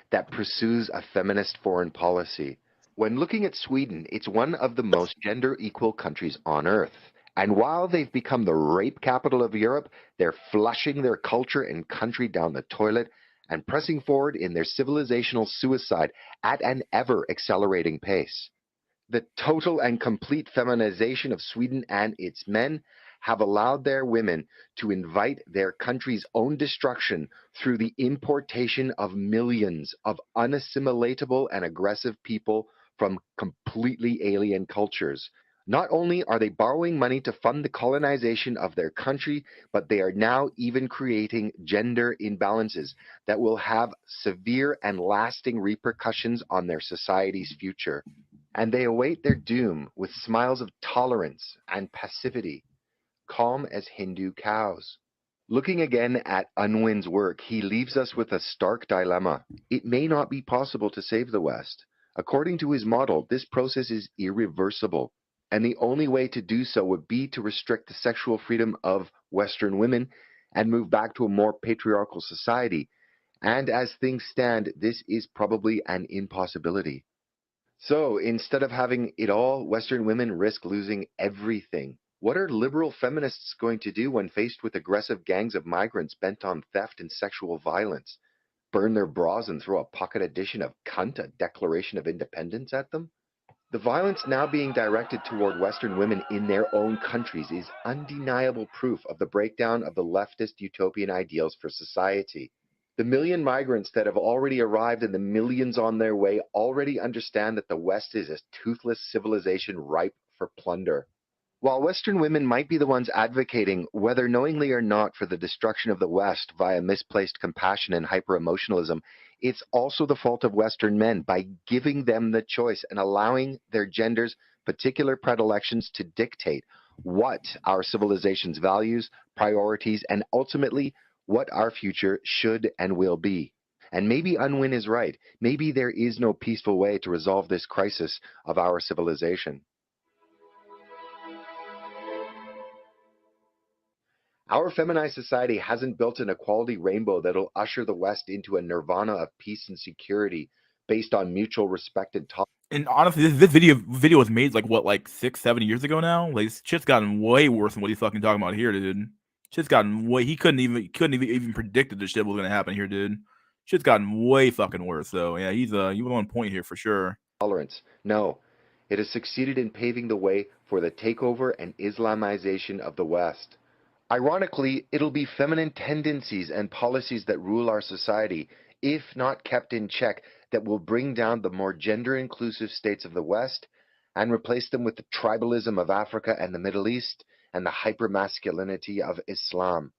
That pursues a feminist foreign policy. When looking at Sweden, it's one of the most gender-equal countries on Earth. And while they've become the rape capital of Europe, they're flushing their culture and country down the toilet and pressing forward in their civilizational suicide at an ever-accelerating pace. The total and complete feminization of Sweden and its men have allowed their women to invite their country's own destruction through the importation of millions of unassimilatable and aggressive people from completely alien cultures. Not only are they borrowing money to fund the colonization of their country, but they are now even creating gender imbalances that will have severe and lasting repercussions on their society's future. And they await their doom with smiles of tolerance and passivity, calm as Hindu cows. Looking again at Unwin's work, he leaves us with a stark dilemma. It may not be possible to save the West. According to his model, this process is irreversible, and the only way to do so would be to restrict the sexual freedom of Western women and move back to a more patriarchal society. And as things stand, this is probably an impossibility. So instead of having it all, Western women risk losing everything. What are liberal feminists going to do when faced with aggressive gangs of migrants bent on theft and sexual violence? Burn their bras and throw a pocket edition of Cunt, a Declaration of Independence, at them? The violence now being directed toward Western women in their own countries is undeniable proof of the breakdown of the leftist utopian ideals for society. The million migrants that have already arrived and the millions on their way already understand that the West is a toothless civilization ripe for plunder. While Western women might be the ones advocating, whether knowingly or not, for the destruction of the West via misplaced compassion and hyper-emotionalism, it's also the fault of Western men by giving them the choice and allowing their gender's particular predilections to dictate what our civilization's values, priorities, and ultimately what our future should and will be. And maybe Unwin is right. Maybe there is no peaceful way to resolve this crisis of our civilization. Our feminized society hasn't built an equality rainbow that'll usher the West into a nirvana of peace and security based on mutual respect and tolerance. And honestly, this video was made like 6-7 years ago now. Like, this shit's gotten way worse than what he's fucking talking about here, dude. Shit's gotten way. He couldn't even predicted this shit was gonna happen here, dude. Shit's gotten way fucking worse. though. Yeah, he's on point here for sure. Tolerance. No, it has succeeded in paving the way for the takeover and Islamization of the West. Ironically, it'll be feminine tendencies and policies that rule our society, if not kept in check, that will bring down the more gender-inclusive states of the West and replace them with the tribalism of Africa and the Middle East and the hypermasculinity of Islam.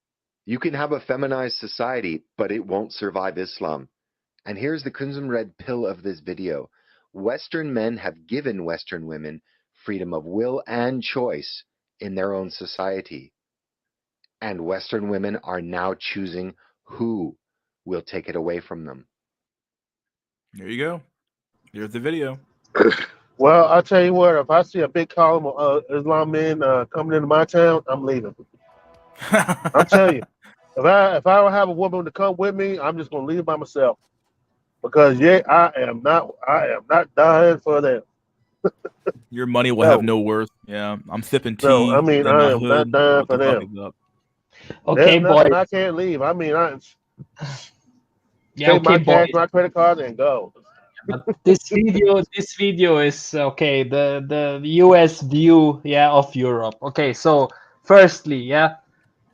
You can have a feminized society, but it won't survive Islam. And here's the crimson red pill of this video. Western men have given Western women freedom of will and choice in their own society. And Western women are now choosing who will take it away from them. There you go. Here's the video. Well, I'll tell you what, if I see a big column of Islam men coming into my town, I'm leaving. I'm telling you, if I don't have a woman to come with me, I'm just gonna leave by myself. Because I am not dying for them. Your money will have no worth. Yeah, I'm sipping tea. No, I mean in my I am hood. not dying What for the fuck them. is up? Okay, There's nothing boys. I can't leave. I mean, Yeah, take my okay, cash, boys. my credit card, and go. But this video is okay. The US view, yeah, of Europe. Okay, so firstly, yeah,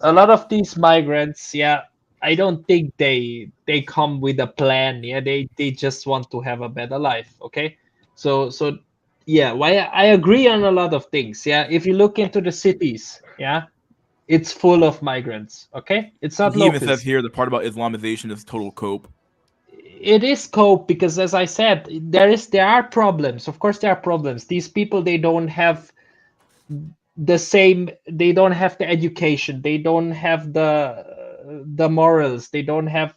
a lot of these migrants, yeah, I don't think they come with a plan. Yeah, they just want to have a better life. Okay, so yeah, why I agree on a lot of things. Yeah, if you look into the cities, yeah, it's full of migrants. Okay, it's not He even says locals. here the part about Islamization is total cope. It is cope because, as I said, there are problems. Of course there are problems. These people, they don't have they don't have the education, they don't have the morals, they don't have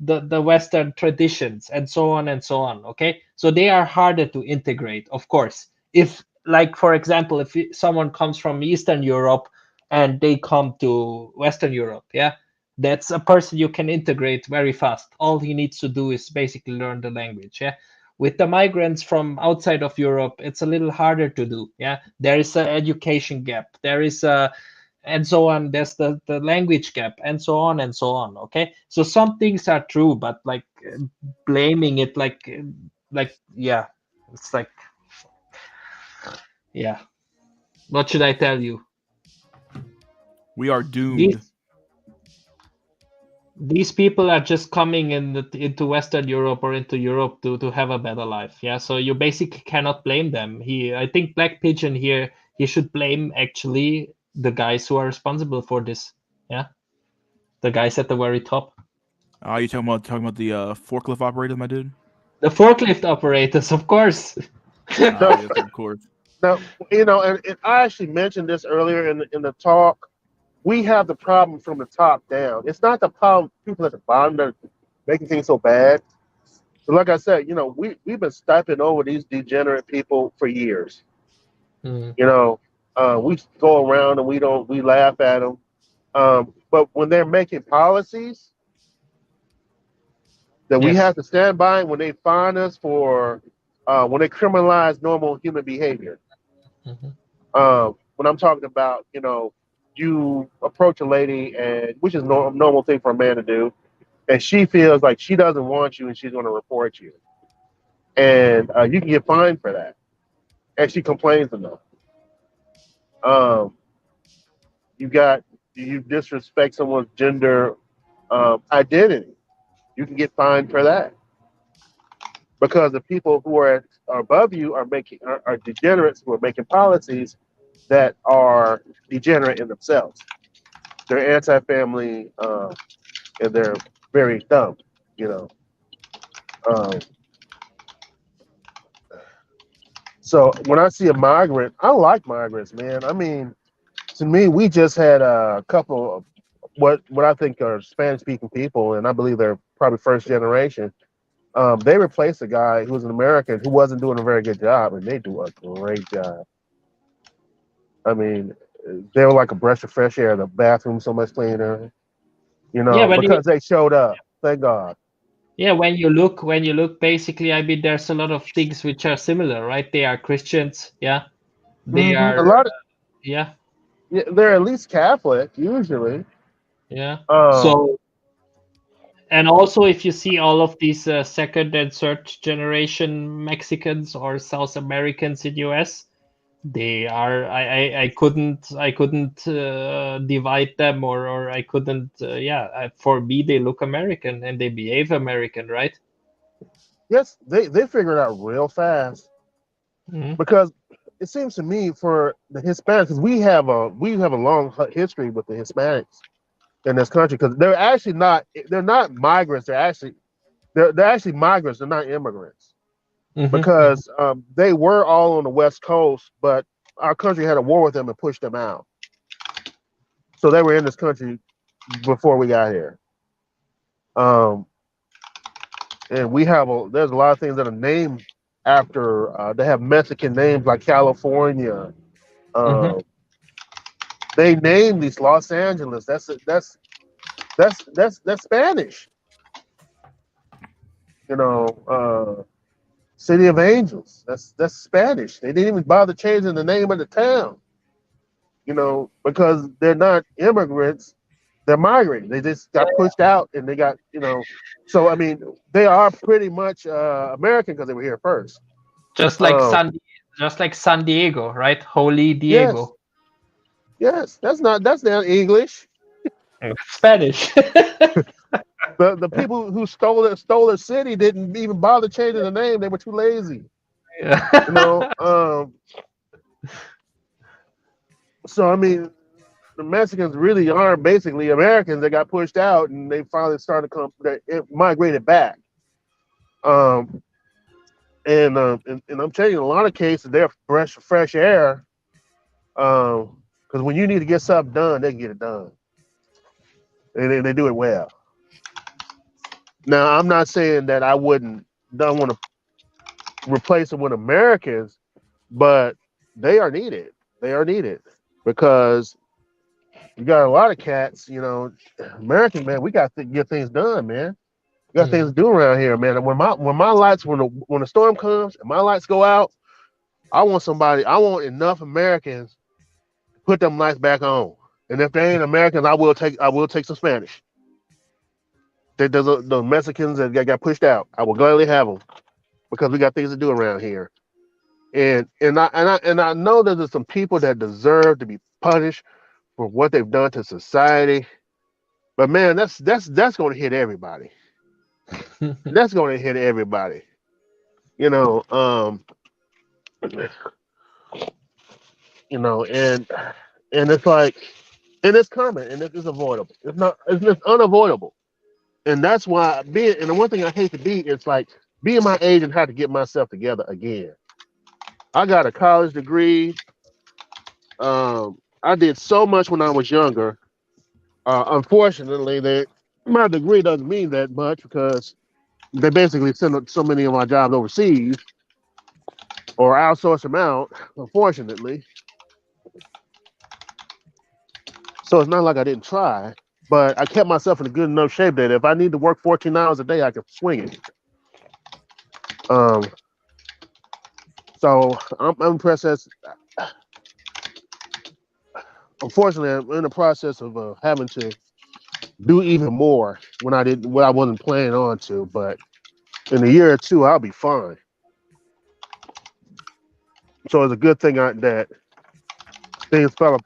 the Western traditions, and so on and so on. Okay, so they are harder to integrate, of course. If, like, for example, if someone comes from Eastern Europe and they come to Western Europe, yeah, that's a person you can integrate very fast. All he needs to do is basically learn the language. Yeah, with the migrants from outside of Europe, it's a little harder to do. Yeah, there is an education gap, there is a, and so on, there's the language gap, and so on and so on. Okay, so some things are true, but like blaming it like yeah, it's like, yeah, what should I tell you? We are doomed. These people are just coming into Western Europe or into Europe to have a better life. Yeah, so you basically cannot blame them. I think Black Pigeon here, he should blame actually the guys who are responsible for this. Yeah, the guys at the very top. Are you talking about the forklift operators, my dude? The forklift operators, of course. Yes, of course. Now, and I actually mentioned this earlier in the talk. We have the problem from the top down. It's not the problem people at the bottom that are making things so bad. But like I said, we've been stepping over these degenerate people for years. We go around and we laugh at them. But when they're making policies that we have to stand by, when they fine us for, when they criminalize normal human behavior, when I'm talking about, you approach a lady, and which is normal thing for a man to do, and she feels like she doesn't want you and she's going to report you, and you can get fined for that, and she complains enough. You disrespect someone's gender identity, you can get fined for that, because the people who are above you are degenerates who are making policies that are degenerate in themselves. They're anti-family, and they're very dumb, So when I see a migrant, I like migrants, man. I mean, to me, we just had a couple of what I think are Spanish-speaking people, and I believe they're probably first generation. They replaced a guy who was an American who wasn't doing a very good job, and they do a great job. I mean, they were like a breath of fresh air. The bathroom so much cleaner, because they showed up. Thank God. Yeah, when you look, basically, I mean, there's a lot of things which are similar, right? They are Christians, they are a lot of, yeah. They're at least Catholic usually. Yeah. Um, So, and also if you see all of these second and third generation Mexicans or South Americans in US, they are I couldn't divide them, or I couldn't for me they look American and they behave American, right? yes, they figured it out real fast Mhm. because it seems to me for the Hispanics, 'cause we have a long history with the Hispanics in this country, because they're not migrants. They're actually migrants. They're not immigrants, because they were all on the West Coast, but our country had a war with them and pushed them out. So they were in this country before we got here. And there's a lot of things that are named after. They have Mexican names like California. They named these Los Angeles. That's Spanish. City of Angels. That's Spanish. They didn't even bother changing the name of the town. Because they're not immigrants, they're migrating. They just got pushed out, and they got. So I mean, they are pretty much American because they were here first. Just like San Diego, right? Holy Diego. Yes, that's not English. Spanish. The people who stole the city didn't even bother changing the name. They were too lazy. Yeah. So I mean, the Mexicans really are basically Americans that got pushed out, and they finally started to migrated back. And I'm telling you, in a lot of cases, they're fresh air. Because when you need to get something done, they can get it done, and they do it well. Now, I'm not saying that I don't want to replace them with Americans, but they are needed. They are needed because you got a lot of cats. American, man, we got to get things done, man. We got things to do around here, man. And when the storm comes and my lights go out, I want enough Americans to put them lights back on. And if they ain't Americans, I will take some Spanish. The Mexicans that got pushed out, I will gladly have them because we got things to do around here. And I know that there's some people that deserve to be punished for what they've done to society. But man, that's going to hit everybody. That's going to hit everybody. And it's like, and it's coming, and it's avoidable. It's unavoidable. And that's why and the one thing I hate to be, it's like being my age and have to get myself together again. I got a college degree. I did so much when I was younger. Unfortunately, my degree doesn't mean that much because they basically send so many of my jobs overseas or outsource them out, unfortunately. So it's not like I didn't try, but I kept myself in a good enough shape that if I need to work 14 hours a day, I can swing it. So I'm in the process. Unfortunately, I'm in the process of having to do even more what I wasn't planning on to. But in a year or two, I'll be fine. So it's a good thing that things fell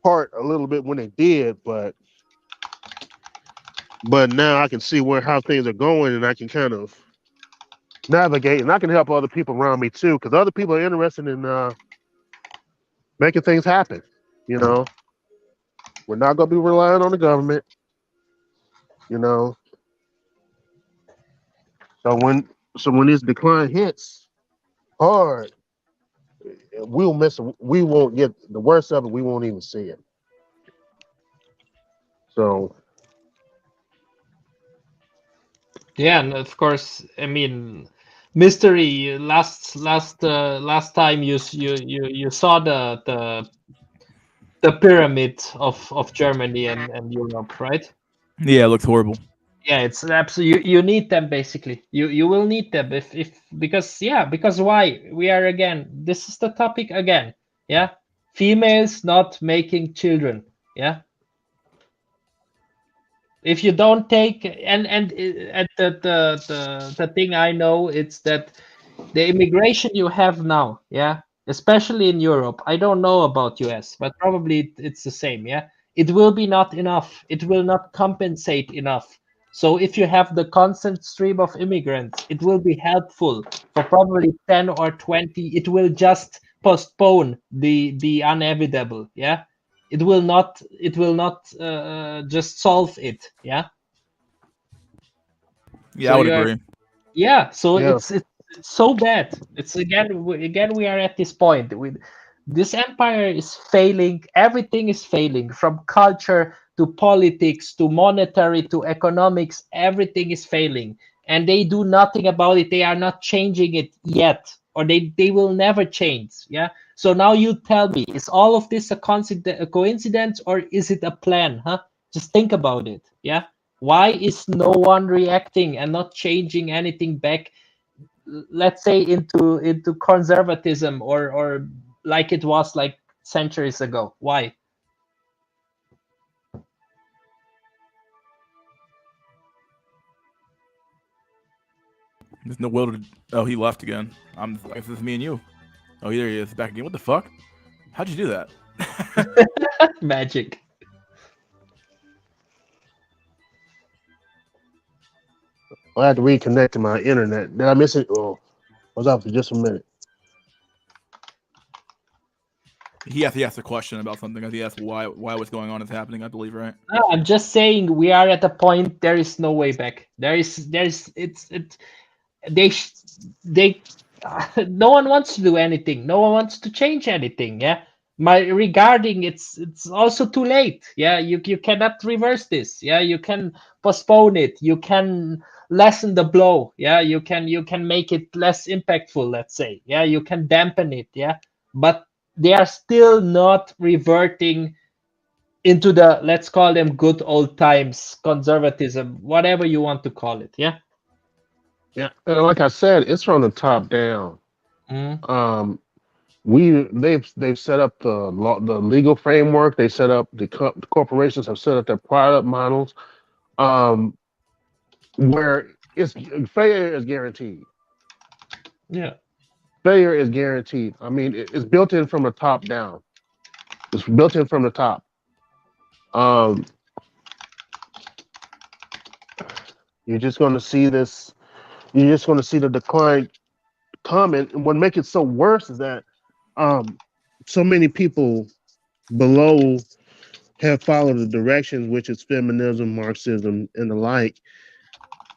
apart a little bit when they did, but now I can see how things are going, and I can kind of navigate, and I can help other people around me too, because other people are interested in making things happen. We're not going to be relying on the government. So when this decline hits hard, we won't get the worst of it. We won't even see it. So Yeah, and of course, I mean, mystery. Last time you saw the pyramid of Germany and Europe, right? Yeah, it looks horrible. Yeah, it's absolutely you need them basically. You will need them if because why? We are again. This is the topic again. Yeah, females not making children. Yeah. If you don't take and the thing I know, it's that the immigration you have now, yeah, especially in Europe. I don't know about US, but probably it's the same, yeah. It will be not enough. It will not compensate enough. So if you have the constant stream of immigrants, it will be helpful for probably 10 or 20. It will just postpone the inevitable, yeah. It will not just solve it, yeah. Yeah, So I would you are, agree. yeah. So Yeah. it's so bad. It's again we are at this point with this empire is failing. Everything is failing, from culture to politics to monetary to economics. Everything is failing, and they do nothing about it. They are not changing it yet, or they will never change. Yeah. So now you tell me, is all of this a coincidence, or is it a plan? Huh? Just think about it. Yeah. Why is no one reacting and not changing anything back, let's say into conservatism, or like it was like centuries ago? Why? There's no will to. Oh, he left again. I guess it's me and you. Oh, there he is, back again. What the fuck? How'd you do that? Magic. I had to reconnect to my internet. Did I miss it? Oh, I was out for just a minute. He asked a question about something. He asked why what's going on is happening. I believe, right? No, I'm just saying we are at a point. There is no way back. They no one wants to do anything. No one wants to change anything. Yeah. Regarding it's also too late. Yeah. You cannot reverse this. Yeah. You can postpone it. You can lessen the blow. Yeah. You can make it less impactful, let's say. Yeah. You can dampen it. Yeah. But they are still not reverting into the, let's call them, good old times, conservatism, whatever you want to call it. Yeah. Yeah, and like I said, it's from the top down. Mm. They've set up the legal framework. They set up the corporations have set up their product models, where it's failure is guaranteed. Yeah. Failure is guaranteed. I mean, it's built in from the top down. It's built in from the top. You're just going to see this. You're just going to see the decline coming. And what makes it so worse is that so many people below have followed the directions, which is feminism, Marxism, and the like.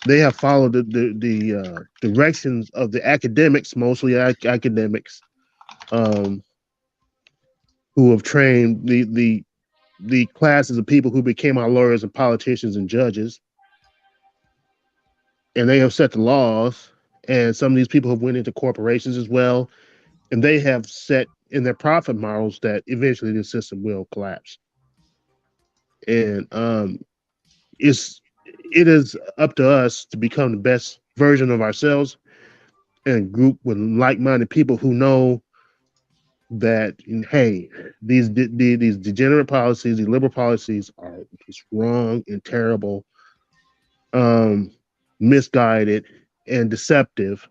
They have followed the directions of the academics, mostly academics, who have trained the classes of people who became our lawyers and politicians and judges, and they have set the laws. And some of these people have went into corporations as well, and they have set in their profit models that eventually the system will collapse. And it is up to us to become the best version of ourselves and group with like-minded people who know that, hey, these degenerate policies, these liberal policies are just wrong and terrible, misguided and deceptive.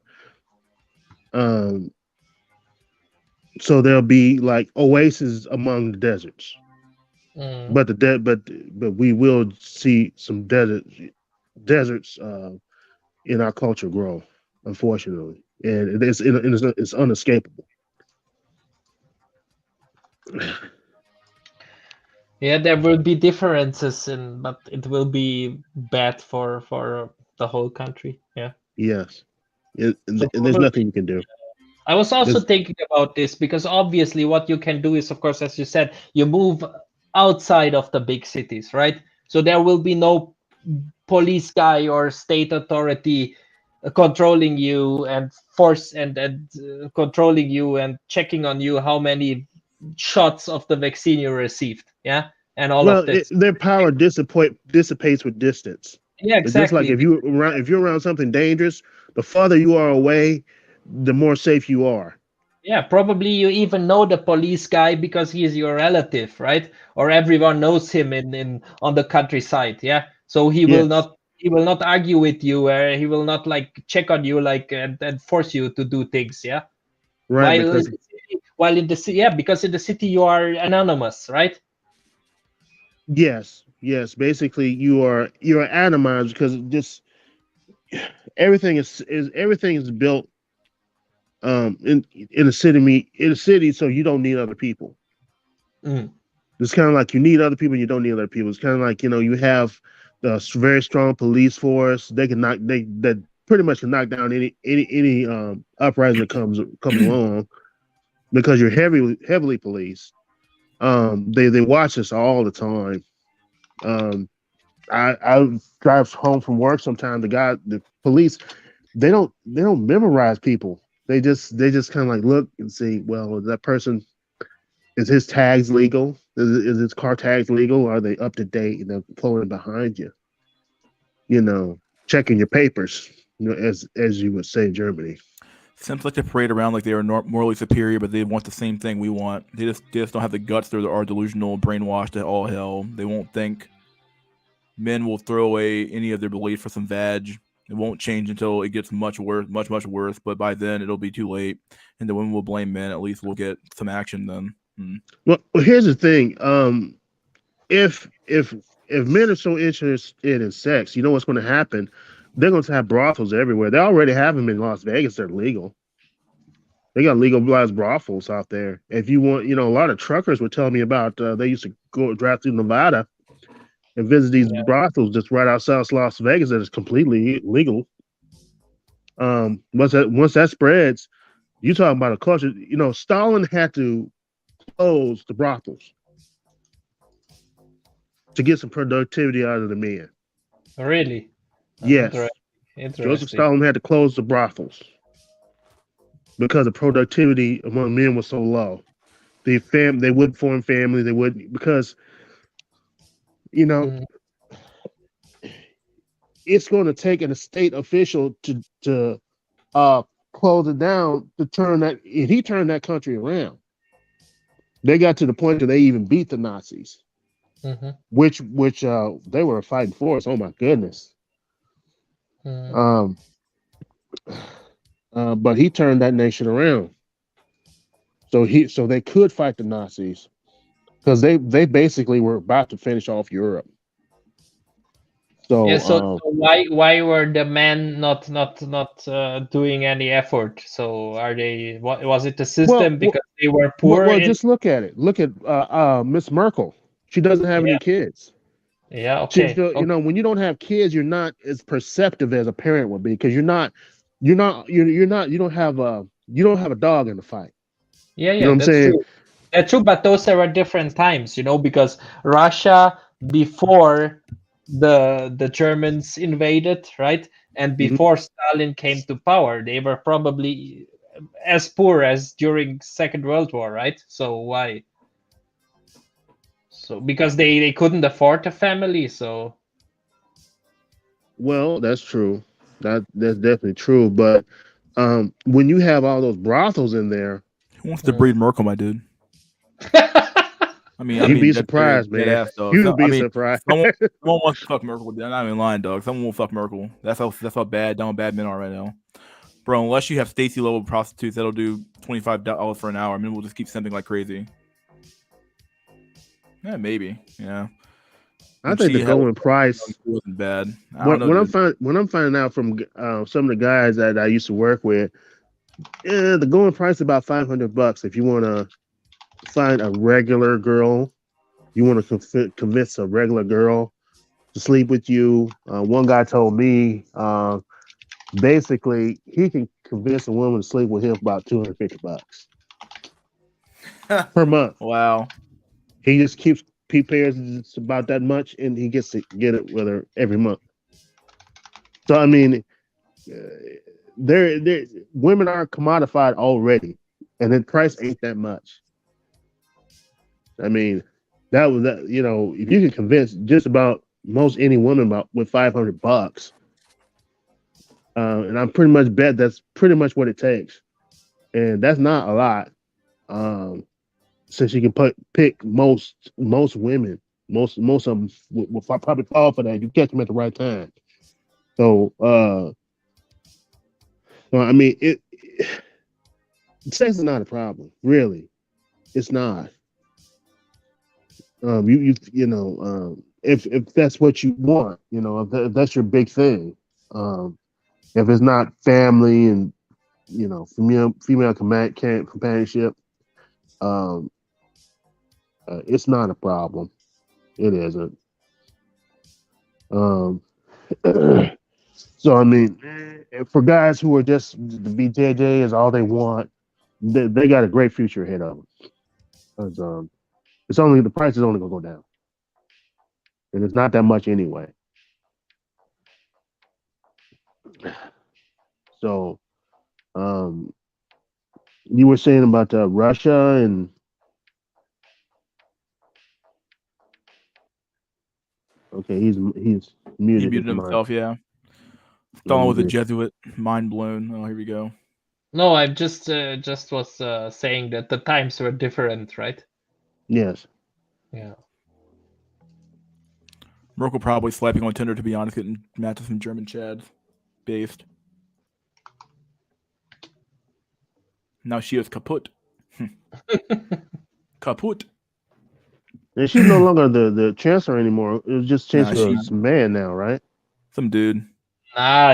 So there'll be like oases among the deserts. Mm. But we will see some deserts in our culture grow, unfortunately, and it's unescapable. Yeah, there will be differences but it will be bad for the whole country. Yeah. Yes, and So there's nothing you can do. I was also There's, thinking about this because obviously what you can do is, of course, as you said, you move outside of the big cities, right? So there will be no police guy or state authority controlling you and controlling you and checking on you how many shots of the vaccine you received, yeah, and all of this. their power dissipates with distance. Yeah, It's just like exactly. if you're around something dangerous, the farther you are away, the more safe you are. Yeah, probably you even know the police guy because he is your relative, right? Or everyone knows him in on the countryside. Yeah. So he will Yes. not argue with you, he will not like check on you like and force you to do things. Yeah. Right, because While in the city, yeah, because in the city you are anonymous, right? yes, basically you're atomized because just everything is built in a city, so you don't need other people. Mm. It's kind of like you need other people, and you don't need other people. It's kind of like you have the very strong police force. They can knock they that pretty much can knock down any uprising that comes along because you're heavily policed. They watch us all the time. Um, I drive home from work sometimes. The police, they don't memorize people. They just kind of like look and see. Well, is that person, is his tags legal? Is his car tags legal? Are they up to date? They're pulling behind you. Checking your papers. As you would say in Germany. Seems like they parade around like they are morally superior, but they want the same thing we want. They just don't have the guts. They are delusional, brainwashed to all hell. They won't think. Men will throw away any of their belief for some vag. It won't change until it gets much worse, much worse. But by then, it'll be too late, and the women will blame men. At least we'll get some action then. Well, here's the thing. If men are so interested in sex, you know what's going to happen? They're going to have brothels everywhere. They already have them in Las Vegas. They're legal. They got legalized brothels out there. If you want, a lot of truckers were telling me about. They used to go drive through Nevada and visit these brothels just right outside Las Vegas that is completely legal. Once that spreads, you talking about a culture. Stalin had to close the brothels to get some productivity out of the men. Really? Yes. Interesting. Joseph Stalin had to close the brothels because the productivity among men was so low. They wouldn't form families. They wouldn't because it's going to take an estate official to close it down to turn that. And he turned that country around. They got to the point that they even beat the Nazis, which they were fighting for us. Oh my goodness. But he turned that nation around. So they could fight the Nazis because they basically were about to finish off Europe. So, yeah. So why were the men not doing any effort? So are they? What was it? The system because they were poor. Well, just look at it. Look at Miss Merkel. She doesn't have any kids. Yeah. Okay. When you don't have kids, you're not as perceptive as a parent would be because you don't have a dog in the fight. Yeah, You know what I'm that's saying? true. That's true, but those were different times, because Russia before the Germans invaded, right? And before Stalin came to power, they were probably as poor as during Second World War, right? So why? So because they couldn't afford a family, so. Well, that's true. That's definitely true. But when you have all those brothels in there, who wants to breed Merkel, my dude? You'd be surprised, man. Ass, dog. You'd be surprised. Someone wants to fuck Merkel. I'm not even lying, dog. Someone will fuck Merkel. That's how bad men are right now, bro. Unless you have Stacy level prostitutes that'll do $25 for an hour, we'll just keep sending like crazy. Yeah, maybe. Yeah. I think the going price wasn't bad. When I'm finding out from some of the guys that I used to work with, the going price is about $500 if you want to find a regular girl. You want to convince a regular girl to sleep with you. One guy told me basically he can convince a woman to sleep with him for about $250 per month. Wow. He just pays about that much, and he gets to get it with her every month. So I mean, women are commodified already, and the price ain't that much. I mean, if you can convince just about most any woman with $500, and I'm pretty much bet that's pretty much what it takes, and that's not a lot. Since you can pick most women, Most of them will probably fall for that. You catch them at the right time. So, I mean, sex is not a problem, really. It's not. If that's what you want, if that's your big thing, if it's not family and female companionship, um, it's not a problem. It isn't. Um, so I mean, for guys who are just the BJJ is all they want, they got a great future ahead of them. Because it's only the price is only gonna go down, and it's not that much anyway. So, you were saying about Russia and okay, he's He muted his muted mic. himself. Yeah. Let Stalin me was a just Jesuit. Mind blown. Oh, here we go. No, I just was saying that the times were different, right? yes. Yeah. Merkel probably swiping on Tinder, to be honest, getting matches from German Chads. Based. Now she is kaput. Kaput. And she's no longer the chancellor anymore. It was just changed Nah, to she some man now, right? some dude.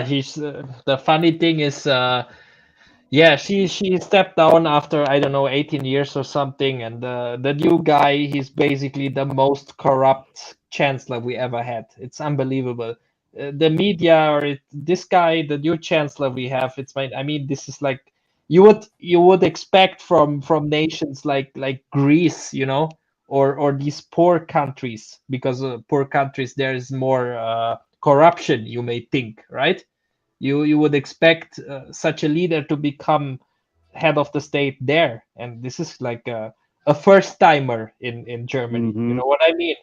He's the funny thing is, yeah, she stepped down after I don't know 18 years or something, and the new guy, he's basically the most corrupt chancellor we ever had. It's unbelievable. The media this guy, the new chancellor we have, I mean, this is like you would expect from nations like Greece, or these poor countries, because poor countries there is more corruption, you may think, right? You would expect such a leader to become head of the state there, and this is like a first timer in Germany. You know what I mean?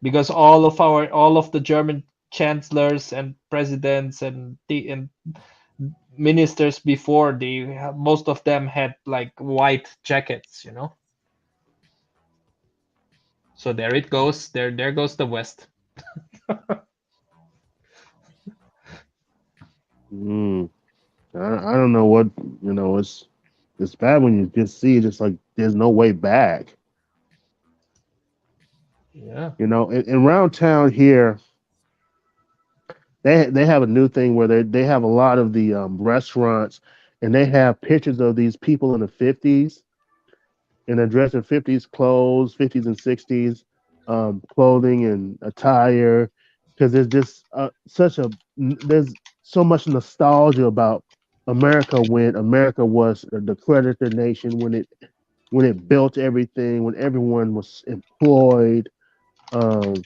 Because all of the German chancellors and presidents and ministers before, most of them had like white jackets, So there it goes. There goes the West. I don't know what it's bad when you just see it. It's like there's no way back. Yeah. In around town here, they have a new thing where they have a lot of the restaurants, and they have pictures of these people in the 50s, and they're dressed in 50s clothes, 50s and 60s clothing and attire, because there's just there's so much nostalgia about America when America was the creditor nation, when it built everything, when everyone was employed. And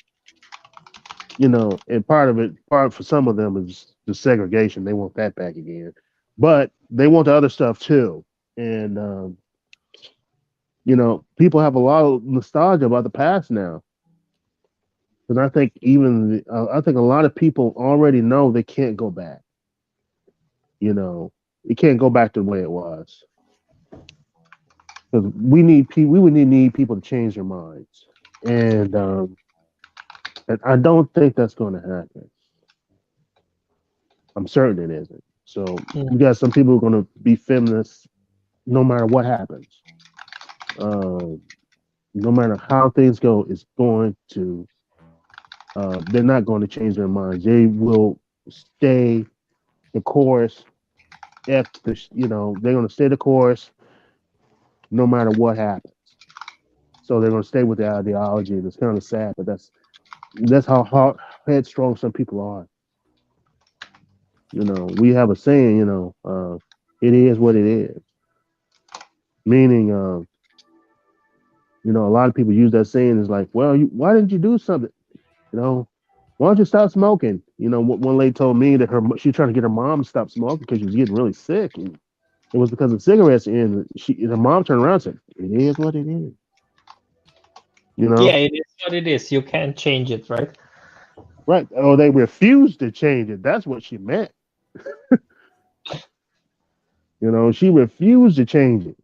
part for some of them is the segregation. They want that back again, but they want the other stuff too. And people have a lot of nostalgia about the past now, because I think I think a lot of people already know they can't go back. It can't go back to the way it was, because we would need people to change their minds, and I don't think that's going to happen. I'm certain it isn't. So you got some people who are going to be feminists no matter what happens. No matter how things go, they're not going to change their minds. They will stay the course. They're going to stay the course no matter what happens. So they're going to stay with the ideology, and it's kind of sad, but that's how headstrong some people are. We have a saying, it is what it is. Meaning, a lot of people use that saying is like, well, why didn't you do something? Why don't you stop smoking? One lady told me that she's trying to get her mom to stop smoking because she was getting really sick, and it was because of cigarettes. And her mom turned around and said, "It is what it is." Yeah, it is what it is. You can't change it, right? Right. Oh, they refused to change it. That's what she meant. She refused to change it.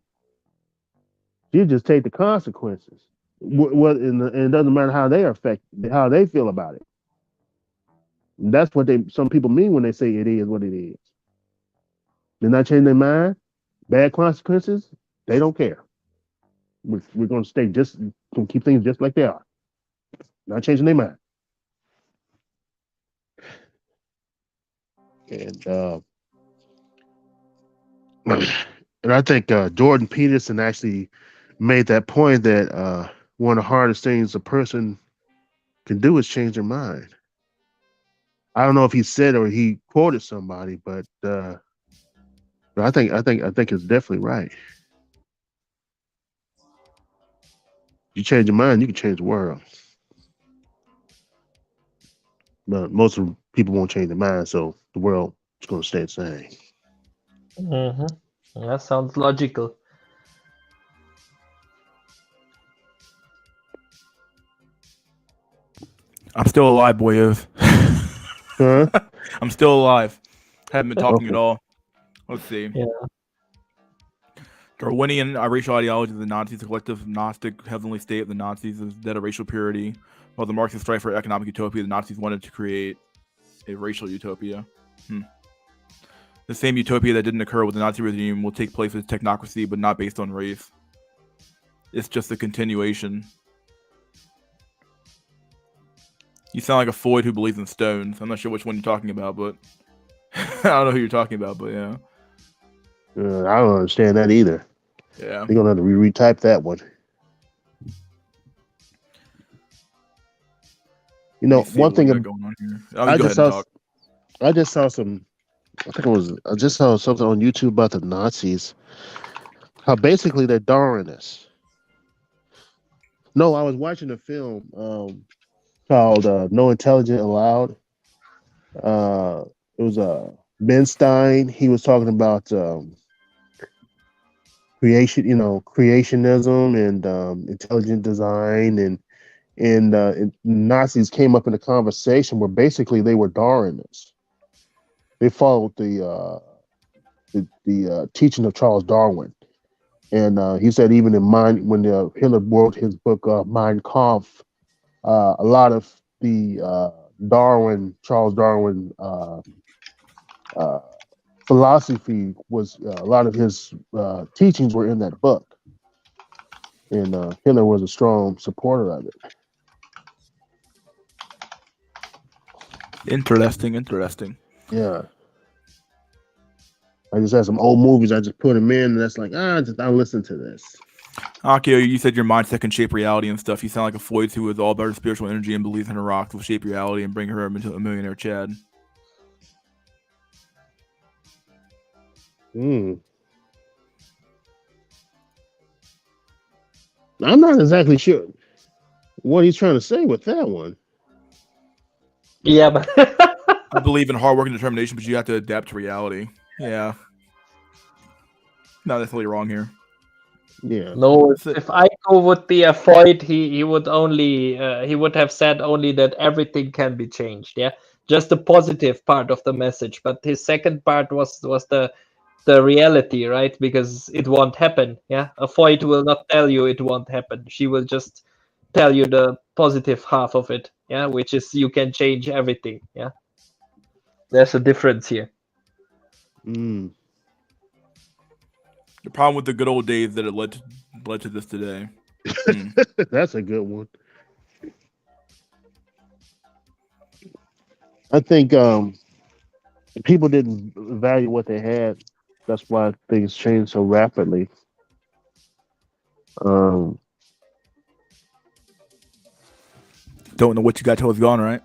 She'd just take the consequences. what and it doesn't matter how how they feel about it. And that's what some people mean when they say it is what it is. They're not changing their mind. Bad consequences, they don't care. We're going to going to keep things just like they are. Not changing their mind. And and I think Jordan Peterson actually made that point that one of the hardest things a person can do is change their mind. I don't know if he said or he quoted somebody, but I think it's definitely right. You change your mind, you can change the world. But most of people won't change their mind, so the world is going to stay the same. That sounds logical. I'm still alive, boyos. Huh? I'm still alive. Haven't been talking at all. Let's see. Yeah. Darwinian racial ideology of the Nazis, the collective Gnostic heavenly state of the Nazis is that of racial purity. While the Marxists strive for economic utopia, the Nazis wanted to create a racial utopia. The same utopia that didn't occur with the Nazi regime will take place with technocracy, but not based on race. It's just a continuation. You sound like a Floyd who believes in stones. I'm not sure which one you're talking about, but I don't know who you're talking about, but yeah. I don't understand that either. Yeah. They're going to have to retype that one. You know, one thing going on here. I just saw some. I just saw something on YouTube about the Nazis. How basically they're Darwinists. No, I was watching a film called No Intelligent Allowed. It was Ben Stein. He was talking about creationism and intelligent design, and Nazis came up in a conversation where basically they were Darwinists. They followed the teaching of Charles Darwin, and he said even when Hitler wrote his book Mein Kampf, a lot of the Charles Darwin philosophy was a lot of his teachings were in that book, and Hitler was a strong supporter of it. Interesting. Yeah. I just had some old movies. I just put them in, and that's like, I'll listen to this. Akio, you said your mindset can shape reality and stuff. You sound like a Floyd who is all about her spiritual energy and believes in her rocks will shape reality and bring her into a millionaire Chad. I'm not exactly sure what he's trying to say with that one. Yeah, but I believe in hard work and determination, but you have to adapt to reality. Yeah. Not necessarily wrong here. Yeah. No, if I go with the Floyd, he would only he would have said only that everything can be changed. Yeah, just the positive part of the message. But his second part was the reality, right? Because it won't happen. Yeah, a Floyd will not tell you it won't happen. She will just tell you the positive half of it. Yeah, which is you can change everything. Yeah, there's a difference here. The problem with the good old days that it led to this today. That's a good one. I think people didn't value what they had. That's why things changed so rapidly. Don't know what you got till it's gone, right?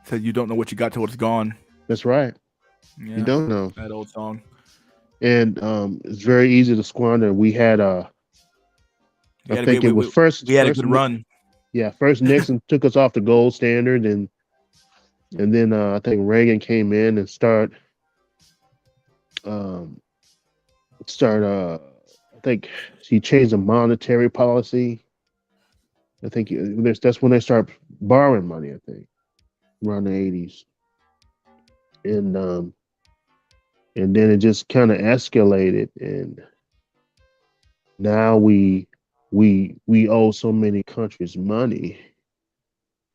Said you don't know what you got till it's gone. That's right. Yeah, you don't know. That old song. And it's very easy to squander. We had I think it was first. We had a good run. Yeah, first Nixon took us off the gold standard, and then I think Reagan came in and start. I think he changed the monetary policy. I think that's when they start borrowing money. I think around the 80s, and then it just kind of escalated, and now we owe so many countries money.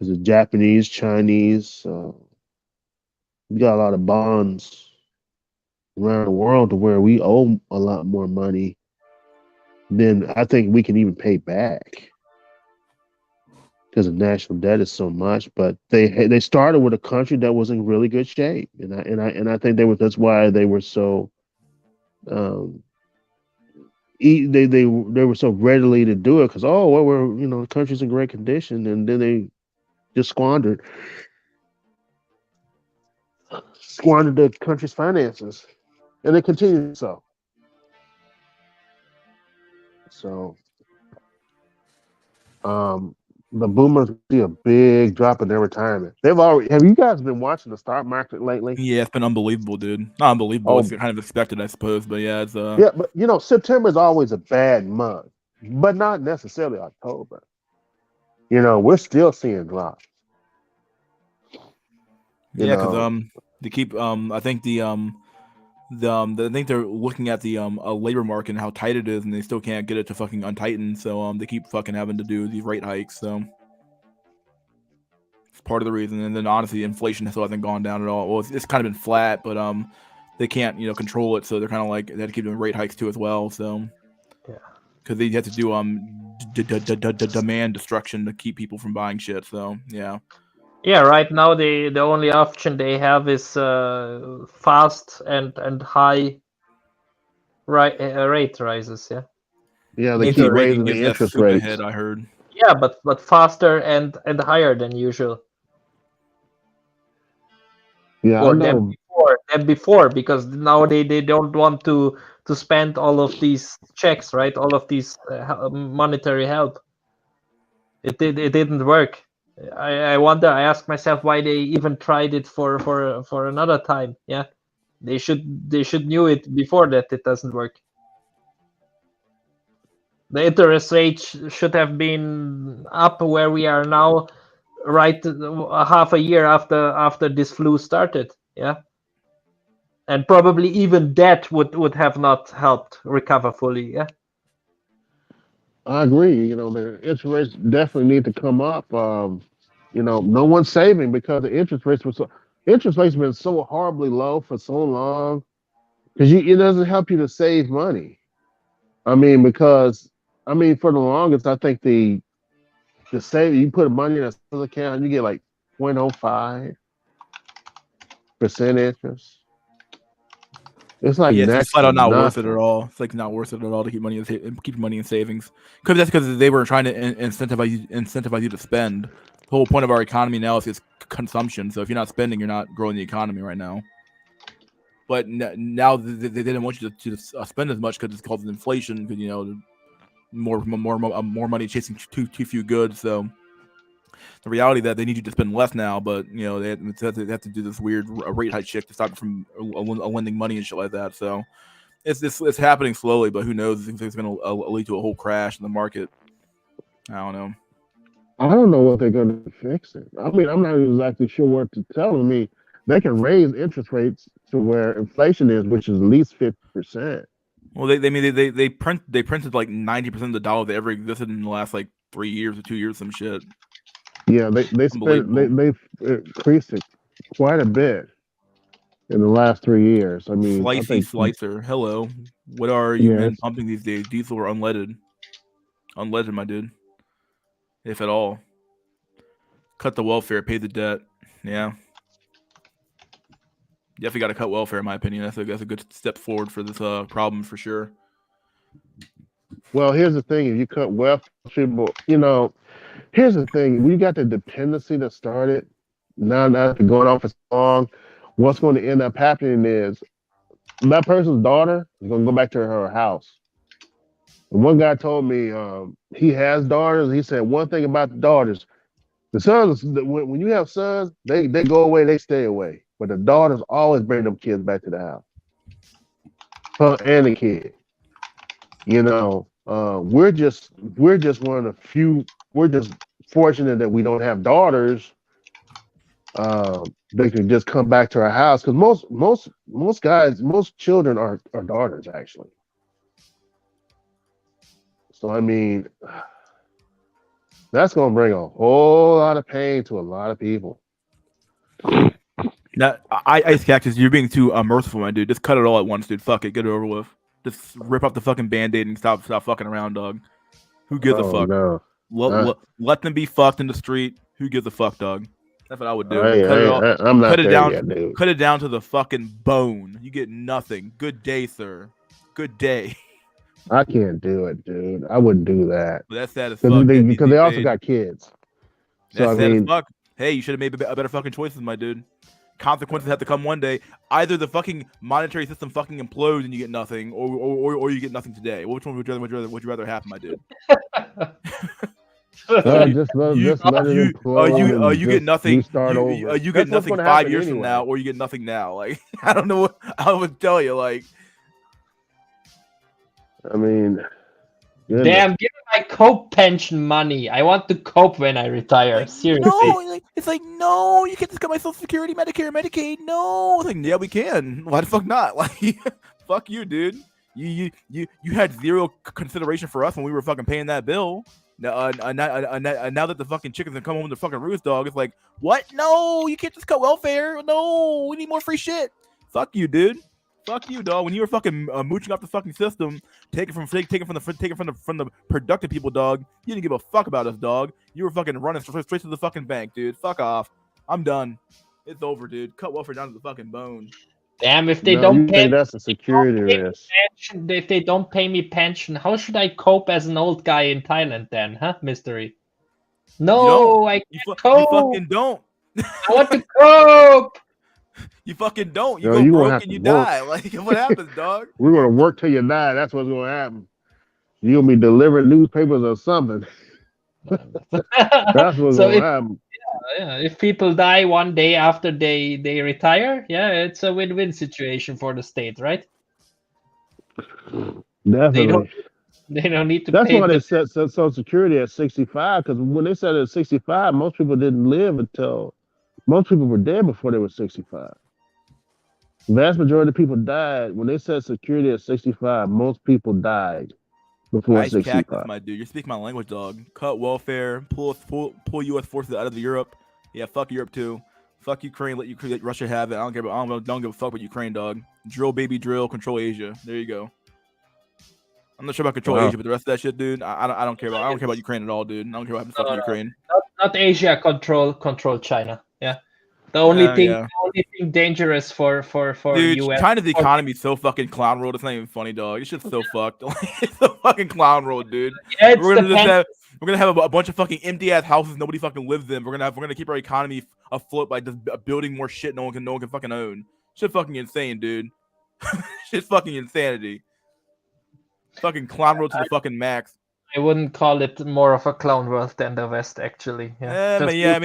There's the Japanese, Chinese. We got a lot of bonds around the world to where we owe a lot more money than I think we can even pay back because the national debt is so much. But they started with a country that was in really good shape, and I think that's why they were so um, they were so readily to do it because we're the country's in great condition, and then they just squandered the country's finances, and they continue so. So the boomers see a big drop in their retirement. Have you guys been watching the stock market lately? Yeah, it's been unbelievable, dude. Not unbelievable. It's kind of expected, I suppose. But yeah, it's Yeah, but September is always a bad month, but not necessarily October. We're still seeing drops. Yeah, because they keep I think I think they're looking at the labor market and how tight it is, and they still can't get it to fucking untighten. So they keep fucking having to do these rate hikes. So it's part of the reason. And then honestly, inflation still hasn't gone down at all. Well, it's kind of been flat, but they can't control it, so they're kind of like they have to keep doing rate hikes too as well. So yeah, because they have to do demand destruction to keep people from buying shit. So yeah. Yeah, right now the only option they have is fast and high rate rises. Yeah. Yeah, they keep raising the interest rates. Ahead, I heard. Yeah, but faster and higher than usual. Yeah, or I know. than before, because now they don't want to spend all of these checks, right? All of these monetary help. It didn't work. I wonder. I ask myself why they even tried it for another time. Yeah, they should knew it before that it doesn't work. The interest rate should have been up where we are now, right? Half a year after this flu started. Yeah. And probably even that would have not helped recover fully. Yeah. I agree. The interest rates definitely need to come up. No one's saving because the interest rates been so horribly low for so long because it doesn't help you to save money. I mean, because for the longest, I think the save you put money in a savings account and you get like 0.05% interest. It's like it's flat out not worth it nothing. at all. It's like not worth it at all to keep money in savings. Because that's because they were trying to incentivize you to spend. The whole point of our economy now is consumption. So if you're not spending, you're not growing the economy right now. But now they didn't want you to spend as much because it's called inflation. Because more money chasing too few goods. So the reality that they need you to spend less now, but they have to do this weird rate hike shit to stop from lending money and shit like that. So it's happening slowly, but who knows? It's going to lead to a whole crash in the market. I don't know. I don't know what they're going to fix it. I mean, I'm not exactly sure what to tell them. I mean, they can raise interest rates to where inflation is, which is at least 50%. Well, they printed like 90% of the dollar that ever existed in the last like 3 years or 2 years, some shit. Yeah, they've increased it quite a bit in the last 3 years. I mean, I think Slicer. Hello, what are you men pumping these days? Diesel or unleaded? Unleaded, my dude. If at all. Cut the welfare, pay the debt. Yeah. Definitely got to cut welfare, in my opinion. That's a good step forward for this problem for sure. Well, here's the thing: if you cut welfare, here's the thing: we got the dependency that started. Now after going on for so long, what's going to end up happening is that person's daughter is going to go back to her house. And one guy told me he has daughters. He said one thing about the daughters: the sons, when you have sons, they go away, they stay away. But the daughters always bring them kids back to the house. Her and the kid. We're just one of the few. We're just fortunate that we don't have daughters. They can just come back to our house because most children are daughters actually. So I mean, that's gonna bring a whole lot of pain to a lot of people. That Ice Cactus, you're being too merciful, my dude. Just cut it all at once, dude. Fuck it, get it over with. Just rip off the fucking band-aid and stop fucking around, dog. Who gives a fuck? No. Let them be fucked in the street. Who gives a fuck, dog? That's what I would do. I'm not cut it there down. yet, dude. Cut it down to the fucking bone. You get nothing. Good day, sir. Good day. I can't do it, dude. I wouldn't do that. But that's sad as fuck. Because they also got kids. So That's I sad mean, as fuck. Hey, you should have made a better fucking choices, my dude. Consequences have to come one day. Either the fucking monetary system fucking implodes and you get nothing, or you get nothing today. Which one would you rather happen, my dude? just let it implode. You get nothing. Restart over. You That's get what's nothing gonna 5 happen years from anyway. now, or you get nothing now. Like I don't know what I would tell you. Like, I mean, Damn, give me my cope pension money. I want to cope when I retire. Seriously. no, it's like no, you can't just get my Social Security, Medicare, Medicaid. No, it's like yeah, we can. Why the fuck not? Like, fuck you, dude. You had zero consideration for us when we were fucking paying that bill. Now that the fucking chickens have come home to fucking roost, dog, it's like what? No, you can't just cut welfare. No, we need more free shit. Fuck you, dude. Fuck you, dog. When you were fucking mooching off the fucking system, taking from the productive people, dog. You didn't give a fuck about us, dog. You were fucking running straight to the fucking bank, dude. Fuck off. I'm done. It's over, dude. Cut welfare down to the fucking bone. Damn, if they No, don't you pay think that's a security risk. pension, if they don't pay me pension, how should I cope as an old guy in Thailand then, huh, Mystery? No, I can't cope. You fucking don't. I want to cope. You fucking don't. You Yo, go you gonna broke have and to you work. die. Like what happens, dog? We're gonna work till you die. That's what's gonna happen. You'll be delivering newspapers or something. That's what's So gonna if happen. if people die one day after they retire, yeah, it's a win-win situation for the state, right? Definitely. They don't need to That's pay why they the set Social Security at 65. Because when they set it at 65, most people didn't live until most people were dead before they were 65. Vast majority of people died when they set security at 65. Most people died before Ice 65. Cactus, my dude. You're speaking my language, dog. Cut welfare. Pull U.S. forces out of Europe. Yeah, fuck Europe too. Fuck Ukraine. Let Russia have it. I don't give a fuck about Ukraine, dog. Drill, baby, drill. Control Asia. There you go. I'm not sure about control Wow. Asia, but the rest of that shit, dude, I don't care about. I don't care about Ukraine at all, dude. I don't care what happens to Ukraine. not Asia control China. Yeah. The only thing dangerous for Dude, US. China's economy is so fucking clown rolled. It's not even funny, dog. It's just so fucked. It's so fucking clown rolled, dude. Yeah, it's we're the gonna have a bunch of fucking empty ass houses nobody fucking lives in. We're gonna keep our economy afloat by just building more shit no one can fucking own. Shit fucking insane, dude. Shit's fucking insanity. Fucking clown rolled to the fucking max. I wouldn't call it more of a clown world than the West, actually. Yeah,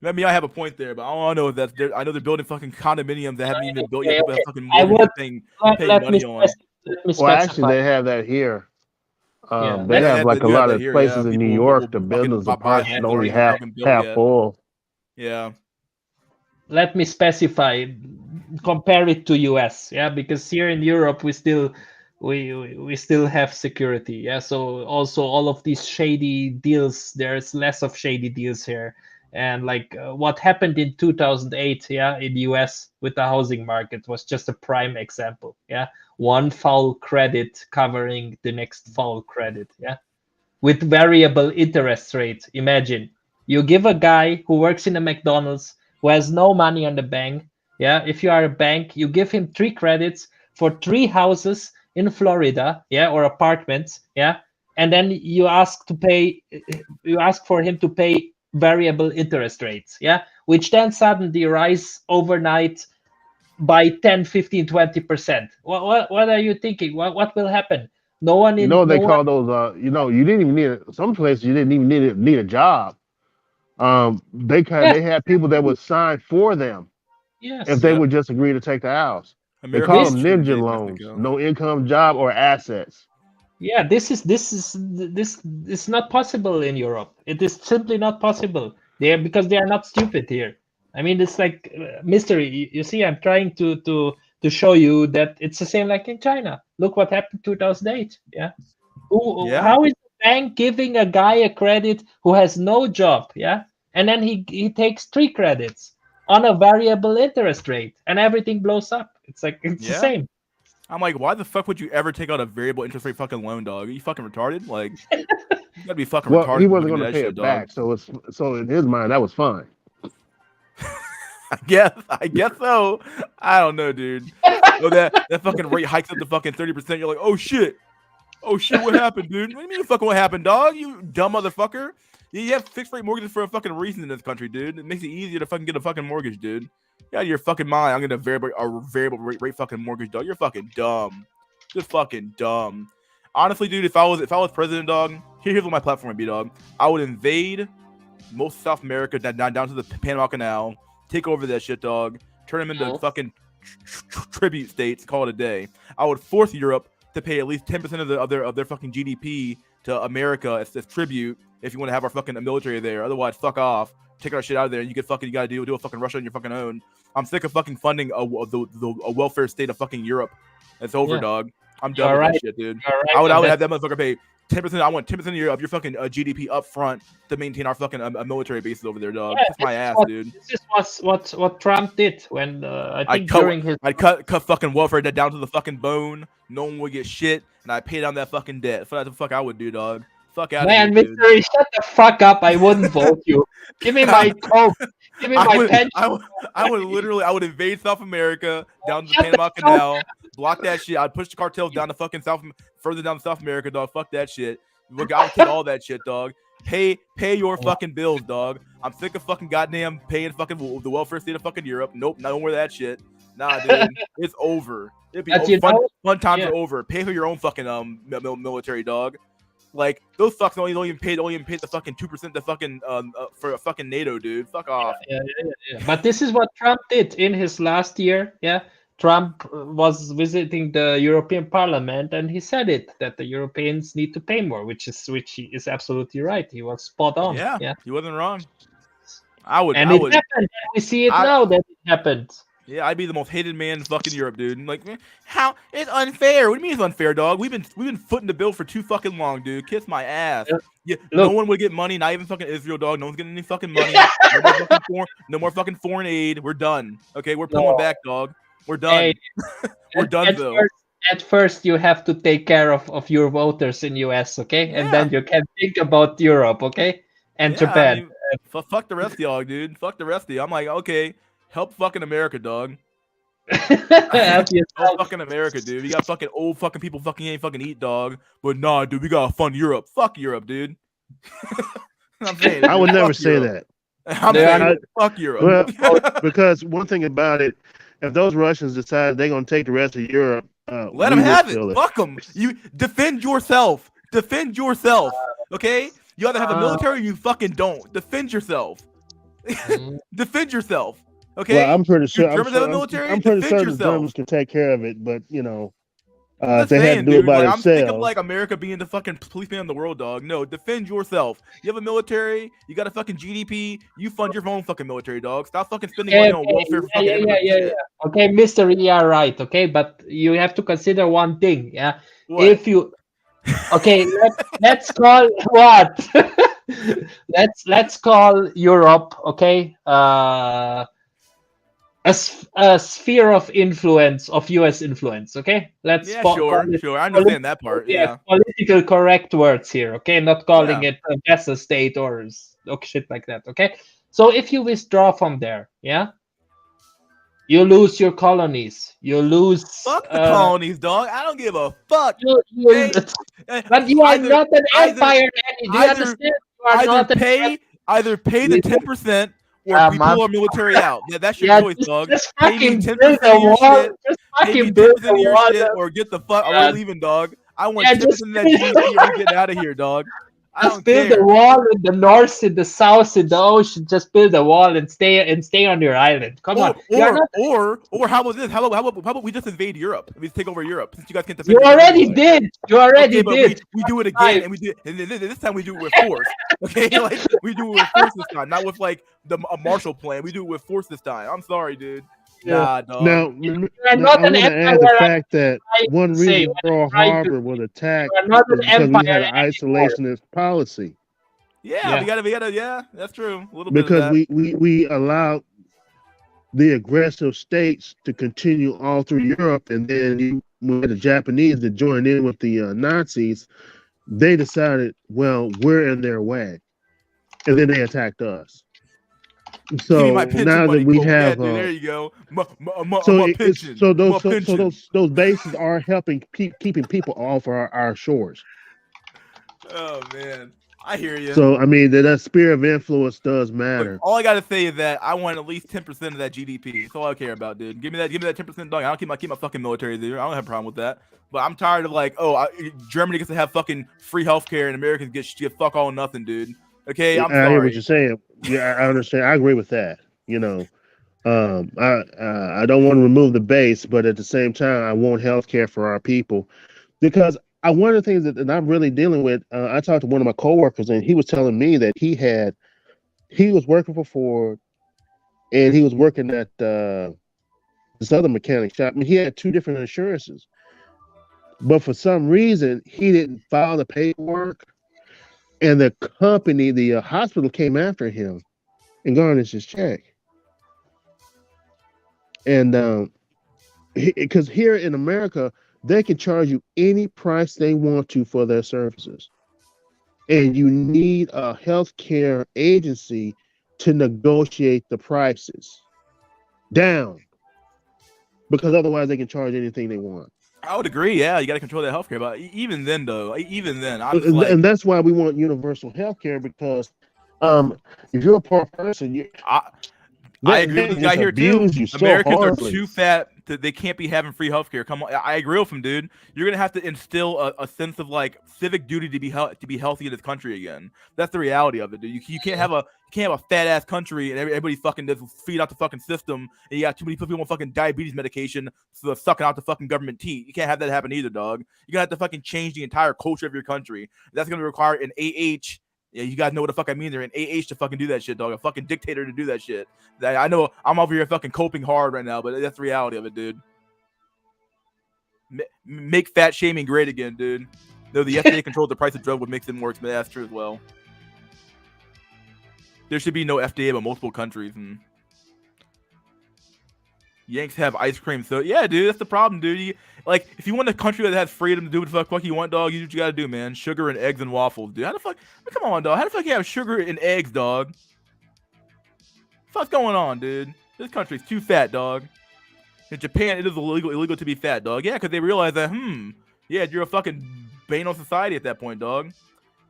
Maybe I have a point there, but I don't know if that's. I know they're building fucking condominiums that haven't even been built yet. Okay. Fucking I would paying let money me on. Well, actually, they have that here. They have like a lot of places in New York. The buildings are partially only half full. Yeah. Let me specify. Compare it to US. Yeah, because here in Europe we still have security. Yeah, so also all of these shady deals. There's less of shady deals here. And like what happened in 2008, yeah, in the US with the housing market was just a prime example. Yeah, one foul credit covering the next foul credit. Yeah, with variable interest rates. Imagine you give a guy who works in a McDonald's who has no money on the bank. Yeah, if you are a bank, you give him 3 credits for 3 houses in Florida. Yeah, or apartments. Yeah, and then you ask for him to pay variable interest rates, yeah, which then suddenly rise overnight by 10, 15, 20%. What are you thinking? What will happen? No one in they call those you didn't even need some places you didn't even need a job. They had people that would sign for them if they would just agree to take the house. They call them ninja loans, no income, job, or assets. Yeah, this is not possible in Europe. It is simply not possible there because they are not stupid here. I mean, it's like mystery. You see, I'm trying to show you that it's the same like in China. Look what happened 2008. Yeah. How is the bank giving a guy a credit who has no job, yeah, and then he takes 3 credits on a variable interest rate, and everything blows up. It's like it's the same. I'm like, why the fuck would you ever take out a variable interest rate fucking loan, dog? Are you fucking retarded? Like, you gotta be fucking Well, retarded. he wasn't looking going at to that pay shit, it back, dog. so in his mind that was fine. I guess so. I don't know, dude. So that fucking rate hikes up to fucking 30%. You're like, oh shit, what happened, dude? What do you mean fucking what happened, dog? You dumb motherfucker. You have fixed rate mortgages for a fucking reason in this country, dude. It makes it easier to fucking get a fucking mortgage, dude. Get out of your fucking mind. I'm gonna variable rate fucking mortgage, dog. You're fucking dumb. You're fucking dumb. Honestly, dude, if I was president, dog, here's what my platform would be, dog. I would invade most of South America down to the Panama Canal, take over that shit, dog, turn them into fucking tribute states, call it a day. I would force Europe to pay at least 10% of their fucking GDP to America as tribute if you want to have our fucking military there. Otherwise, fuck off. Take our shit out of there. You gotta do a fucking Russia on your fucking own. I'm sick of fucking funding a welfare state of fucking Europe. It's over, dog. I'm done with that shit, dude. I would have that motherfucker pay 10%. I want 10% of your fucking GDP up front to maintain our fucking military bases over there, dog. Kiss my ass, dude. This is what Trump did when I'd cut fucking welfare debt down to the fucking bone. No one would get shit, and I pay down that fucking debt. That's the fuck I would do, dog. Fuck out of here, dude. Mystery, shut the fuck up. I wouldn't vote you. Give me my coke. Give me my pension. I would invade South America down to the Panama Canal, block that shit. I'd push the cartels down to fucking further down to South America, dog. Fuck that shit. Look, I would take all that shit, dog. Pay your fucking bills, dog. I'm sick of fucking goddamn paying fucking the welfare state of fucking Europe. Nope, not more of that shit. Nah, dude, it's over. It'd be fun times are over. Pay for your own fucking military, dog. Like those fucks don't even pay the fucking 2% the fucking for a fucking NATO, dude. Fuck off. Yeah. But this is what Trump did in his last year. Yeah, Trump was visiting the European Parliament, and he said that the Europeans need to pay more, which he is absolutely right. He was spot on. Yeah, he wasn't wrong. I would. It happened. We see it now that it happened. Yeah, I'd be the most hated man in fucking Europe, dude. Like, how it's unfair? What do you mean it's unfair, dog? We've been footing the bill for too fucking long, dude. Kiss my ass. Yeah, no one would get money, not even fucking Israel, dog. No one's getting any fucking money. No more fucking foreign aid. We're done. Okay, we're pulling back, dog. We're done. Hey, we're done, though. At first, you have to take care of your voters in US, okay, and then you can think about Europe, okay, and Japan. I mean, fuck the rest of y'all, dude. Fuck the rest of you. I'm like, okay. Help fucking America, dog. Help fucking America, dude. You got fucking old fucking people fucking ain't fucking eat, dog. But nah, dude, we gotta fund Europe. Fuck Europe, dude. I'm saying, dude, I would never say that. I'm saying, fuck Europe. Well, because one thing about it, if those Russians decide they're gonna take the rest of Europe, let them have it. Fuck them. You defend yourself. Defend yourself. Okay. You either have a military or you fucking don't. Defend yourself. Defend yourself. Okay. Well, I'm pretty sure. I'm pretty certain the Germans can take care of it, but you know, if they had to do it by I'm thinking of themselves. like America being the fucking policeman in the world, dog. No, defend yourself. You have a military. You got a fucking GDP. You fund your own fucking military, dog. Stop fucking spending money on welfare. For yeah. Okay, Mister, yeah, right. Okay, but you have to consider one thing. Yeah, what? If you, okay, let's call what? let's call Europe. Okay, a sphere of influence, of U.S. influence, okay? Sure. I understand that part, yeah. Political correct words here, okay? Not calling it a vassal state or shit like that, okay? So if you withdraw from there, yeah? You lose your colonies. You lose... Fuck the colonies, dog. I don't give a fuck. But you are not an empire, Danny. Do you understand? You are not either pay the 10%... or we pull our military out. Yeah, that's your choice, dog. Just pay me fucking 10% build of your a wall. shit. Just Pay me fucking build 10% of a your wall. shit, or get the fuck. We're leaving, dog. I want 10% just of that GDP. We're getting out of here, dog. I Just don't build care. a wall in the north, in the south, in the ocean. Just build a wall and stay on your island. Come on. Or how about this? How about we just invade Europe? We take over Europe since you guys can't defend. You yourself already anyway. did. You already but did. We do it again, and we do. And this time we do it with force. Okay, like we do it with force this time, not with like a Marshall Plan. We do it with force this time. I'm sorry, dude. Nah, dog. Now, I want to add the fact that one reason Pearl Harbor was attacked is because we had an isolationist policy. Yeah, we gotta. Yeah, that's true. A little Because bit of that. we allowed the aggressive states to continue all through Europe, and then when the Japanese to join in with the Nazis, they decided, well, we're in their way, and then they attacked us. So now that we have, dude, there you go. Those bases are helping keeping people off our shores. Oh man, I hear you. So I mean that sphere of influence does matter. Look, all I gotta say is that I want at least 10% of that GDP. That's all I care about, dude. Give me that 10%, dog. I don't keep my fucking military there. I don't have a problem with that. But I'm tired of like, Germany gets to have fucking free healthcare and Americans get fuck all nothing, dude. Okay, I'm sorry. I hear what you're saying. Yeah, I understand. I agree with that. You know, I don't want to remove the base, but at the same time, I want healthcare for our people because one of the things that I'm really dealing with. I talked to one of my coworkers, and he was telling me that he was working for Ford, and he was working at this other mechanic shop. I mean, he had 2 different insurances, but for some reason, he didn't file the paperwork. And the company, the hospital came after him and garnished his check. And because here in America, they can charge you any price they want to for their services. And you need a healthcare agency to negotiate the prices down. Because otherwise they can charge anything they want. I would agree. Yeah, you got to control that healthcare. But even then, though, I'm just and that's why we want universal healthcare because if you're a poor person, I agree with the guy here too. So Americans horribly. are too fat that they can't be having free healthcare. Come on, I agree with him, dude. You're gonna have to instill a sense of like civic duty to be healthy in this country again. That's the reality of it, dude. You can't have a fat ass country and everybody fucking does feed out the fucking system, and you got too many people on fucking diabetes medication, so they're sucking out the fucking government teat. You can't have that happen either, dog. You're gonna have to fucking change the entire culture of your country. That's gonna require an AH. Yeah, you guys know what the fuck I mean. They're an AH to fucking do that shit, dog. A fucking dictator to do that shit. I know I'm over here fucking coping hard right now, but that's the reality of it, dude. Make fat shaming great again, dude. No, the FDA controls the price of drug, what makes it more expensive. That's true as well. There should be no FDA but multiple countries. And Yanks have ice cream. So yeah, dude, that's the problem, dude. Like, if you want a country that has freedom to do what the fuck you want, dog, you do what you gotta do, man. Sugar and eggs and waffles, dude. How the fuck? Come on, dog. How the fuck you have sugar and eggs, dog? What's going on, dude? This country's too fat, dog. In Japan, it is illegal to be fat, dog. Yeah, because they realize that, yeah, you're a fucking bane on society at that point, dog.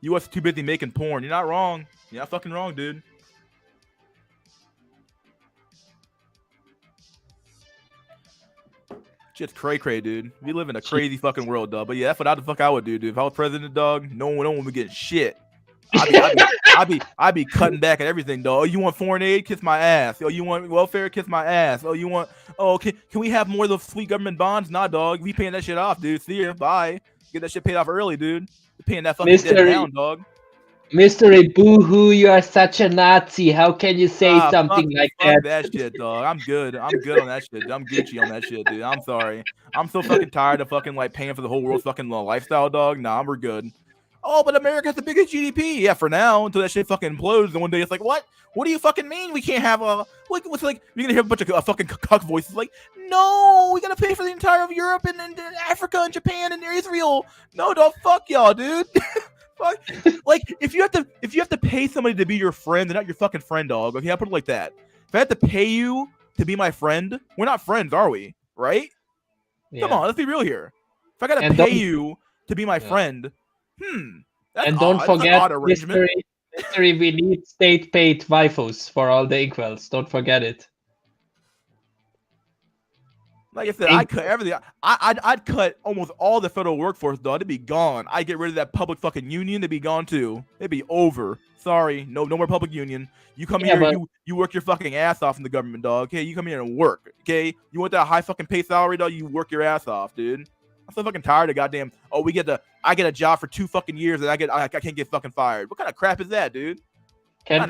U.S. is too busy making porn. You're not wrong. You're not fucking wrong, dude. Shit's cray-cray, dude. We live in a crazy fucking world, dog. But yeah, that's what the fuck I would do, dude. If I was president, dog, no one would be getting shit. I'd be cutting back at everything, dog. Oh, you want foreign aid? Kiss my ass. Oh, you want welfare? Kiss my ass. Oh, you want? Oh, can we have more of those sweet government bonds? Nah, dog. We paying that shit off, dude. See ya. Bye. Get that shit paid off early, dude. You're paying that fucking debt down, dog. Mystery Boo-hoo, you are such a Nazi. How can you say something like fuck that? That shit, dog. I'm good on that shit. I'm Gucci on that shit, dude. I'm sorry. I'm so fucking tired of fucking like paying for the whole world's fucking lifestyle, dog. Nah, we're good. Oh, but America has the biggest GDP. Yeah, for now, until that shit fucking implodes. And one day it's like, what? What do you fucking mean we can't have a... What's like, you're going to hear a bunch of fucking cuck voices like, no, we got to pay for the entire of Europe and Africa and Japan and Israel. No, dog, fuck y'all, dude. Fuck. Like, if you have to pay somebody to be your friend, they're not your fucking friend, dog. Okay, I'll put it like that. If I have to pay you to be my friend, we're not friends, are we? Right? Yeah. Come on, let's be real here. If I got to pay you to be my friend... and don't forget, mystery, we need state-paid waifus for all the inkwells. Don't forget it. Like I said, I'd cut everything. I'd cut almost all the federal workforce, dog. It'd be gone. I'd get rid of that public fucking union. It'd be gone too. It'd be over. Sorry, no more public union. You come here, you work your fucking ass off in the government, dog. Okay, you come here and work. Okay, you want that high fucking pay salary, dog? You work your ass off, dude. I'm so fucking tired of goddamn. Oh, I get a job for 2 fucking years and I can't get fucking fired. What kind of crap is that, dude? Can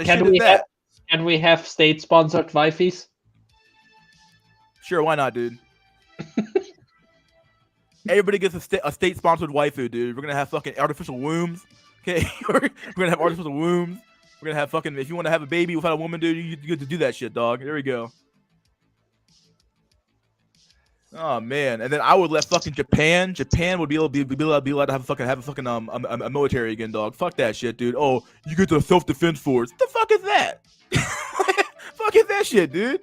we have state-sponsored wifeys? Sure, why not, dude? Everybody gets a state-sponsored waifu, dude. We're gonna have fucking artificial wombs. Okay, we're gonna have artificial wombs. We're gonna have fucking. If you want to have a baby without a woman, dude, you get to do that shit, dog. There we go. Oh man, and then I would let fucking Japan would be allowed to have a fucking a military again, dog. Fuck that shit, dude. Oh, you get the self-defense force. What the fuck is that? Fuck is that shit, dude?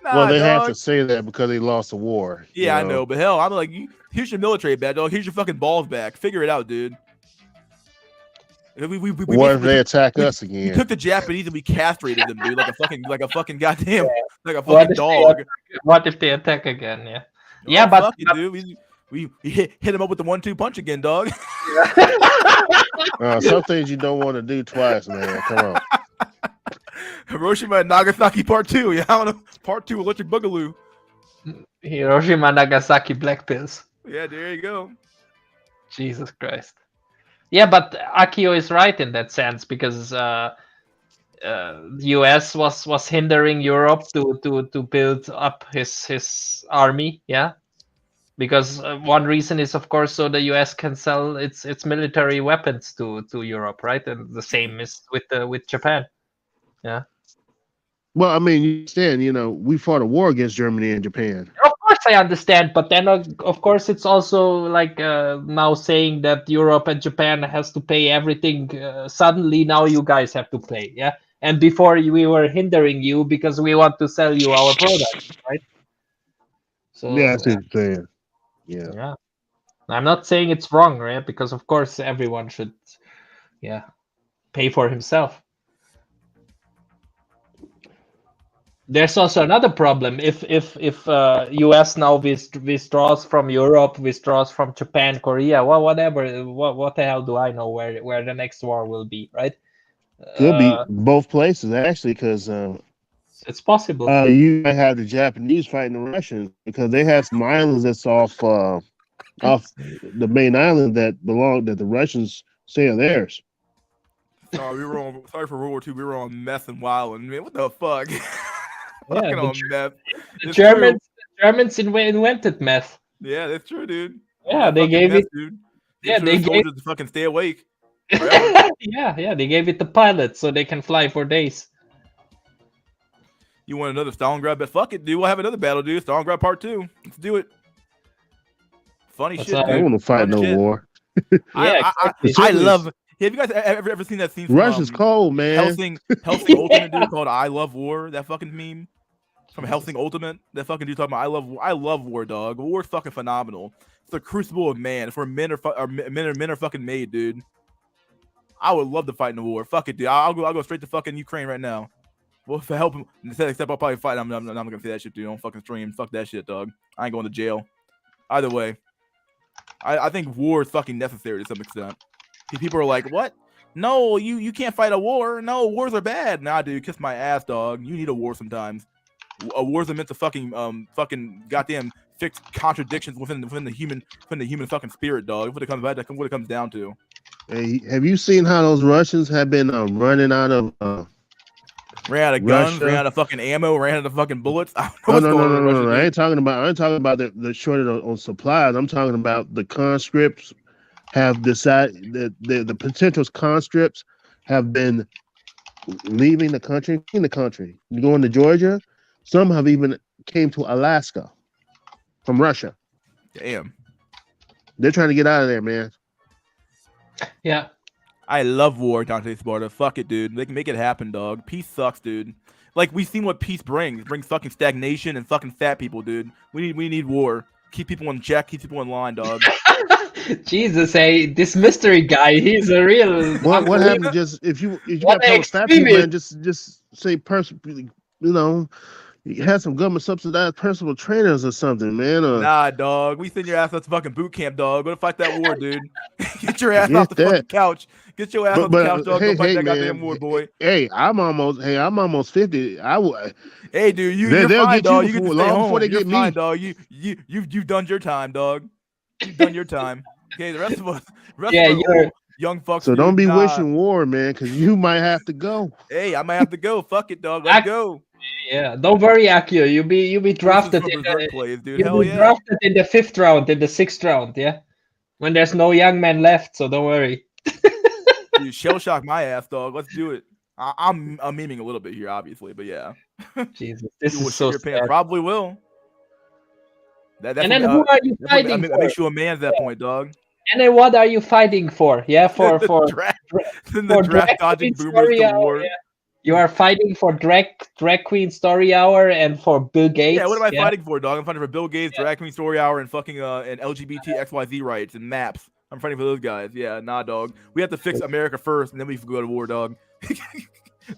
Nah, Well, they dog. have to say that because they lost the war. Yeah, I know, but hell, I'm like, here's your military badge, dog. Here's your fucking balls back. Figure it out, dude. What if they attack us again? We took the Japanese and we castrated them, dude, like a fucking goddamn, like a What fucking if dog. What if they attack again? Yeah. Oh, Yeah, but fuck it, dude. We hit him up with the 1-2 punch again, dog. Some things you don't want to do twice, man. Come on. Hiroshima and Nagasaki Part 2. Yeah, I don't know. Part 2 Electric Boogaloo. Hiroshima, Nagasaki, black pills. Yeah, there you go. Jesus Christ. Yeah, but Akio is right in that sense because the US was hindering Europe to build up his army. Yeah, because one reason is of course so the US can sell its military weapons to Europe, right? And the same is with Japan. Yeah. Well, I mean, you understand, we fought a war against Germany and Japan. Of course, I understand, but then of course it's also like now saying that Europe and Japan has to pay everything. Suddenly, now you guys have to pay, yeah. And before we were hindering you because we want to sell you our products, right? So Yeah, that's what I'm saying. Yeah. Yeah. I'm not saying it's wrong, right? Because of course everyone should, pay for himself. There's also another problem. If US now withdraws from Europe, withdraws from Japan, Korea, well, whatever, what the hell do I know where the next war will be, right? Could be both places actually, because it's possible. You might have the Japanese fighting the Russians because they have some islands that's off the main island that the Russians say are theirs. Sorry for World War II. We were on meth and wild, and man, what the fuck? Yeah, on meth. The It's Germans invented meth. Yeah, that's true, dude. Yeah, they Fucking gave meth, it. dude. Yeah, Sure they the gave. soldiers to fucking stay awake. Yeah, they gave it to pilots so they can fly for days. You want another Stalingrad? But fuck it, dude. We'll have another battle, dude. Stalingrad Part 2. Let's do it. Funny shit, dude. I don't want to fight no war. I love. Have you guys ever seen that scene? From, Russia's cold, man. Helsing Ultimate dude called "I Love War." That fucking meme from Helsing Ultimate. That fucking dude talking about I love war, dog. War's fucking phenomenal. It's the crucible of man. It's where men are fucking made, dude. I would love to fight in the war. Fuck it, dude. I'll go straight to fucking Ukraine right now. Well, if I help him, except I'll probably fight. I'm not gonna say that shit, dude. Don't fucking stream. Fuck that shit, dog. I ain't going to jail. Either way, I think war is fucking necessary to some extent. People are like, what? No, you can't fight a war. No, wars are bad. Nah, dude, kiss my ass, dog. You need a war sometimes. Wars are meant to fucking goddamn fix contradictions within the human fucking spirit, dog. What it comes down to. Hey, have you seen how those Russians have been running out of ran out of guns, Russia? ran out of fucking ammo, ran out of fucking bullets? I No, don't know what's going on in Russia, I ain't talking about the shortage on supplies. I'm talking about the conscripts have decided that the potential conscripts have been leaving the country. Going to Georgia. Some have even came to Alaska from Russia. Damn. They're trying to get out of there, man. Yeah. I love war, Dante Sparta. Fuck it, dude. They can make it happen, dog. Peace sucks, dude. Like, we've seen what peace brings. It brings fucking stagnation and fucking fat people, dude. We need war. Keep people in check. Keep people in line, dog. Jesus, hey, this mystery guy, he's a real. What happened? Just if you got to fat people, man, just say you had some government subsidized personal trainers or something, man. Nah, dog. We send your ass out to fucking boot camp, dog. Go to fight that war, dude. Get your ass off the fucking couch. Get your ass off the couch, dog. Go fight that goddamn war, boy. Hey, I'm almost 50. Hey, dude, you're fine, dog. You get to stay home. You're fine, dog. You've done your time, dog. You've done your time. Okay, the rest of us. Young fucks. So dude, don't be nah. wishing war, man, because you might have to go. Hey, I might have to go. Fuck it, dog. Let's go. Yeah, don't worry, Akio. You'll be drafted. For berserk plays, dude. You'll Hell be yeah. drafted in the 5th round, in the 6th round. Yeah, when there's no young man left, so don't worry. Dude, shell shock my ass, dog. Let's do it. I'm memeing a little bit here, obviously, but yeah. Jesus, this You will is so shit your pants. sad. Probably will. That's And then who are you fighting I for? make you a man at that point, dog. And then what are you fighting for? Yeah, for draft drag dodging queen boomers story to hour. war. Yeah. You are fighting for drag queen story hour and for Bill Gates. Yeah, what am I fighting for, dog? I'm fighting for Bill Gates, Drag Queen Story Hour, and fucking and LGBT XYZ rights and maps. I'm fighting for those guys. Yeah, nah, dog. We have to fix America first, and then we can go to war, dog.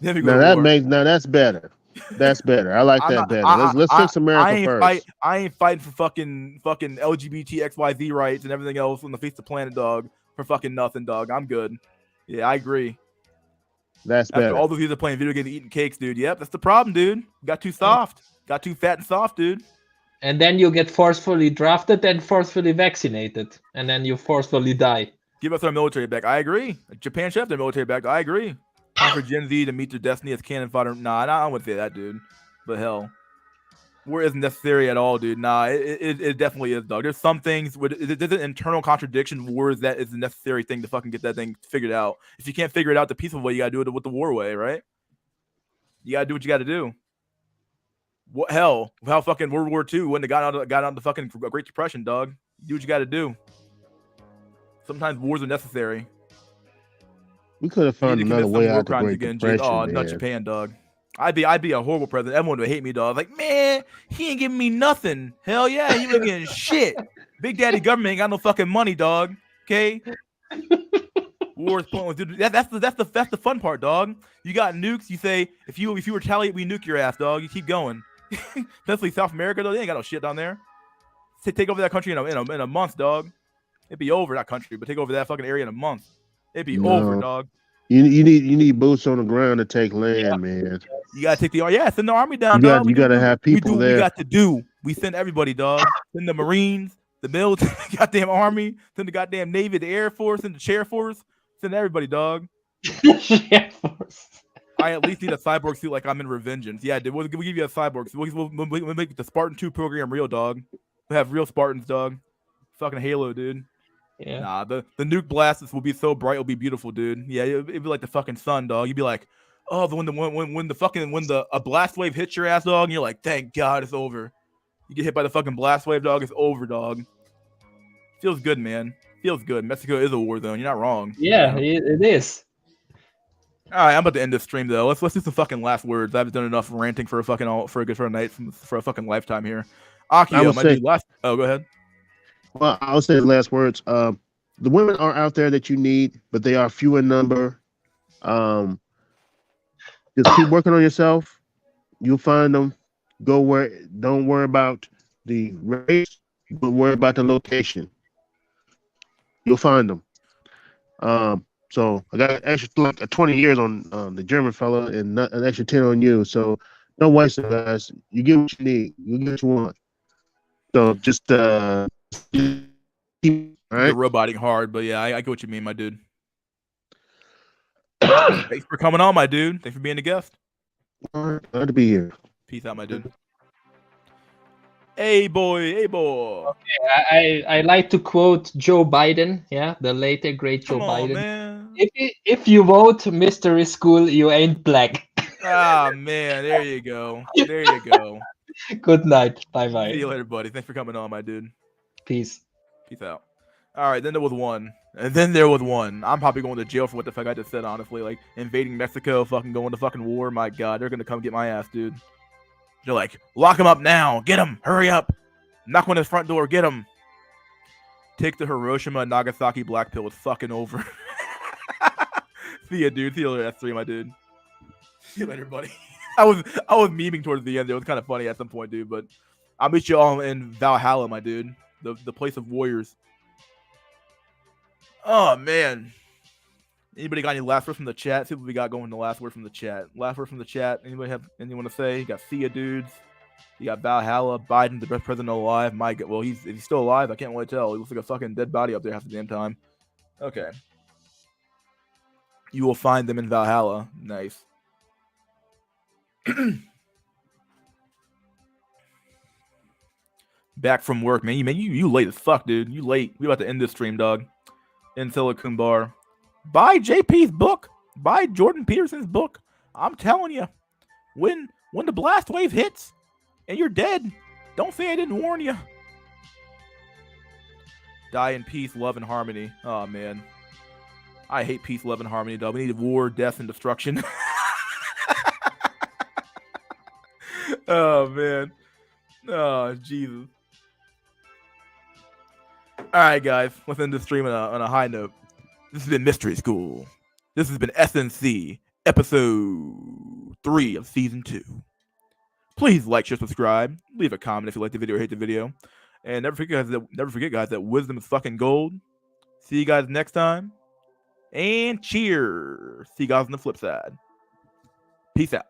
Then we go to war. Now that's better. That's better. I like that better. Let's fix America first. I ain't fighting for fucking LGBT XYZ rights and everything else on the face of the planet, dog. For fucking nothing, dog. I'm good. Yeah, I agree. That's After better. all those years of playing video games, eating cakes, dude. Yep, that's the problem, dude. Got too soft. Got too fat and soft, dude. And then you get forcefully drafted and forcefully vaccinated, and then you forcefully die. Give us our military back. I agree. Japan should have their military back. I agree. Time for Gen Z to meet their destiny as cannon fodder. Nah, I wouldn't say that, dude. But hell, war isn't necessary at all, dude. Nah, it definitely is, dog. There's some things where there's an internal contradiction. War is that is a necessary thing to fucking get that thing figured out. If you can't figure it out the peaceful way, you gotta do it with the war way, right? You gotta do what you gotta do. What hell? How fucking World War II wouldn't have got out of the fucking Great Depression, dog. Do what you gotta do. Sometimes wars are necessary. We could have found another way out of the Great Depression. Oh, not Japan, dog. I'd be a horrible president. Everyone would hate me, dog. Like, man, he ain't giving me nothing. Hell yeah, he ain't getting shit. Big Daddy government ain't got no fucking money, dog. Okay. War is pointless, dude. That's the fun part, dog. You got nukes. You say if you retaliate, we nuke your ass, dog. You keep going. Especially South America, though. They ain't got no shit down there. Take over that country in a month, dog. It'd be over, that country, but take over that fucking area in a month. It'd be over, dog. You need boots on the ground to take land, man. You gotta take send the army down, dog. You gotta have people there. We got to do. We send everybody, dog. Send the Marines, the military, the goddamn army, send the goddamn Navy, the Air Force, and the Chair Force. Send everybody, dog. I at least need a cyborg suit like I'm in Revengeance. Yeah, dude, we'll give you a cyborg suit. We'll make the Spartan 2 program real, dog. We'll have real Spartans, dog. Fucking Halo, dude. Yeah. Nah, the nuke blasts will be so bright, it'll be beautiful, dude. Yeah, it'd be like the fucking sun, dog. You'd be like, oh, when a blast wave hits your ass, dog, and you're like, thank God it's over. You get hit by the fucking blast wave, dog, it's over, dog. Feels good, man. Feels good. Mexico is a war zone. You're not wrong. Yeah, it is. All right, I'm about to end this stream though. Let's do some fucking last words. I haven't done enough ranting for a fucking night for a fucking lifetime here. Akio, my dude, last. Oh, go ahead. Well, I'll say the last words. The women are out there that you need, but they are few in number. Just keep working on yourself. You'll find them. Don't worry about the race, but worry about the location. You'll find them. So I got extra like 20 years on the German fella and an extra 10 on you. So don't waste it, guys. You get what you need. You get what you want. So just keep, all right? You're roboting hard, but yeah, I get what you mean, my dude. Thanks for coming on, my dude. Thanks for being a guest. All right, glad to be here. Peace out, my dude. Hey boy. Okay, I like to quote Joe Biden, yeah, the later great Joe Biden. Man. If you vote mystery school, you ain't black. Ah man, there you go. There you go. Good night. Bye. See you later, buddy. Thanks for coming on, my dude. Peace out. All right, then there was one. And then there was one. I'm probably going to jail for what the fuck I just said, honestly. Like, invading Mexico, fucking going to fucking war. My God, they're going to come get my ass, dude. They're like, lock him up now. Get him. Hurry up. Knock on his front door. Get him. Take the Hiroshima and Nagasaki black pill. It's fucking over. See ya, dude. See you later, S3, my dude. See you later, buddy. I was memeing towards the end. It was kind of funny at some point, dude. But I'll meet you all in Valhalla, my dude. The place of warriors. Oh, man. Anybody got any last words from the chat? See what we got going. The last word from the chat. Last word from the chat. Anybody have anything to say? You got see ya, dudes. You got Valhalla. Biden, the best president alive. My God. Well, is he still alive? I can't really tell. He looks like a fucking dead body up there half the damn time. Okay. You will find them in Valhalla. Nice. Back from work, man. You late as fuck, dude. You late. We about to end this stream, dog. In Silicon Bar. Buy JP's book. Buy Jordan Peterson's book. I'm telling you, when the blast wave hits and you're dead, don't say I didn't warn you. Die in peace, love, and harmony. Oh, man. I hate peace, love, and harmony, dog. We need war, death, and destruction. Oh, man. Oh, Jesus. All right, guys. Let's end the stream on a high note. This has been Mystery School. This has been SNC, episode 3 of season 2. Please like, share, subscribe. Leave a comment if you like the video or hate the video. And never forget, guys, that wisdom is fucking gold. See you guys next time. And cheers. See you guys on the flip side. Peace out.